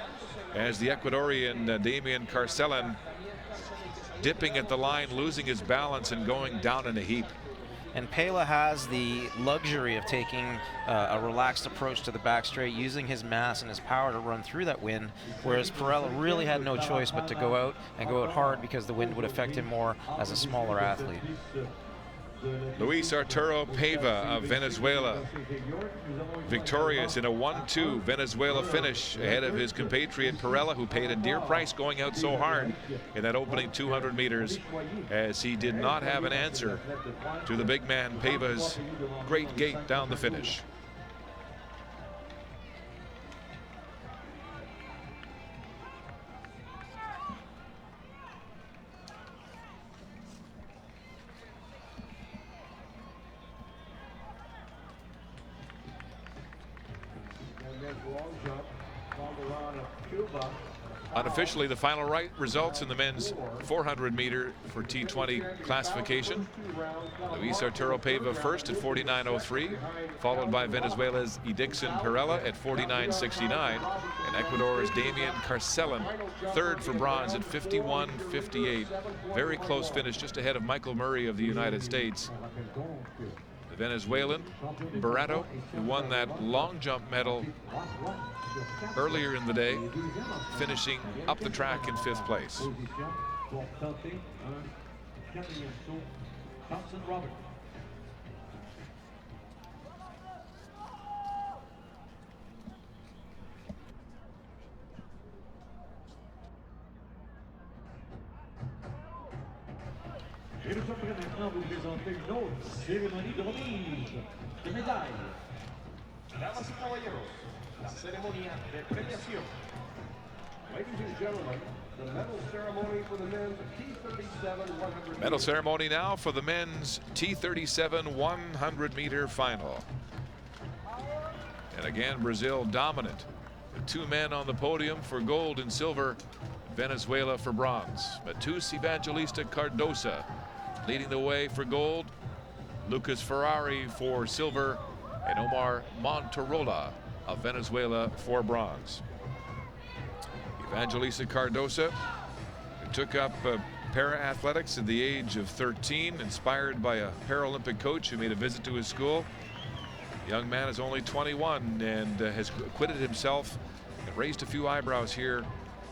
as the Ecuadorian Damian Carcellin dipping at the line, losing his balance and going down in a heap. And Pela has the luxury of taking a relaxed approach to the back straight, using his mass and his power to run through that wind, whereas Parella really had no choice but to go out and go out hard because the wind would affect him more as a smaller athlete. Luis Arturo Paiva of Venezuela, victorious in a 1-2 Venezuela finish ahead of his compatriot Parella, who paid a dear price going out so hard in that opening 200 meters, as he did not have an answer to the big man Paiva's great gait down the finish. Unofficially, the final results in the men's 400 meter for T20 classification. Luis Arturo Paiva first at 49.03, followed by Venezuela's Edixon Parella at 49.69, and Ecuador's Damian Carcellin third for bronze at 51.58. Very close finish, just ahead of Michael Murray of the United States. The Venezuelan Barato, who won that long jump medal earlier in the day, finishing up the track in 5th place. Et nous sommes prêts maintenant à vous présenter une autre cérémonie de remise de médailles. Damas y caballeros, la ceremonia de premiación. Ladies and gentlemen, the medal ceremony for the men's T37 100 Medal ceremony now for the men's T37 100 meter final. And again, Brazil dominant. The two men on the podium for gold and silver, Venezuela for bronze. Matus Evangelista Cardosa leading the way for gold, Lucas Ferrari for silver, and Omar Monterola of Venezuela for bronze. Evangelista Cardosa, who took up para-athletics at the age of 13, inspired by a Paralympic coach who made a visit to his school. The young man is only 21 and has acquitted himself and raised a few eyebrows here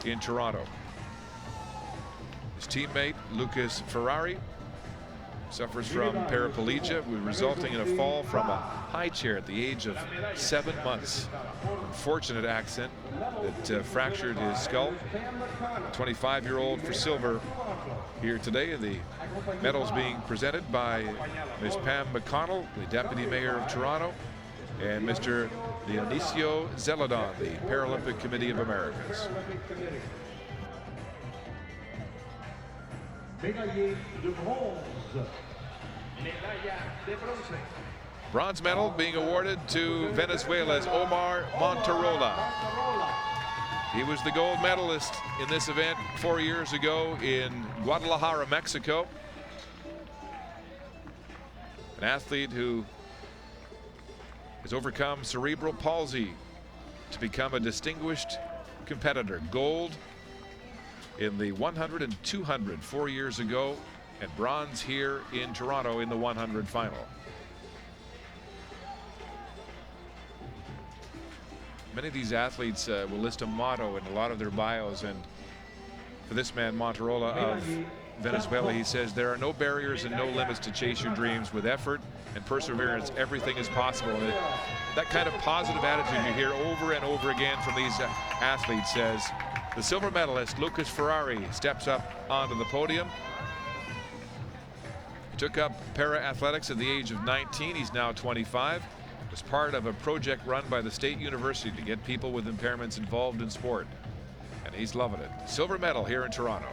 in Toronto. His teammate, Lucas Ferrari, suffers from paraplegia, resulting in a fall from a high chair at the age of 7 months. Unfortunate accident that fractured his skull. 25-year-old for silver here today. The medals being presented by Ms. Pam McConnell, the Deputy Mayor of Toronto, and Mr. Dionisio Zeladon, the Paralympic Committee of Americans. Médaillé de bronze. Medalla de bronce. Bronze medal being awarded to Venezuela's Omar Monterola. He was the gold medalist in this event 4 years ago in Guadalajara, Mexico. An athlete who has overcome cerebral palsy to become a distinguished competitor. Gold in the 100 and 200 4 years ago, and bronze here in Toronto in the 100 final. Many of these athletes will list a motto in a lot of their bios, and for this man, Monterola of Venezuela, he says, "There are no barriers and no limits to chase your dreams. With effort and perseverance, everything is possible." And that kind of positive attitude you hear over and over again from these athletes. Says the silver medalist, Lucas Ferrari, steps up onto the podium. He took up para-athletics at the age of 19. He's now 25. Was part of a project run by the State University to get people with impairments involved in sport. And he's loving it. Silver medal here in Toronto.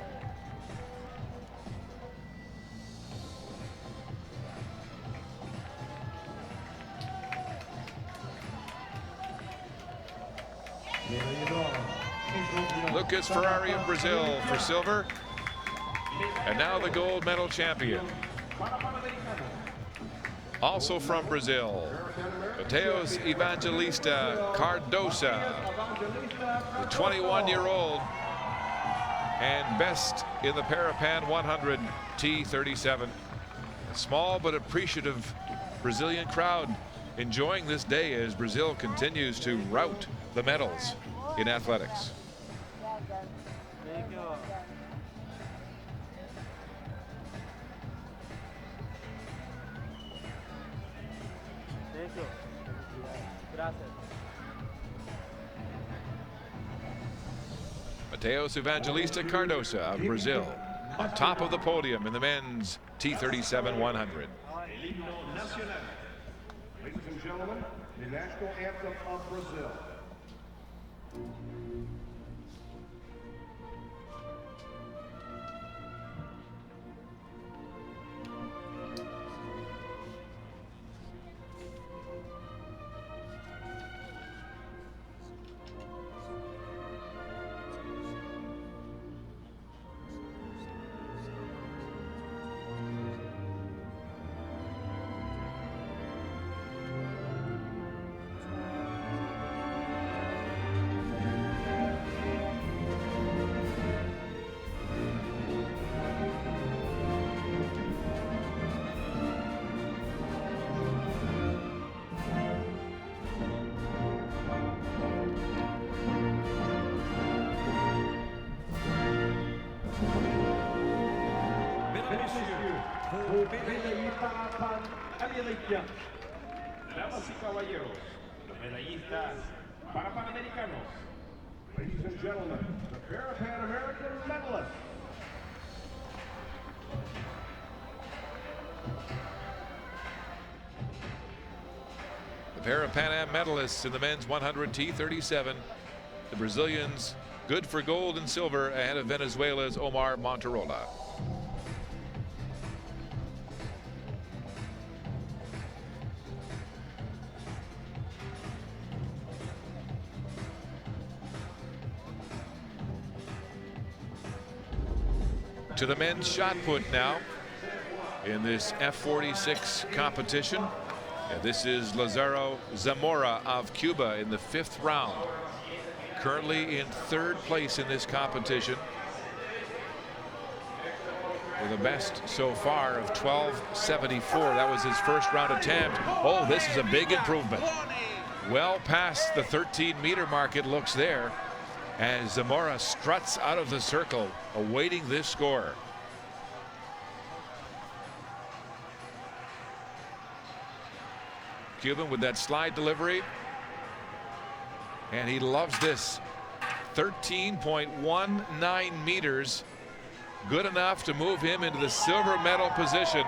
Lucas Ferrari of Brazil for silver. And now the gold medal champion, also from Brazil, Mateus Evangelista Cardosa, the 21-year-old and best in the Parapan 100 T37. A small but appreciative Brazilian crowd enjoying this day as Brazil continues to rout the medals in athletics. Thank you. Thank you. Gracias. Mateus Evangelista Cardosa of Brazil on top of the podium in the men's T37 100. El himno nacional. Ladies and gentlemen, the national anthem of Brazil. Parapan American Games. Damas y caballeros, los medallistas Parapan Americanos. Ladies and gentlemen, the Parapan American medalists. The Parapan Am medalists in the men's 100 T37. The Brazilians good for gold and silver ahead of Venezuela's Omar Monterola. To the men's shot put now in this F46 competition. And this is Lazaro Zamora of Cuba in the 5th round. Currently in 3rd place in this competition, with a best so far of 12.74. That was his first round attempt. Oh, this is a big improvement. Well past the 13-meter mark, it looks there, as Zamora struts out of the circle, awaiting this score. Cuban with that slide delivery, and he loves this. 13.19 meters, good enough to move him into the silver medal position.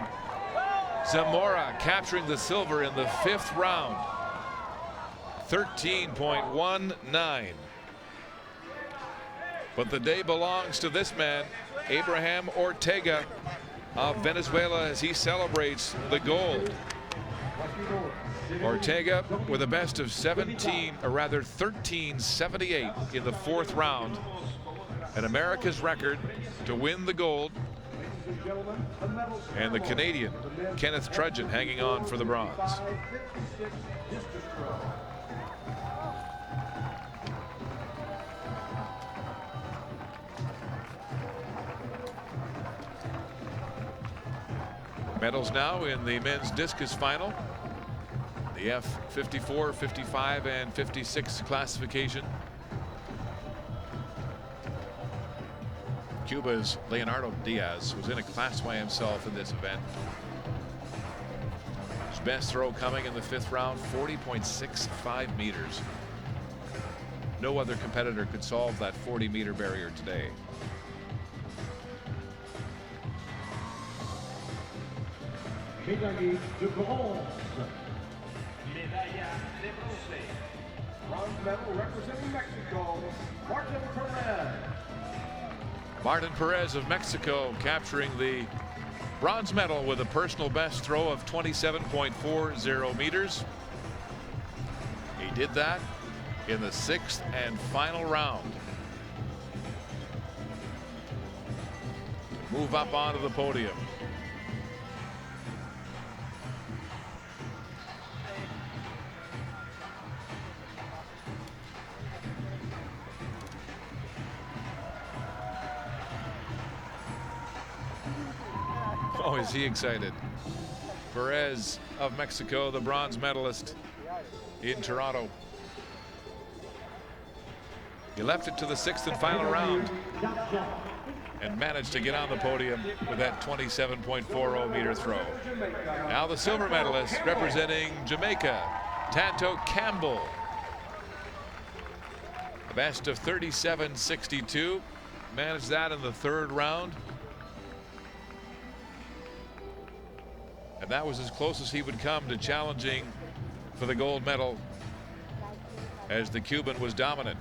Zamora capturing the silver in the 5th round. 13.19. But the day belongs to this man, Abraham Ortega of Venezuela, as he celebrates the gold. Ortega with a best of 13.78 in the 4th round, and America's record to win the gold, and the Canadian Kenneth Trudgeon hanging on for the bronze. Medals now in the men's discus final. The F54, 55, and 56 classification. Cuba's Leonardo Diaz was in a class by himself in this event. His best throw coming in the 5th round, 40.65 meters. No other competitor could solve that 40-meter barrier today. Médaille de bronze. Medalla de bronce. Bronze medal representing Mexico, Martin Perez. Martin Perez of Mexico capturing the bronze medal with a personal best throw of 27.40 meters. He did that in the 6th and final round. Move up onto the podium. Oh, is he excited. Perez of Mexico, the bronze medalist in Toronto. He left it to the 6th and final round and managed to get on the podium with that 27.40 meter throw. Now the silver medalist representing Jamaica, Tanto Campbell. A best of 37.62. Managed that in the 3rd round. And that was as close as he would come to challenging for the gold medal, as the Cuban was dominant.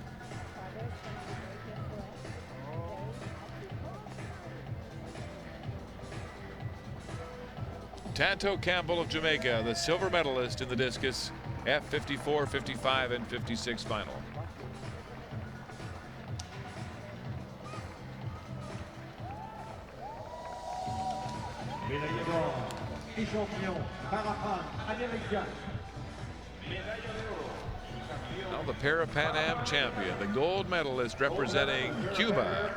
Tanto Campbell of Jamaica, the silver medalist in the discus at 54, 55, and 56 final. Médaille d'or et champion Parapan American. Médaille d'or. Now the Parapan Am champion, the gold medalist representing Cuba,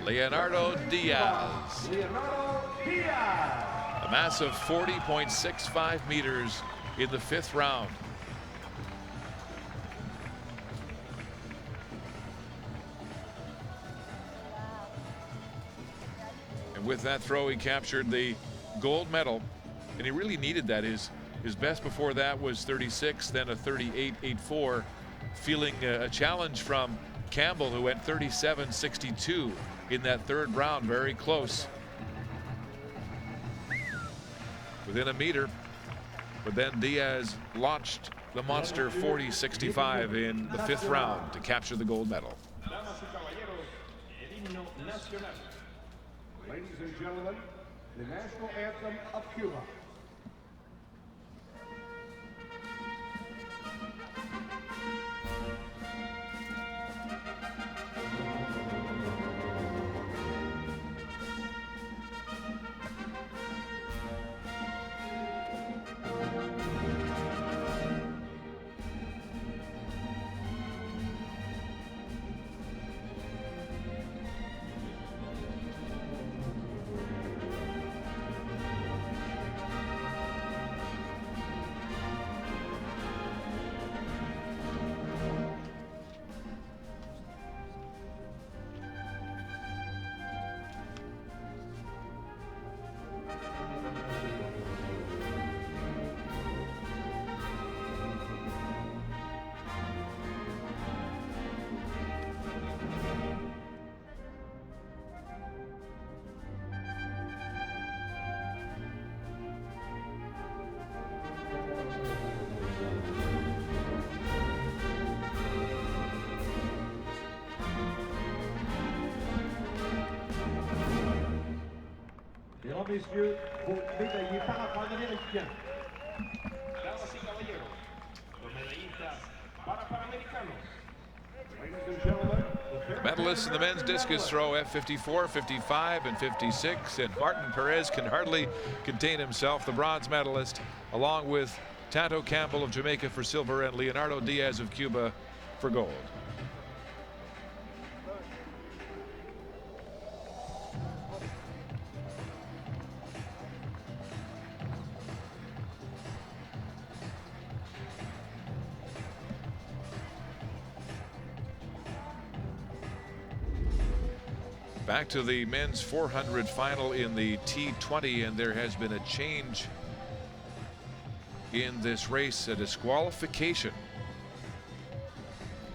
Leonardo Diaz. Leonardo Diaz. A massive 40.65 meters in the 5th round. And with that throw, he captured the gold medal, and he really needed that. His best before that was 36, then a 38.84, feeling a challenge from Campbell, who went 37.62 in that 3rd round, very close, within a meter. But then Diaz launched the monster 40.65 in the 5th round to capture the gold medal. Damas y caballeros, el himno nacional. Ladies and gentlemen, the national anthem of Cuba. Mesdames, Messieurs, vos médaillés Parapan Américain. Damas y caballeros, los medallistas Parapan Americanos. Ladies and gentlemen, Medalists in the men's discus throw at 54, 55, and 56, and Martin Perez can hardly contain himself, the bronze medalist, along with Tanto Campbell of Jamaica for silver and Leonardo Diaz of Cuba for gold. Back to the men's 400 final in the T20, and there has been a change in this race, a disqualification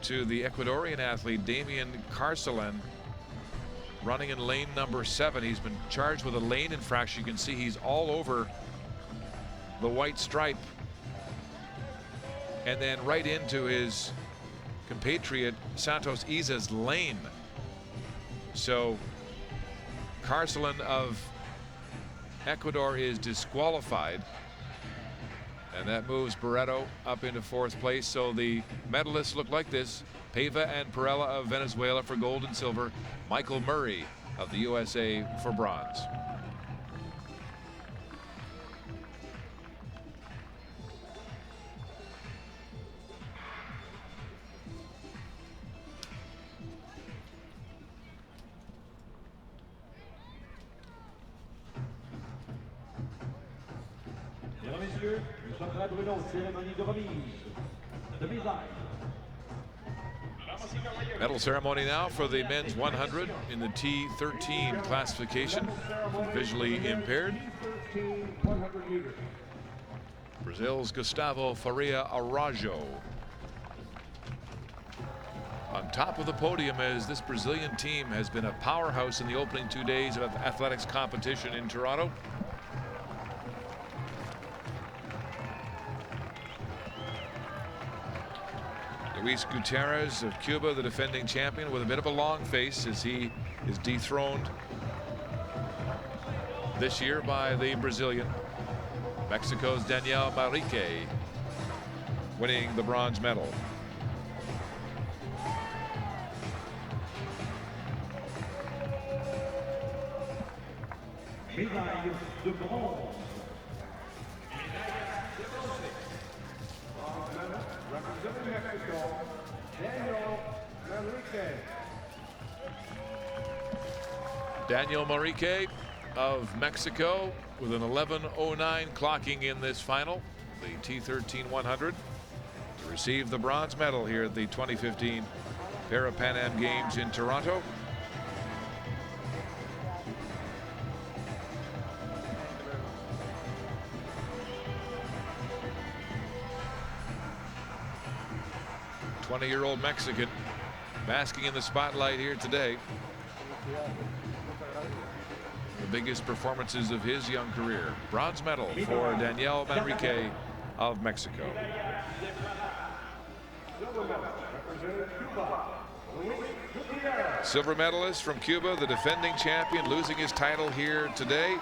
to the Ecuadorian athlete Damian Carcelan, running in lane number 7. He's been charged with a lane infraction. You can see he's all over the white stripe and then right into his compatriot Santos Isa's lane. So Carcelan of Ecuador is disqualified, and that moves Barreto up into 4th place. So the medalists look like this: Paiva and Perella of Venezuela for gold and silver, Michael Murray of the USA for bronze. messieurs, nous sommes prêts pour une autre cérémonie de remise de médailles. Medal ceremony now for the men's 100 in the T13 classification, visually impaired. 100 meters. Brazil's Gustavo Faria Araújo on top of the podium, as this Brazilian team has been a powerhouse in the opening 2 days of athletics competition in Toronto. Luis Gutierrez of Cuba, the defending champion, with a bit of a long face as he is dethroned this year by the Brazilian. Mexico's Daniel Marique winning the bronze medal. Médaille de bronze. Representing Mexico, Daniel Manrique. Daniel Marique of Mexico with an 11:09 clocking in this final, the T13 100, to receive the bronze medal here at the 2015 Parapan Am Games in Toronto. The 20-year-old Mexican basking in the spotlight here today. The biggest performances of his young career. Bronze medal for Daniel Manrique of Mexico. Silver medalist from Cuba, the defending champion, losing his title here today.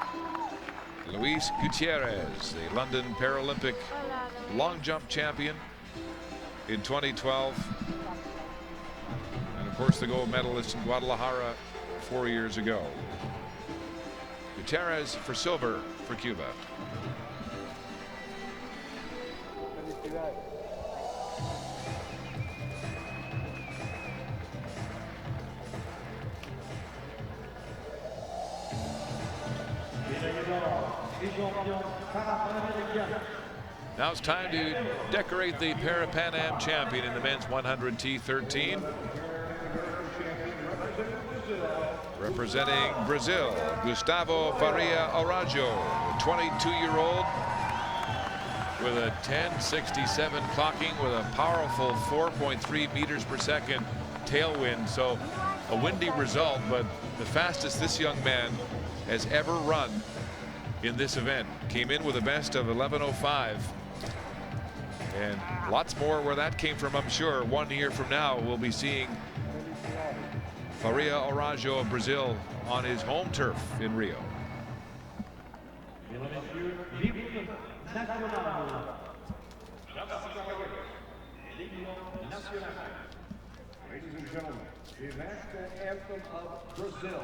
Luis Gutierrez, the London Paralympic long jump champion in 2012. And of course the gold medalist in Guadalajara 4 years ago. Gutierrez for silver for Cuba. Now it's time to decorate the Parapan Am champion in the men's 100 T13. Representing Brazil, Gustavo Faria Araújo, 22-year-old with a 10:67 clocking with a powerful 4.3 meters per second tailwind. So a windy result, but the fastest this young man has ever run in this event. Came in with a best of 11:05. And lots more where that came from, I'm sure. 1 year from now, we'll be seeing Faria Araújo of Brazil on his home turf in Rio. Ladies and gentlemen, the national anthem of Brazil.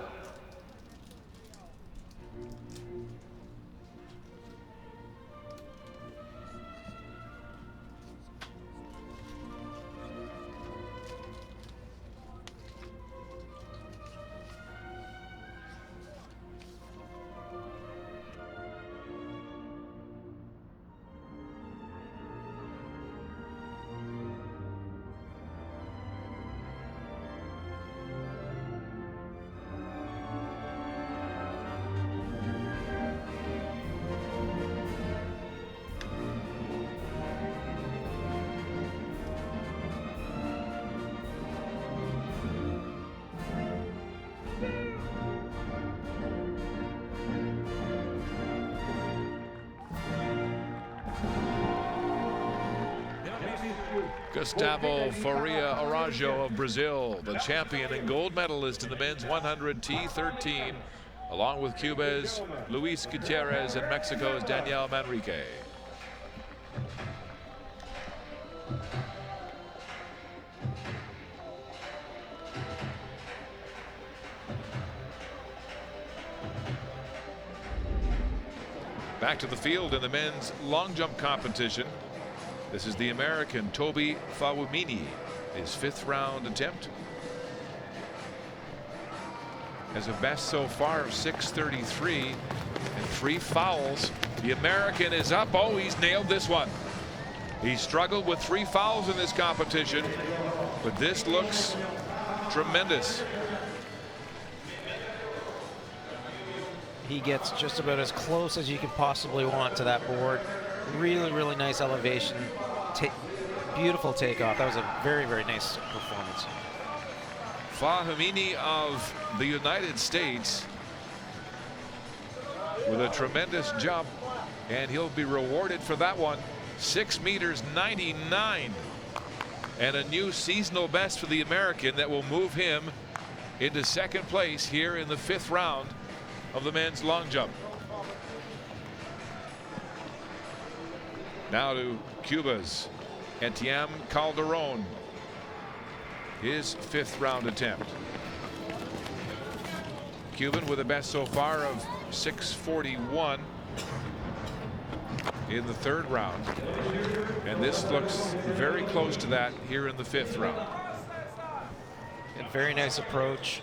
Gustavo Faria Araújo of Brazil, the champion and gold medalist in the men's 100 T13, along with Cuba's Luis Gutierrez and Mexico's Daniel Manrique. Back to the field in the men's long jump competition. This is the American Toby Fawumini, his 5th round attempt. Has a best so far of 6:33 and 3 fouls The American is up. Oh, he's nailed this one. He struggled with 3 fouls in this competition, but this looks tremendous. He gets just about as close as you could possibly want to that board. Really, really nice elevation. Beautiful takeoff. That was a very, very nice performance. Fahimini of the United States with a tremendous jump, and he'll be rewarded for that one. 6 meters 99, and a new seasonal best for the American that will move him into second place here in the 5th round of the men's long jump. Now to Cuba's Etienne Calderon, his 5th round attempt. Cuban with a best so far of 6:41 in the 3rd round, and this looks very close to that here in the 5th round. And very nice approach.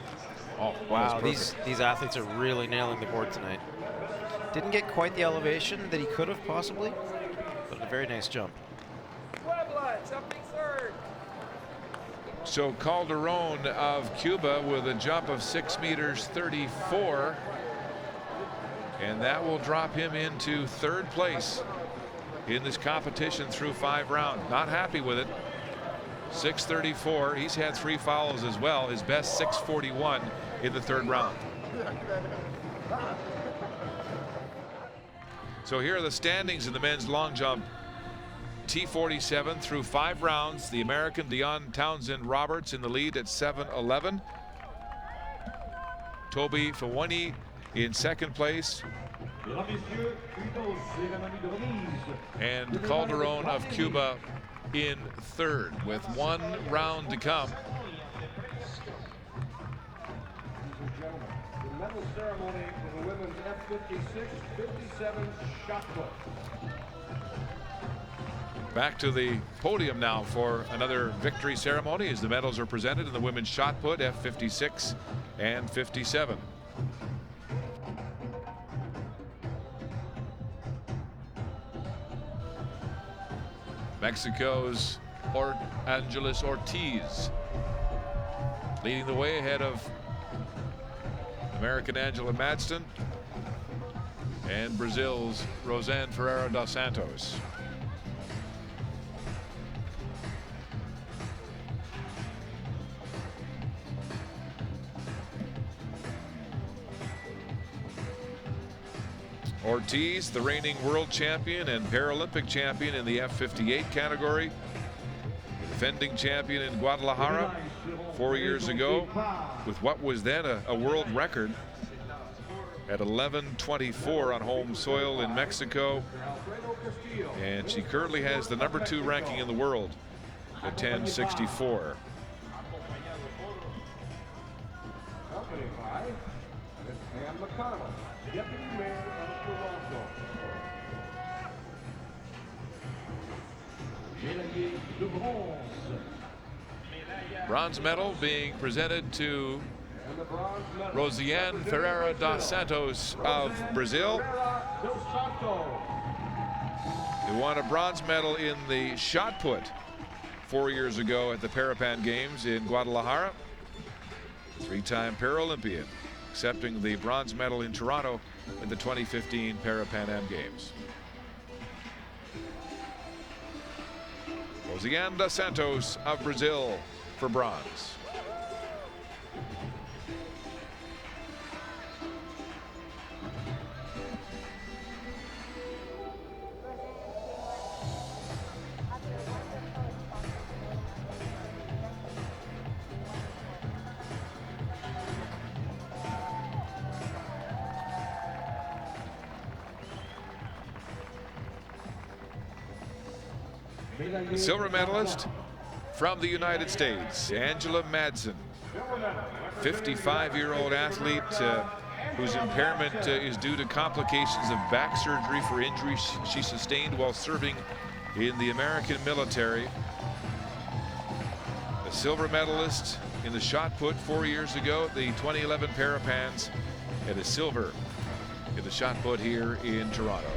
Oh wow, these athletes are really nailing the board tonight. Didn't get quite the elevation that he could have possibly, but a very nice jump. So Calderon of Cuba with a jump of 6 meters 34, and that will drop him into 3rd place in this competition through 5 rounds. Not happy with it. 6:34. He's had 3 fouls as well. His best 6:41 in the 3rd round. So here are the standings in the men's long jump. T47 through 5 rounds. The American Dion Townsend Roberts in the lead at 7:11. Toby Fawani in 2nd place. And Calderon of Cuba in 3rd with 1 round to come. The medal ceremony for the women's F56-57 shot put. Back to the podium now for another victory ceremony as the medals are presented in the women's shot put F56 and 57. Mexico's Angeles Ortiz leading the way ahead of American Angela Madston and Brazil's Rosanne Ferreira dos Santos. Ortiz, the reigning world champion and Paralympic champion in the F58 category, the defending champion in Guadalajara 4 years ago with what was then a world record at 11:24 on home soil in Mexico, and she currently has the #2 ranking in the world at 10:64. Bronze medal being presented to Rosiane Ferreira dos Santos of Brazil, who won a bronze medal in the shot put 4 years ago at the Parapan Games in Guadalajara. 3-time Paralympian, accepting the bronze medal in Toronto in the 2015 Parapan Am Games. Rosiane dos Santos of Brazil for bronze. The silver medalist from the United States, Angela Madston, 55-year-old athlete whose impairment is due to complications of back surgery for injuries she sustained while serving in the American military. A silver medalist in the shot put 4 years ago at the 2011 Parapans, and a silver in the shot put here in Toronto.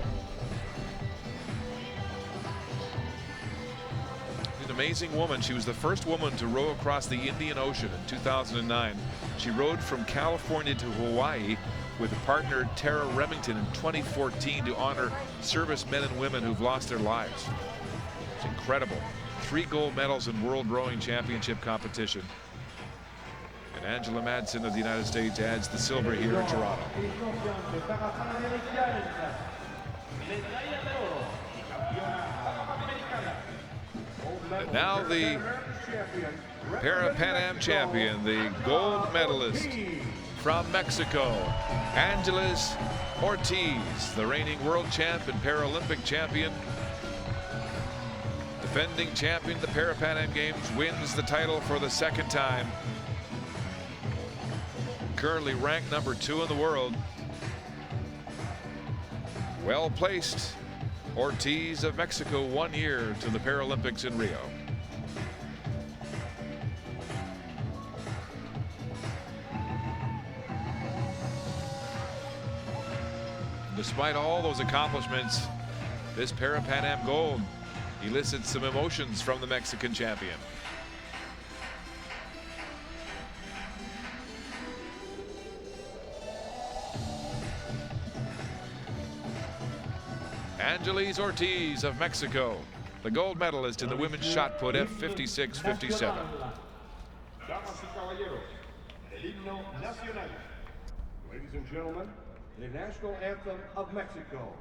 amazing woman. She was the first woman to row across the Indian Ocean in 2009. She rowed from California to Hawaii with partner Tara Remington in 2014 to honor servicemen and women who've lost their lives. It's incredible. 3 gold medals in World Rowing Championship competition. And Angela Madsen of the United States adds the silver here in Toronto. And now the Parapan Am champion, the gold medalist from Mexico, Angeles Ortiz, the reigning world champ and Paralympic champion. Defending champion of the Parapan Am Games, wins the title for the 2nd time. Currently ranked number 2 in the world. Well placed. Ortiz of Mexico, 1 year to the Paralympics in Rio. Despite all those accomplishments, this Parapan Am gold elicits some emotions from the Mexican champion. Angeles Ortiz of Mexico, the gold medalist in the women's shot put F56-57. Damas y caballeros, el himno nacional. Ladies and gentlemen, the national anthem of Mexico.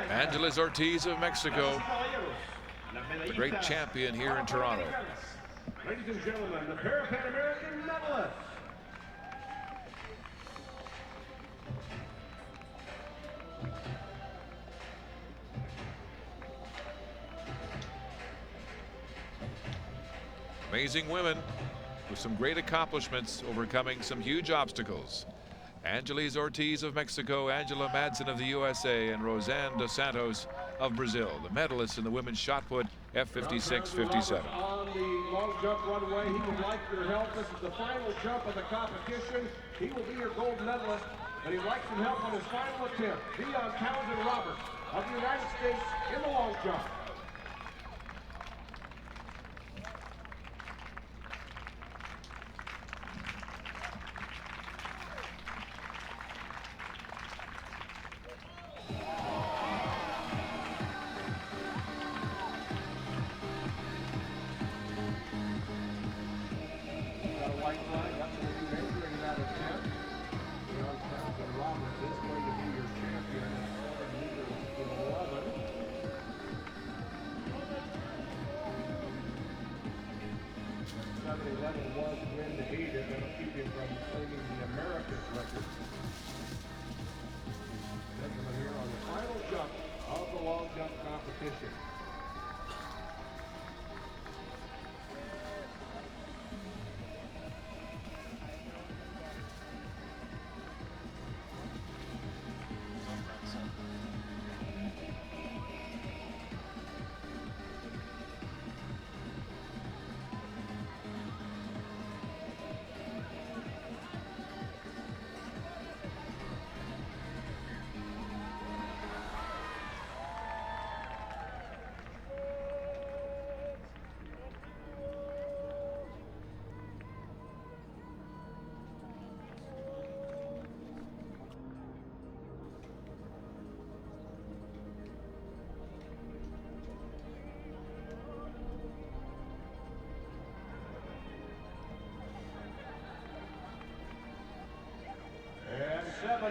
Angeles Ortiz of Mexico, the great champion here in Toronto. Ladies and gentlemen, the Parapan American medalist. Amazing women with some great accomplishments, overcoming some huge obstacles. Angeles Ortiz of Mexico, Angela Madsen of the USA, and Rosanne dos Santos of Brazil, the medalists in the women's shot put F56-57. On the long jump runway, he would like your help. This is the final jump of the competition. He will be your gold medalist, and he'd like some help on his final attempt. Dion Townsend Roberts of the United States in the long jump.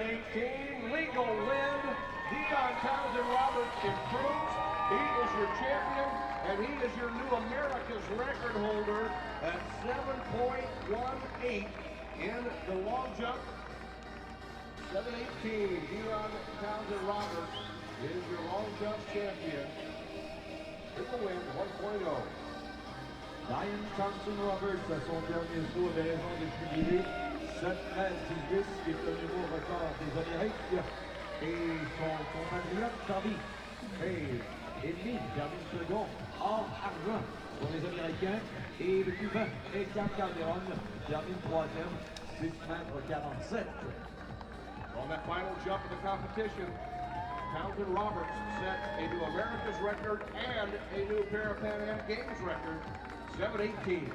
7-18, legal win. Deon Townsend Roberts improves. He is your champion, and he is your new America's record holder at 7.18 in the long jump. 7-18, Deon Townsend Roberts is your long jump champion. Triple win, 1.0. Diane Thompson-Roberts, à son dernier saut, avait raison de jubiler. 7-13-18, qui est le nouveau record des Amériques. Et son compatriote, Charlie Hayes, ennemi, termine second, hors argent pour les Américains. Et le Cubain, Etienne Calderon, termine troisième, 6 mètres 47. On that final jump of the competition, Townsend Roberts set a new America's record and a new Parapan American Games record, 7-18.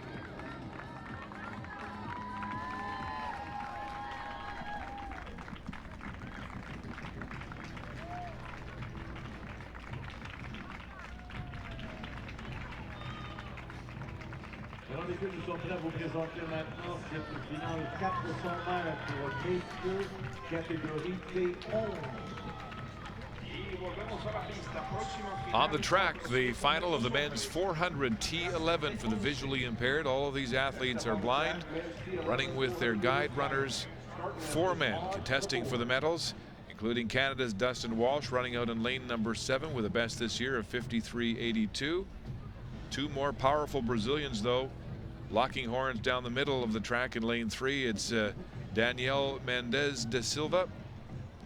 Alors les filles, nous sommes prêts à vous présenter maintenant cette finale 400 mètres pour messieurs, catégorie T11. On the track, the final of the men's 400 T11 for the visually impaired. All of these athletes are blind, running with their guide runners. 4 men contesting for the medals, including Canada's Dustin Walsh running out in lane number 7 with a best this year of 53.82. 2 more powerful Brazilians, though, locking horns down the middle of the track in lane 3. It's Daniel Mendes da Silva,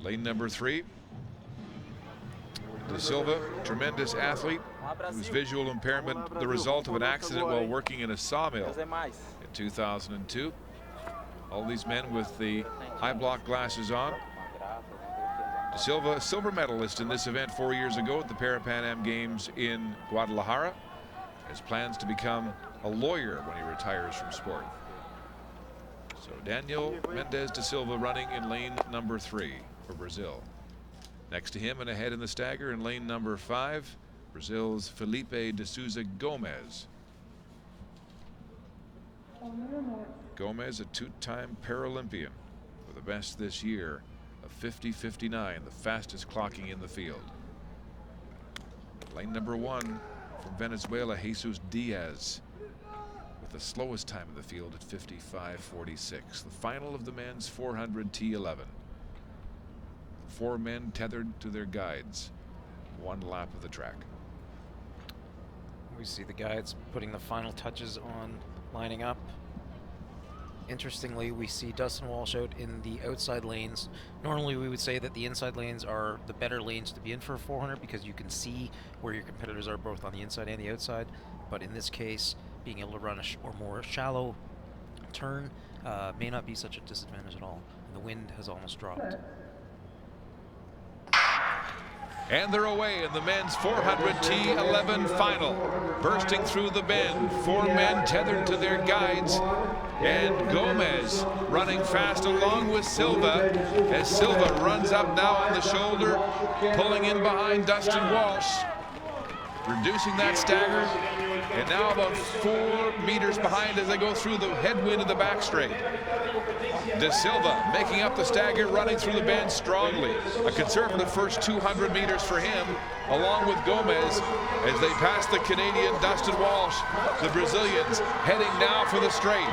lane number 3. Da Silva, tremendous athlete, whose visual impairment the result of an accident while working in a sawmill in 2002. All these men with the high block glasses on. Da Silva, silver medalist in this event 4 years ago at the Parapan Am Games in Guadalajara, has plans to become a lawyer when he retires from sport. So Daniel Mendes da Silva running in lane number 3 for Brazil. Next to him and ahead in the stagger in lane number 5, Brazil's Felipe de Souza Gomez. Gomez, a 2-time Paralympian with the best this year of 50.59, the fastest clocking in the field. Lane number 1 from Venezuela, Jesus Diaz, with the slowest time in the field at 55.46. The final of the men's 400 T11. 4 men tethered to their guides, 1 lap of the track. We see the guides putting the final touches on lining up. Interestingly, we see Dustin Walsh out in the outside lanes. Normally we would say that the inside lanes are the better lanes to be in for a 400 because you can see where your competitors are both on the inside and the outside. But in this case, being able to run a more shallow turn may not be such a disadvantage at all. And the wind has almost dropped. And they're away in the men's 400 T11 final. Bursting through the bend, 4 men tethered to their guides. And Gomez running fast along with Silva as Silva runs up now on the shoulder, pulling in behind Dustin Walsh, reducing that stagger. And now about 4 meters behind as they go through the headwind of the back straight. Da Silva making up the stagger, running through the bend strongly. A conservative first 200 meters for him, along with Gomez, as they pass the Canadian Dustin Walsh. The Brazilians heading now for the straight.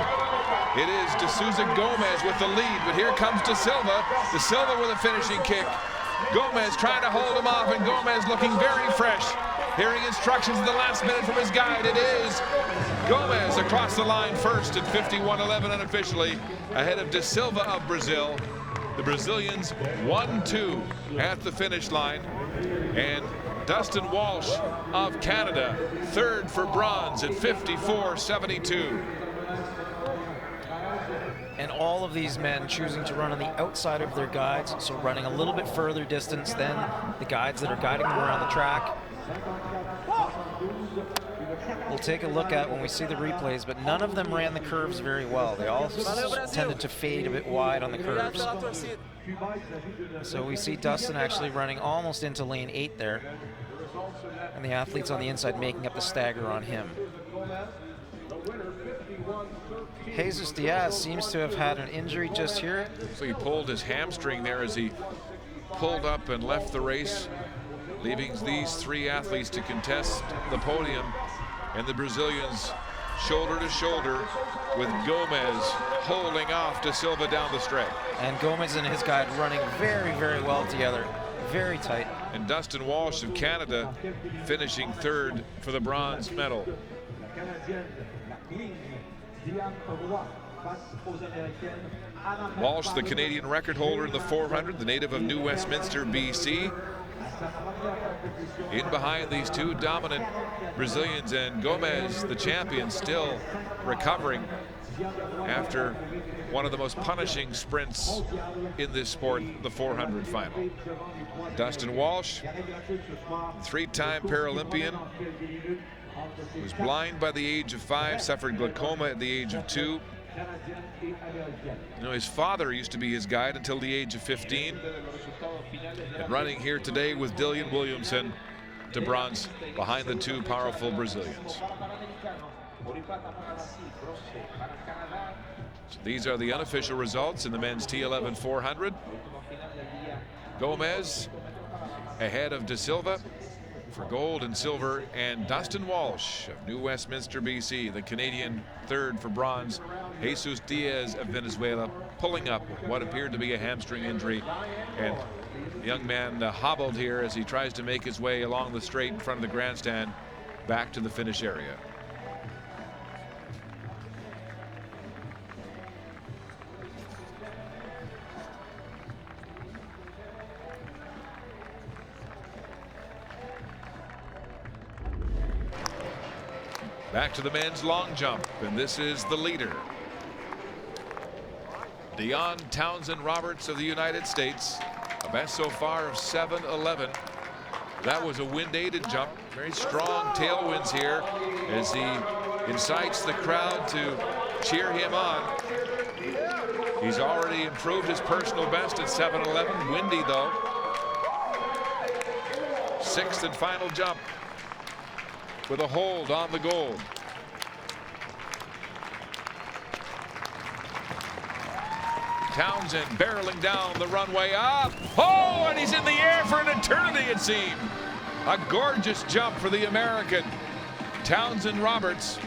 It is De Souza Gomez with the lead, but here comes Da Silva. Da Silva with a finishing kick. Gomez trying to hold him off, and Gomez looking very fresh. Hearing instructions at the last minute from his guide. It is Gomez across the line first at 51.11 unofficially, ahead of Da Silva of Brazil. The Brazilians 1-2 at the finish line. And Dustin Walsh of Canada, 3rd for bronze at 54.72. And all of these men choosing to run on the outside of their guides, so running a little bit further distance than the guides that are guiding them around the track. We'll take a look at when we see the replays, but none of them ran the curves very well. They all tended to fade a bit wide on the curves. So we see Dustin actually running almost into lane 8 there, and the athletes on the inside making up the stagger on him. Jesus Diaz seems to have had an injury just here. So he pulled his hamstring there as he pulled up and left the race, leaving these three athletes to contest the podium, and the Brazilians shoulder to shoulder with Gomez holding off De Silva down the straight. And Gomez and his guide running very, very well together, very tight. And Dustin Walsh of Canada finishing third for the bronze medal. Walsh, the Canadian record holder in the 400, the native of New Westminster, BC. In behind these two dominant Brazilians, and Gomez, the champion, still recovering after one of the most punishing sprints in this sport, the 400 final. Dustin Walsh, three-time Paralympian, was blind by the age of 5, suffered glaucoma at the age of 2. You know, his father used to be his guide until the age of 15. And running here today with Dillian Williamson to bronze behind the two powerful Brazilians. So these are the unofficial results in the men's T11 400. Gomez ahead of De Silva for gold and silver, and Dustin Walsh of New Westminster, BC, the Canadian third for bronze. Jesus Diaz of Venezuela pulling up what appeared to be a hamstring injury, and the young man hobbled here as he tries to make his way along the straight in front of the grandstand back to the finish area. Back to the men's long jump, and this is the leader, Deon Townsend Roberts of the United States. A best so far of 7:11. That was a wind-aided jump. Very strong tailwinds here as he incites the crowd to cheer him on. He's already improved his personal best at 7:11. Windy though. Sixth and final jump with a hold on the gold. Townsend barreling down the runway up. Oh, and he's in the air for an eternity, it seemed. A gorgeous jump for the American Townsend Roberts.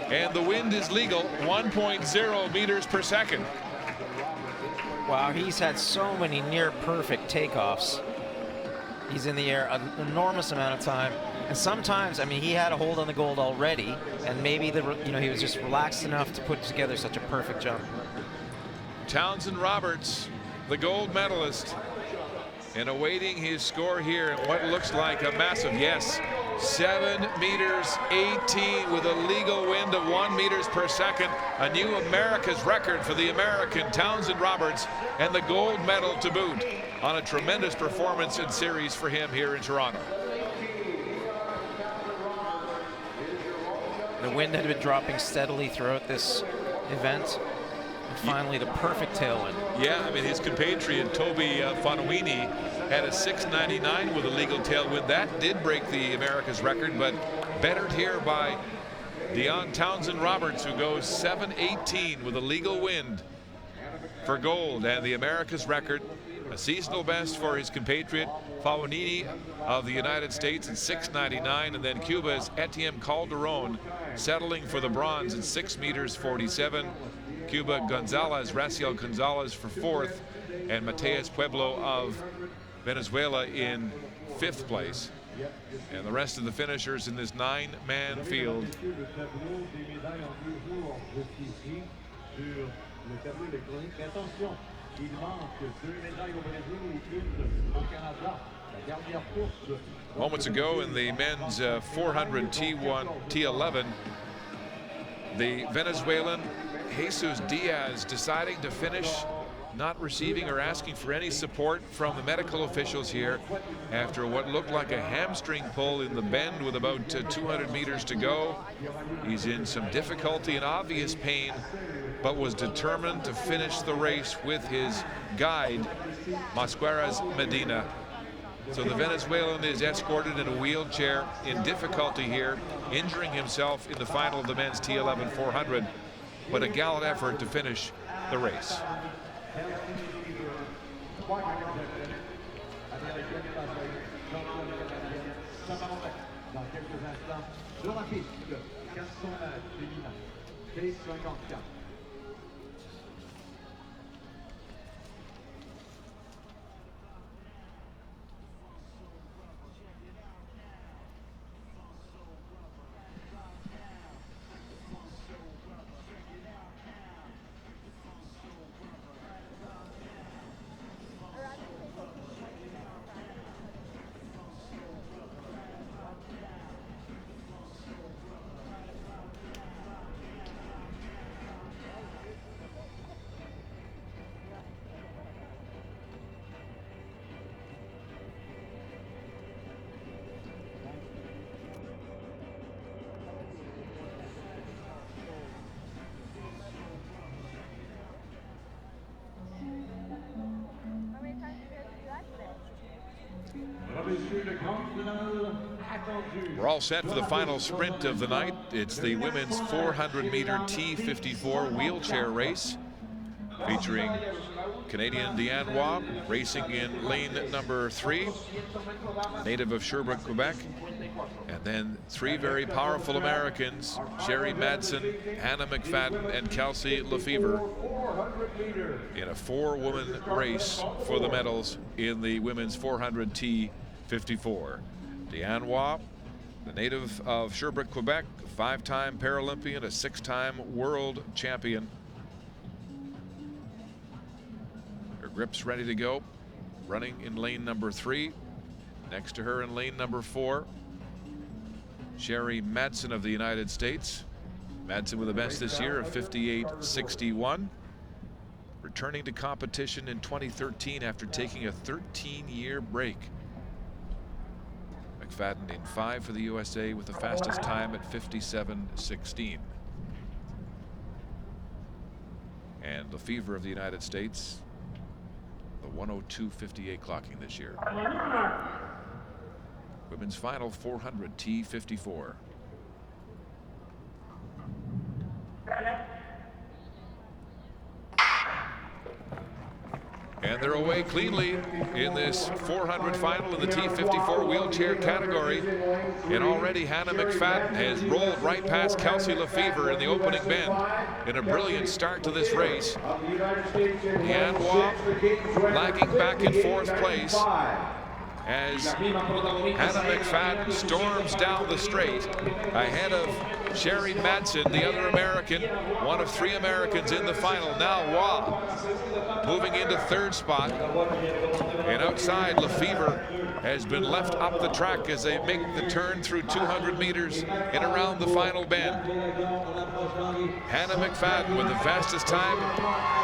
And the wind is legal, 1.0 meters per second. Wow, he's had so many near perfect takeoffs. He's in the air an enormous amount of time. And sometimes, I mean, he had a hold on the gold already, and maybe he was just relaxed enough to put together such a perfect jump. Townsend Roberts, the gold medalist, and awaiting his score here in what looks like a massive, yes, 7 meters 18 with a legal wind of 1 meters per second. A new America's record for the American Townsend Roberts, and the gold medal to boot on a tremendous performance in series for him here in Toronto. The wind had been dropping steadily throughout this event. And finally, the perfect tailwind. Yeah, I mean, his compatriot Toby Fonuini had a 6.99 with a legal tailwind. That did break the America's record, but bettered here by Deon Townsend Roberts, who goes 7.18 with a legal wind for gold, and the America's record, a seasonal best for his compatriot Fonuini of the United States at 6.99, and then Cuba's Etienne Calderon settling for the bronze at 6 meters 47. Cuba Gonzalez, Raciel Gonzalez for fourth, and Mateus Pueblo of Venezuela in fifth place. And the rest of the finishers in this 9-man field. Moments ago in the men's 400 T11, the Venezuelan Jesus Diaz deciding to finish not receiving or asking for any support from the medical officials here after what looked like a hamstring pull in the bend with about 200 meters to go. He's in some difficulty and obvious pain, but was determined to finish the race with his guide, Masqueras Medina. So the Venezuelan is escorted in a wheelchair in difficulty here, injuring himself in the final of the men's T11 400, but a gallant effort to finish the race. We're all set for the final sprint of the night. It's the women's 400-meter T54 wheelchair race featuring Canadian Deanne Waugh racing in lane number 3, native of Sherbrooke, Quebec. And then 3 very powerful Americans, Sherry Madsen, Hannah McFadden, and Kelsey Lefevre, in a 4-woman race for the medals in the women's 400 T54. Deanne Waugh, the native of Sherbrooke, Quebec, 5-time Paralympian, a 6-time world champion. Her grips ready to go, running in lane number 3. Next to her in lane number 4, Sherry Madsen of the United States. Madsen with the best this year of 58.61. Returning to competition in 2013 after taking a 13-year break. McFadden in 5 for the USA with the fastest time at 57.16. And Lefevre of the United States, the 102.58 clocking this year. Women's final 400 T54. And they're away cleanly in this 400 final in the T54 wheelchair category. And already Hannah McFadden has rolled right past Kelsey Lefevre in the opening bend in a brilliant start to this race. Deanne Waugh lagging back in 4th place as Hannah McFadden storms down the straight ahead of Sherry Madsen, the other American, one of 3 Americans in the final. Now Waugh moving into 3rd spot, and outside Lefevre has been left up the track as they make the turn through 200 meters and around the final bend. Hannah McFadden with the fastest time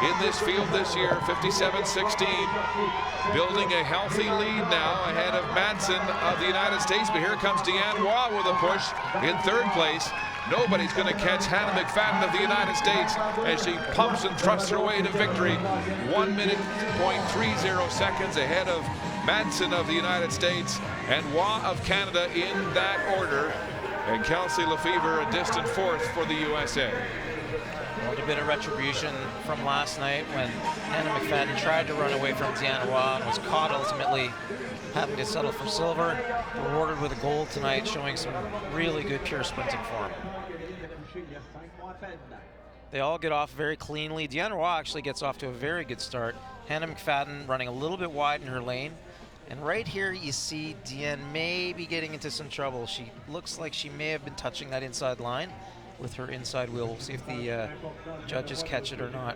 in this field this year, 57.16, building a healthy lead now ahead of Madsen of the United States. But here comes Deanne Waugh with a push in 3rd place. Nobody's going to catch Hannah McFadden of the United States as she pumps and thrusts her way to victory. 1 minute, 0.30 seconds ahead of Madsen of the United States and Waugh of Canada in that order. And Kelsey Lefevre a distant 4th for the USA. A bit of retribution from last night when Hannah McFadden tried to run away from Deanne Waugh and was caught, ultimately having to settle for silver. Rewarded with a gold tonight, showing some really good pure sprinting form. They all get off very cleanly. Deanne Waugh actually gets off to a very good start. Hannah McFadden running a little bit wide in her lane. And right here you see Deanne may be getting into some trouble. She looks like she may have been touching that inside line with her inside wheel. We'll see if the judges catch it or not.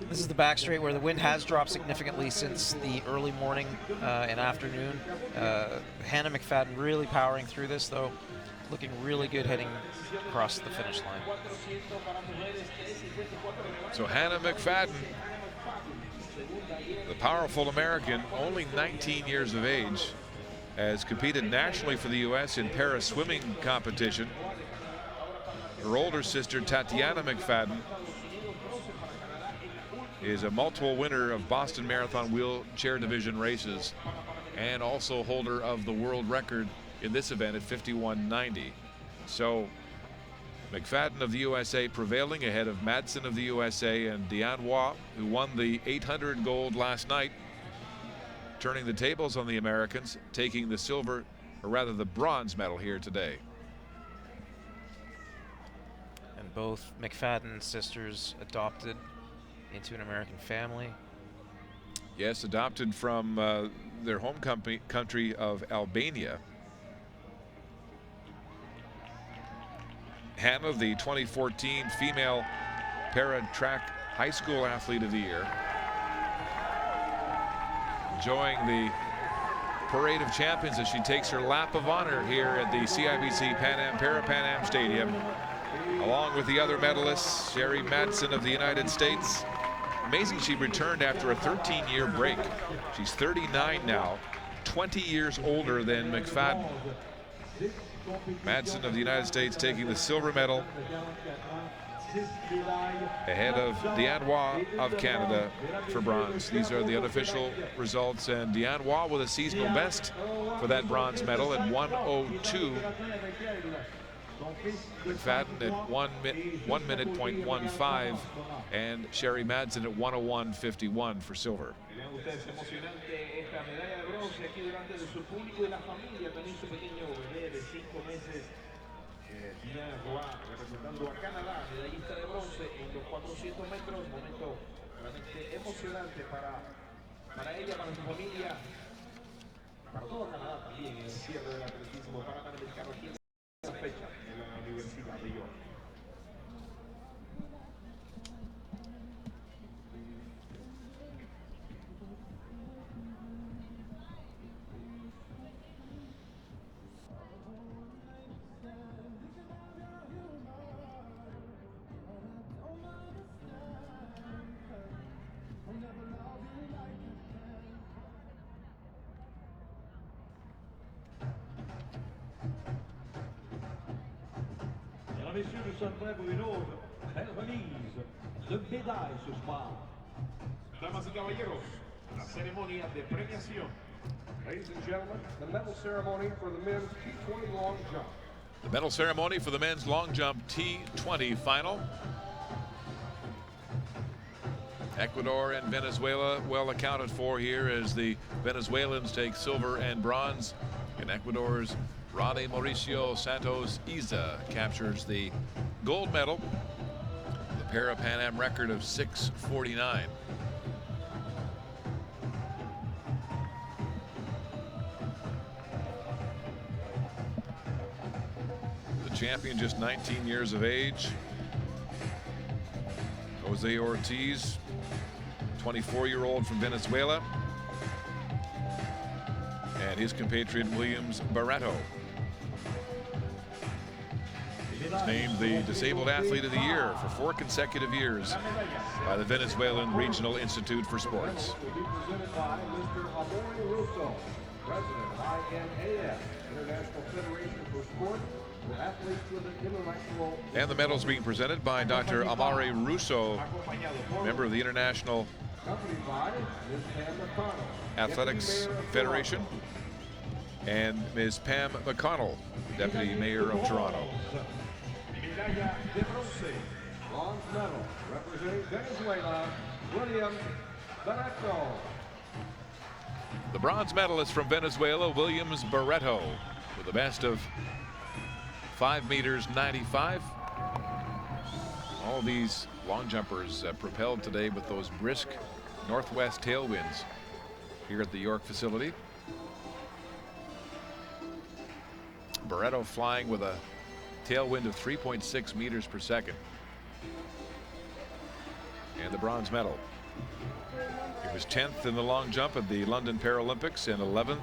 This is the back straight where the wind has dropped significantly since the early morning and afternoon. Hannah McFadden really powering through this though, looking really good heading across the finish line. So Hannah McFadden, the powerful American, only 19 years of age, has competed nationally for the U.S. in para swimming competition. Her older sister, Tatiana McFadden, is a multiple winner of Boston Marathon wheelchair division races and also holder of the world record in this event at 51.90. So McFadden of the USA prevailing ahead of Madsen of the USA and Diane Waugh, who won the 800 gold last night, turning the tables on the Americans, taking the silver, or rather the bronze medal here today. And both McFadden sisters adopted into an American family. Yes, adopted from their home country of Albania. Hannah, the 2014 Female Para-Track High School Athlete of the Year, enjoying the Parade of Champions as she takes her lap of honor here at the CIBC Parapan Am Stadium, along with the other medalists, Sherry Madsen of the United States. Amazing she returned after a 13-year break. She's 39 now, 20 years older than McFadden. Madsen of the United States taking the silver medal ahead of Diane Waugh of Canada for bronze. These are the unofficial results, and Diane Waugh with a seasonal best for that bronze medal at 1:02. McFadden at 1 minute .15, and Sherry Madsen at 1:01.51 for silver. Representando a Canadá, medallista de bronce en los 400 metros, momento realmente emocionante para ella, para su familia, para todo Canadá también, el cierre del atletismo panamericano aquí en esta fecha en la Universidad de York. Messieurs, nous sommes prêts pour une autre belle remise de médailles ce soir. Damas y caballeros, la ceremonia de premiación. Ladies and gentlemen, the medal ceremony for the men's T20 long jump. The medal ceremony for the men's long jump T20 final. Ecuador and Venezuela well accounted for here as the Venezuelans take silver and bronze, and Ecuador's Rade Mauricio Santos Iza captures the gold medal, the Parapan Am record of 6:49. The champion just 19 years of age, Jose Ortiz, 24-year-old from Venezuela, and his compatriot Williams Barreto. He's named the Disabled Athlete of the Year for 4 consecutive years by the Venezuelan Regional Institute for Sports. Will be presented by Mr. Amore Russo, President of INAF, International Federation for Sport for Athletes with an Intellectual. And the medals being presented by Dr. Amare Russo, member of the International Accompanied by Ms. Pam McConnell, Athletics Deputy Mayor of Federation, and Ms. Pam McConnell, Deputy Mayor of Toronto. Medalla de bronce, bronze medal, representing Venezuela, Williams Barreto. The bronze medalist from Venezuela, Williams Barreto, with a best of 5.95 meters. All these long jumpers propelled today with those brisk northwest tailwinds here at the York facility. Barreto flying with a tailwind of 3.6 meters per second. And the bronze medal. He was 10th in the long jump at the London Paralympics and 11th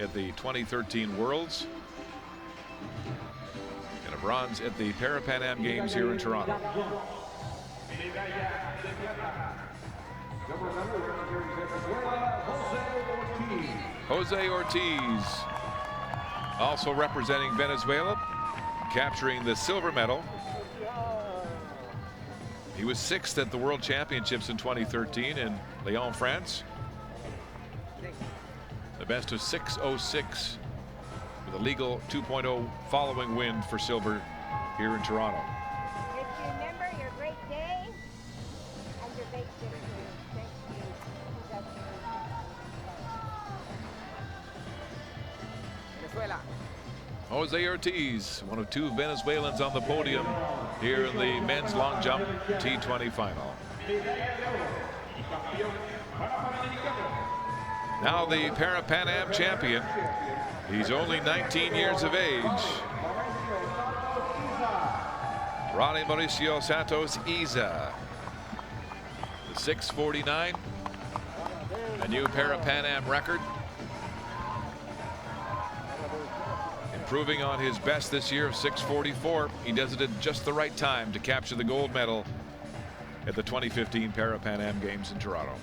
at the 2013 Worlds. And a bronze at the Parapan Am Games here in Toronto. Jose Ortiz, also representing Venezuela, capturing the silver medal. He was 6th at the World Championships in 2013 in Lyon, France. The a best of 6:06 with a legal 2.0 following win for silver here in Toronto. Let's remember your great day and your great victory. Thank you. Jose Ortiz, one of two Venezuelans on the podium here in the men's long jump T20 final. Now the Parapan Am champion. He's only 19 years of age. Ronnie Mauricio Santos Iza. The 6:49, a new Parapan Am record. Improving on his best this year of 6:44. He does it at just the right time to capture the gold medal at the 2015 Parapan Am Games in Toronto.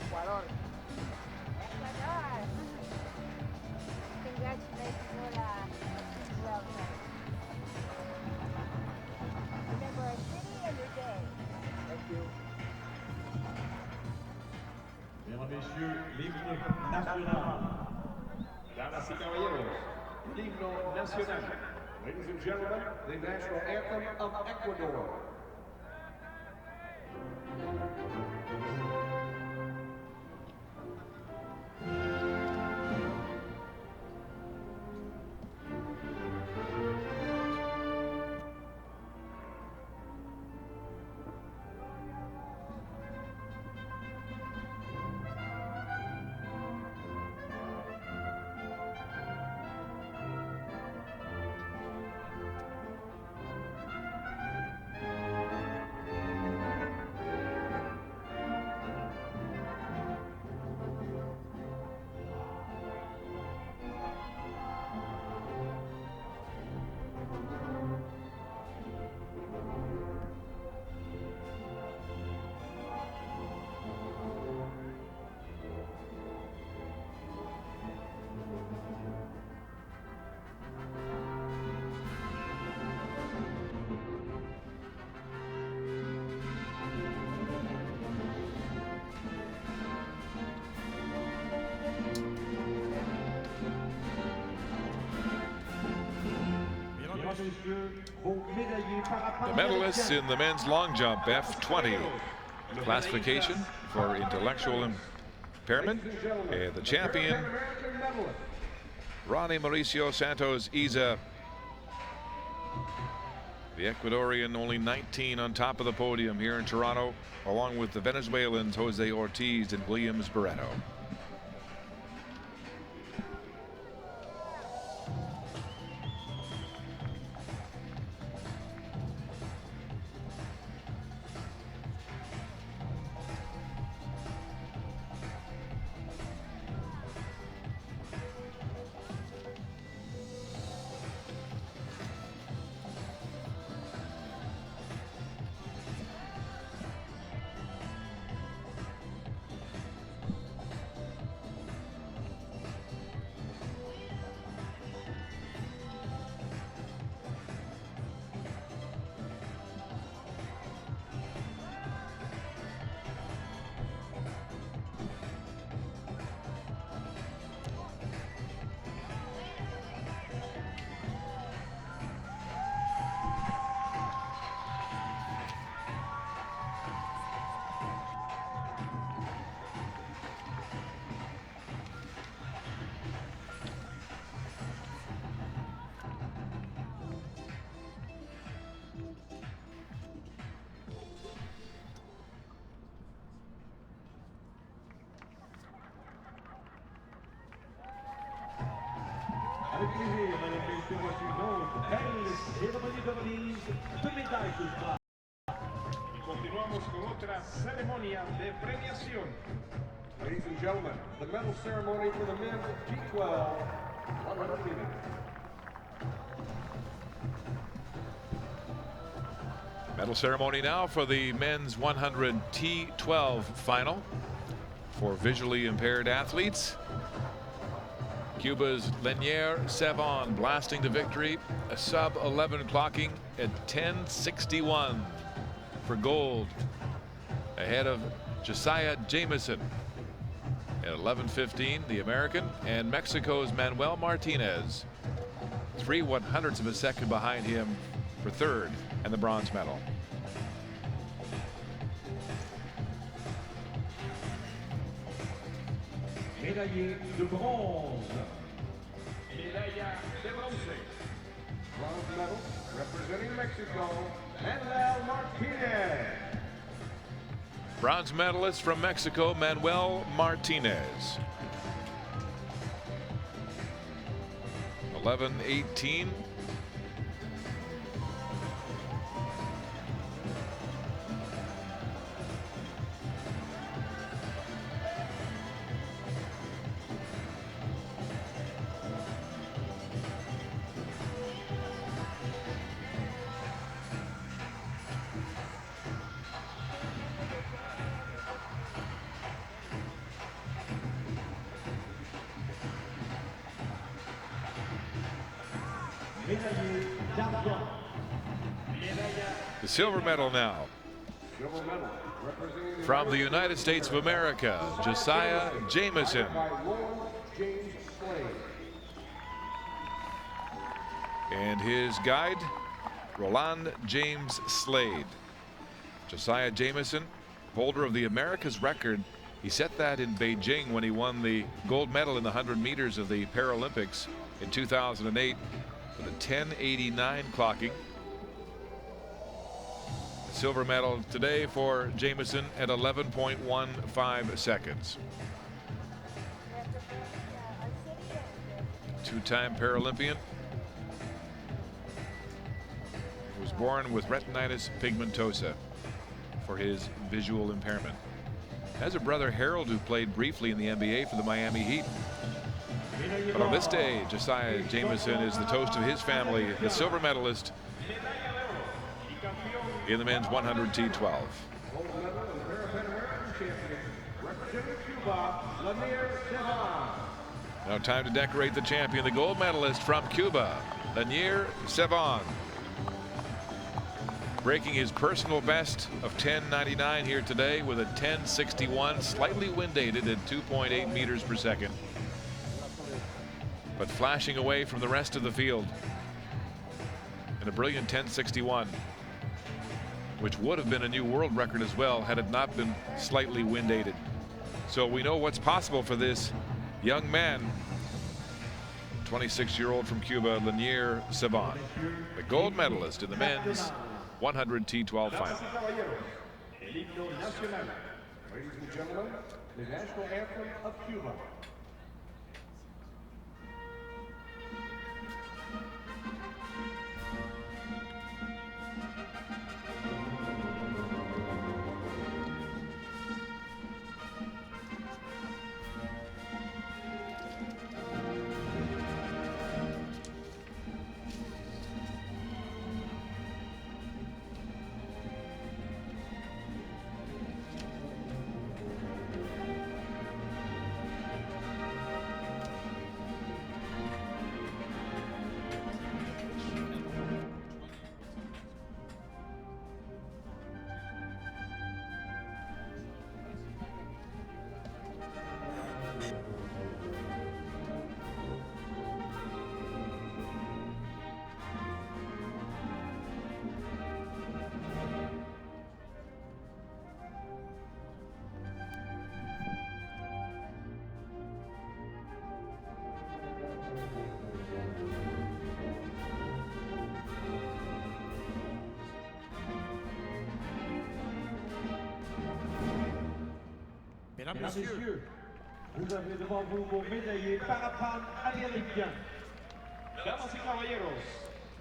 Messieurs, l'hymne national. Damas y caballeros, l'hymne national. Ladies and gentlemen, the national anthem of Ecuador. The medalists in the men's long jump F20 classification for intellectual impairment, and the champion Ronnie Mauricio Santos Iza, the Ecuadorian, only 19, on top of the podium here in Toronto, along with the Venezuelans Jose Ortiz and Williams Barreto. Avec plaisir, mesdames et messieurs, voici donc belle cérémonie de remise de médailles de plata. Y continuamos con otra ceremonia de premiación. Ladies and gentlemen, the medal ceremony for the men's T12 100 meters. Medal ceremony now for the men's 100 T12 final for visually impaired athletes. Cuba's Lenier Sevon blasting to victory, a sub-11 clocking at 10:61 for gold, ahead of Josiah Jameson. At 11:15, the American, and Mexico's Manuel Martinez, 3/100ths of a second behind him for third and the bronze medal. Médaillé de bronze. Medalla de bronce. Bronze medal representing Mexico, Manuel Martinez. Bronze medalist from Mexico, Manuel Martinez. 11:18. Médaillé d'argent. The silver medal now Silver medal representing from the United States of America, Josiah Jameson. by Lord James Slade. And his guide, Roland James Slade. Josiah Jameson, holder of the America's record. He set that in Beijing when he won the gold medal in the 100 meters of the Paralympics in 2008 with a 10:89 clocking. Silver medal today for Jameson at 11.15 seconds. Two-time Paralympian. Was born with retinitis pigmentosa for his visual impairment. Has a brother, Harold, who played briefly in the NBA for the Miami Heat. But on this day, Josiah Jameson is the toast of his family, the silver medalist in the men's 100 T12. Gold medal and Parapan American champion representing Cuba, Lanier Sevan. Now time to decorate the champion, the gold medalist from Cuba, Lanier Sevan. Breaking his personal best of 10:99 here today with a 10:61, slightly wind aided at 2.8 meters per second. But flashing away from the rest of the field in a brilliant 10:61, which would have been a new world record as well had it not been slightly wind aided. So we know what's possible for this young man, 26-year-old from Cuba, Lanier Sevan, the gold medalist in the men's 100 T12 final. El himno nacional. Ladies and gentlemen, the national anthem of Cuba. Mesdames, Messieurs, vous avez devant vous vos médaillés Parapan American. Damas y caballeros,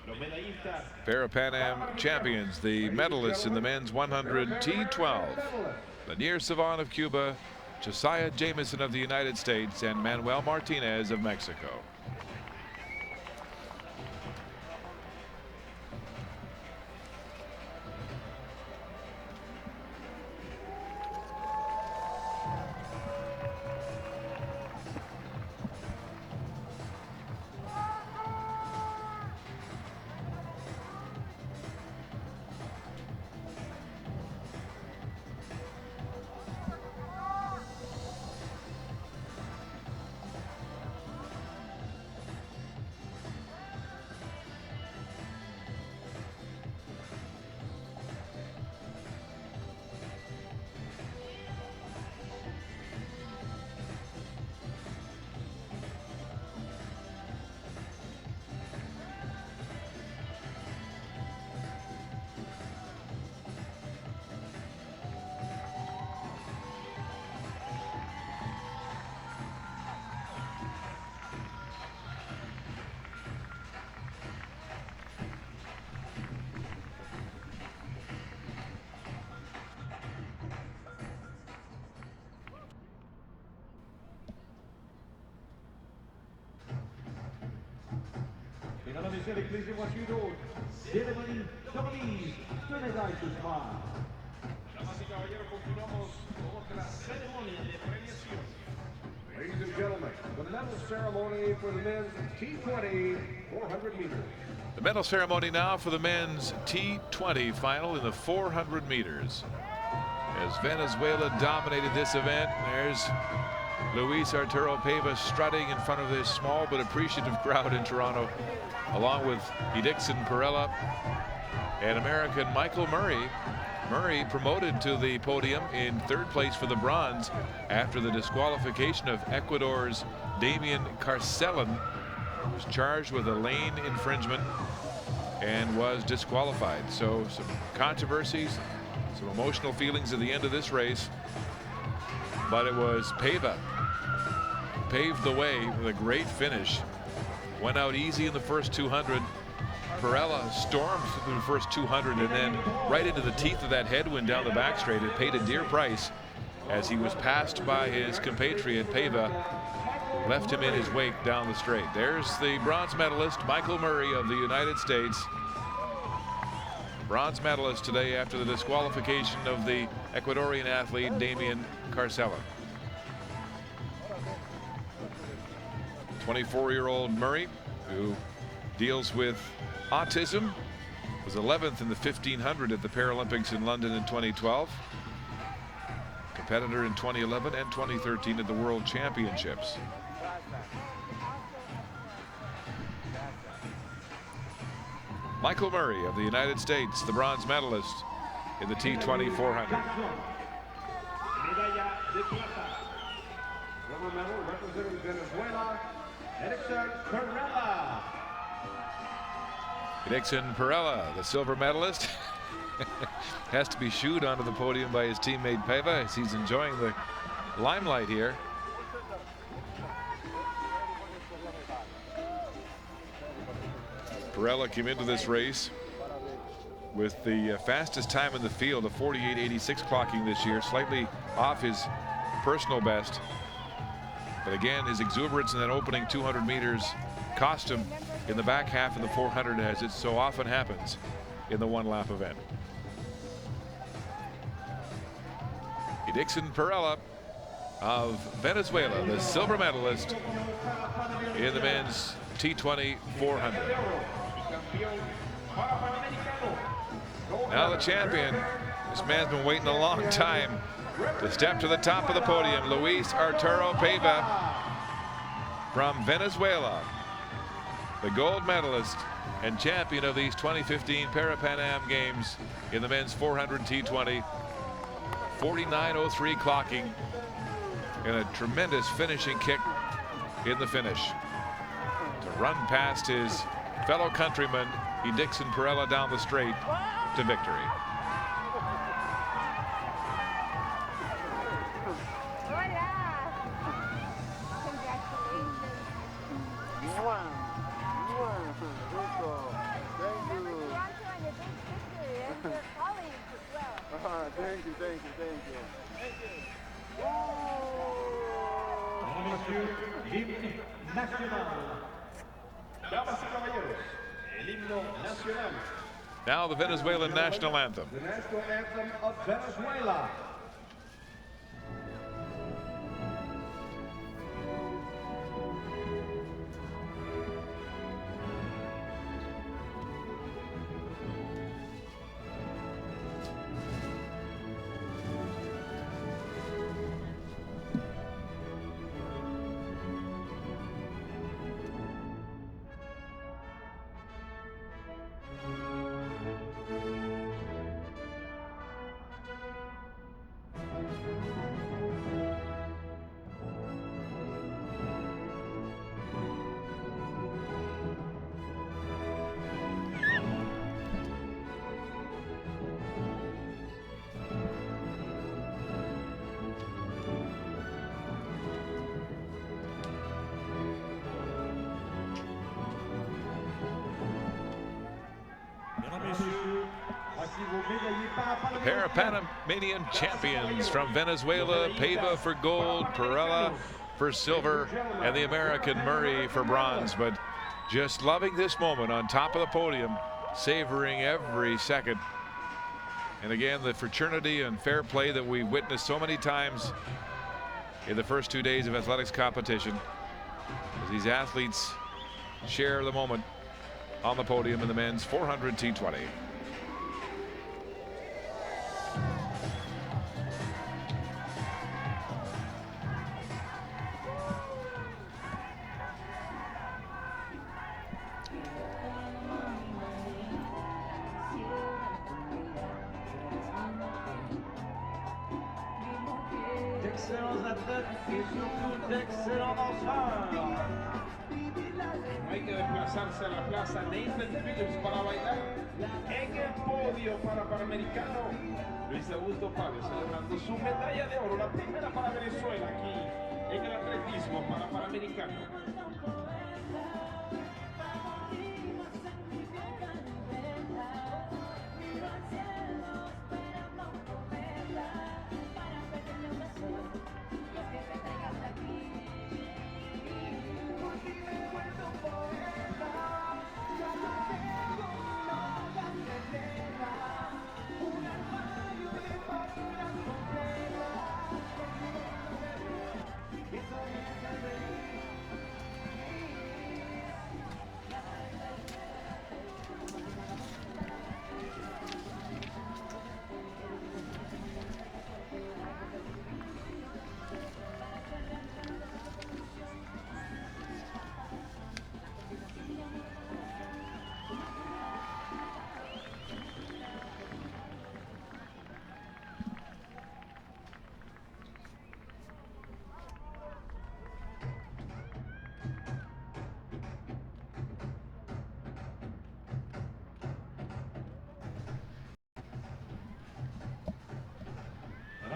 los medallistas. Parapan Am champions, the medalists in the men's 100 T12. Lanier Sevan of Cuba, Josiah Jameson of the United States, and Manuel Martinez of Mexico. Mesdames et messieurs, voici une cérémonie de remise de médailles ce soir. Damas y caballeros, continuamos con otra ceremonia de premiación. Ladies and gentlemen, the medal ceremony for the men's T20 400 meters. The medal ceremony now for the men's T20 final in the 400 meters. As Venezuela dominated this event, there's Luis Arturo Paiva strutting in front of this small but appreciative crowd in Toronto, along with Edixon Perella and American Michael Murray. Murray promoted to the podium in third place for the bronze after the disqualification of Ecuador's Damian Carcellin, who was charged with a lane infringement and was disqualified. So some controversies, some emotional feelings at the end of this race, but it was Paiva who paved the way with a great finish. Went out easy in the first 200. Perella stormed through the first 200 and then right into the teeth of that headwind down the back straight. It paid a dear price as he was passed by his compatriot Paiva, left him in his wake down the straight. There's the bronze medalist, Michael Murray of the United States. Bronze medalist today after the disqualification of the Ecuadorian athlete Damian Carcellin. 24-year-old Murray, who deals with autism, was 11th in the 1500 at the Paralympics in London in 2012. Competitor in 2011 and 2013 at the World Championships. Michael Murray of the United States, the bronze medalist in the T20 400. Medalla de plata. Silver medal representing Venezuela, Edixon Perella. Edixon Perella, the silver medalist, has to be shooed onto the podium by his teammate Paiva as he's enjoying the limelight here. Perella came into this race with the fastest time in the field of 48.86 clocking this year, slightly off his personal best. But again, his exuberance in that opening 200 meters cost him in the back half of the 400, as it so often happens in the one-lap event. Edixon Perella of Venezuela, the silver medalist in the men's T20 400. Now the champion. This man's been waiting a long time to step to the top of the podium. Luis Arturo Paiva from Venezuela, the gold medalist and champion of these 2015 Parapan Am Games in the men's 400 T20. 49.03 clocking and a tremendous finishing kick in the finish to run past his fellow countryman Edixon Perella down the straight to victory. Monsieur l'hymne national. Damas y caballeros, el himno nacional. Now the Venezuelan national anthem. The national anthem of Venezuela. Parapanamanian champions from Venezuela, Paiva for gold, Perella for silver, and the American Murray for bronze. But just loving this moment on top of the podium, savoring every second. And again, the fraternity and fair play that we've witnessed so many times in the first 2 days of athletics competition, as these athletes share the moment on the podium in the men's 400 T20. D'excellents athlètes et surtout d'excellents danseurs. Hay que desplazarse a la plaza Nathan Phillips para bailar en el podio para Panamericano. Luis Augusto Fabio celebrando su medalla de oro, la primera para Venezuela aquí en el atletismo para Panamericano.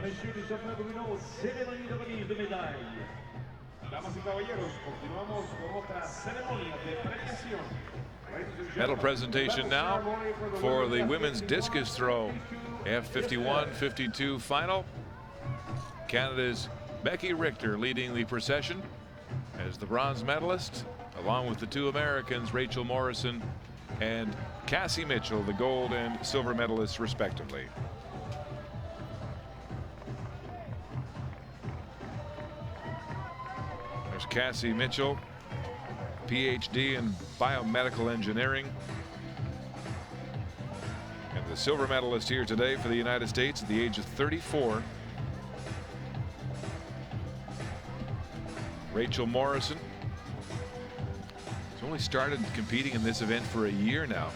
Messieurs, nous sommes maintenant aux cérémonies de remise de médailles. Damas y caballeros, continuamos con otra ceremonia de premiación. Medal presentation now for the women's discus throw F51-52 final. Canada's Becky Richter leading the procession as the bronze medalist, along with the two Americans, Rachel Morrison and Cassie Mitchell, the gold and silver medalists respectively. There's Cassie Mitchell, PhD in biomedical engineering, and the silver medalist here today for the United States at the age of 34. Rachel Morrison has only started competing in this event for a year now.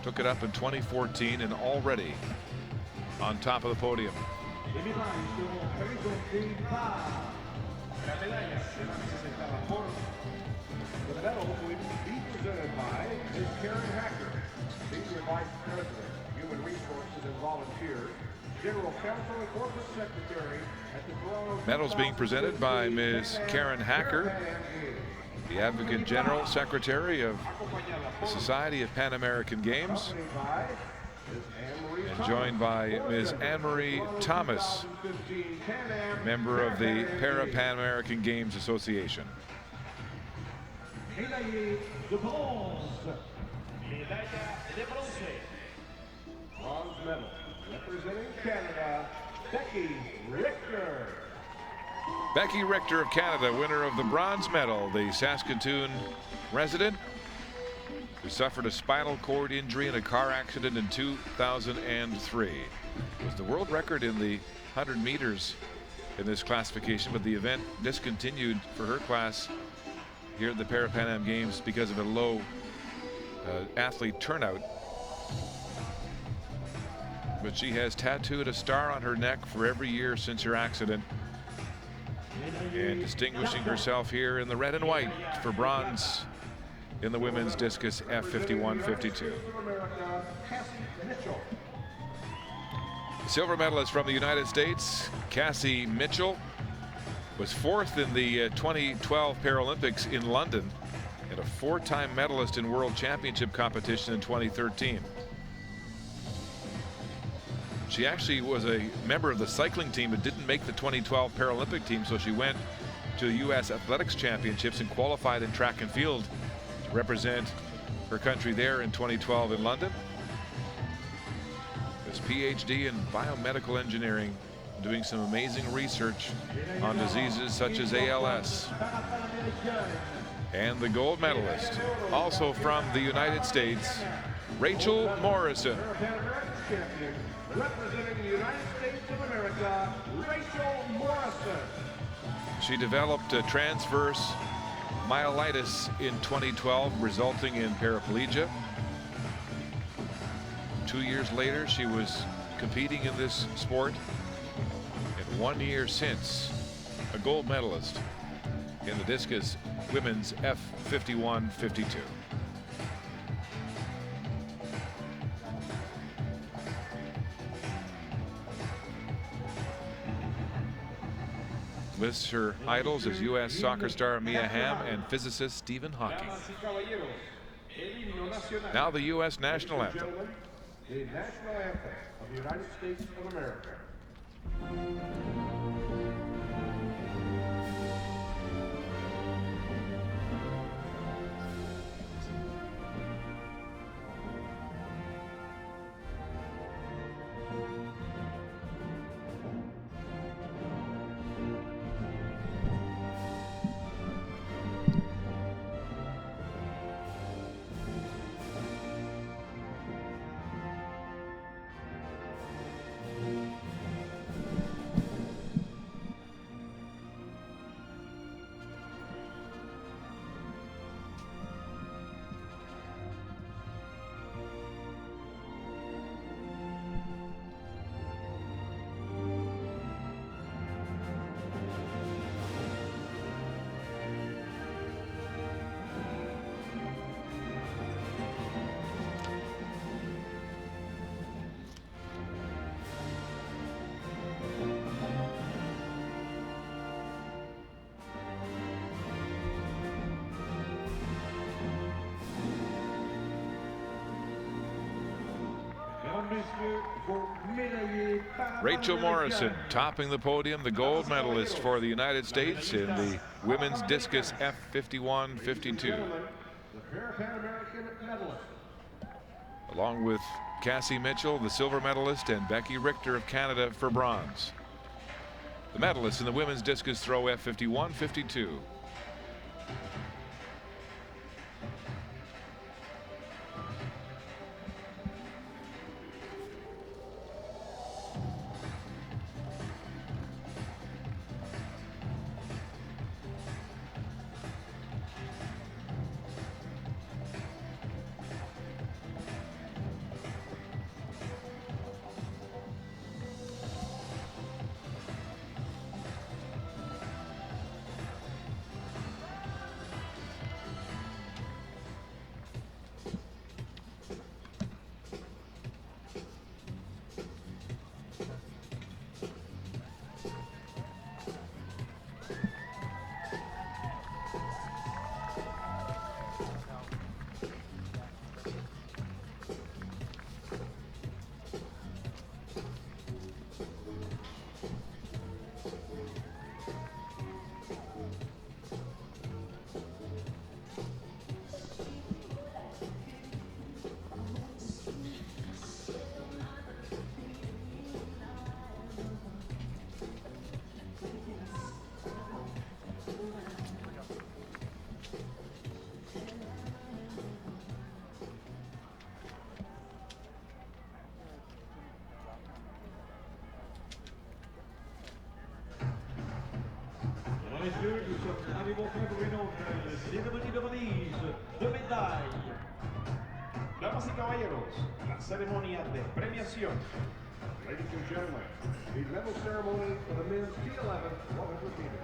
Took it up in 2014 and already on top of the podium. La medalla será presentada por. The medal will be presented by Ms. Karen Hacker, Senior Vice President, Human Resources and Volunteers, General Counsel and Corporate Secretary at the Toronto. Medals being presented by Ms. Karen Hacker, the Advocate General Secretary of the Society of Pan American Games, and joined by Ms. Anne-Marie Thomas, member of the Parapan American Games Association. Médaille de bronze. Médaille de bronze. Bronze medal representing Canada, Becky Richter. Becky Richter of Canada, winner of the bronze medal, the Saskatoon resident who suffered a spinal cord injury in a car accident in 2003. It was the world record in the 100 meters in this classification, but the event discontinued for her class here at the Parapan Am Games because of a low athlete turnout. But she has tattooed a star on her neck for every year since her accident, and distinguishing herself here in the red and white for bronze in the women's discus F51-52. Silver medalist from the United States, Cassie Mitchell, was fourth in the 2012 Paralympics in London and a four-time medalist in World Championship competition in 2013. She actually was a member of the cycling team but didn't make the 2012 Paralympic team, so she went to the U.S. Athletics Championships and qualified in track and field. She represent her country there in 2012 in London. This PhD in biomedical engineering, doing some amazing research on diseases such as ALS. And the gold medalist, also from the United States, Rachel Morrison. Parapan American champion, representing the United States of America, Rachel Morrison. She developed a transverse myelitis in 2012, resulting in paraplegia. 2 years later, she was competing in this sport. And 1 year since, a gold medalist in the discus women's F51-52. Lists her idols as U.S. soccer star Mia Hamm and physicist Stephen Hawking. Now the U.S. national anthem. The national anthem of the United States of America. Rachel Morrison topping the podium, the gold medalist for the United States in the women's discus F51-52. The Parapan American medalist. Along with Cassie Mitchell, the silver medalist, and Becky Richter of Canada for bronze. The medalists in the women's discus throw F51-52. messieurs, nous sommes arrivés près pour une cérémonie de remise de médailles. Damas y caballeros, la ceremonia de premiación. Ladies and gentlemen, the medal ceremony for the men's T11 100 meters.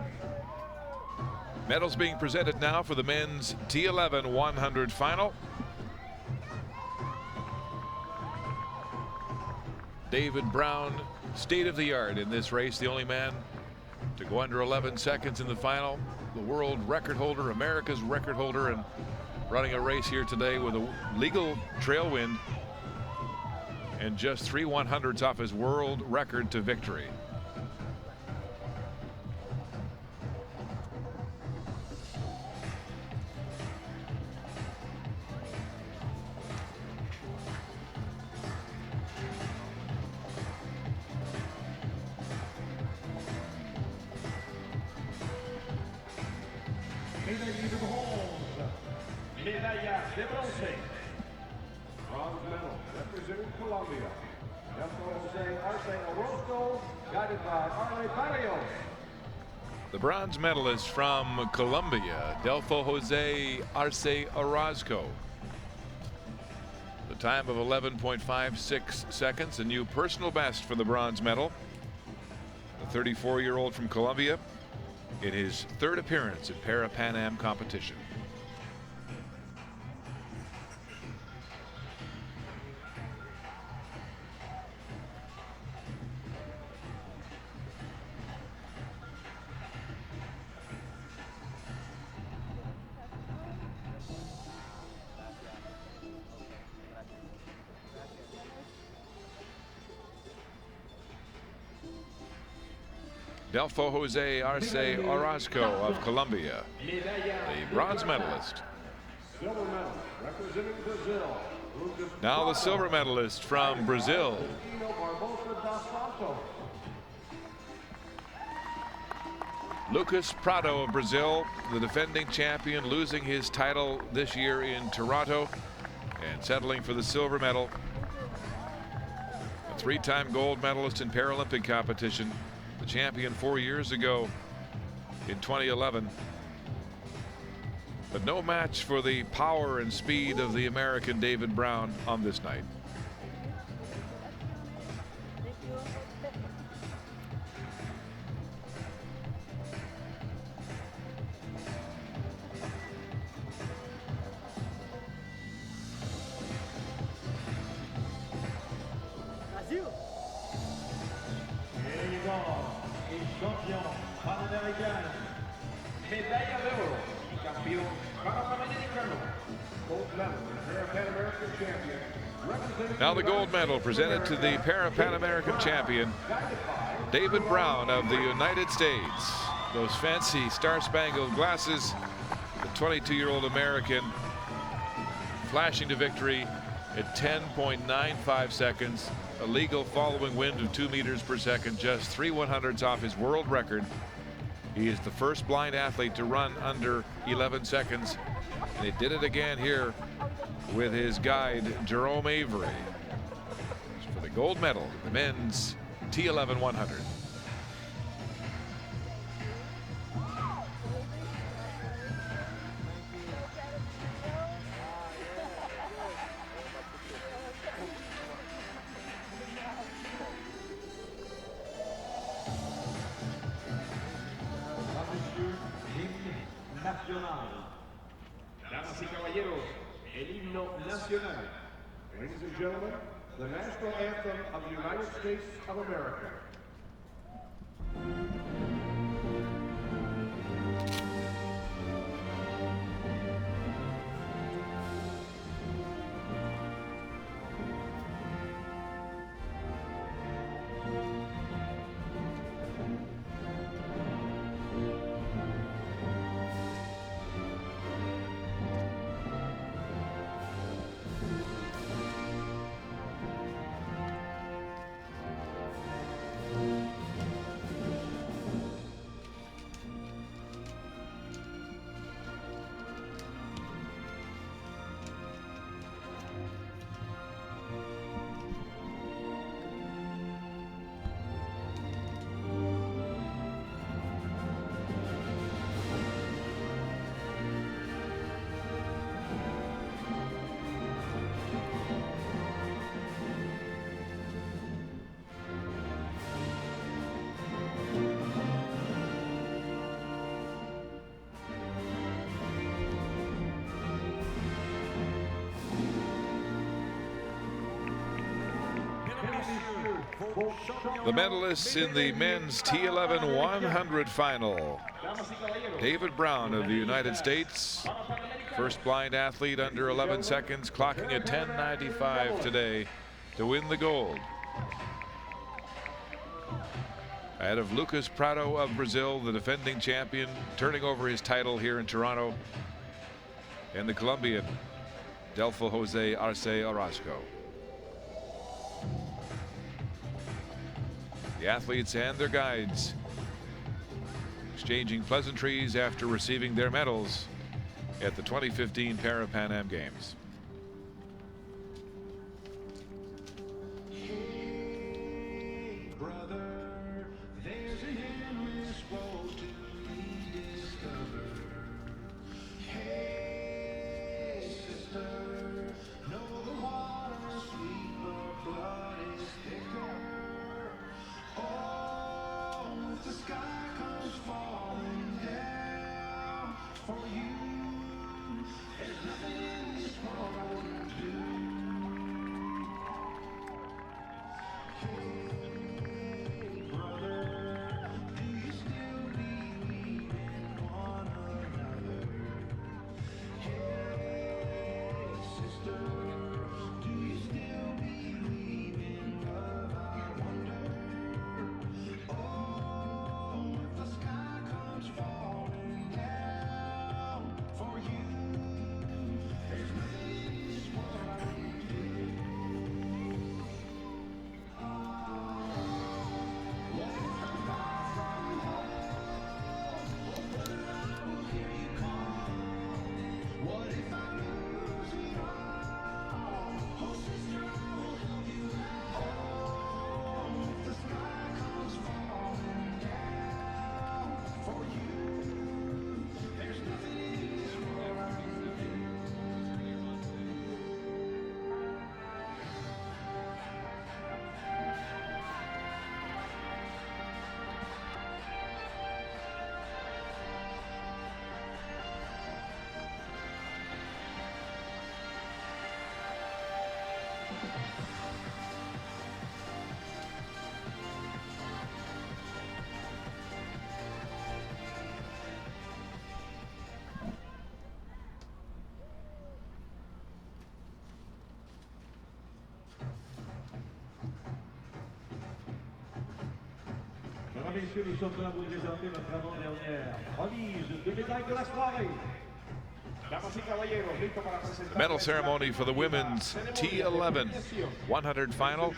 Medals being presented now for the men's T11 100 final. David Brown, state of the art in this race, the only man to go under 11 seconds in the final, the world record holder, America's record holder, and running a race here today with a legal trail wind and just 3 100ths off his world record to victory. de bronce. Bronze medal representing Colombia. Jose Arce Orozco, guided by Arle Barrios. The bronze medalist from Colombia, Delfo Jose Arce Orozco. The time of 11.56 seconds, a new personal best for the bronze medal. The 34-year-old from Colombia in his third appearance at Parapan Am competition. Delfo Jose Arce Orozco of Colombia, the bronze medalist. Silver medal representing Brazil. Now the silver medalist from Brazil. Lucas Prado of Brazil, the defending champion, losing his title this year in Toronto and settling for the silver medal. A three-time gold medalist in Paralympic competition. The champion 4 years ago in 2011. But no match for the power and speed of the American David Brown on this night. Champion Parapan American, medalla de oro y campeón Parapan Americano. Gold medal, Parapan American champion. Representing Now the gold medal presented to the Parapan American champion, David Brown of the United States. Those fancy star-spangled glasses, the 22-year-old American flashing to victory at 10.95 seconds. A legal following wind of 2 meters per second, just 3 100ths off his world record. He is the first blind athlete to run under 11 seconds, and he did it again here with his guide Jerome Avery for the gold medal, the men's T11 100. Damas y caballeros, el himno nacional. Ladies and gentlemen, the national anthem of the United States of America. The medalists in the men's T11 100 final. David Brown of the United States, first blind athlete under 11 seconds, clocking at 10.95 today to win the gold. Ahead of Lucas Prado of Brazil, the defending champion, turning over his title here in Toronto, and the Colombian Delfo Jose Arce Orozco. The athletes and their guides exchanging pleasantries after receiving their medals at the 2015 Parapan Am Games. Messieurs, nous sommes là pour présenter notre avant-dernière remise de médailles de la soirée. Medal ceremony for the women's T11 100 final.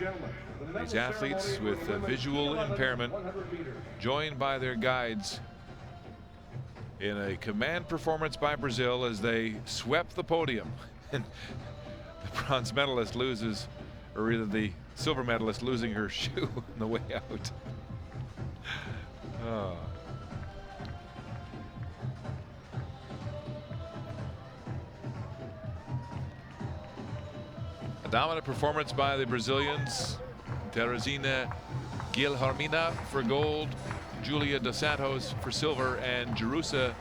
These athletes with visual impairment joined by their guides in a command performance by Brazil as they swept the podium. And the bronze medalist loses, or either the silver medalist losing her shoe on the way out. Oh. A dominant performance by the Brazilians. Teresina Guilhermina for gold, Julia dos Santos for silver, and Jerusa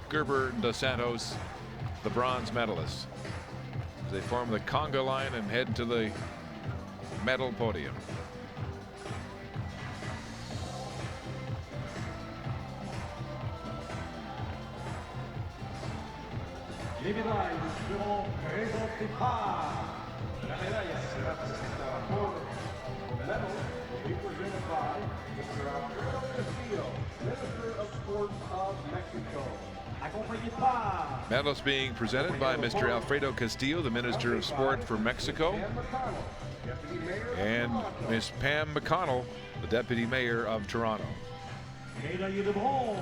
Gerber dos Santos, the bronze medalists. They form the conga line and head to the medal podium. Les médailles seront présentées par la médaille sera présentée pour the medal will be presented by Mr. Alfredo Castillo, Minister of Sports of Mexico. Accompagné par Medals being presented by Mr. Alfredo Castillo, the Minister of Sport for Mexico, and Ms. Pam McConnell, the Deputy Mayor of Toronto. médaille de bronze,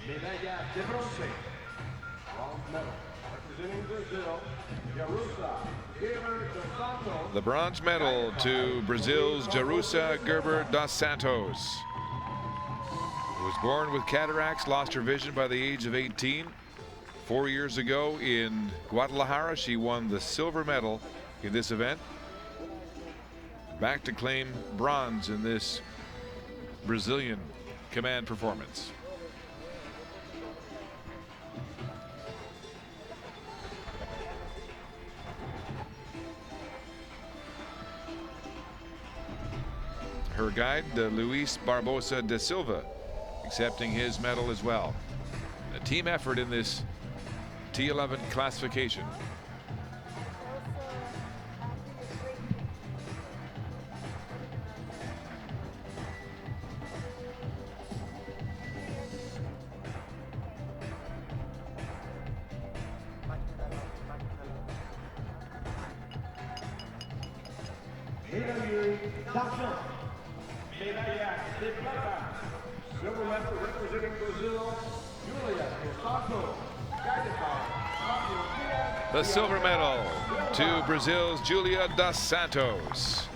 médaille de bronze. The bronze medal to Brazil's Jerusa Gerber dos Santos, who was born with cataracts, lost her vision by the age of 18. 4 years ago in Guadalajara, she won the silver medal in this event. Back to claim bronze in this Brazilian command performance. Her guide, Luis Barbosa da Silva, accepting his medal as well. A team effort in this T11 classification. Médaille d'argent, médaille de plata, silver medal representing Brazil, Julia dos Santos. The silver medal to Brazil's Julia dos Santos.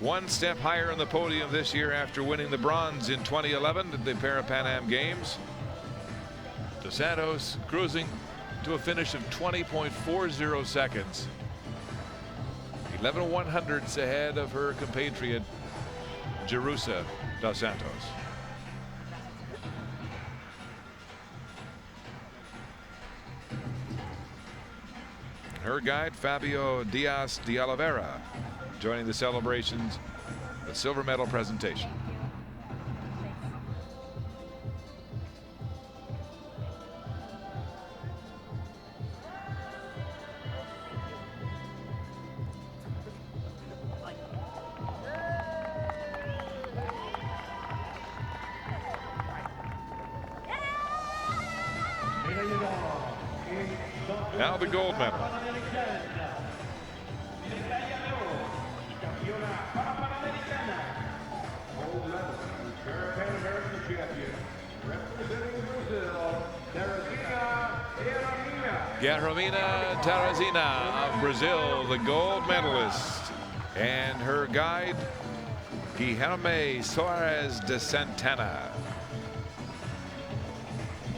One step higher on the podium this year after winning the bronze in 2011 at the Parapan Am Games. Dos Santos cruising to a finish of 20.40 seconds. 11 100ths ahead of her compatriot Jerusa dos Santos. Her guide Fabio Diaz de Oliveira joining the celebrations, the silver medal presentation. Now the gold medal. Parapan American champion, representing Brazil, Guilhermina Teresina of Brazil, the gold medalist. And her guide, Guilherme Soares de Santana.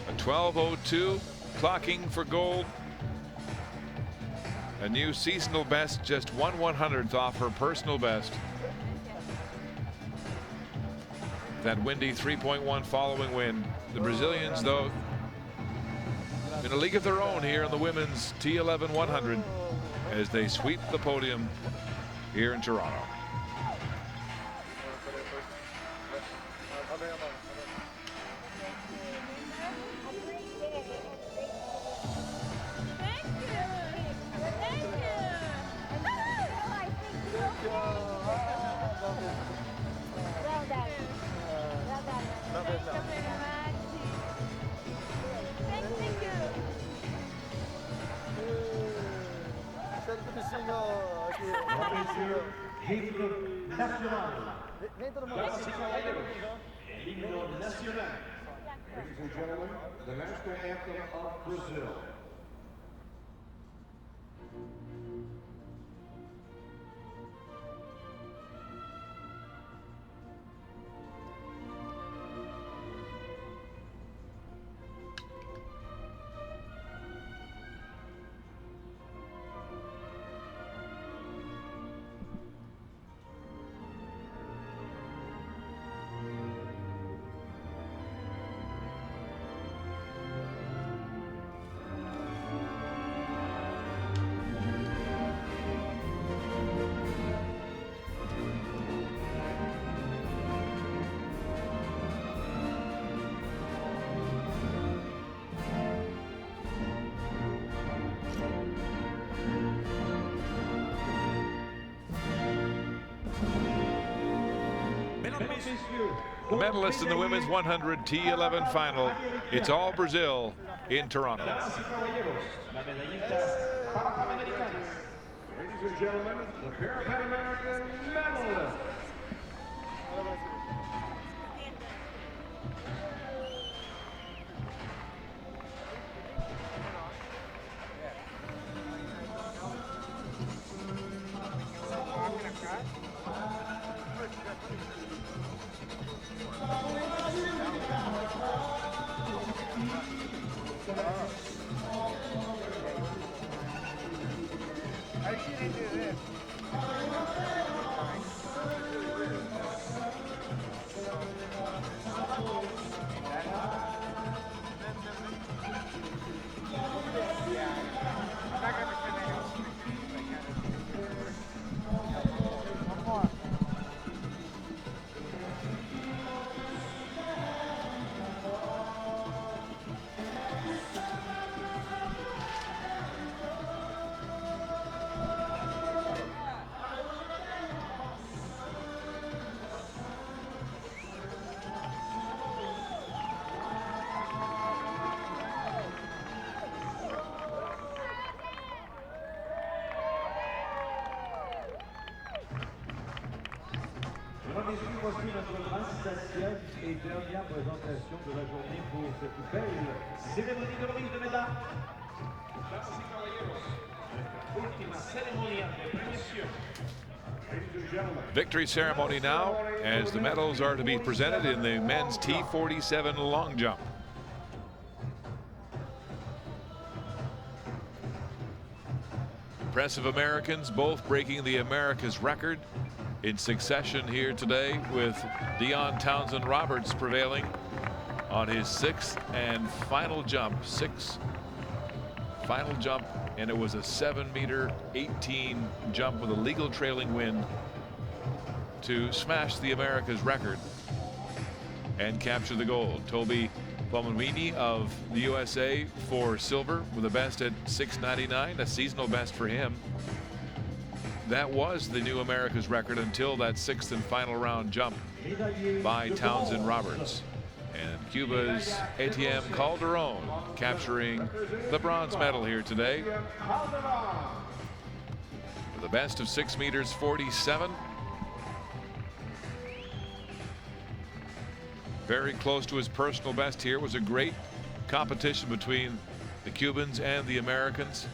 A 12:02 clocking for gold. A new seasonal best, just 1 100th off her personal best. That windy 3.1 following wind. The Brazilians, though, in a league of their own here in the women's T11 100 as they sweep the podium here in Toronto. Ladies and gentlemen, the national anthem of Brazil. The medalist in the women's 100 T11 final. It's all Brazil in Toronto. Ladies and gentlemen, the Parapan American medalist. Prenez-vous aussi notre massation et dernière présentation de la journée pour cette belle cérémonie de remise de médailles. Damas y caballeros, nuestra última ceremonia de premiación. Victory ceremony now as the medals are to be presented in the men's T47 long jump. Impressive Americans, both breaking the America's record in succession here today, with Dion Townsend Roberts prevailing on his sixth and final jump. Final jump, and it was a 7-meter-18 jump with a legal trailing wind to smash the America's record and capture the gold. Toby Fahumuini of the USA for silver with a best at 6:99, a seasonal best for him. That was the new America's record until that sixth and final round jump by Townsend Roberts. And Cuba's Etienne Calderon capturing the bronze medal here today with a best of 6:47. Very close to his personal best here. Was a great competition between the Cubans and the Americans.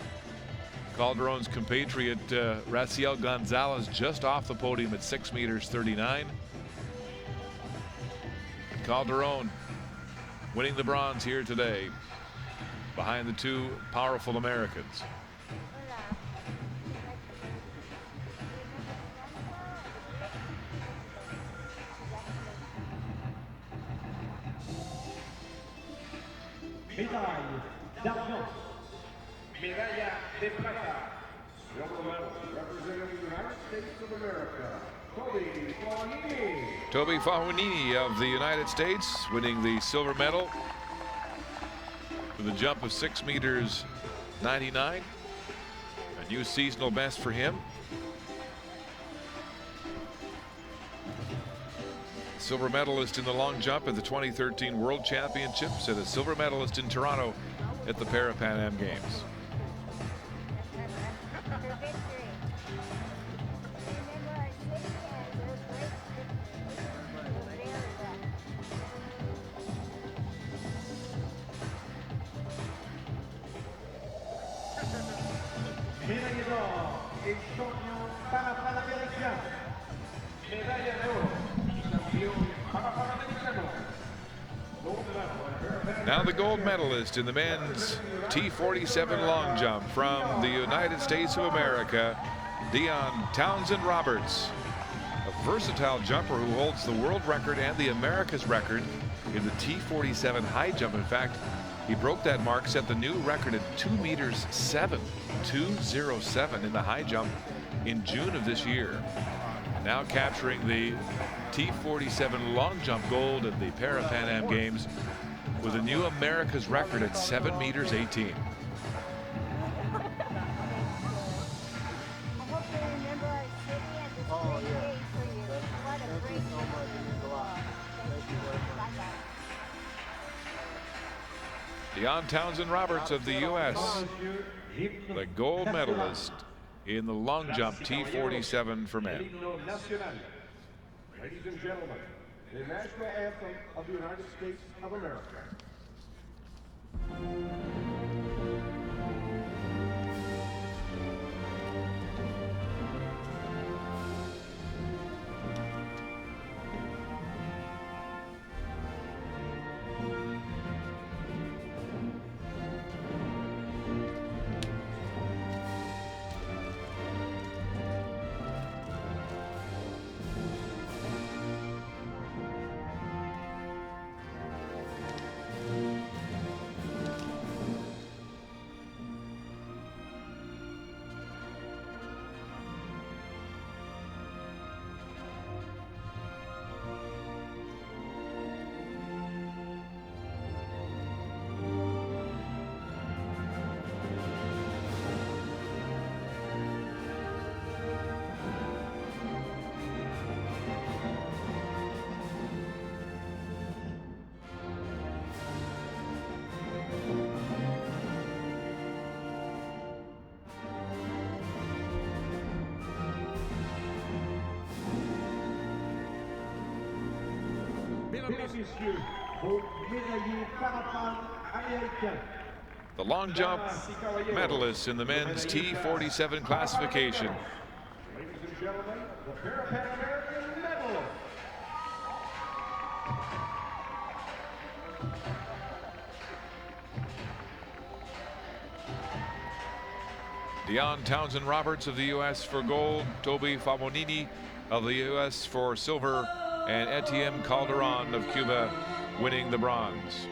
Calderon's compatriot Raciel Gonzalez just off the podium at 6:39. Calderon winning the bronze here today behind the two powerful Americans. Médaille d'argent. Medalla de plata. Silver medal representing the United States of America, Toby Fahumuini. Toby Fahumuini of the United States winning the silver medal with a jump of 6:99. A new seasonal best for him. Silver medalist in the long jump at the 2013 World Championships and a silver medalist in Toronto at the Parapan American Games. Médaille d'or et champion Parapan American. Médaille d'or et champion Parapan American. Now the gold medalist in the men's T47 long jump from the United States of America, Dion Townsend Roberts, a versatile jumper who holds the world record and the America's record in the T47 high jump. In fact, he broke that mark, set the new record at 2:07, 2:07 in the high jump in June of this year. Now capturing the T47 long jump gold at the Parapan American Games with a new America's record at 7:18. Dion Townsend Roberts of the U.S., the gold medalist in the long jump T47 for men. Ladies and gentlemen, the national anthem of the United States of America. Mesdames, Messieurs, vos médaillés Parapan American. The long jump medalists in the men's T47 classification. Ladies and gentlemen, the Parapan American medalists. Dion Townsend Roberts of the U.S. for gold, Toby Famonini of the U.S. for silver, and Etienne Calderon of Cuba winning the bronze.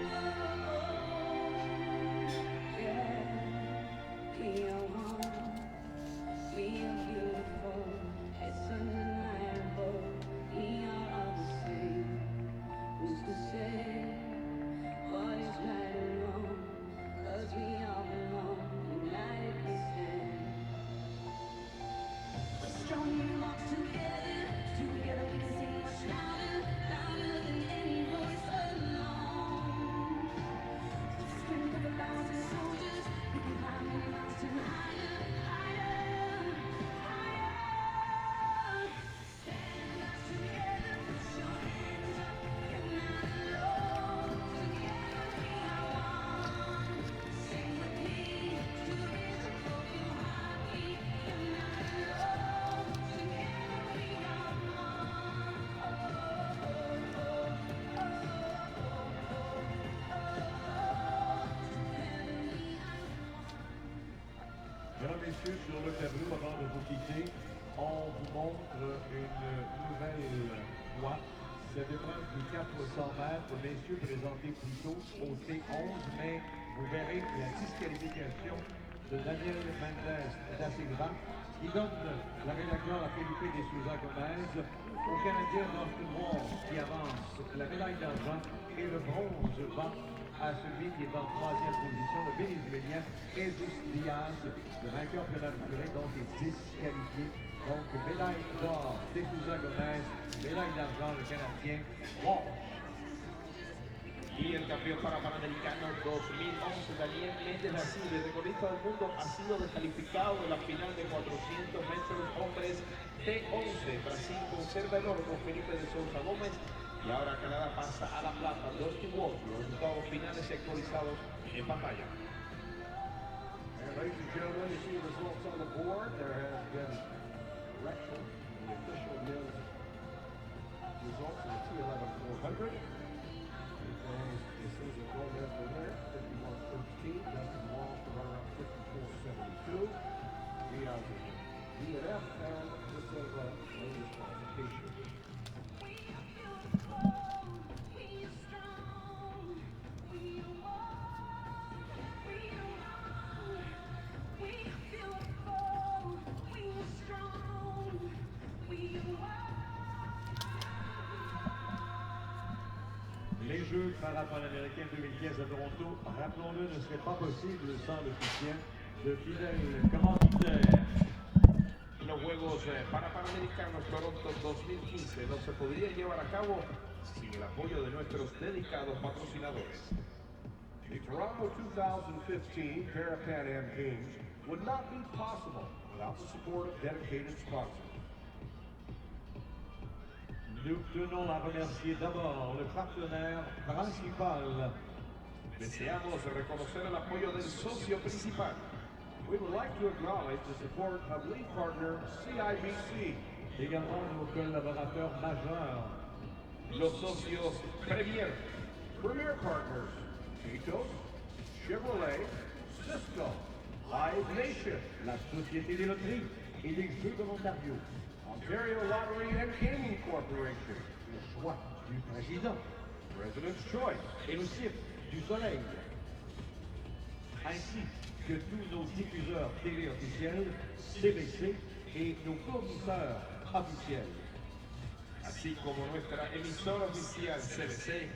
Mesdames, Messieurs, sur le tableau, avant de vous quitter, on vous montre une nouvelle voie. Cette épreuve du 400 mètres, messieurs, présentés plutôt au T11, mais vous verrez la disqualification de Daniel Mendes da Silva, qui donne la médaille d'or à Felipe de Souza Gomez, au Canadien Austin Wall, qui avance la médaille d'argent, et le bronze va à celui qui est en troisième position, le Vénézuélien Jesus Diaz, le vainqueur prématuré, donc est disqualifié. Donc, médaille d'or, de Souza Gomez, médaille d'argent, le Canadien Wall. Y el campeón Panamericano 2011, Daniel Méndez da Silva, el recordista del mundo, ha sido descalificado de la final de 400 metros hombres T11. Brasil conserva el oro con Felipe de Souza Gómez y ahora Canadá pasa a la plata. Dustin Wolf, los resultados finales actualizados en pantalla. And ladies and gentlemen, you see the results on the board. There has been correction in the official men's results in the T11 400. D'Souza Gomez were there, 51.13. Dustin Walsh, the runner-up, 54.72. Diaz is DNF, and De Silva ladies qualification. Les Jeux Parapan American 2015 à Toronto, rappelons-le, ne serait pas possible sans le soutien de fidèles commanditaires. Los Juegos Panamericanos Toronto 2015 no se podría llevar a cabo sin el apoyo de nuestros dedicados patrocinadores. The Toronto 2015 Parapan Am Games would not be possible without the support of dedicated sponsors. Nous tenons à remercier d'abord le partenaire principal. Deseamos reconocer el apoyo del socio principal. We would like to acknowledge the support of lead partner CIBC. Également nos collaborateurs majeurs. Los socios Premier. Premier partners, Tito's, Chevrolet, Cisco, Live Nation, la Société des loteries et des Jeux de l'Ontario, Ontario Lottery and Gaming Corporation, le choix du président, President's Choice, et le cirque du soleil, ainsi que tous nos diffuseurs télé officiels, CBC, et nos fournisseurs officiels. Así como nuestra emisora oficial CBC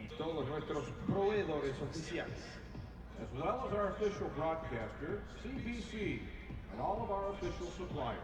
y todos nuestros proveedores oficiales. as well as our official broadcaster, CBC, and all of our official suppliers.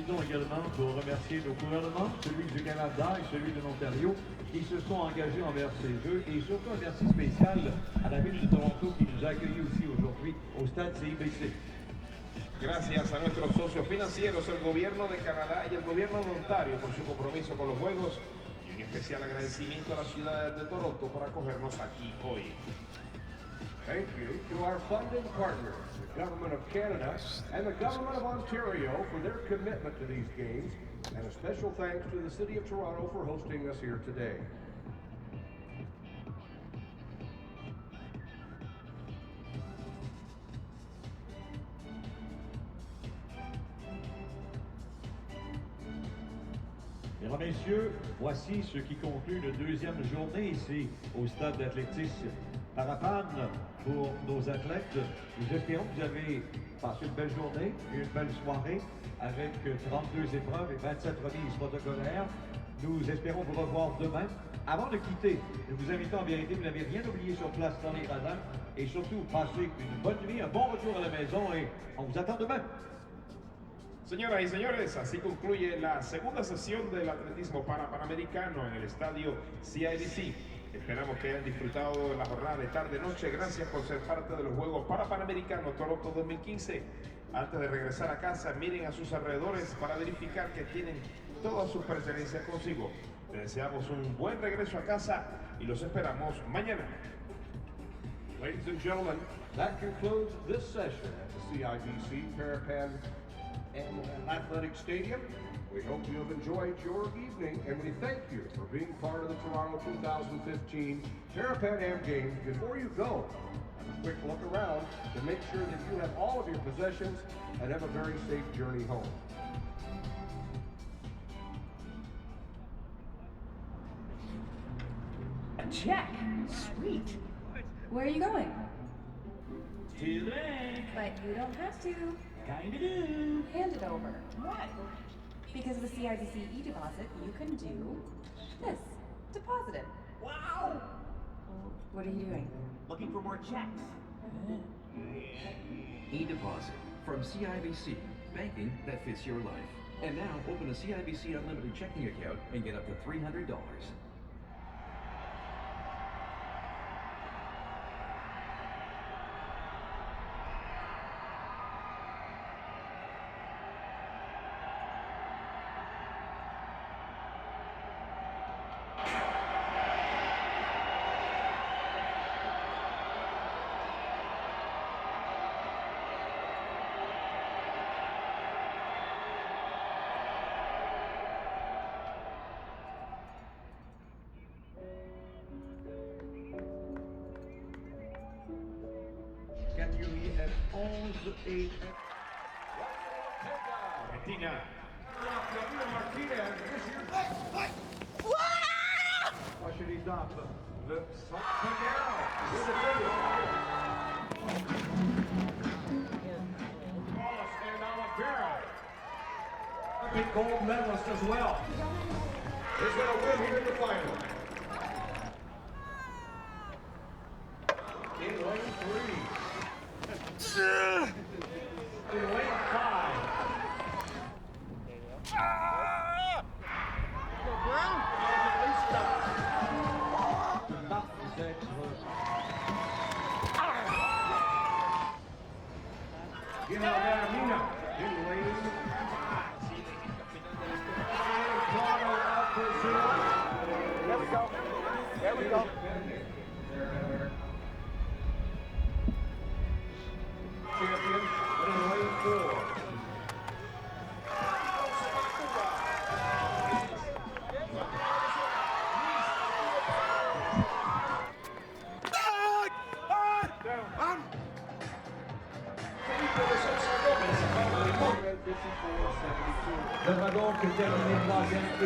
profitons également pour remercier nos gouvernements, celui du Canada et celui de l'Ontario, qui se sont engagés envers ces Jeux, et surtout un merci spécial à la ville de Toronto qui nous a accueillis aussi aujourd'hui au stade CIBC. Gracias a nuestros socios financieros, el gobierno de Canadá y el gobierno de Ontario por su compromiso con los Juegos, y un especial agradecimiento a la ciudad de Toronto por acogernos aquí hoy. Thank you to our funding partners, the Government of Canada and the Government of Ontario for their commitment to these games, and a special thanks to the City of Toronto for hosting us here today. Mesdames, Messieurs, voici ce qui conclut la deuxième journée ici au stade d'athlétisme Parapan pour nos athlètes. Nous espérons que vous avez passé une belle journée et une belle soirée avec 32 épreuves et 27 remises protocolaires. Nous espérons vous revoir demain. Avant de quitter, nous vous invitons en vérité, vous n'avez rien oublié sur place dans les radars, et surtout passez une bonne nuit, un bon retour à la maison, et on vous attend demain. Señoras y señores, así concluye la segunda sesión del atletismo Panamericano en el estadio CIBC. Esperamos que hayan disfrutado de la jornada de tarde-noche. Gracias por ser parte de los Juegos Panamericanos Toronto 2015. Antes de regresar a casa, miren a sus alrededores para verificar que tienen todas sus pertenencias consigo. Les deseamos un buen regreso a casa y los esperamos mañana. Ladies and gentlemen, that concludes this session at the CIBC Parapan Athletic Stadium. We hope you have enjoyed your evening, and we thank you for being part of the Toronto 2015 Parapan Am Games. Before you go, have a quick look around to make sure that you have all of your possessions and have a very safe journey home. A check. Sweet. Where are you going? To the bank. But you don't have to. Kinda do. Hand it over. What? Because with the CIBC e-deposit, you can do this. Deposit it. Wow! What are you doing? Looking for more checks. E-deposit from CIBC, banking that fits your life. And now open a CIBC Unlimited checking account and get up to $300. Catégorie F11 et Argentina. Prochain étape, le Olympic gold medalist as well. He's going to win here in the final. In lane 3. In lane 5. In lane 5. There we go. There we go. Champion in lane 4. Le dragon qui termine troisième et